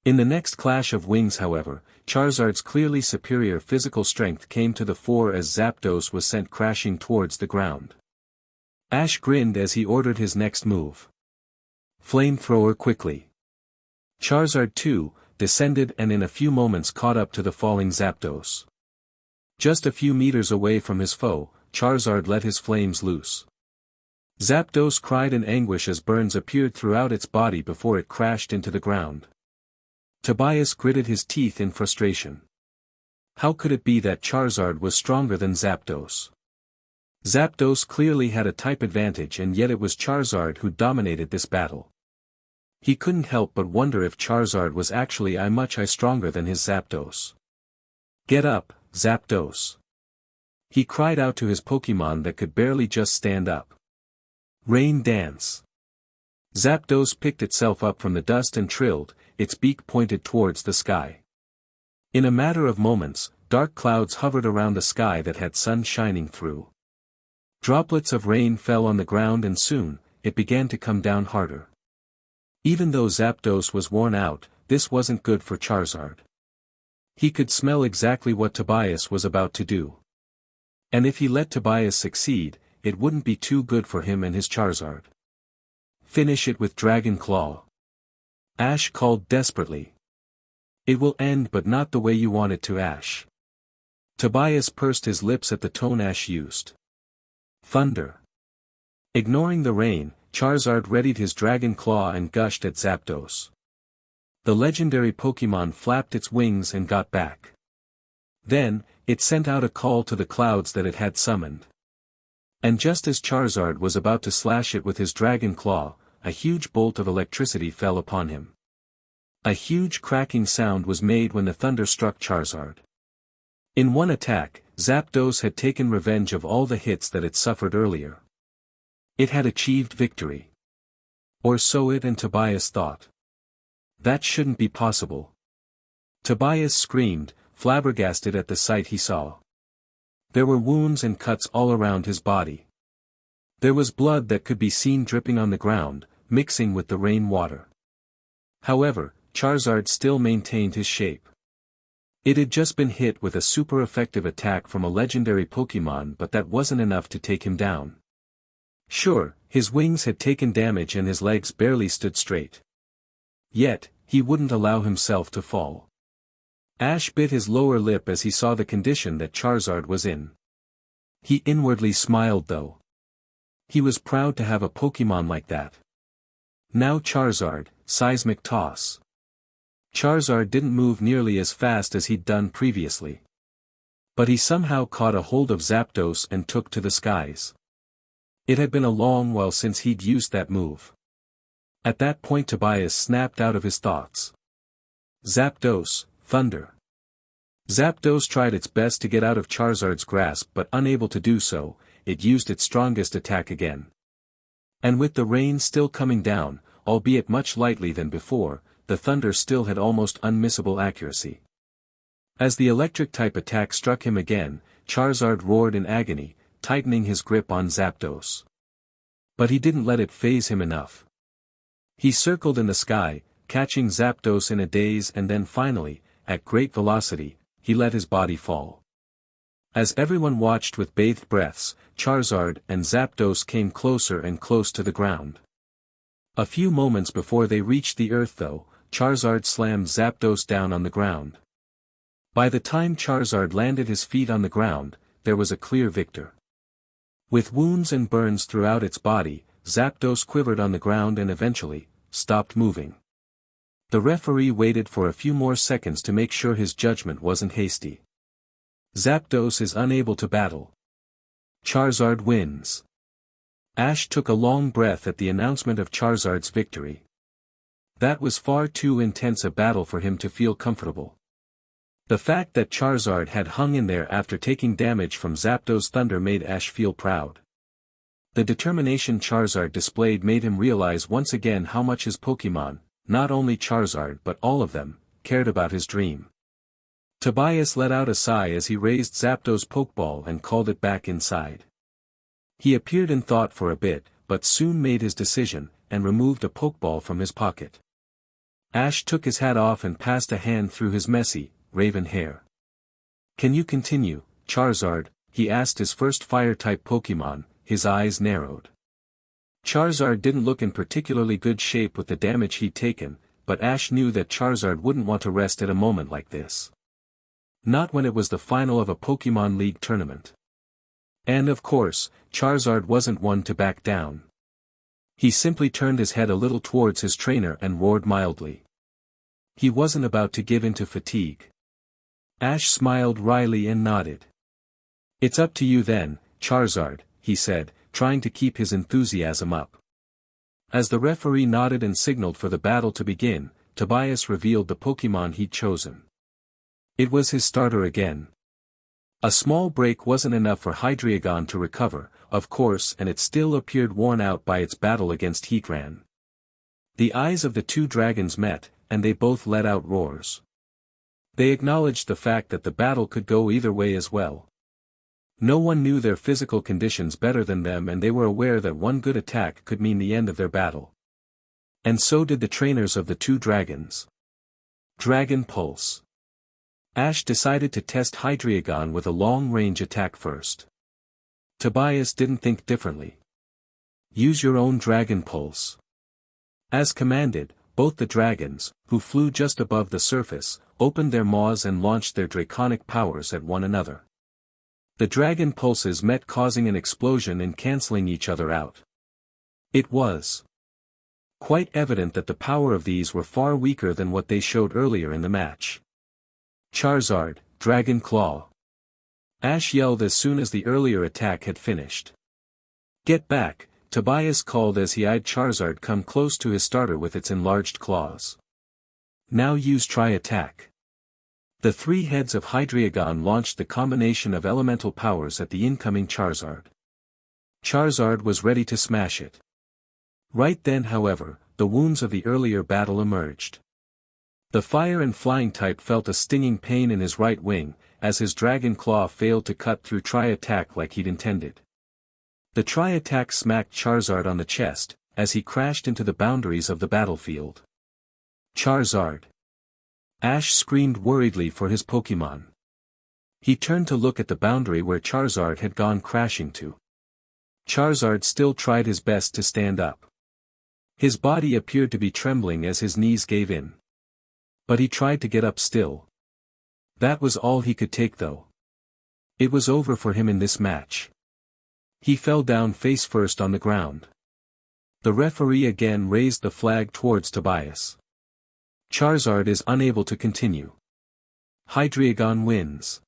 In the next clash of wings, however, Charizard's clearly superior physical strength came to the fore as Zapdos was sent crashing towards the ground. Ash grinned as he ordered his next move. Flamethrower quickly. Charizard too descended and in a few moments caught up to the falling Zapdos. Just a few meters away from his foe, Charizard let his flames loose. Zapdos cried in anguish as burns appeared throughout its body before it crashed into the ground. Tobias gritted his teeth in frustration. How could it be that Charizard was stronger than Zapdos? Zapdos clearly had a type advantage, and yet it was Charizard who dominated this battle. He couldn't help but wonder if Charizard was actually much stronger than his Zapdos. Get up, Zapdos! He cried out to his Pokémon that could barely just stand up. Rain Dance! Zapdos picked itself up from the dust and trilled, its beak pointed towards the sky. In a matter of moments, dark clouds hovered around the sky that had sun shining through. Droplets of rain fell on the ground and soon, it began to come down harder. Even though Zapdos was worn out, this wasn't good for Charizard. He could smell exactly what Tobias was about to do. And if he let Tobias succeed, it wouldn't be too good for him and his Charizard. Finish it with Dragon Claw. Ash called desperately. It will end, but not the way you want it to, Ash. Tobias pursed his lips at the tone Ash used. Thunder. Ignoring the rain, Charizard readied his Dragon Claw and gushed at Zapdos. The legendary Pokémon flapped its wings and got back. Then, it sent out a call to the clouds that it had summoned. And just as Charizard was about to slash it with his Dragon Claw, a huge bolt of electricity fell upon him. A huge cracking sound was made when the thunder struck Charizard. In one attack, Zapdos had taken revenge of all the hits that it suffered earlier. It had achieved victory. Or so it and Tobias thought. That shouldn't be possible. Tobias screamed, flabbergasted at the sight he saw. There were wounds and cuts all around his body. There was blood that could be seen dripping on the ground, mixing with the rain water. However, Charizard still maintained his shape. It had just been hit with a super effective attack from a legendary Pokémon, but that wasn't enough to take him down. Sure, his wings had taken damage and his legs barely stood straight. Yet, he wouldn't allow himself to fall. Ash bit his lower lip as he saw the condition that Charizard was in. He inwardly smiled though. He was proud to have a Pokémon like that. Now Charizard, Seismic Toss. Charizard didn't move nearly as fast as he'd done previously. But he somehow caught a hold of Zapdos and took to the skies. It had been a long while since he'd used that move. At that point Tobias snapped out of his thoughts. Zapdos, Thunder. Zapdos tried its best to get out of Charizard's grasp, but unable to do so, it used its strongest attack again. And with the rain still coming down, albeit much lightly than before, the thunder still had almost unmissable accuracy. As the electric-type attack struck him again, Charizard roared in agony, tightening his grip on Zapdos. But he didn't let it faze him enough. He circled in the sky, catching Zapdos in a daze, and then finally, at great velocity, he let his body fall. As everyone watched with bated breaths, Charizard and Zapdos came closer and close to the ground. A few moments before they reached the earth though, Charizard slammed Zapdos down on the ground. By the time Charizard landed his feet on the ground, there was a clear victor. With wounds and burns throughout its body, Zapdos quivered on the ground and eventually, stopped moving. The referee waited for a few more seconds to make sure his judgment wasn't hasty. Zapdos is unable to battle. Charizard wins. Ash took a long breath at the announcement of Charizard's victory. That was far too intense a battle for him to feel comfortable. The fact that Charizard had hung in there after taking damage from Zapdos' thunder made Ash feel proud. The determination Charizard displayed made him realize once again how much his Pokémon, not only Charizard but all of them, cared about his dream. Tobias let out a sigh as he raised Zapdos' Pokeball and called it back inside. He appeared in thought for a bit, but soon made his decision, and removed a Pokeball from his pocket. Ash took his hat off and passed a hand through his messy, raven hair. "Can you continue, Charizard?" he asked his first Fire-type Pokémon, his eyes narrowed. Charizard didn't look in particularly good shape with the damage he'd taken, but Ash knew that Charizard wouldn't want to rest at a moment like this. Not when it was the final of a Pokémon League tournament. And of course, Charizard wasn't one to back down. He simply turned his head a little towards his trainer and roared mildly. He wasn't about to give in to fatigue. Ash smiled wryly and nodded. "It's up to you then, Charizard," he said, trying to keep his enthusiasm up. As the referee nodded and signaled for the battle to begin, Tobias revealed the Pokémon he'd chosen. It was his starter again. A small break wasn't enough for Hydreigon to recover, of course, and it still appeared worn out by its battle against Heatran. The eyes of the two dragons met, and they both let out roars. They acknowledged the fact that the battle could go either way as well. No one knew their physical conditions better than them, and they were aware that one good attack could mean the end of their battle. And so did the trainers of the two dragons. Dragon Pulse. Ash decided to test Hydreigon with a long-range attack first. Tobias didn't think differently. "Use your own Dragon Pulse." As commanded, both the dragons, who flew just above the surface, opened their maws and launched their draconic powers at one another. The dragon pulses met, causing an explosion and cancelling each other out. It was quite evident that the power of these were far weaker than what they showed earlier in the match. "Charizard, Dragon Claw!" Ash yelled as soon as the earlier attack had finished. "Get back," Tobias called as he eyed Charizard come close to his starter with its enlarged claws. "Now use Tri-Attack." The three heads of Hydreigon launched the combination of elemental powers at the incoming Charizard. Charizard was ready to smash it. Right then, however, the wounds of the earlier battle emerged. The fire and flying type felt a stinging pain in his right wing, as his Dragon Claw failed to cut through Tri-Attack like he'd intended. The Tri-Attack smacked Charizard on the chest, as he crashed into the boundaries of the battlefield. "Charizard!" Ash screamed worriedly for his Pokémon. He turned to look at the boundary where Charizard had gone crashing to. Charizard still tried his best to stand up. His body appeared to be trembling as his knees gave in. But he tried to get up still. That was all he could take though. It was over for him in this match. He fell down face first on the ground. The referee again raised the flag towards Tobias. Charizard is unable to continue. Hydreigon wins.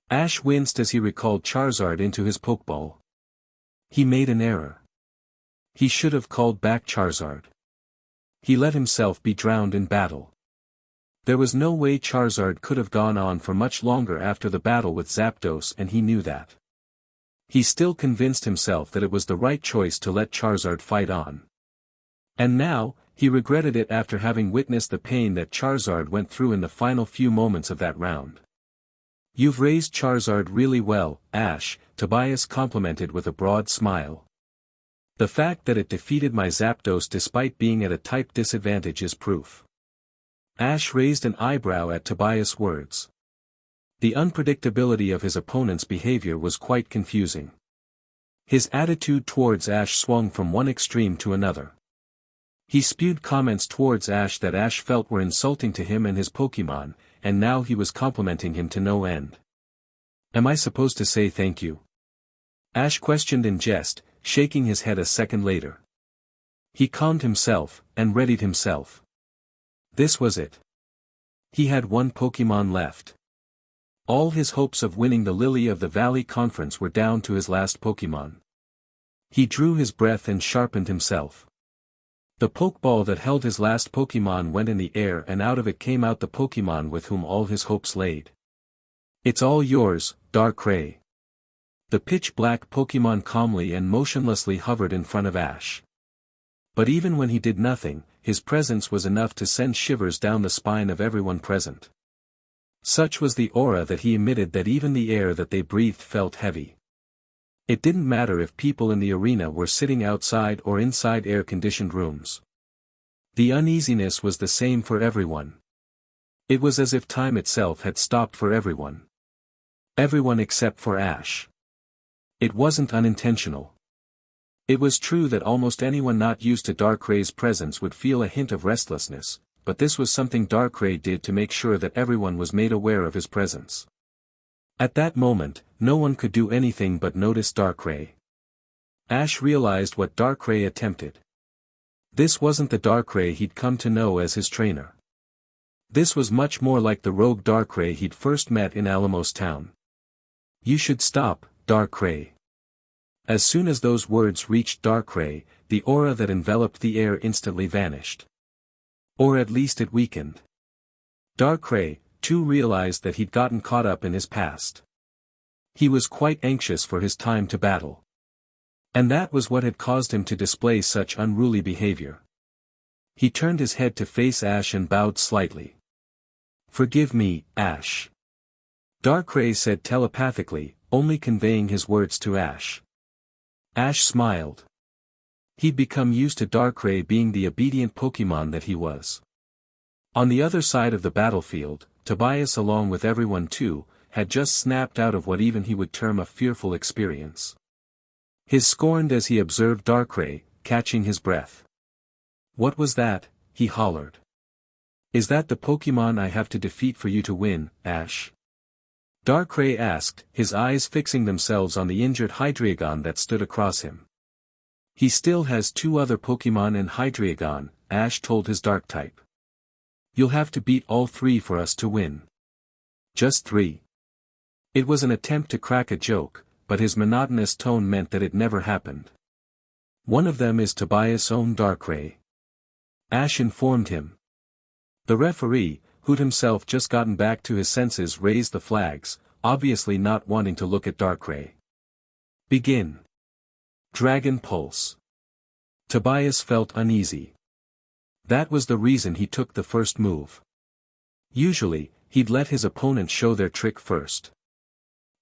Ash winced as he recalled Charizard into his Pokeball. He made an error. He should have called back Charizard. He let himself be drowned in battle. There was no way Charizard could have gone on for much longer after the battle with Zapdos, and he knew that. He still convinced himself that it was the right choice to let Charizard fight on. And now, he regretted it after having witnessed the pain that Charizard went through in the final few moments of that round. "You've raised Charizard really well, Ash," Tobias complimented with a broad smile. "The fact that it defeated my Zapdos despite being at a type disadvantage is proof." Ash raised an eyebrow at Tobias' words. The unpredictability of his opponent's behavior was quite confusing. His attitude towards Ash swung from one extreme to another. He spewed comments towards Ash that Ash felt were insulting to him and his Pokémon, and now he was complimenting him to no end. "Am I supposed to say thank you?" Ash questioned in jest, shaking his head a second later. He calmed himself, and readied himself. This was it. He had one Pokemon left. All his hopes of winning the Lily of the Valley Conference were down to his last Pokemon. He drew his breath and sharpened himself. The Pokeball that held his last Pokemon went in the air, and out of it came out the Pokemon with whom all his hopes laid. "It's all yours, Darkrai." The pitch-black Pokemon calmly and motionlessly hovered in front of Ash. But even when he did nothing, his presence was enough to send shivers down the spine of everyone present. Such was the aura that he emitted that even the air that they breathed felt heavy. It didn't matter if people in the arena were sitting outside or inside air-conditioned rooms. The uneasiness was the same for everyone. It was as if time itself had stopped for everyone. Everyone except for Ash. It wasn't unintentional. It was true that almost anyone not used to Darkrai's presence would feel a hint of restlessness, but this was something Darkrai did to make sure that everyone was made aware of his presence. At that moment, no one could do anything but notice Darkrai. Ash realized what Darkrai attempted. This wasn't the Darkrai he'd come to know as his trainer. This was much more like the rogue Darkrai he'd first met in Alamos Town. "You should stop, Darkrai." As soon as those words reached Darkrai, the aura that enveloped the air instantly vanished. Or at least it weakened. Darkrai, too, realized that he'd gotten caught up in his past. He was quite anxious for his time to battle. And that was what had caused him to display such unruly behavior. He turned his head to face Ash and bowed slightly. "Forgive me, Ash," Darkrai said telepathically, only conveying his words to Ash. Ash smiled. He'd become used to Darkrai being the obedient Pokemon that he was. On the other side of the battlefield, Tobias, along with everyone too, had just snapped out of what even he would term a fearful experience. He scorned as he observed Darkrai, catching his breath. "What was that?" he hollered. "Is that the Pokemon I have to defeat for you to win, Ash?" Darkrai asked, his eyes fixing themselves on the injured Hydreigon that stood across him. "He still has two other Pokemon in Hydreigon," Ash told his Dark-type. "You'll have to beat all three for us to win." "Just three?" It was an attempt to crack a joke, but his monotonous tone meant that it never happened. "One of them is Tobias' own Darkrai," Ash informed him. The referee, who'd himself just gotten back to his senses, raised the flags, obviously not wanting to look at Darkrai. "Begin." Dragon Pulse. Tobias felt uneasy. That was the reason he took the first move. Usually, he'd let his opponent show their trick first.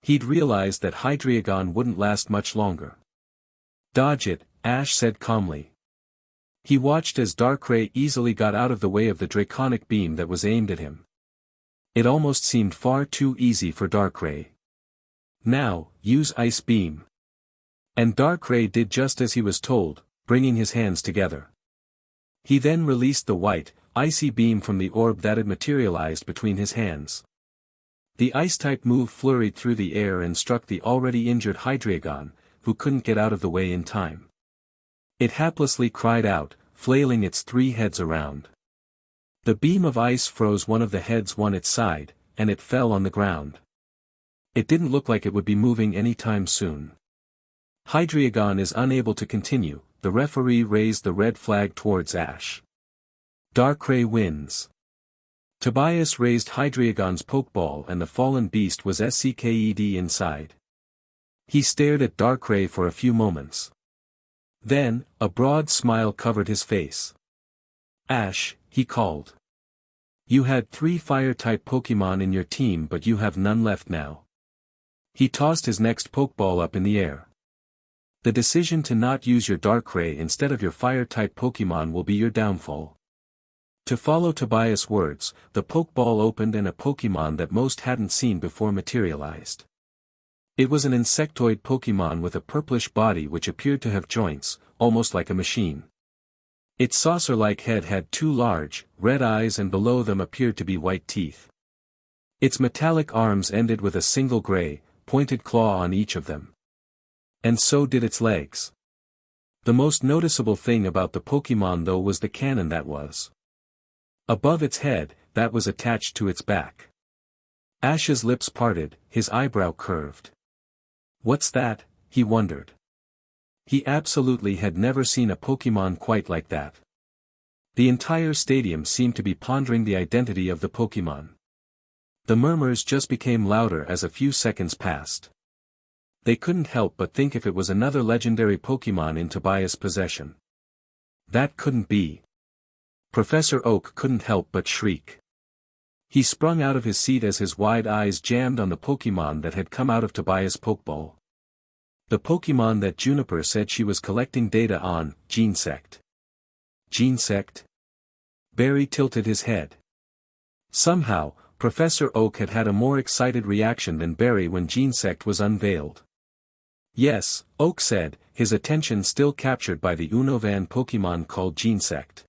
He'd realized that Hydreigon wouldn't last much longer. "Dodge it," Ash said calmly. He watched as Darkrai easily got out of the way of the draconic beam that was aimed at him. It almost seemed far too easy for Darkrai. "Now, use Ice Beam." And Darkrai did just as he was told, bringing his hands together. He then released the white, icy beam from the orb that had materialized between his hands. The Ice-type move flurried through the air and struck the already injured Hydreigon, who couldn't get out of the way in time. It haplessly cried out, flailing its three heads around. The beam of ice froze one of the heads on its side, and it fell on the ground. It didn't look like it would be moving any time soon. "Hydreigon is unable to continue," the referee raised the red flag towards Ash. "Darkrai wins." Tobias raised Hydreigon's Pokeball and the fallen beast was SCKED inside. He stared at Darkrai for a few moments. Then, a broad smile covered his face. "Ash," he called. "You had 3 fire-type Pokemon in your team, but you have none left now." He tossed his next Pokeball up in the air. "The decision to not use your Darkrai instead of your fire-type Pokemon will be your downfall." To follow Tobias' words, the Pokeball opened and a Pokemon that most hadn't seen before materialized. It was an insectoid Pokemon with a purplish body which appeared to have joints, almost like a machine. Its saucer-like head had 2 large, red eyes and below them appeared to be white teeth. Its metallic arms ended with a single gray, pointed claw on each of them. And so did its legs. The most noticeable thing about the Pokemon though was the cannon that was Above its head, that was attached to its back. Ash's lips parted, his eyebrow curved. What's that? He wondered. He absolutely had never seen a Pokémon quite like that. The entire stadium seemed to be pondering the identity of the Pokémon. The murmurs just became louder as a few seconds passed. They couldn't help but think if it was another legendary Pokémon in Tobias' possession. That couldn't be. Professor Oak couldn't help but shriek. He sprung out of his seat as his wide eyes jammed on the Pokémon that had come out of Tobias' Pokeball. The Pokémon that Juniper said she was collecting data on, Genesect. Genesect? Barry tilted his head. Somehow, Professor Oak had had a more excited reaction than Barry when Genesect was unveiled. Yes, Oak said, his attention still captured by the Unova Pokémon called Genesect.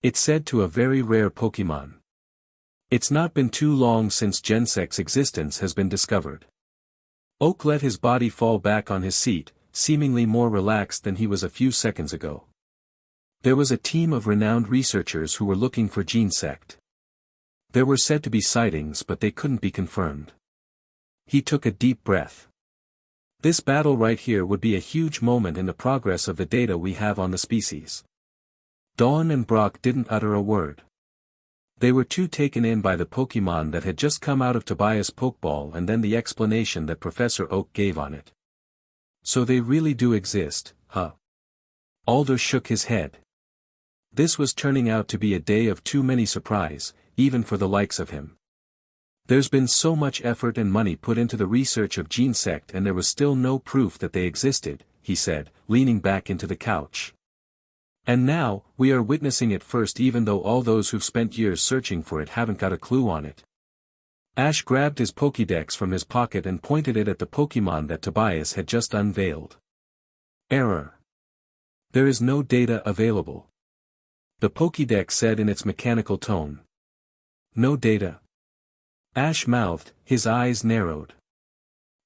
It's said to a very rare Pokémon. It's not been too long since Genesect's existence has been discovered. Oak let his body fall back on his seat, seemingly more relaxed than he was a few seconds ago. There was a team of renowned researchers who were looking for Genesect. There were said to be sightings but they couldn't be confirmed. He took a deep breath. This battle right here would be a huge moment in the progress of the data we have on the species. Dawn and Brock didn't utter a word. They were too taken in by the Pokémon that had just come out of Tobias' Pokeball and then the explanation that Professor Oak gave on it. So they really do exist, huh? Alder shook his head. This was turning out to be a day of too many surprise, even for the likes of him. There's been so much effort and money put into the research of Genesect and there was still no proof that they existed, he said, leaning back into the couch. And now, we are witnessing it first even though all those who've spent years searching for it haven't got a clue on it. Ash grabbed his Pokédex from his pocket and pointed it at the Pokémon that Tobias had just unveiled. Error. There is no data available. The Pokédex said in its mechanical tone. No data. Ash mouthed, his eyes narrowed.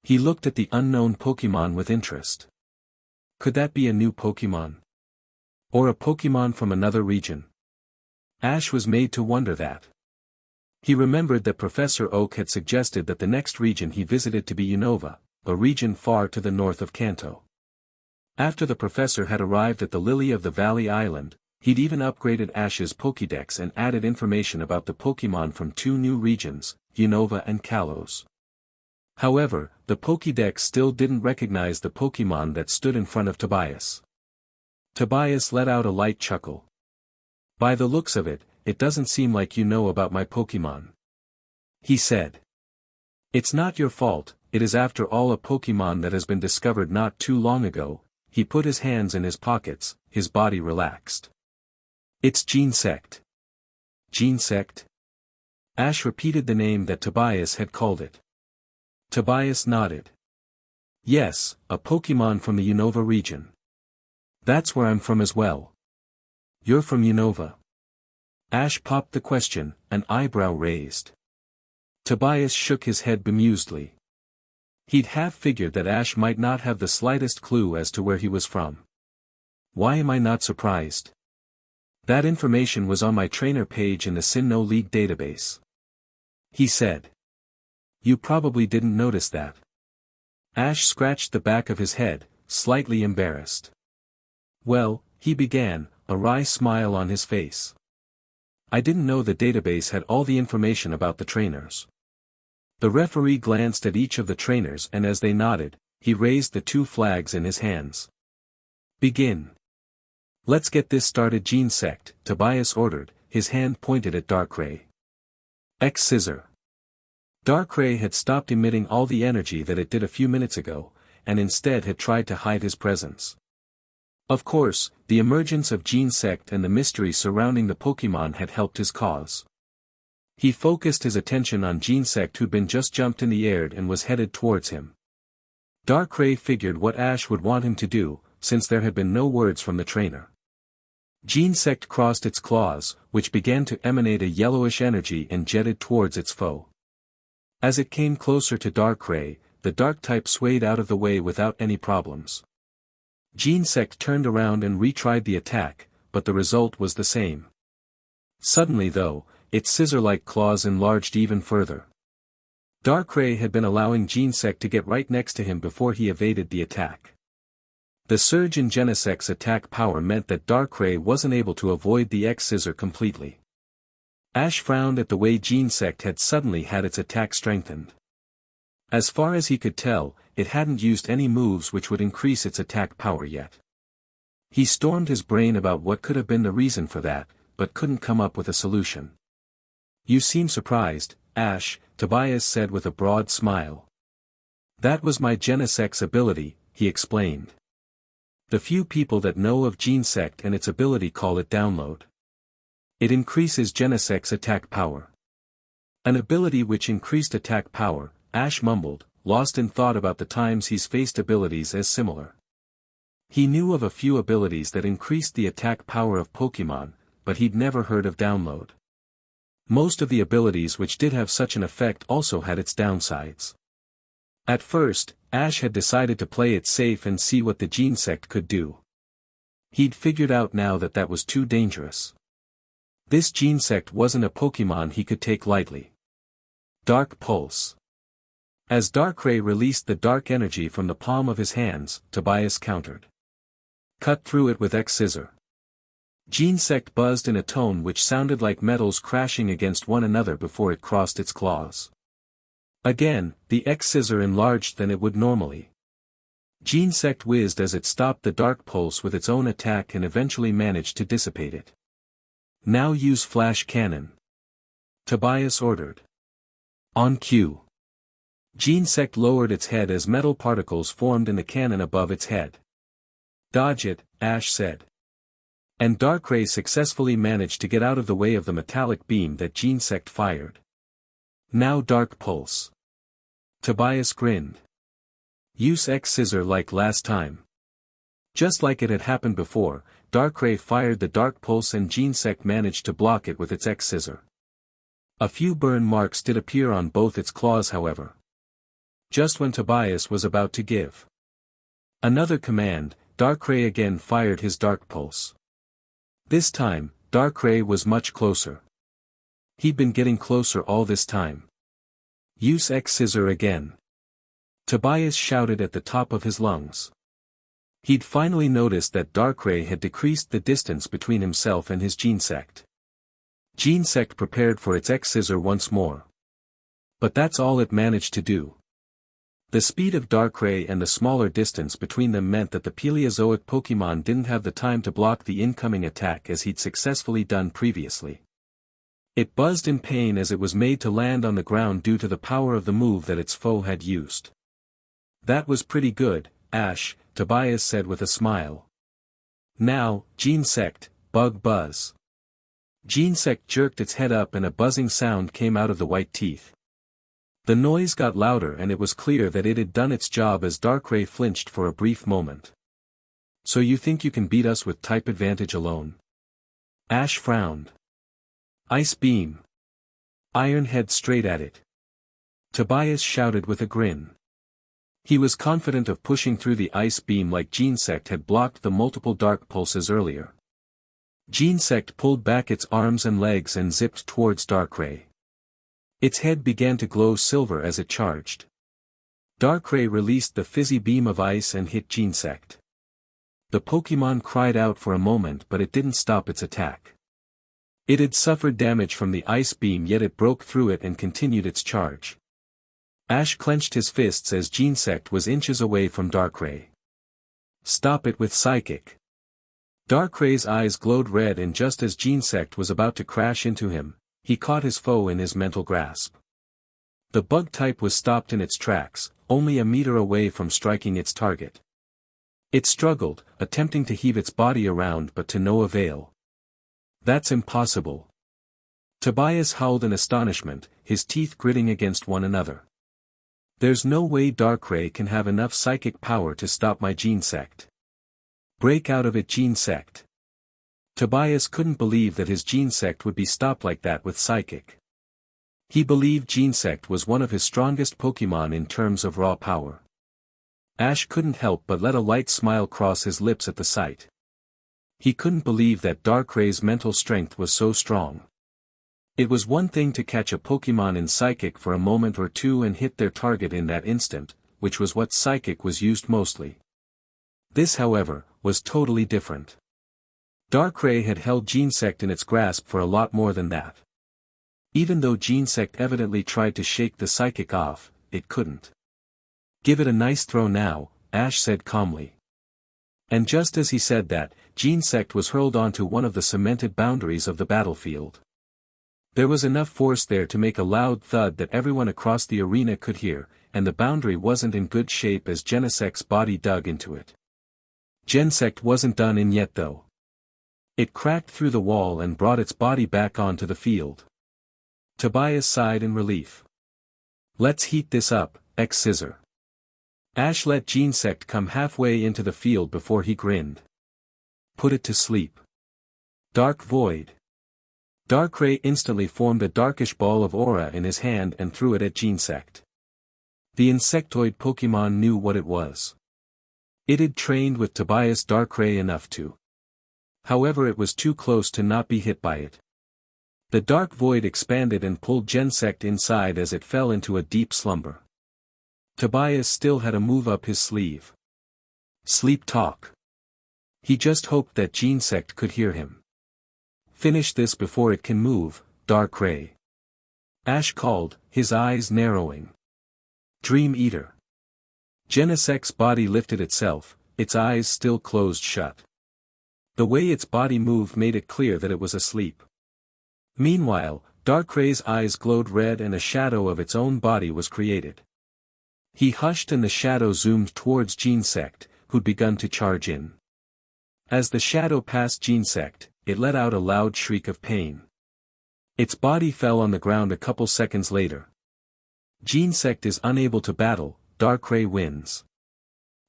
He looked at the unknown Pokémon with interest. Could that be a new Pokémon? Or a Pokémon from another region? Ash was made to wonder that. He remembered that Professor Oak had suggested that the next region he visited to be Unova, a region far to the north of Kanto. After the professor had arrived at the Lily of the Valley Island, he'd even upgraded Ash's Pokédex and added information about the Pokémon from two new regions, Unova and Kalos. However, the Pokédex still didn't recognize the Pokémon that stood in front of Tobias. Tobias let out a light chuckle. By the looks of it, it doesn't seem like you know about my Pokémon. He said. It's not your fault, it is after all a Pokémon that has been discovered not too long ago. He put his hands in his pockets, his body relaxed. It's Genesect. Genesect? Ash repeated the name that Tobias had called it. Tobias nodded. Yes, a Pokémon from the Unova region. That's where I'm from as well. You're from Unova? Ash popped the question, an eyebrow raised. Tobias shook his head bemusedly. He'd half figured that Ash might not have the slightest clue as to where he was from. Why am I not surprised? That information was on my trainer page in the Sinnoh League database. He said. You probably didn't notice that. Ash scratched the back of his head, slightly embarrassed. Well, he began, a wry smile on his face. I didn't know the database had all the information about the trainers. The referee glanced at each of the trainers and as they nodded, he raised the two flags in his hands. Begin. Let's get this started. Genesect, Tobias ordered, his hand pointed at Darkrai. Scissor. Darkrai had stopped emitting all the energy that it did a few minutes ago, and instead had tried to hide his presence. Of course, the emergence of Genesect and the mystery surrounding the Pokémon had helped his cause. He focused his attention on Genesect who'd been just jumped in the air and was headed towards him. Darkrai figured what Ash would want him to do, since there had been no words from the trainer. Genesect crossed its claws, which began to emanate a yellowish energy and jetted towards its foe. As it came closer to Darkrai, the dark type swayed out of the way without any problems. Genesect turned around and retried the attack, but the result was the same. Suddenly though, its scissor-like claws enlarged even further. Darkrai had been allowing Genesect to get right next to him before he evaded the attack. The surge in Genesect's attack power meant that Darkrai wasn't able to avoid the X-Scissor completely. Ash frowned at the way Genesect had suddenly had its attack strengthened. As far as he could tell, it hadn't used any moves which would increase its attack power yet. He stormed his brain about what could have been the reason for that, but couldn't come up with a solution. "You seem surprised, Ash," Tobias said with a broad smile. "That was my Genesect's ability," he explained. "The few people that know of Genesect and its ability call it download. It increases Genesect's attack power." "An ability which increased attack power," Ash mumbled, lost in thought about the times he's faced abilities as similar. He knew of a few abilities that increased the attack power of Pokémon, but he'd never heard of download. Most of the abilities which did have such an effect also had its downsides. At first, Ash had decided to play it safe and see what the Genesect could do. He'd figured out now that that was too dangerous. This Genesect wasn't a Pokémon he could take lightly. Dark Pulse. As Darkrai released the dark energy from the palm of his hands, Tobias countered. "Cut through it with X-Scissor." Genesect buzzed in a tone which sounded like metals crashing against one another before it crossed its claws. Again, the X-Scissor enlarged than it would normally. Genesect whizzed as it stopped the Dark Pulse with its own attack and eventually managed to dissipate it. "Now use Flash Cannon," Tobias ordered. On cue. Genesect lowered its head as metal particles formed in the cannon above its head. "Dodge it," Ash said. And Darkrai successfully managed to get out of the way of the metallic beam that Genesect fired. "Now Dark Pulse." Tobias grinned. "Use X-Scissor like last time." Just like it had happened before, Darkrai fired the Dark Pulse and Genesect managed to block it with its X-Scissor. A few burn marks did appear on both its claws however. Just when Tobias was about to give another command, Darkrai again fired his Dark Pulse. This time, Darkrai was much closer. He'd been getting closer all this time. "Use X-Scissor again," Tobias shouted at the top of his lungs. He'd finally noticed that Darkrai had decreased the distance between himself and his Genesect. Genesect prepared for its X-Scissor once more. But that's all it managed to do. The speed of Darkrai and the smaller distance between them meant that the Paleozoic Pokémon didn't have the time to block the incoming attack as he'd successfully done previously. It buzzed in pain as it was made to land on the ground due to the power of the move that its foe had used. "That was pretty good, Ash," Tobias said with a smile. "Now, Genesect, bug buzz." Genesect jerked its head up and a buzzing sound came out of the white teeth. The noise got louder and it was clear that it had done its job as Darkrai flinched for a brief moment. "So you think you can beat us with type advantage alone?" Ash frowned. "Ice Beam." Iron head straight at it. Tobias shouted with a grin. He was confident of pushing through the Ice Beam like Genesect had blocked the multiple Dark Pulses earlier. Genesect pulled back its arms and legs and zipped towards Darkrai. Its head began to glow silver as it charged. Darkrai released the fizzy beam of ice and hit Genesect. The Pokémon cried out for a moment but it didn't stop its attack. It had suffered damage from the ice beam yet it broke through it and continued its charge. Ash clenched his fists as Genesect was inches away from Darkrai. "Stop it with Psychic." Darkrai's eyes glowed red and just as Genesect was about to crash into him, he caught his foe in his mental grasp. The bug type was stopped in its tracks, only a meter away from striking its target. It struggled, attempting to heave its body around but to no avail. "That's impossible." Tobias howled in astonishment, his teeth gritting against one another. "There's no way Darkrai can have enough psychic power to stop my Genesect. Break out of it, Genesect." Tobias couldn't believe that his Genesect would be stopped like that with Psychic. He believed Genesect was one of his strongest Pokémon in terms of raw power. Ash couldn't help but let a light smile cross his lips at the sight. He couldn't believe that Darkray's mental strength was so strong. It was one thing to catch a Pokémon in Psychic for a moment or two and hit their target in that instant, which was what Psychic was used mostly. This, however, was totally different. Darkrai had held Genesect in its grasp for a lot more than that. Even though Genesect evidently tried to shake the Psychic off, it couldn't. "Give it a nice throw now," Ash said calmly. And just as he said that, Genesect was hurled onto one of the cemented boundaries of the battlefield. There was enough force there to make a loud thud that everyone across the arena could hear, and the boundary wasn't in good shape as Genesect's body dug into it. Genesect wasn't done in yet though. It cracked through the wall and brought its body back onto the field. Tobias sighed in relief. "Let's heat this up, X-Scissor." Ash let Genesect come halfway into the field before he grinned. "Put it to sleep." Dark Void. Darkrai instantly formed a darkish ball of aura in his hand and threw it at Genesect. The insectoid Pokémon knew what it was. It had trained with Tobias Darkrai enough to. However, it was too close to not be hit by it. The dark void expanded and pulled Genesect inside as it fell into a deep slumber. Tobias still had a move up his sleeve. Sleep talk. He just hoped that Genesect could hear him. "Finish this before it can move, Darkrai," Ash called, his eyes narrowing. "Dream Eater." Genesect's body lifted itself, its eyes still closed shut. The way its body moved made it clear that it was asleep. Meanwhile, Darkray's eyes glowed red and a shadow of its own body was created. He hushed and the shadow zoomed towards Genesect, who'd begun to charge in. As the shadow passed Genesect, it let out a loud shriek of pain. Its body fell on the ground a couple seconds later. Genesect is unable to battle, Darkrai wins.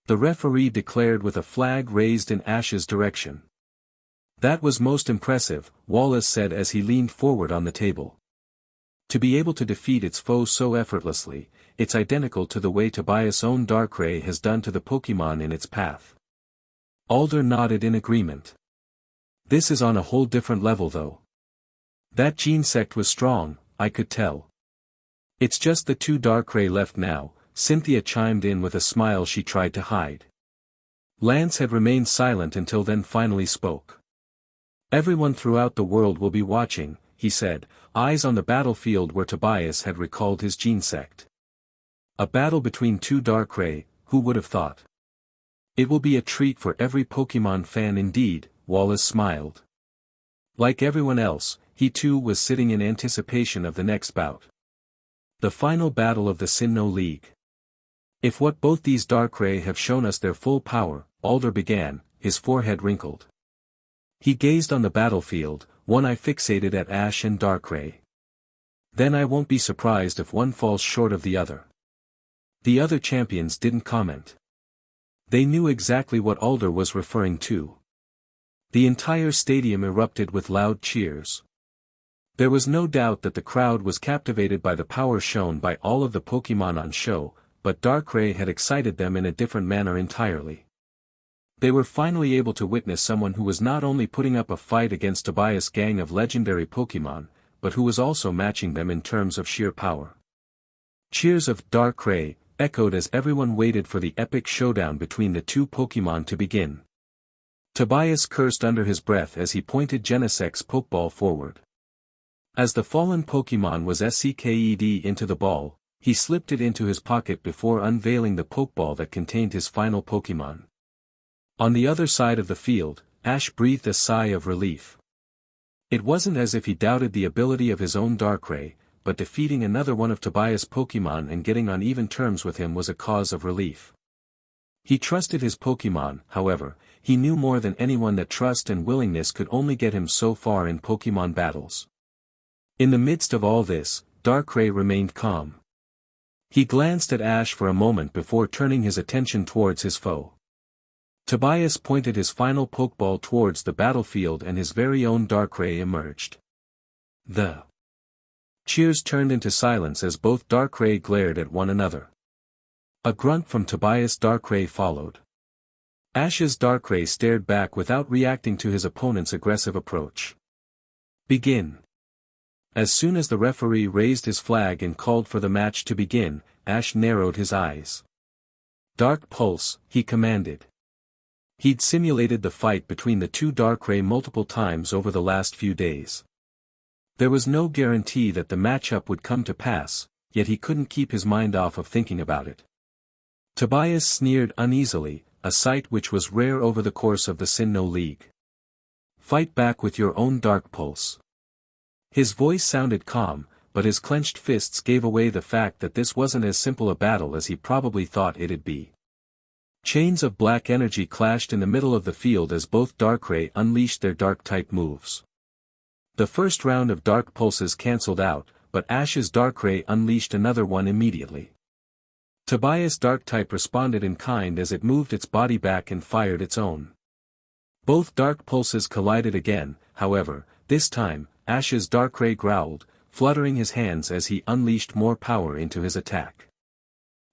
The referee declared with a flag raised in Ash's direction. "That was most impressive," Wallace said as he leaned forward on the table. To be able to defeat its foe so effortlessly, it's identical to the way Tobias' own Darkrai has done to the Pokémon in its path. Alder nodded in agreement. "This is on a whole different level though. That Genesect was strong, I could tell." "It's just the two Darkrai left now," Cynthia chimed in with a smile she tried to hide. Lance had remained silent until then finally spoke. "Everyone throughout the world will be watching," he said, eyes on the battlefield where Tobias had recalled his Genesect. "A battle between two Darkrai, who would have thought? It will be a treat for every Pokémon fan indeed," Wallace smiled. Like everyone else, he too was sitting in anticipation of the next bout. The final battle of the Sinnoh League. "If what both these Darkrai have shown us their full power," Alder began, his forehead wrinkled. He gazed on the battlefield, one eye fixated at Ash and Darkrai. "Then I won't be surprised if one falls short of the other." The other champions didn't comment. They knew exactly what Alder was referring to. The entire stadium erupted with loud cheers. There was no doubt that the crowd was captivated by the power shown by all of the Pokémon on show, but Darkrai had excited them in a different manner entirely. They were finally able to witness someone who was not only putting up a fight against Tobias' gang of legendary Pokémon, but who was also matching them in terms of sheer power. Cheers of Darkrai echoed as everyone waited for the epic showdown between the two Pokémon to begin. Tobias cursed under his breath as he pointed Genesect's Pokeball forward. As the fallen Pokémon was SCKED into the ball, he slipped it into his pocket before unveiling the Pokeball that contained his final Pokémon. On the other side of the field, Ash breathed a sigh of relief. It wasn't as if he doubted the ability of his own Darkrai, but defeating another one of Tobias' Pokémon and getting on even terms with him was a cause of relief. He trusted his Pokémon, however, he knew more than anyone that trust and willingness could only get him so far in Pokémon battles. In the midst of all this, Darkrai remained calm. He glanced at Ash for a moment before turning his attention towards his foe. Tobias pointed his final Pokeball towards the battlefield and his very own Darkrai emerged. The cheers turned into silence as both Darkrai glared at one another. A grunt from Tobias Darkrai followed. Ash's Darkrai stared back without reacting to his opponent's aggressive approach. Begin. As soon as the referee raised his flag and called for the match to begin, Ash narrowed his eyes. Dark Pulse, he commanded. He'd simulated the fight between the two Darkrai multiple times over the last few days. There was no guarantee that the matchup would come to pass, yet he couldn't keep his mind off of thinking about it. Tobias sneered uneasily, a sight which was rare over the course of the Sinnoh League. Fight back with your own Dark Pulse. His voice sounded calm, but his clenched fists gave away the fact that this wasn't as simple a battle as he probably thought it'd be. Chains of black energy clashed in the middle of the field as both Darkrai unleashed their Dark-type moves. The first round of Dark Pulses cancelled out, but Ash's Darkrai unleashed another one immediately. Tobias' Dark-type responded in kind as it moved its body back and fired its own. Both Dark Pulses collided again, however, this time, Ash's Darkrai growled, fluttering his hands as he unleashed more power into his attack.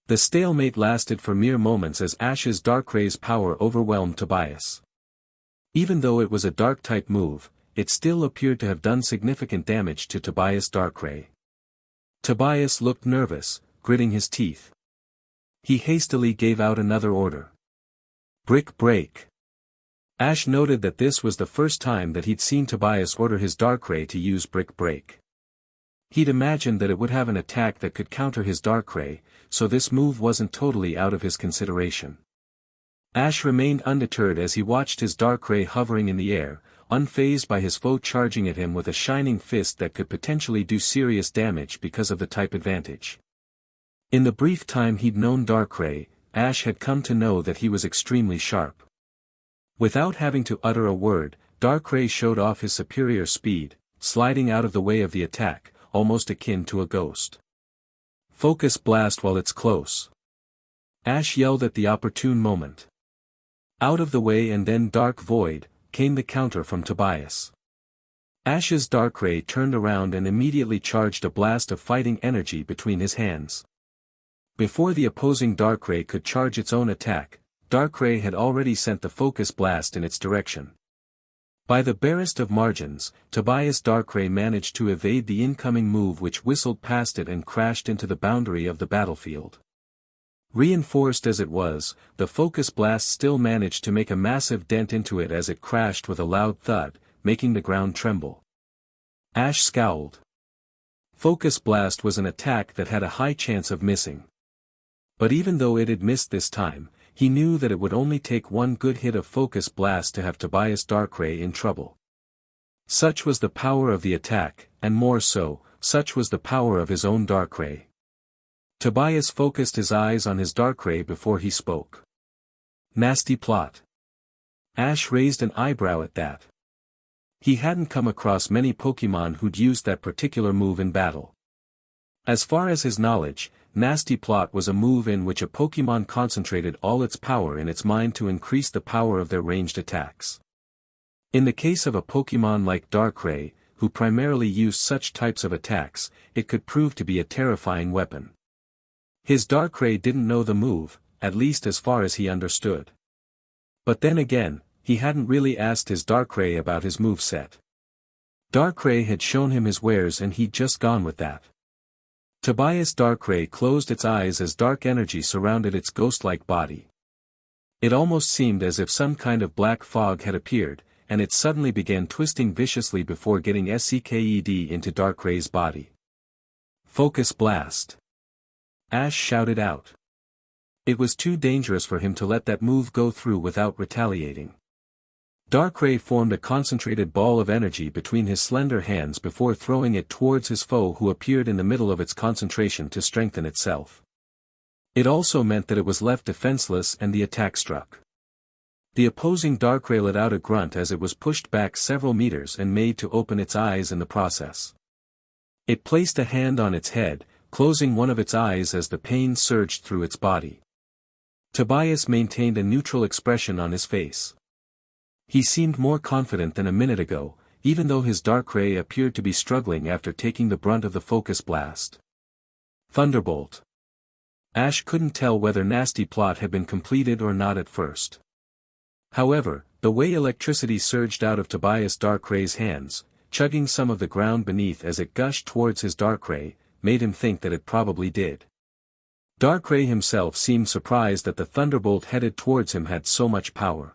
The stalemate lasted for mere moments as Ash's Darkrai's power overwhelmed Tobias. Even though it was a Dark-type move, it still appeared to have done significant damage to Tobias' Darkrai. Tobias looked nervous, gritting his teeth. He hastily gave out another order. Brick Break. Ash noted that this was the first time that he'd seen Tobias order his Darkrai to use Brick Break. He'd imagined that it would have an attack that could counter his Darkrai, so this move wasn't totally out of his consideration. Ash remained undeterred as he watched his Darkrai hovering in the air, unfazed by his foe charging at him with a shining fist that could potentially do serious damage because of the type advantage. In the brief time he'd known Darkrai, Ash had come to know that he was extremely sharp. Without having to utter a word, Darkrai showed off his superior speed, sliding out of the way of the attack, almost akin to a ghost. Focus Blast while it's close. Ash yelled at the opportune moment. Out of the way and then Dark Void, came the counter from Tobias. Ash's Darkrai turned around and immediately charged a blast of fighting energy between his hands. Before the opposing Darkrai could charge its own attack, Darkrai had already sent the Focus Blast in its direction. By the barest of margins, Tobias' Darkrai managed to evade the incoming move which whistled past it and crashed into the boundary of the battlefield. Reinforced as it was, the Focus Blast still managed to make a massive dent into it as it crashed with a loud thud, making the ground tremble. Ash scowled. Focus Blast was an attack that had a high chance of missing. But even though it had missed this time, he knew that it would only take one good hit of Focus Blast to have Tobias' Darkrai in trouble. Such was the power of the attack, and more so, such was the power of his own Darkrai. Tobias focused his eyes on his Darkrai before he spoke. Nasty plot. Ash raised an eyebrow at that. He hadn't come across many Pokémon who'd used that particular move in battle. As far as his knowledge, Nasty Plot was a move in which a Pokémon concentrated all its power in its mind to increase the power of their ranged attacks. In the case of a Pokémon like Darkrai, who primarily used such types of attacks, it could prove to be a terrifying weapon. His Darkrai didn't know the move, at least as far as he understood. But then again, he hadn't really asked his Darkrai about his moveset. Darkrai had shown him his wares and he'd just gone with that. Tobias' Darkrai closed its eyes as dark energy surrounded its ghost-like body. It almost seemed as if some kind of black fog had appeared, and it suddenly began twisting viciously before getting sucked into Darkrai's body. Focus Blast. Ash shouted out. It was too dangerous for him to let that move go through without retaliating. Darkrai formed a concentrated ball of energy between his slender hands before throwing it towards his foe who appeared in the middle of its concentration to strengthen itself. It also meant that it was left defenseless and the attack struck. The opposing Darkrai let out a grunt as it was pushed back several meters and made to open its eyes in the process. It placed a hand on its head, closing one of its eyes as the pain surged through its body. Tobias maintained a neutral expression on his face. He seemed more confident than a minute ago, even though his Darkrai appeared to be struggling after taking the brunt of the Focus Blast. Thunderbolt. Ash couldn't tell whether Nasty Plot had been completed or not at first. However, the way electricity surged out of Tobias Darkray's hands, chugging some of the ground beneath as it gushed towards his Darkrai, made him think that it probably did. Darkrai himself seemed surprised that the thunderbolt headed towards him had so much power.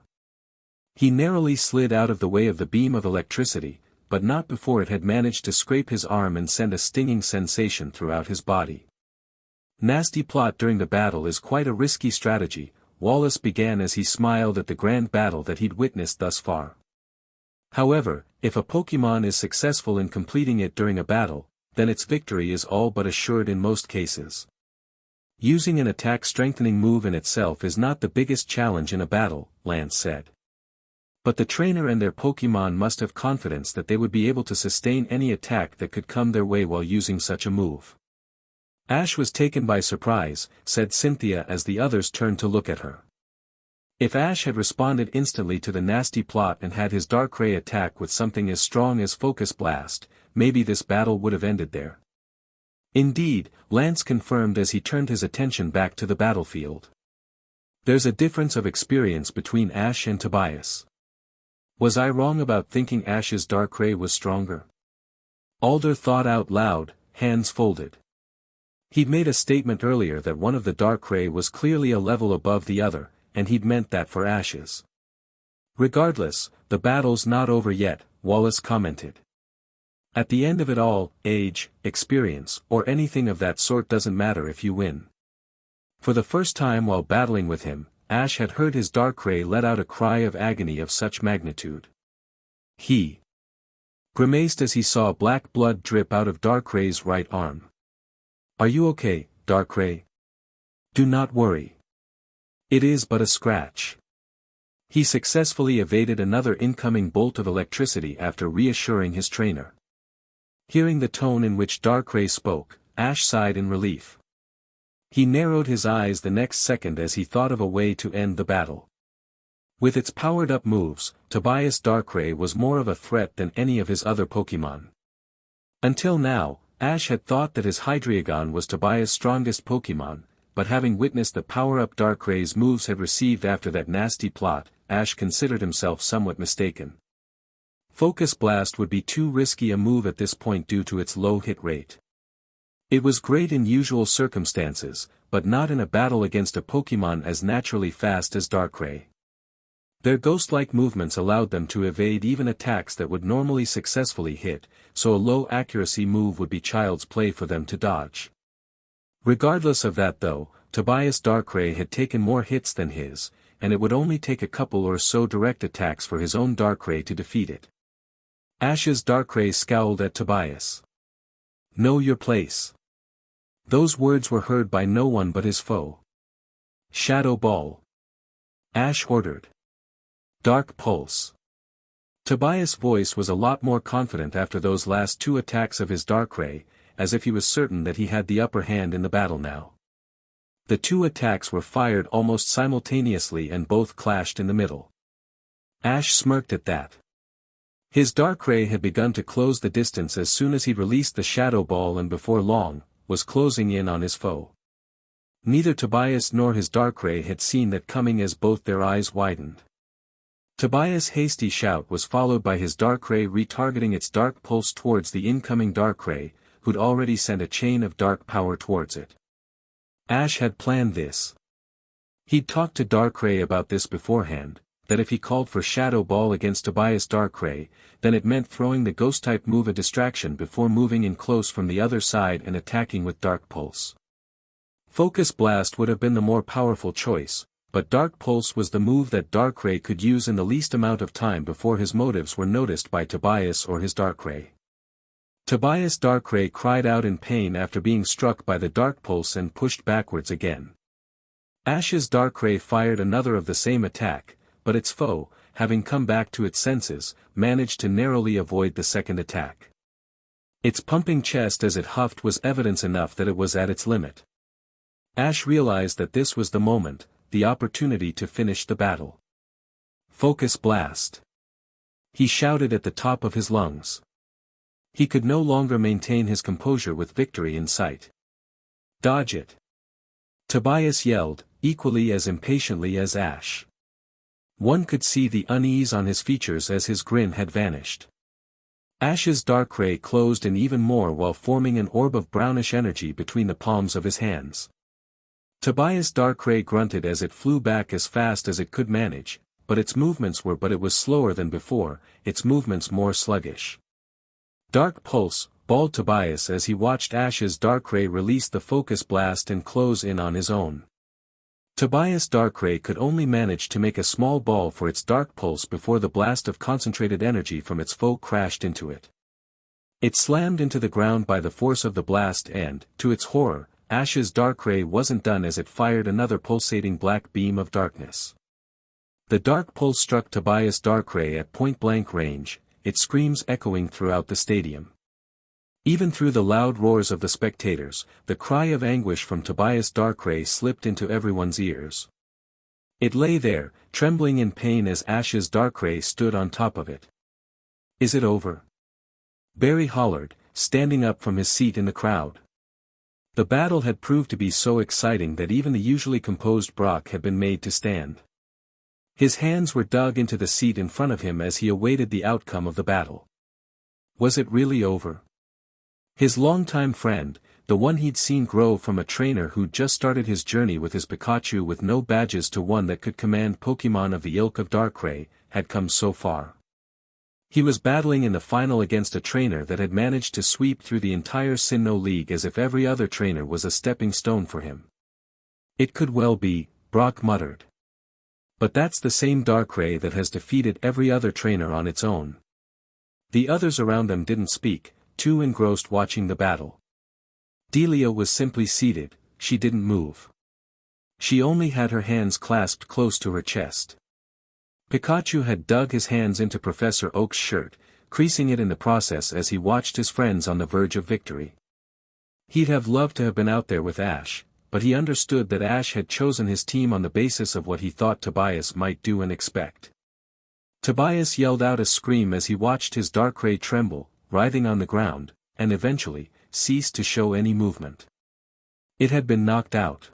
He narrowly slid out of the way of the beam of electricity, but not before it had managed to scrape his arm and send a stinging sensation throughout his body. Nasty plot during the battle is quite a risky strategy, Wallace began as he smiled at the grand battle that he'd witnessed thus far. However, if a Pokémon is successful in completing it during a battle, then its victory is all but assured in most cases. Using an attack-strengthening move in itself is not the biggest challenge in a battle, Lance said. But the trainer and their Pokémon must have confidence that they would be able to sustain any attack that could come their way while using such a move. Ash was taken by surprise, said Cynthia as the others turned to look at her. If Ash had responded instantly to the nasty plot and had his Darkrai attack with something as strong as Focus Blast, maybe this battle would have ended there. Indeed, Lance confirmed as he turned his attention back to the battlefield. There's a difference of experience between Ash and Tobias. Was I wrong about thinking Ash's Darkrai was stronger? Alder thought out loud, hands folded. He'd made a statement earlier that one of the Darkrai was clearly a level above the other, and he'd meant that for Ash's. Regardless, the battle's not over yet, Wallace commented. At the end of it all, age, experience, or anything of that sort doesn't matter if you win. For the first time while battling with him, Ash had heard his Darkrai let out a cry of agony of such magnitude. He grimaced as he saw black blood drip out of Darkray's right arm. Are you okay, Darkrai? Do not worry. It is but a scratch. He successfully evaded another incoming bolt of electricity after reassuring his trainer. Hearing the tone in which Darkrai spoke, Ash sighed in relief. He narrowed his eyes the next second as he thought of a way to end the battle. With its powered-up moves, Tobias Darkrai was more of a threat than any of his other Pokémon. Until now, Ash had thought that his Hydreigon was Tobias' strongest Pokémon, but having witnessed the power-up Darkray's moves had received after that nasty plot, Ash considered himself somewhat mistaken. Focus Blast would be too risky a move at this point due to its low hit rate. It was great in usual circumstances, but not in a battle against a Pokémon as naturally fast as Darkrai. Their ghost-like movements allowed them to evade even attacks that would normally successfully hit, so a low-accuracy move would be child's play for them to dodge. Regardless of that though, Tobias Darkrai had taken more hits than his, and it would only take a couple or so direct attacks for his own Darkrai to defeat it. Ash's Darkrai scowled at Tobias. Know your place. Those words were heard by no one but his foe. Shadow Ball. Ash ordered. Dark Pulse. Tobias' voice was a lot more confident after those last two attacks of his Darkrai, as if he was certain that he had the upper hand in the battle now. The two attacks were fired almost simultaneously and both clashed in the middle. Ash smirked at that. His Darkrai had begun to close the distance as soon as he released the Shadow Ball and before long, was closing in on his foe. Neither Tobias nor his Darkrai had seen that coming as both their eyes widened. Tobias' hasty shout was followed by his Darkrai retargeting its Dark Pulse towards the incoming Darkrai, who'd already sent a chain of dark power towards it. Ash had planned this. He'd talked to Darkrai about this beforehand, that if he called for Shadow Ball against Tobias Darkrai, then it meant throwing the Ghost-type move a distraction before moving in close from the other side and attacking with Dark Pulse. Focus Blast would have been the more powerful choice, but Dark Pulse was the move that Darkrai could use in the least amount of time before his motives were noticed by Tobias or his Darkrai. Tobias Darkrai cried out in pain after being struck by the Dark Pulse and pushed backwards again. Ash's Darkrai fired another of the same attack, but its foe, having come back to its senses, managed to narrowly avoid the second attack. Its pumping chest as it huffed was evidence enough that it was at its limit. Ash realized that this was the moment, the opportunity to finish the battle. Focus Blast. He shouted at the top of his lungs. He could no longer maintain his composure with victory in sight. Dodge it. Tobias yelled, equally as impatiently as Ash. One could see the unease on his features as his grin had vanished. Ash's Darkrai closed in even more while forming an orb of brownish energy between the palms of his hands. Tobias' Darkrai grunted as it flew back as fast as it could manage, but it was slower than before, its movements more sluggish. Dark Pulse, bawled Tobias as he watched Ash's Darkrai release the Focus Blast and close in on his own. Tobias' Darkrai could only manage to make a small ball for its Dark Pulse before the blast of concentrated energy from its foe crashed into it. It slammed into the ground by the force of the blast and, to its horror, Ash's Darkrai wasn't done as it fired another pulsating black beam of darkness. The Dark Pulse struck Tobias' Darkrai at point-blank range, its screams echoing throughout the stadium. Even through the loud roars of the spectators, the cry of anguish from Tobias' Darkrai slipped into everyone's ears. It lay there, trembling in pain as Ash's Darkrai stood on top of it. "Is it over?" Barry hollered, standing up from his seat in the crowd. The battle had proved to be so exciting that even the usually composed Brock had been made to stand. His hands were dug into the seat in front of him as he awaited the outcome of the battle. Was it really over? His longtime friend, the one he'd seen grow from a trainer who'd just started his journey with his Pikachu with no badges to one that could command Pokémon of the ilk of Darkrai, had come so far. He was battling in the final against a trainer that had managed to sweep through the entire Sinnoh League as if every other trainer was a stepping stone for him. "It could well be," Brock muttered. "But that's the same Darkrai that has defeated every other trainer on its own." The others around them didn't speak, too engrossed watching the battle. Delia was simply seated, she didn't move. She only had her hands clasped close to her chest. Pikachu had dug his hands into Professor Oak's shirt, creasing it in the process as he watched his friends on the verge of victory. He'd have loved to have been out there with Ash, but he understood that Ash had chosen his team on the basis of what he thought Tobias might do and expect. Tobias yelled out a scream as he watched his Darkrai tremble, writhing on the ground, and eventually, ceased to show any movement. It had been knocked out.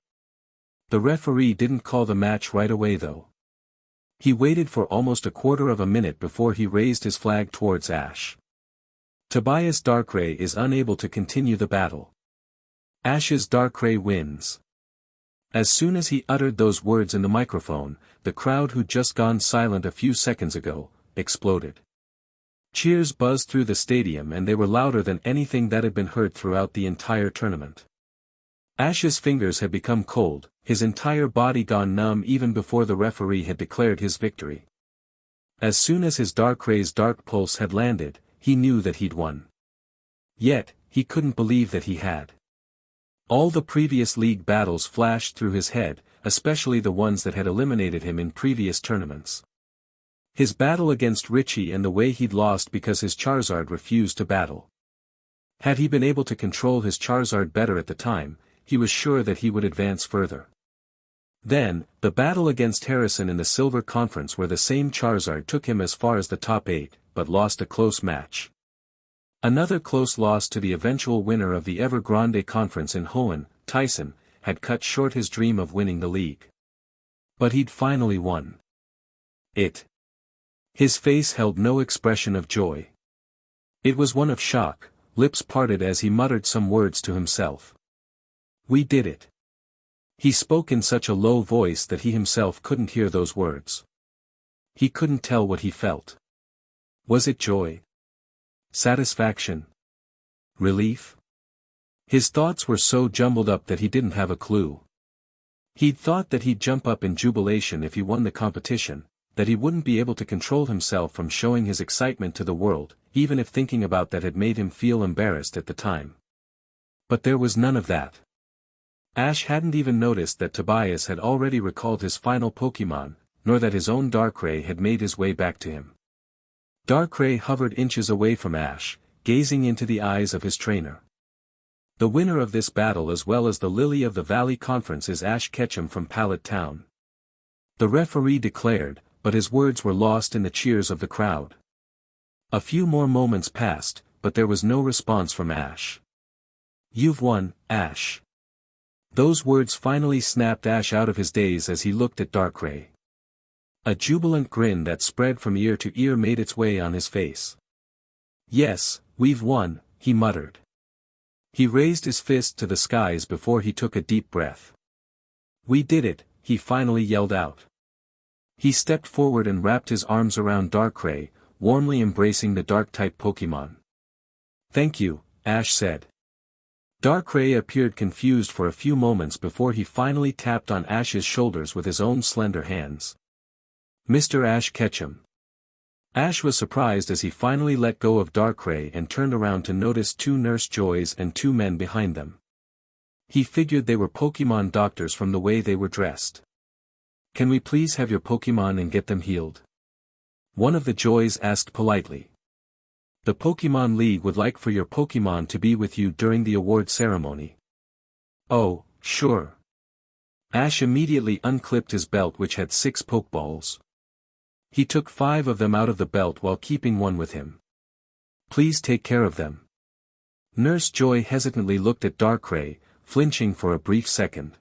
The referee didn't call the match right away though. He waited for almost a quarter of a minute before he raised his flag towards Ash. Tobias' Darkrai is unable to continue the battle. Ash's Darkrai wins. As soon as he uttered those words in the microphone, the crowd who'd just gone silent a few seconds ago, exploded. Cheers buzzed through the stadium and they were louder than anything that had been heard throughout the entire tournament. Ash's fingers had become cold, his entire body gone numb even before the referee had declared his victory. As soon as his Darkrai's Dark Pulse had landed, he knew that he'd won. Yet, he couldn't believe that he had. All the previous league battles flashed through his head, especially the ones that had eliminated him in previous tournaments. His battle against Richie and the way he'd lost because his Charizard refused to battle. Had he been able to control his Charizard better at the time, he was sure that he would advance further. Then, the battle against Harrison in the Silver Conference where the same Charizard took him as far as the top 8, but lost a close match. Another close loss to the eventual winner of the Evergrande Conference in Hoenn, Tyson, had cut short his dream of winning the league. But he'd finally won. His face held no expression of joy. It was one of shock, lips parted as he muttered some words to himself. "We did it." He spoke in such a low voice that he himself couldn't hear those words. He couldn't tell what he felt. Was it joy? Satisfaction? Relief? His thoughts were so jumbled up that he didn't have a clue. He'd thought that he'd jump up in jubilation if he won the competition, that he wouldn't be able to control himself from showing his excitement to the world, even if thinking about that had made him feel embarrassed at the time. But there was none of that. Ash hadn't even noticed that Tobias had already recalled his final Pokémon, nor that his own Darkrai had made his way back to him. Darkrai hovered inches away from Ash, gazing into the eyes of his trainer. The winner of this battle as well as the Lily of the Valley Conference is Ash Ketchum from Pallet Town. The referee declared, but his words were lost in the cheers of the crowd. A few more moments passed, but there was no response from Ash. "You've won, Ash." Those words finally snapped Ash out of his daze as he looked at Darkrai. A jubilant grin that spread from ear to ear made its way on his face. "Yes, we've won," he muttered. He raised his fist to the skies before he took a deep breath. "We did it," he finally yelled out. He stepped forward and wrapped his arms around Darkrai, warmly embracing the Dark-type Pokémon. "Thank you," Ash said. Darkrai appeared confused for a few moments before he finally tapped on Ash's shoulders with his own slender hands. "Mr. Ash Ketchum." Ash was surprised as he finally let go of Darkrai and turned around to notice two Nurse Joys and two men behind them. He figured they were Pokémon doctors from the way they were dressed. "Can we please have your Pokémon and get them healed?" one of the Joys asked politely. "The Pokémon League would like for your Pokémon to be with you during the award ceremony." "Oh, sure." Ash immediately unclipped his belt, which had 6 Pokeballs. He took 5 of them out of the belt while keeping one with him. "Please take care of them." Nurse Joy hesitantly looked at Darkrai, flinching for a brief second.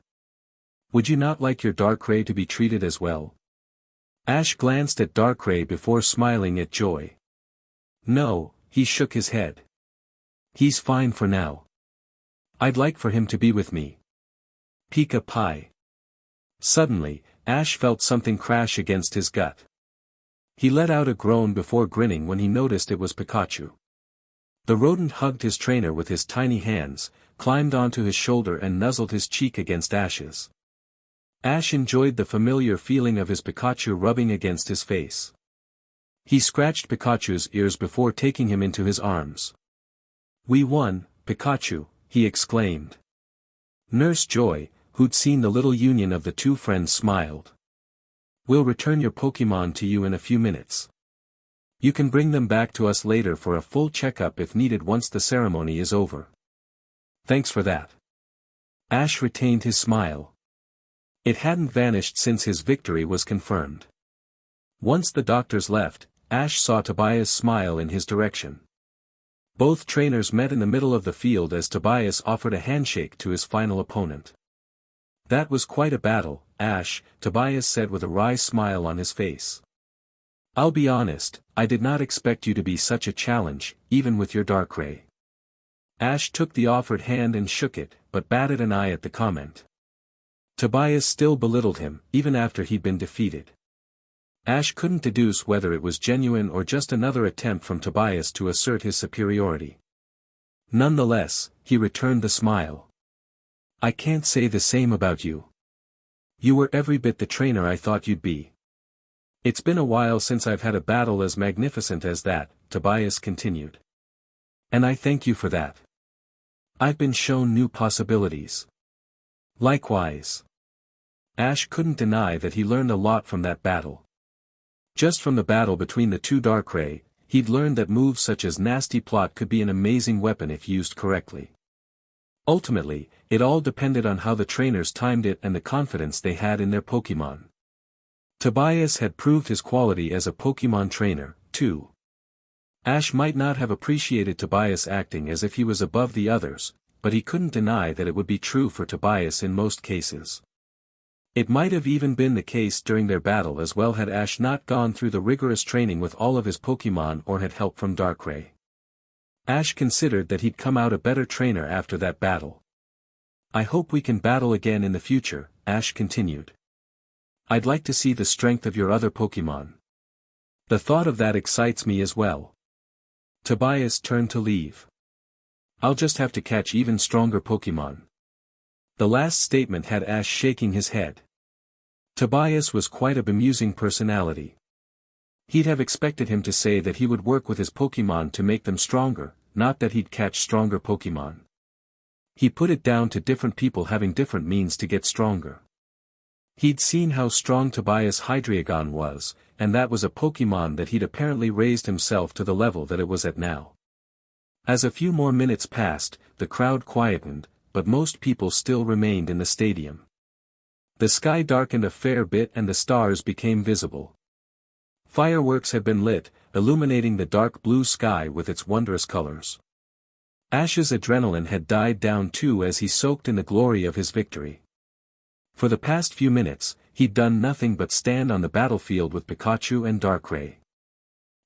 "Would you not like your Darkrai to be treated as well?" Ash glanced at Darkrai before smiling at Joy. "No," he shook his head. "He's fine for now. I'd like for him to be with me." Pika Pie. Suddenly, Ash felt something crash against his gut. He let out a groan before grinning when he noticed it was Pikachu. The rodent hugged his trainer with his tiny hands, climbed onto his shoulder and nuzzled his cheek against Ash's. Ash enjoyed the familiar feeling of his Pikachu rubbing against his face. He scratched Pikachu's ears before taking him into his arms. "We won, Pikachu," he exclaimed. Nurse Joy, who'd seen the little union of the two friends, smiled. "We'll return your Pokémon to you in a few minutes. You can bring them back to us later for a full checkup if needed once the ceremony is over." "Thanks for that." Ash retained his smile. It hadn't vanished since his victory was confirmed. Once the doctors left, Ash saw Tobias smile in his direction. Both trainers met in the middle of the field as Tobias offered a handshake to his final opponent. "That was quite a battle, Ash," Tobias said with a wry smile on his face. "I'll be honest, I did not expect you to be such a challenge, even with your Darkrai." Ash took the offered hand and shook it, but batted an eye at the comment. Tobias still belittled him, even after he'd been defeated. Ash couldn't deduce whether it was genuine or just another attempt from Tobias to assert his superiority. Nonetheless, he returned the smile. "I can't say the same about you. You were every bit the trainer I thought you'd be." "It's been a while since I've had a battle as magnificent as that," Tobias continued. "And I thank you for that. I've been shown new possibilities." "Likewise." Ash couldn't deny that he learned a lot from that battle. Just from the battle between the two Darkrai, he'd learned that moves such as Nasty Plot could be an amazing weapon if used correctly. Ultimately, it all depended on how the trainers timed it and the confidence they had in their Pokémon. Tobias had proved his quality as a Pokémon trainer, too. Ash might not have appreciated Tobias acting as if he was above the others, but he couldn't deny that it would be true for Tobias in most cases. It might have even been the case during their battle as well had Ash not gone through the rigorous training with all of his Pokémon or had help from Darkrai. Ash considered that he'd come out a better trainer after that battle. "I hope we can battle again in the future," Ash continued. "I'd like to see the strength of your other Pokémon. The thought of that excites me as well." Tobias turned to leave. "I'll just have to catch even stronger Pokémon." The last statement had Ash shaking his head. Tobias was quite a bemusing personality. He'd have expected him to say that he would work with his Pokémon to make them stronger, not that he'd catch stronger Pokémon. He put it down to different people having different means to get stronger. He'd seen how strong Tobias Hydreigon was, and that was a Pokémon that he'd apparently raised himself to the level that it was at now. As a few more minutes passed, the crowd quietened, but most people still remained in the stadium. The sky darkened a fair bit and the stars became visible. Fireworks had been lit, illuminating the dark blue sky with its wondrous colors. Ash's adrenaline had died down too as he soaked in the glory of his victory. For the past few minutes, he'd done nothing but stand on the battlefield with Pikachu and Darkrai.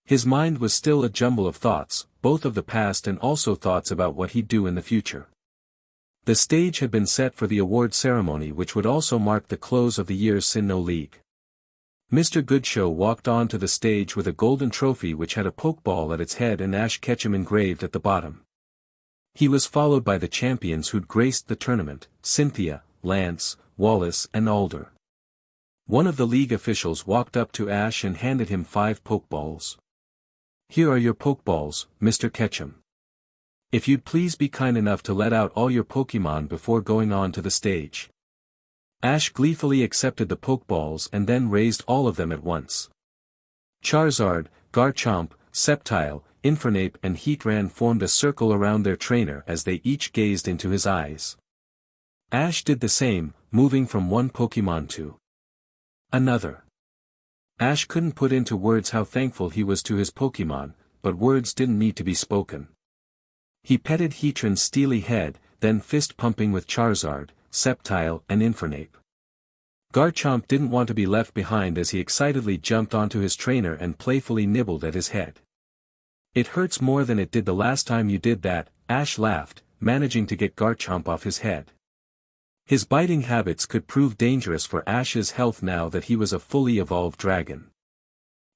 His mind was still a jumble of thoughts, both of the past and also thoughts about what he'd do in the future. The stage had been set for the award ceremony, which would also mark the close of the year's Sinnoh League. Mr. Goodshow walked on to the stage with a golden trophy which had a Pokeball at its head and Ash Ketchum engraved at the bottom. He was followed by the champions who'd graced the tournament, Cynthia, Lance, Wallace and Alder. One of the league officials walked up to Ash and handed him 5 Pokeballs. "Here are your Pokeballs, Mr. Ketchum. If you'd please be kind enough to let out all your Pokemon before going on to the stage." Ash gleefully accepted the Pokeballs and then raised all of them at once. Charizard, Garchomp, Sceptile, Infernape and Heatran formed a circle around their trainer as they each gazed into his eyes. Ash did the same, moving from one Pokemon to another. Ash couldn't put into words how thankful he was to his Pokemon, but words didn't need to be spoken. He petted Heatran's steely head, then fist-pumping with Charizard, Sceptile and Infernape. Garchomp didn't want to be left behind as he excitedly jumped onto his trainer and playfully nibbled at his head. "It hurts more than it did the last time you did that," Ash laughed, managing to get Garchomp off his head. His biting habits could prove dangerous for Ash's health now that he was a fully evolved dragon.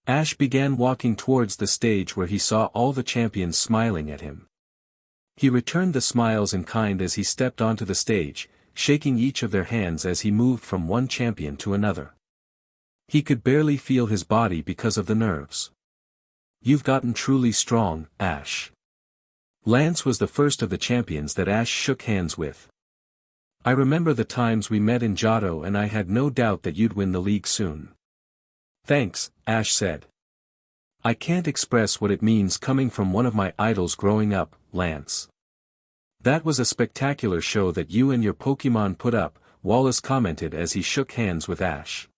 Ash began walking towards the stage where he saw all the champions smiling at him. He returned the smiles in kind as he stepped onto the stage, shaking each of their hands as he moved from one champion to another. He could barely feel his body because of the nerves. "You've gotten truly strong, Ash." Lance was the first of the champions that Ash shook hands with. "I remember the times we met in Johto and I had no doubt that you'd win the league soon." "Thanks," Ash said. "I can't express what it means coming from one of my idols growing up, Lance." "That was a spectacular show that you and your Pokemon put up," Wallace commented as he shook hands with Ash.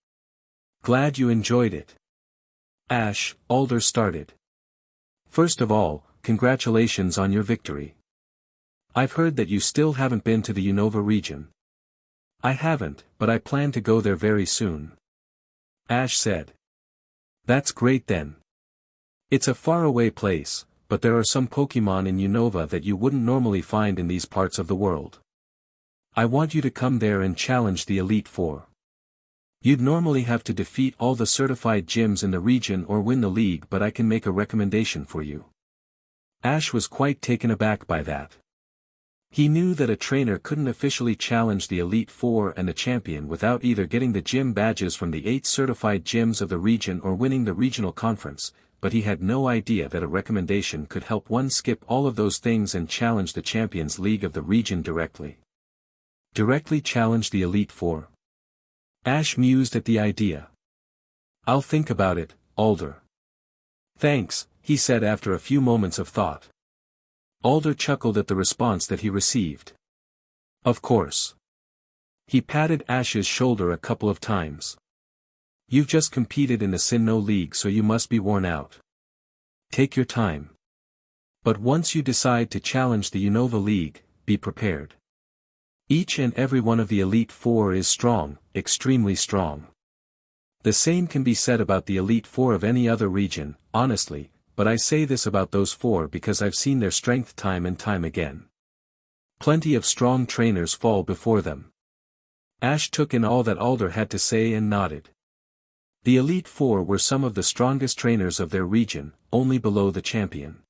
"Glad you enjoyed it." "Ash," Alder started. "First of all, congratulations on your victory. I've heard that you still haven't been to the Unova region." "I haven't, but I plan to go there very soon," Ash said. "That's great then. It's a faraway place, but there are some Pokemon in Unova that you wouldn't normally find in these parts of the world. I want you to come there and challenge the Elite Four. You'd normally have to defeat all the certified gyms in the region or win the league, but I can make a recommendation for you." Ash was quite taken aback by that. He knew that a trainer couldn't officially challenge the Elite Four and the champion without either getting the gym badges from the 8 certified gyms of the region or winning the regional conference, but he had no idea that a recommendation could help one skip all of those things and challenge the Champions League of the region directly. Directly challenge the Elite Four? Ash mused at the idea. "I'll think about it, Alder." "Thanks," he said after a few moments of thought. Alder chuckled at the response that he received. "Of course." He patted Ash's shoulder a couple of times. "You've just competed in the Sinnoh League, so you must be worn out. Take your time. But once you decide to challenge the Unova League, be prepared. Each and every one of the Elite Four is strong, extremely strong. The same can be said about the Elite Four of any other region, honestly, but I say this about those 4 because I've seen their strength time and time again. Plenty of strong trainers fall before them." Ash took in all that Alder had to say and nodded. The Elite Four were some of the strongest trainers of their region, only below the champion.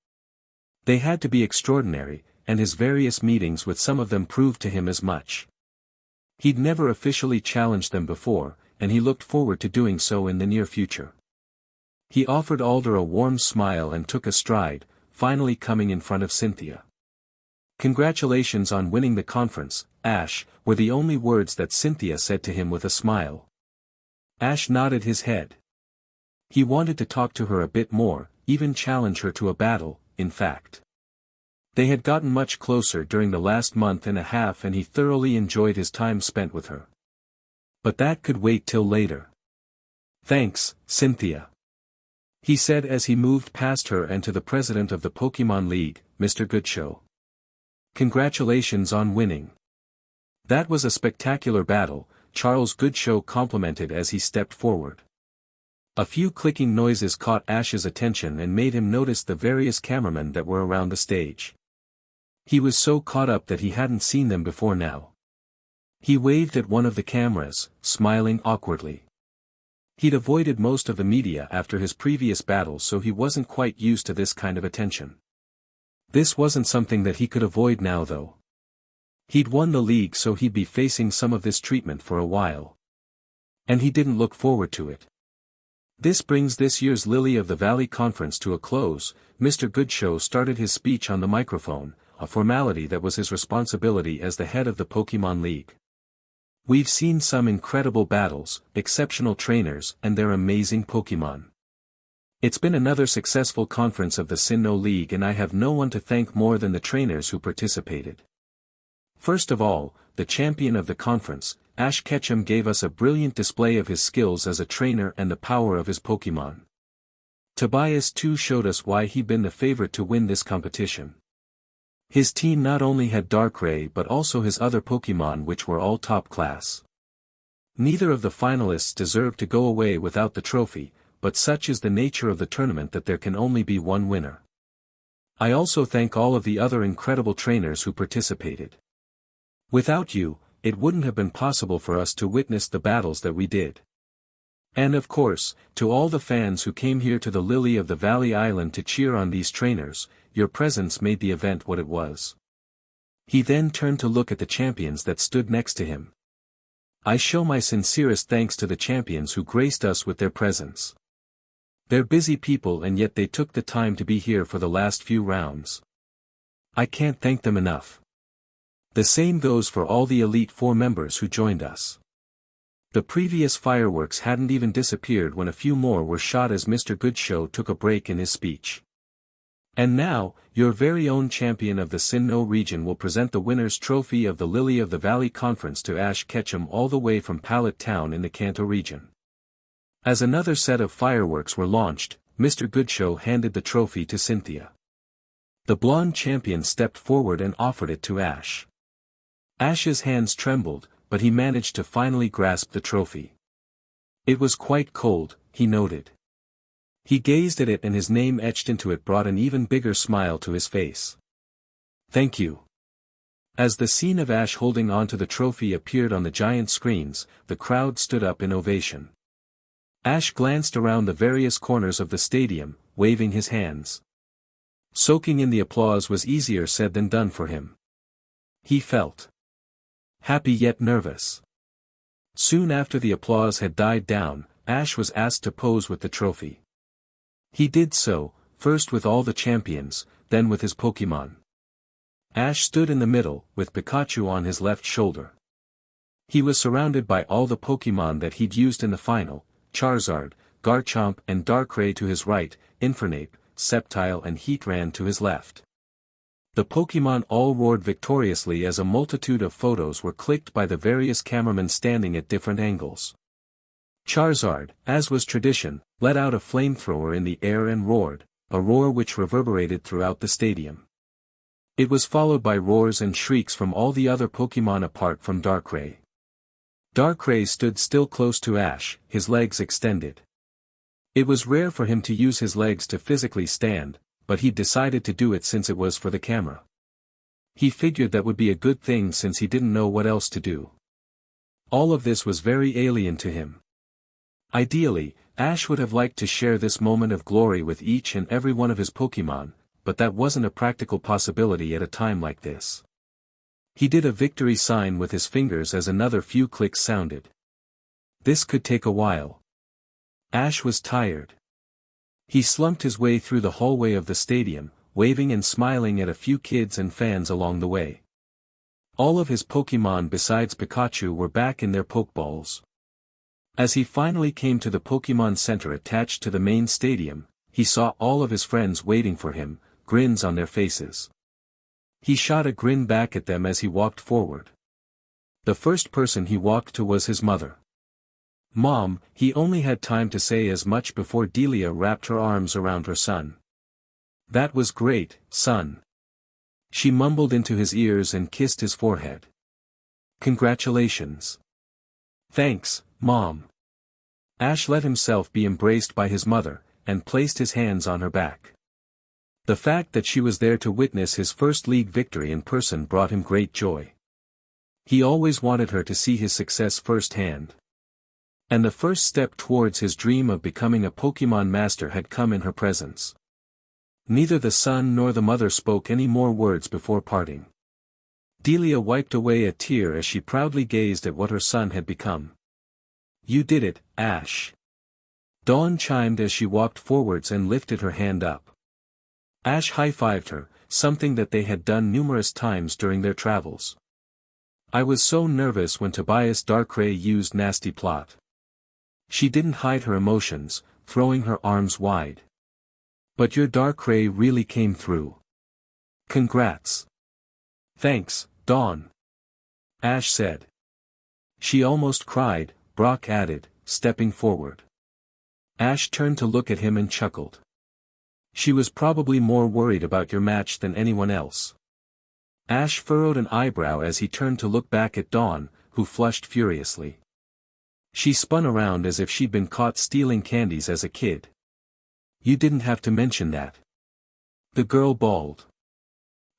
They had to be extraordinary, and his various meetings with some of them proved to him as much. He'd never officially challenged them before, and he looked forward to doing so in the near future. He offered Alder a warm smile and took a stride, finally coming in front of Cynthia. "Congratulations on winning the conference, Ash," were the only words that Cynthia said to him with a smile. Ash nodded his head. He wanted to talk to her a bit more, even challenge her to a battle, in fact. They had gotten much closer during the last month and a half and he thoroughly enjoyed his time spent with her. But that could wait till later. "Thanks, Cynthia," he said as he moved past her and to the president of the Pokemon League, Mr. Goodshow. "Congratulations on winning. That was a spectacular battle, Charles Goodshow complimented as he stepped forward. A few clicking noises caught Ash's attention and made him notice the various cameramen that were around the stage. He was so caught up that he hadn't seen them before now. He waved at one of the cameras, smiling awkwardly. He'd avoided most of the media after his previous battles, so he wasn't quite used to this kind of attention. This wasn't something that he could avoid now though. He'd won the league, so he'd be facing some of this treatment for a while. And he didn't look forward to it. This brings this year's Lily of the Valley conference to a close. Mr. Goodshow started his speech on the microphone, a formality that was his responsibility as the head of the Pokemon League. We've seen some incredible battles, exceptional trainers, and their amazing Pokemon. It's been another successful conference of the Sinnoh League, and I have no one to thank more than the trainers who participated. First of all, the champion of the conference, Ash Ketchum, gave us a brilliant display of his skills as a trainer and the power of his Pokemon. Tobias too showed us why he'd been the favorite to win this competition. His team not only had Darkrai but also his other Pokemon, which were all top class. Neither of the finalists deserved to go away without the trophy, but such is the nature of the tournament that there can only be one winner. I also thank all of the other incredible trainers who participated. Without you, it wouldn't have been possible for us to witness the battles that we did. And of course, to all the fans who came here to the Lily of the Valley Island to cheer on these trainers, your presence made the event what it was. He then turned to look at the champions that stood next to him. I show my sincerest thanks to the champions who graced us with their presence. They're busy people, and yet they took the time to be here for the last few rounds. I can't thank them enough. The same goes for all the Elite Four members who joined us. The previous fireworks hadn't even disappeared when a few more were shot as Mr. Goodshow took a break in his speech. And now, your very own champion of the Sinnoh region will present the winner's trophy of the Lily of the Valley Conference to Ash Ketchum, all the way from Pallet Town in the Kanto region. As another set of fireworks were launched, Mr. Goodshow handed the trophy to Cynthia. The blonde champion stepped forward and offered it to Ash. Ash's hands trembled, but he managed to finally grasp the trophy. It was quite cold, he noted. He gazed at it, and his name etched into it brought an even bigger smile to his face. Thank you. As the scene of Ash holding onto the trophy appeared on the giant screens, the crowd stood up in ovation. Ash glanced around the various corners of the stadium, waving his hands. Soaking in the applause was easier said than done for him. He felt happy yet nervous. Soon after the applause had died down, Ash was asked to pose with the trophy. He did so, first with all the champions, then with his Pokemon. Ash stood in the middle, with Pikachu on his left shoulder. He was surrounded by all the Pokemon that he'd used in the final: Charizard, Garchomp and Darkrai to his right, Infernape, Sceptile and Heatran to his left. The Pokemon all roared victoriously as a multitude of photos were clicked by the various cameramen standing at different angles. Charizard, as was tradition, let out a flamethrower in the air and roared, a roar which reverberated throughout the stadium. It was followed by roars and shrieks from all the other Pokemon apart from Darkrai. Darkrai stood still close to Ash, his legs extended. It was rare for him to use his legs to physically stand, but he decided to do it since it was for the camera. He figured that would be a good thing since he didn't know what else to do. All of this was very alien to him. Ideally, Ash would have liked to share this moment of glory with each and every one of his Pokemon, but that wasn't a practical possibility at a time like this. He did a victory sign with his fingers as another few clicks sounded. This could take a while. Ash was tired. He slumped his way through the hallway of the stadium, waving and smiling at a few kids and fans along the way. All of his Pokemon besides Pikachu were back in their Pokeballs. As he finally came to the Pokemon Center attached to the main stadium, he saw all of his friends waiting for him, grins on their faces. He shot a grin back at them as he walked forward. The first person he walked to was his mother. "Mom," he only had time to say as much before Delia wrapped her arms around her son. "That was great, son." She mumbled into his ears and kissed his forehead. "Congratulations." Thanks, Mom. Ash let himself be embraced by his mother, and placed his hands on her back. The fact that she was there to witness his first league victory in person brought him great joy. He always wanted her to see his success firsthand. And the first step towards his dream of becoming a Pokémon master had come in her presence. Neither the son nor the mother spoke any more words before parting. Delia wiped away a tear as she proudly gazed at what her son had become. You did it, Ash. Dawn chimed as she walked forwards and lifted her hand up. Ash high-fived her, something that they had done numerous times during their travels. I was so nervous when Tobias Darkrai used nasty plot. She didn't hide her emotions, throwing her arms wide. But your Darkrai really came through. Congrats. Thanks, Dawn. Ash said. She almost cried, Brock added, stepping forward. Ash turned to look at him and chuckled. She was probably more worried about your match than anyone else. Ash furrowed an eyebrow as he turned to look back at Dawn, who flushed furiously. She spun around as if she'd been caught stealing candies as a kid. You didn't have to mention that. The girl bawled.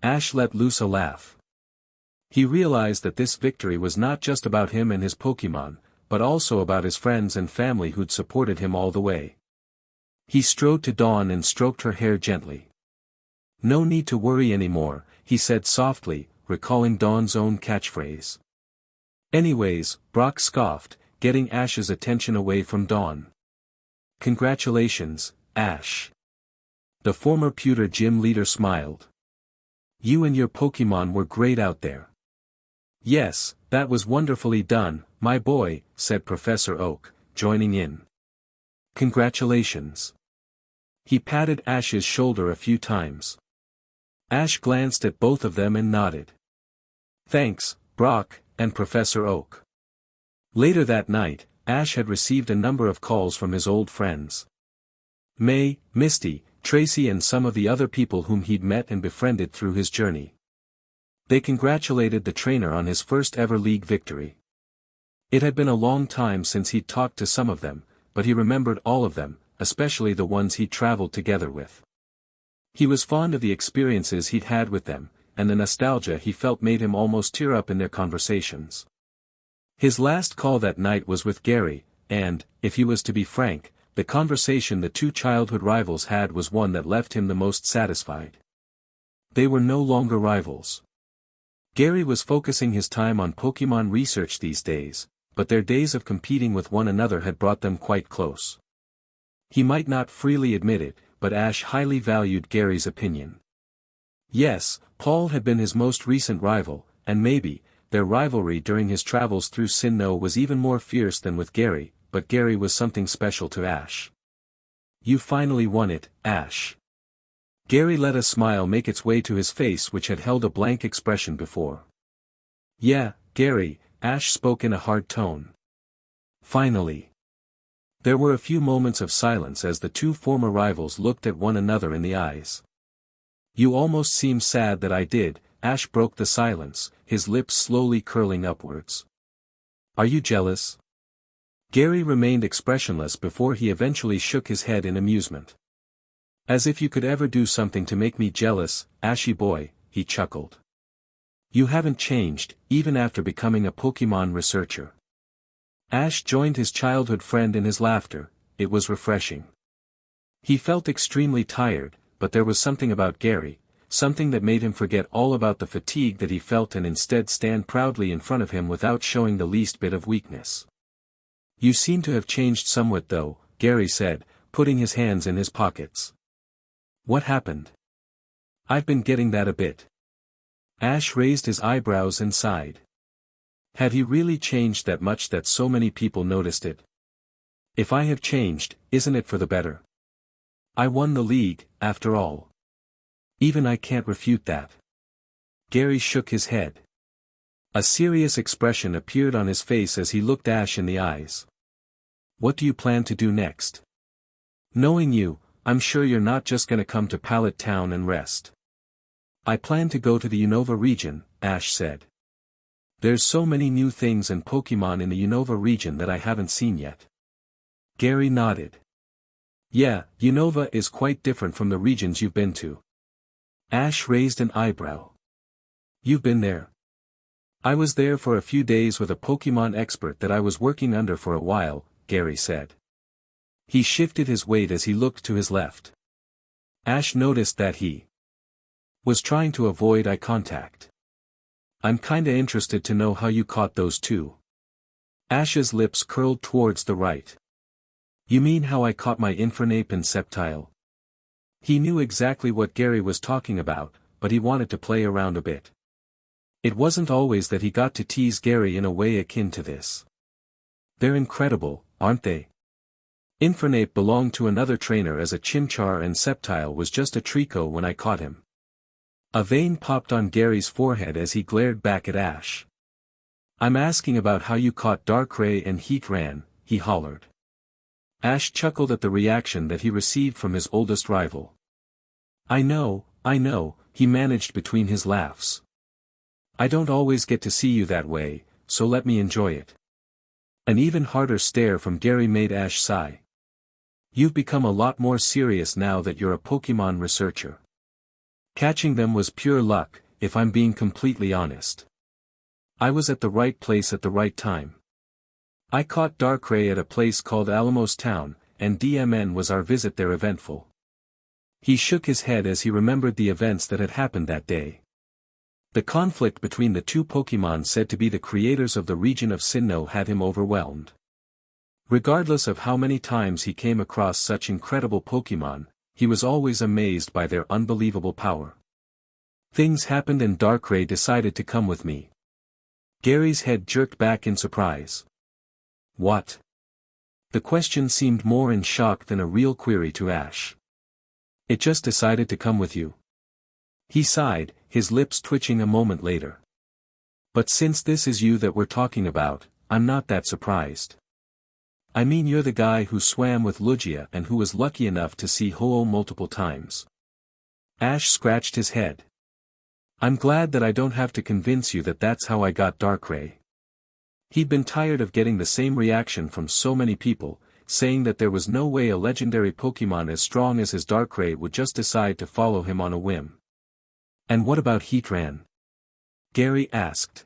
Ash let loose a laugh. He realized that this victory was not just about him and his Pokémon, but also about his friends and family who'd supported him all the way. He strode to Dawn and stroked her hair gently. No need to worry anymore, he said softly, recalling Dawn's own catchphrase. Anyways, Brock scoffed, getting Ash's attention away from Dawn. Congratulations, Ash. The former pewter gym leader smiled. You and your Pokémon were great out there. Yes, that was wonderfully done, my boy, said Professor Oak, joining in. Congratulations. He patted Ash's shoulder a few times. Ash glanced at both of them and nodded. Thanks, Brock, and Professor Oak. Later that night, Ash had received a number of calls from his old friends. May, Misty, Tracy and some of the other people whom he'd met and befriended through his journey. They congratulated the trainer on his first ever league victory. It had been a long time since he'd talked to some of them, but he remembered all of them, especially the ones he'd traveled together with. He was fond of the experiences he'd had with them, and the nostalgia he felt made him almost tear up in their conversations. His last call that night was with Gary, and, if he was to be frank, the conversation the two childhood rivals had was one that left him the most satisfied. They were no longer rivals. Gary was focusing his time on Pokémon research these days, but their days of competing with one another had brought them quite close. He might not freely admit it, but Ash highly valued Gary's opinion. Yes, Paul had been his most recent rival, and maybe, their rivalry during his travels through Sinnoh was even more fierce than with Gary, but Gary was something special to Ash. You finally won it, Ash. Gary let a smile make its way to his face which had held a blank expression before. Yeah, Gary, Ash spoke in a hard tone. Finally. There were a few moments of silence as the two former rivals looked at one another in the eyes. You almost seem sad that I did, Ash broke the silence, his lips slowly curling upwards. Are you jealous? Gary remained expressionless before he eventually shook his head in amusement. As if you could ever do something to make me jealous, Ashy boy, he chuckled. You haven't changed, even after becoming a Pokémon researcher. Ash joined his childhood friend in his laughter, it was refreshing. He felt extremely tired, but there was something about Gary, something that made him forget all about the fatigue that he felt and instead stand proudly in front of him without showing the least bit of weakness. You seem to have changed somewhat though, Gary said, putting his hands in his pockets. What happened? I've been getting that a bit. Ash raised his eyebrows and sighed. Had he really changed that much that so many people noticed it? If I have changed, isn't it for the better? I won the league, after all. Even I can't refute that. Gary shook his head. A serious expression appeared on his face as he looked Ash in the eyes. What do you plan to do next? Knowing you, I'm sure you're not just gonna come to Pallet Town and rest. I plan to go to the Unova region, Ash said. There's so many new things and Pokemon in the Unova region that I haven't seen yet. Gary nodded. Yeah, Unova is quite different from the regions you've been to. Ash raised an eyebrow. You've been there? I was there for a few days with a Pokemon expert that I was working under for a while, Gary said. He shifted his weight as he looked to his left. Ash noticed that he was trying to avoid eye contact. I'm kinda interested to know how you caught those two. Ash's lips curled towards the right. You mean how I caught my Infernape and Sceptile? He knew exactly what Gary was talking about, but he wanted to play around a bit. It wasn't always that he got to tease Gary in a way akin to this. They're incredible, aren't they? Infernape belonged to another trainer as a Chimchar and Sceptile was just a Trico when I caught him. A vein popped on Gary's forehead as he glared back at Ash. I'm asking about how you caught Darkrai and Heatran, he hollered. Ash chuckled at the reaction that he received from his oldest rival. I know, he managed between his laughs. I don't always get to see you that way, so let me enjoy it. An even harder stare from Gary made Ash sigh. You've become a lot more serious now that you're a Pokemon researcher. Catching them was pure luck, if I'm being completely honest. I was at the right place at the right time. I caught Darkrai at a place called Alamos Town, and DMN was our visit there eventful. He shook his head as he remembered the events that had happened that day. The conflict between the two Pokemon said to be the creators of the region of Sinnoh had him overwhelmed. Regardless of how many times he came across such incredible Pokemon, he was always amazed by their unbelievable power. Things happened and Darkrai decided to come with me. Gary's head jerked back in surprise. What? The question seemed more in shock than a real query to Ash. It just decided to come with you. He sighed, his lips twitching a moment later. But since this is you that we're talking about, I'm not that surprised. I mean you're the guy who swam with Lugia and who was lucky enough to see Ho-Oh multiple times. Ash scratched his head. I'm glad that I don't have to convince you that that's how I got Darkrai. He'd been tired of getting the same reaction from so many people, saying that there was no way a legendary Pokemon as strong as his Darkrai would just decide to follow him on a whim. And what about Heatran? Gary asked.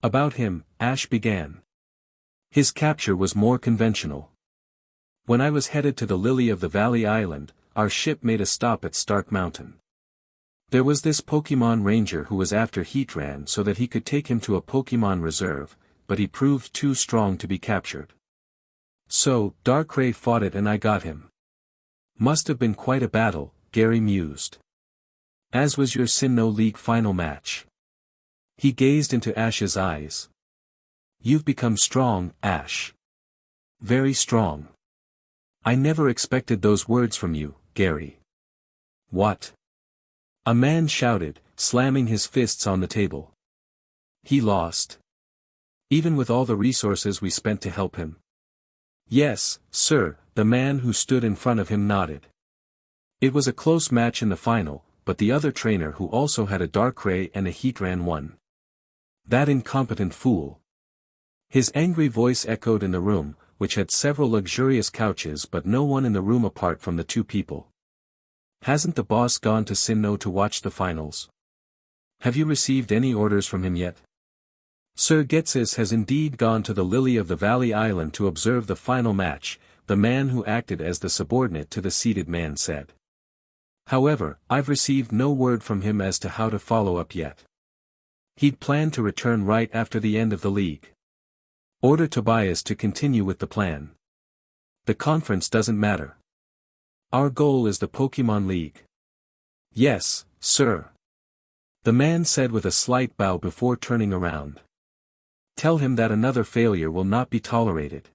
About him, Ash began. His capture was more conventional. When I was headed to the Lily of the Valley Island, our ship made a stop at Stark Mountain. There was this Pokemon Ranger who was after Heatran so that he could take him to a Pokemon reserve, but he proved too strong to be captured. So, Darkrai fought it and I got him. Must have been quite a battle, Gary mused. As was your Sinnoh League final match. He gazed into Ash's eyes. You've become strong, Ash. Very strong. I never expected those words from you, Gary. What? A man shouted, slamming his fists on the table. He lost. Even with all the resources we spent to help him. Yes, sir, the man who stood in front of him nodded. It was a close match in the final, but the other trainer who also had a Darkrai and a Heatran won. That incompetent fool. His angry voice echoed in the room, which had several luxurious couches but no one in the room apart from the two people. Hasn't the boss gone to Sinnoh to watch the finals? Have you received any orders from him yet? Sir Getsis has indeed gone to the Lily of the Valley Island to observe the final match, the man who acted as the subordinate to the seated man said. However, I've received no word from him as to how to follow up yet. He'd planned to return right after the end of the league. Order Tobias to continue with the plan. The conference doesn't matter. Our goal is the Pokemon League. Yes, sir. The man said with a slight bow before turning around. Tell him that another failure will not be tolerated.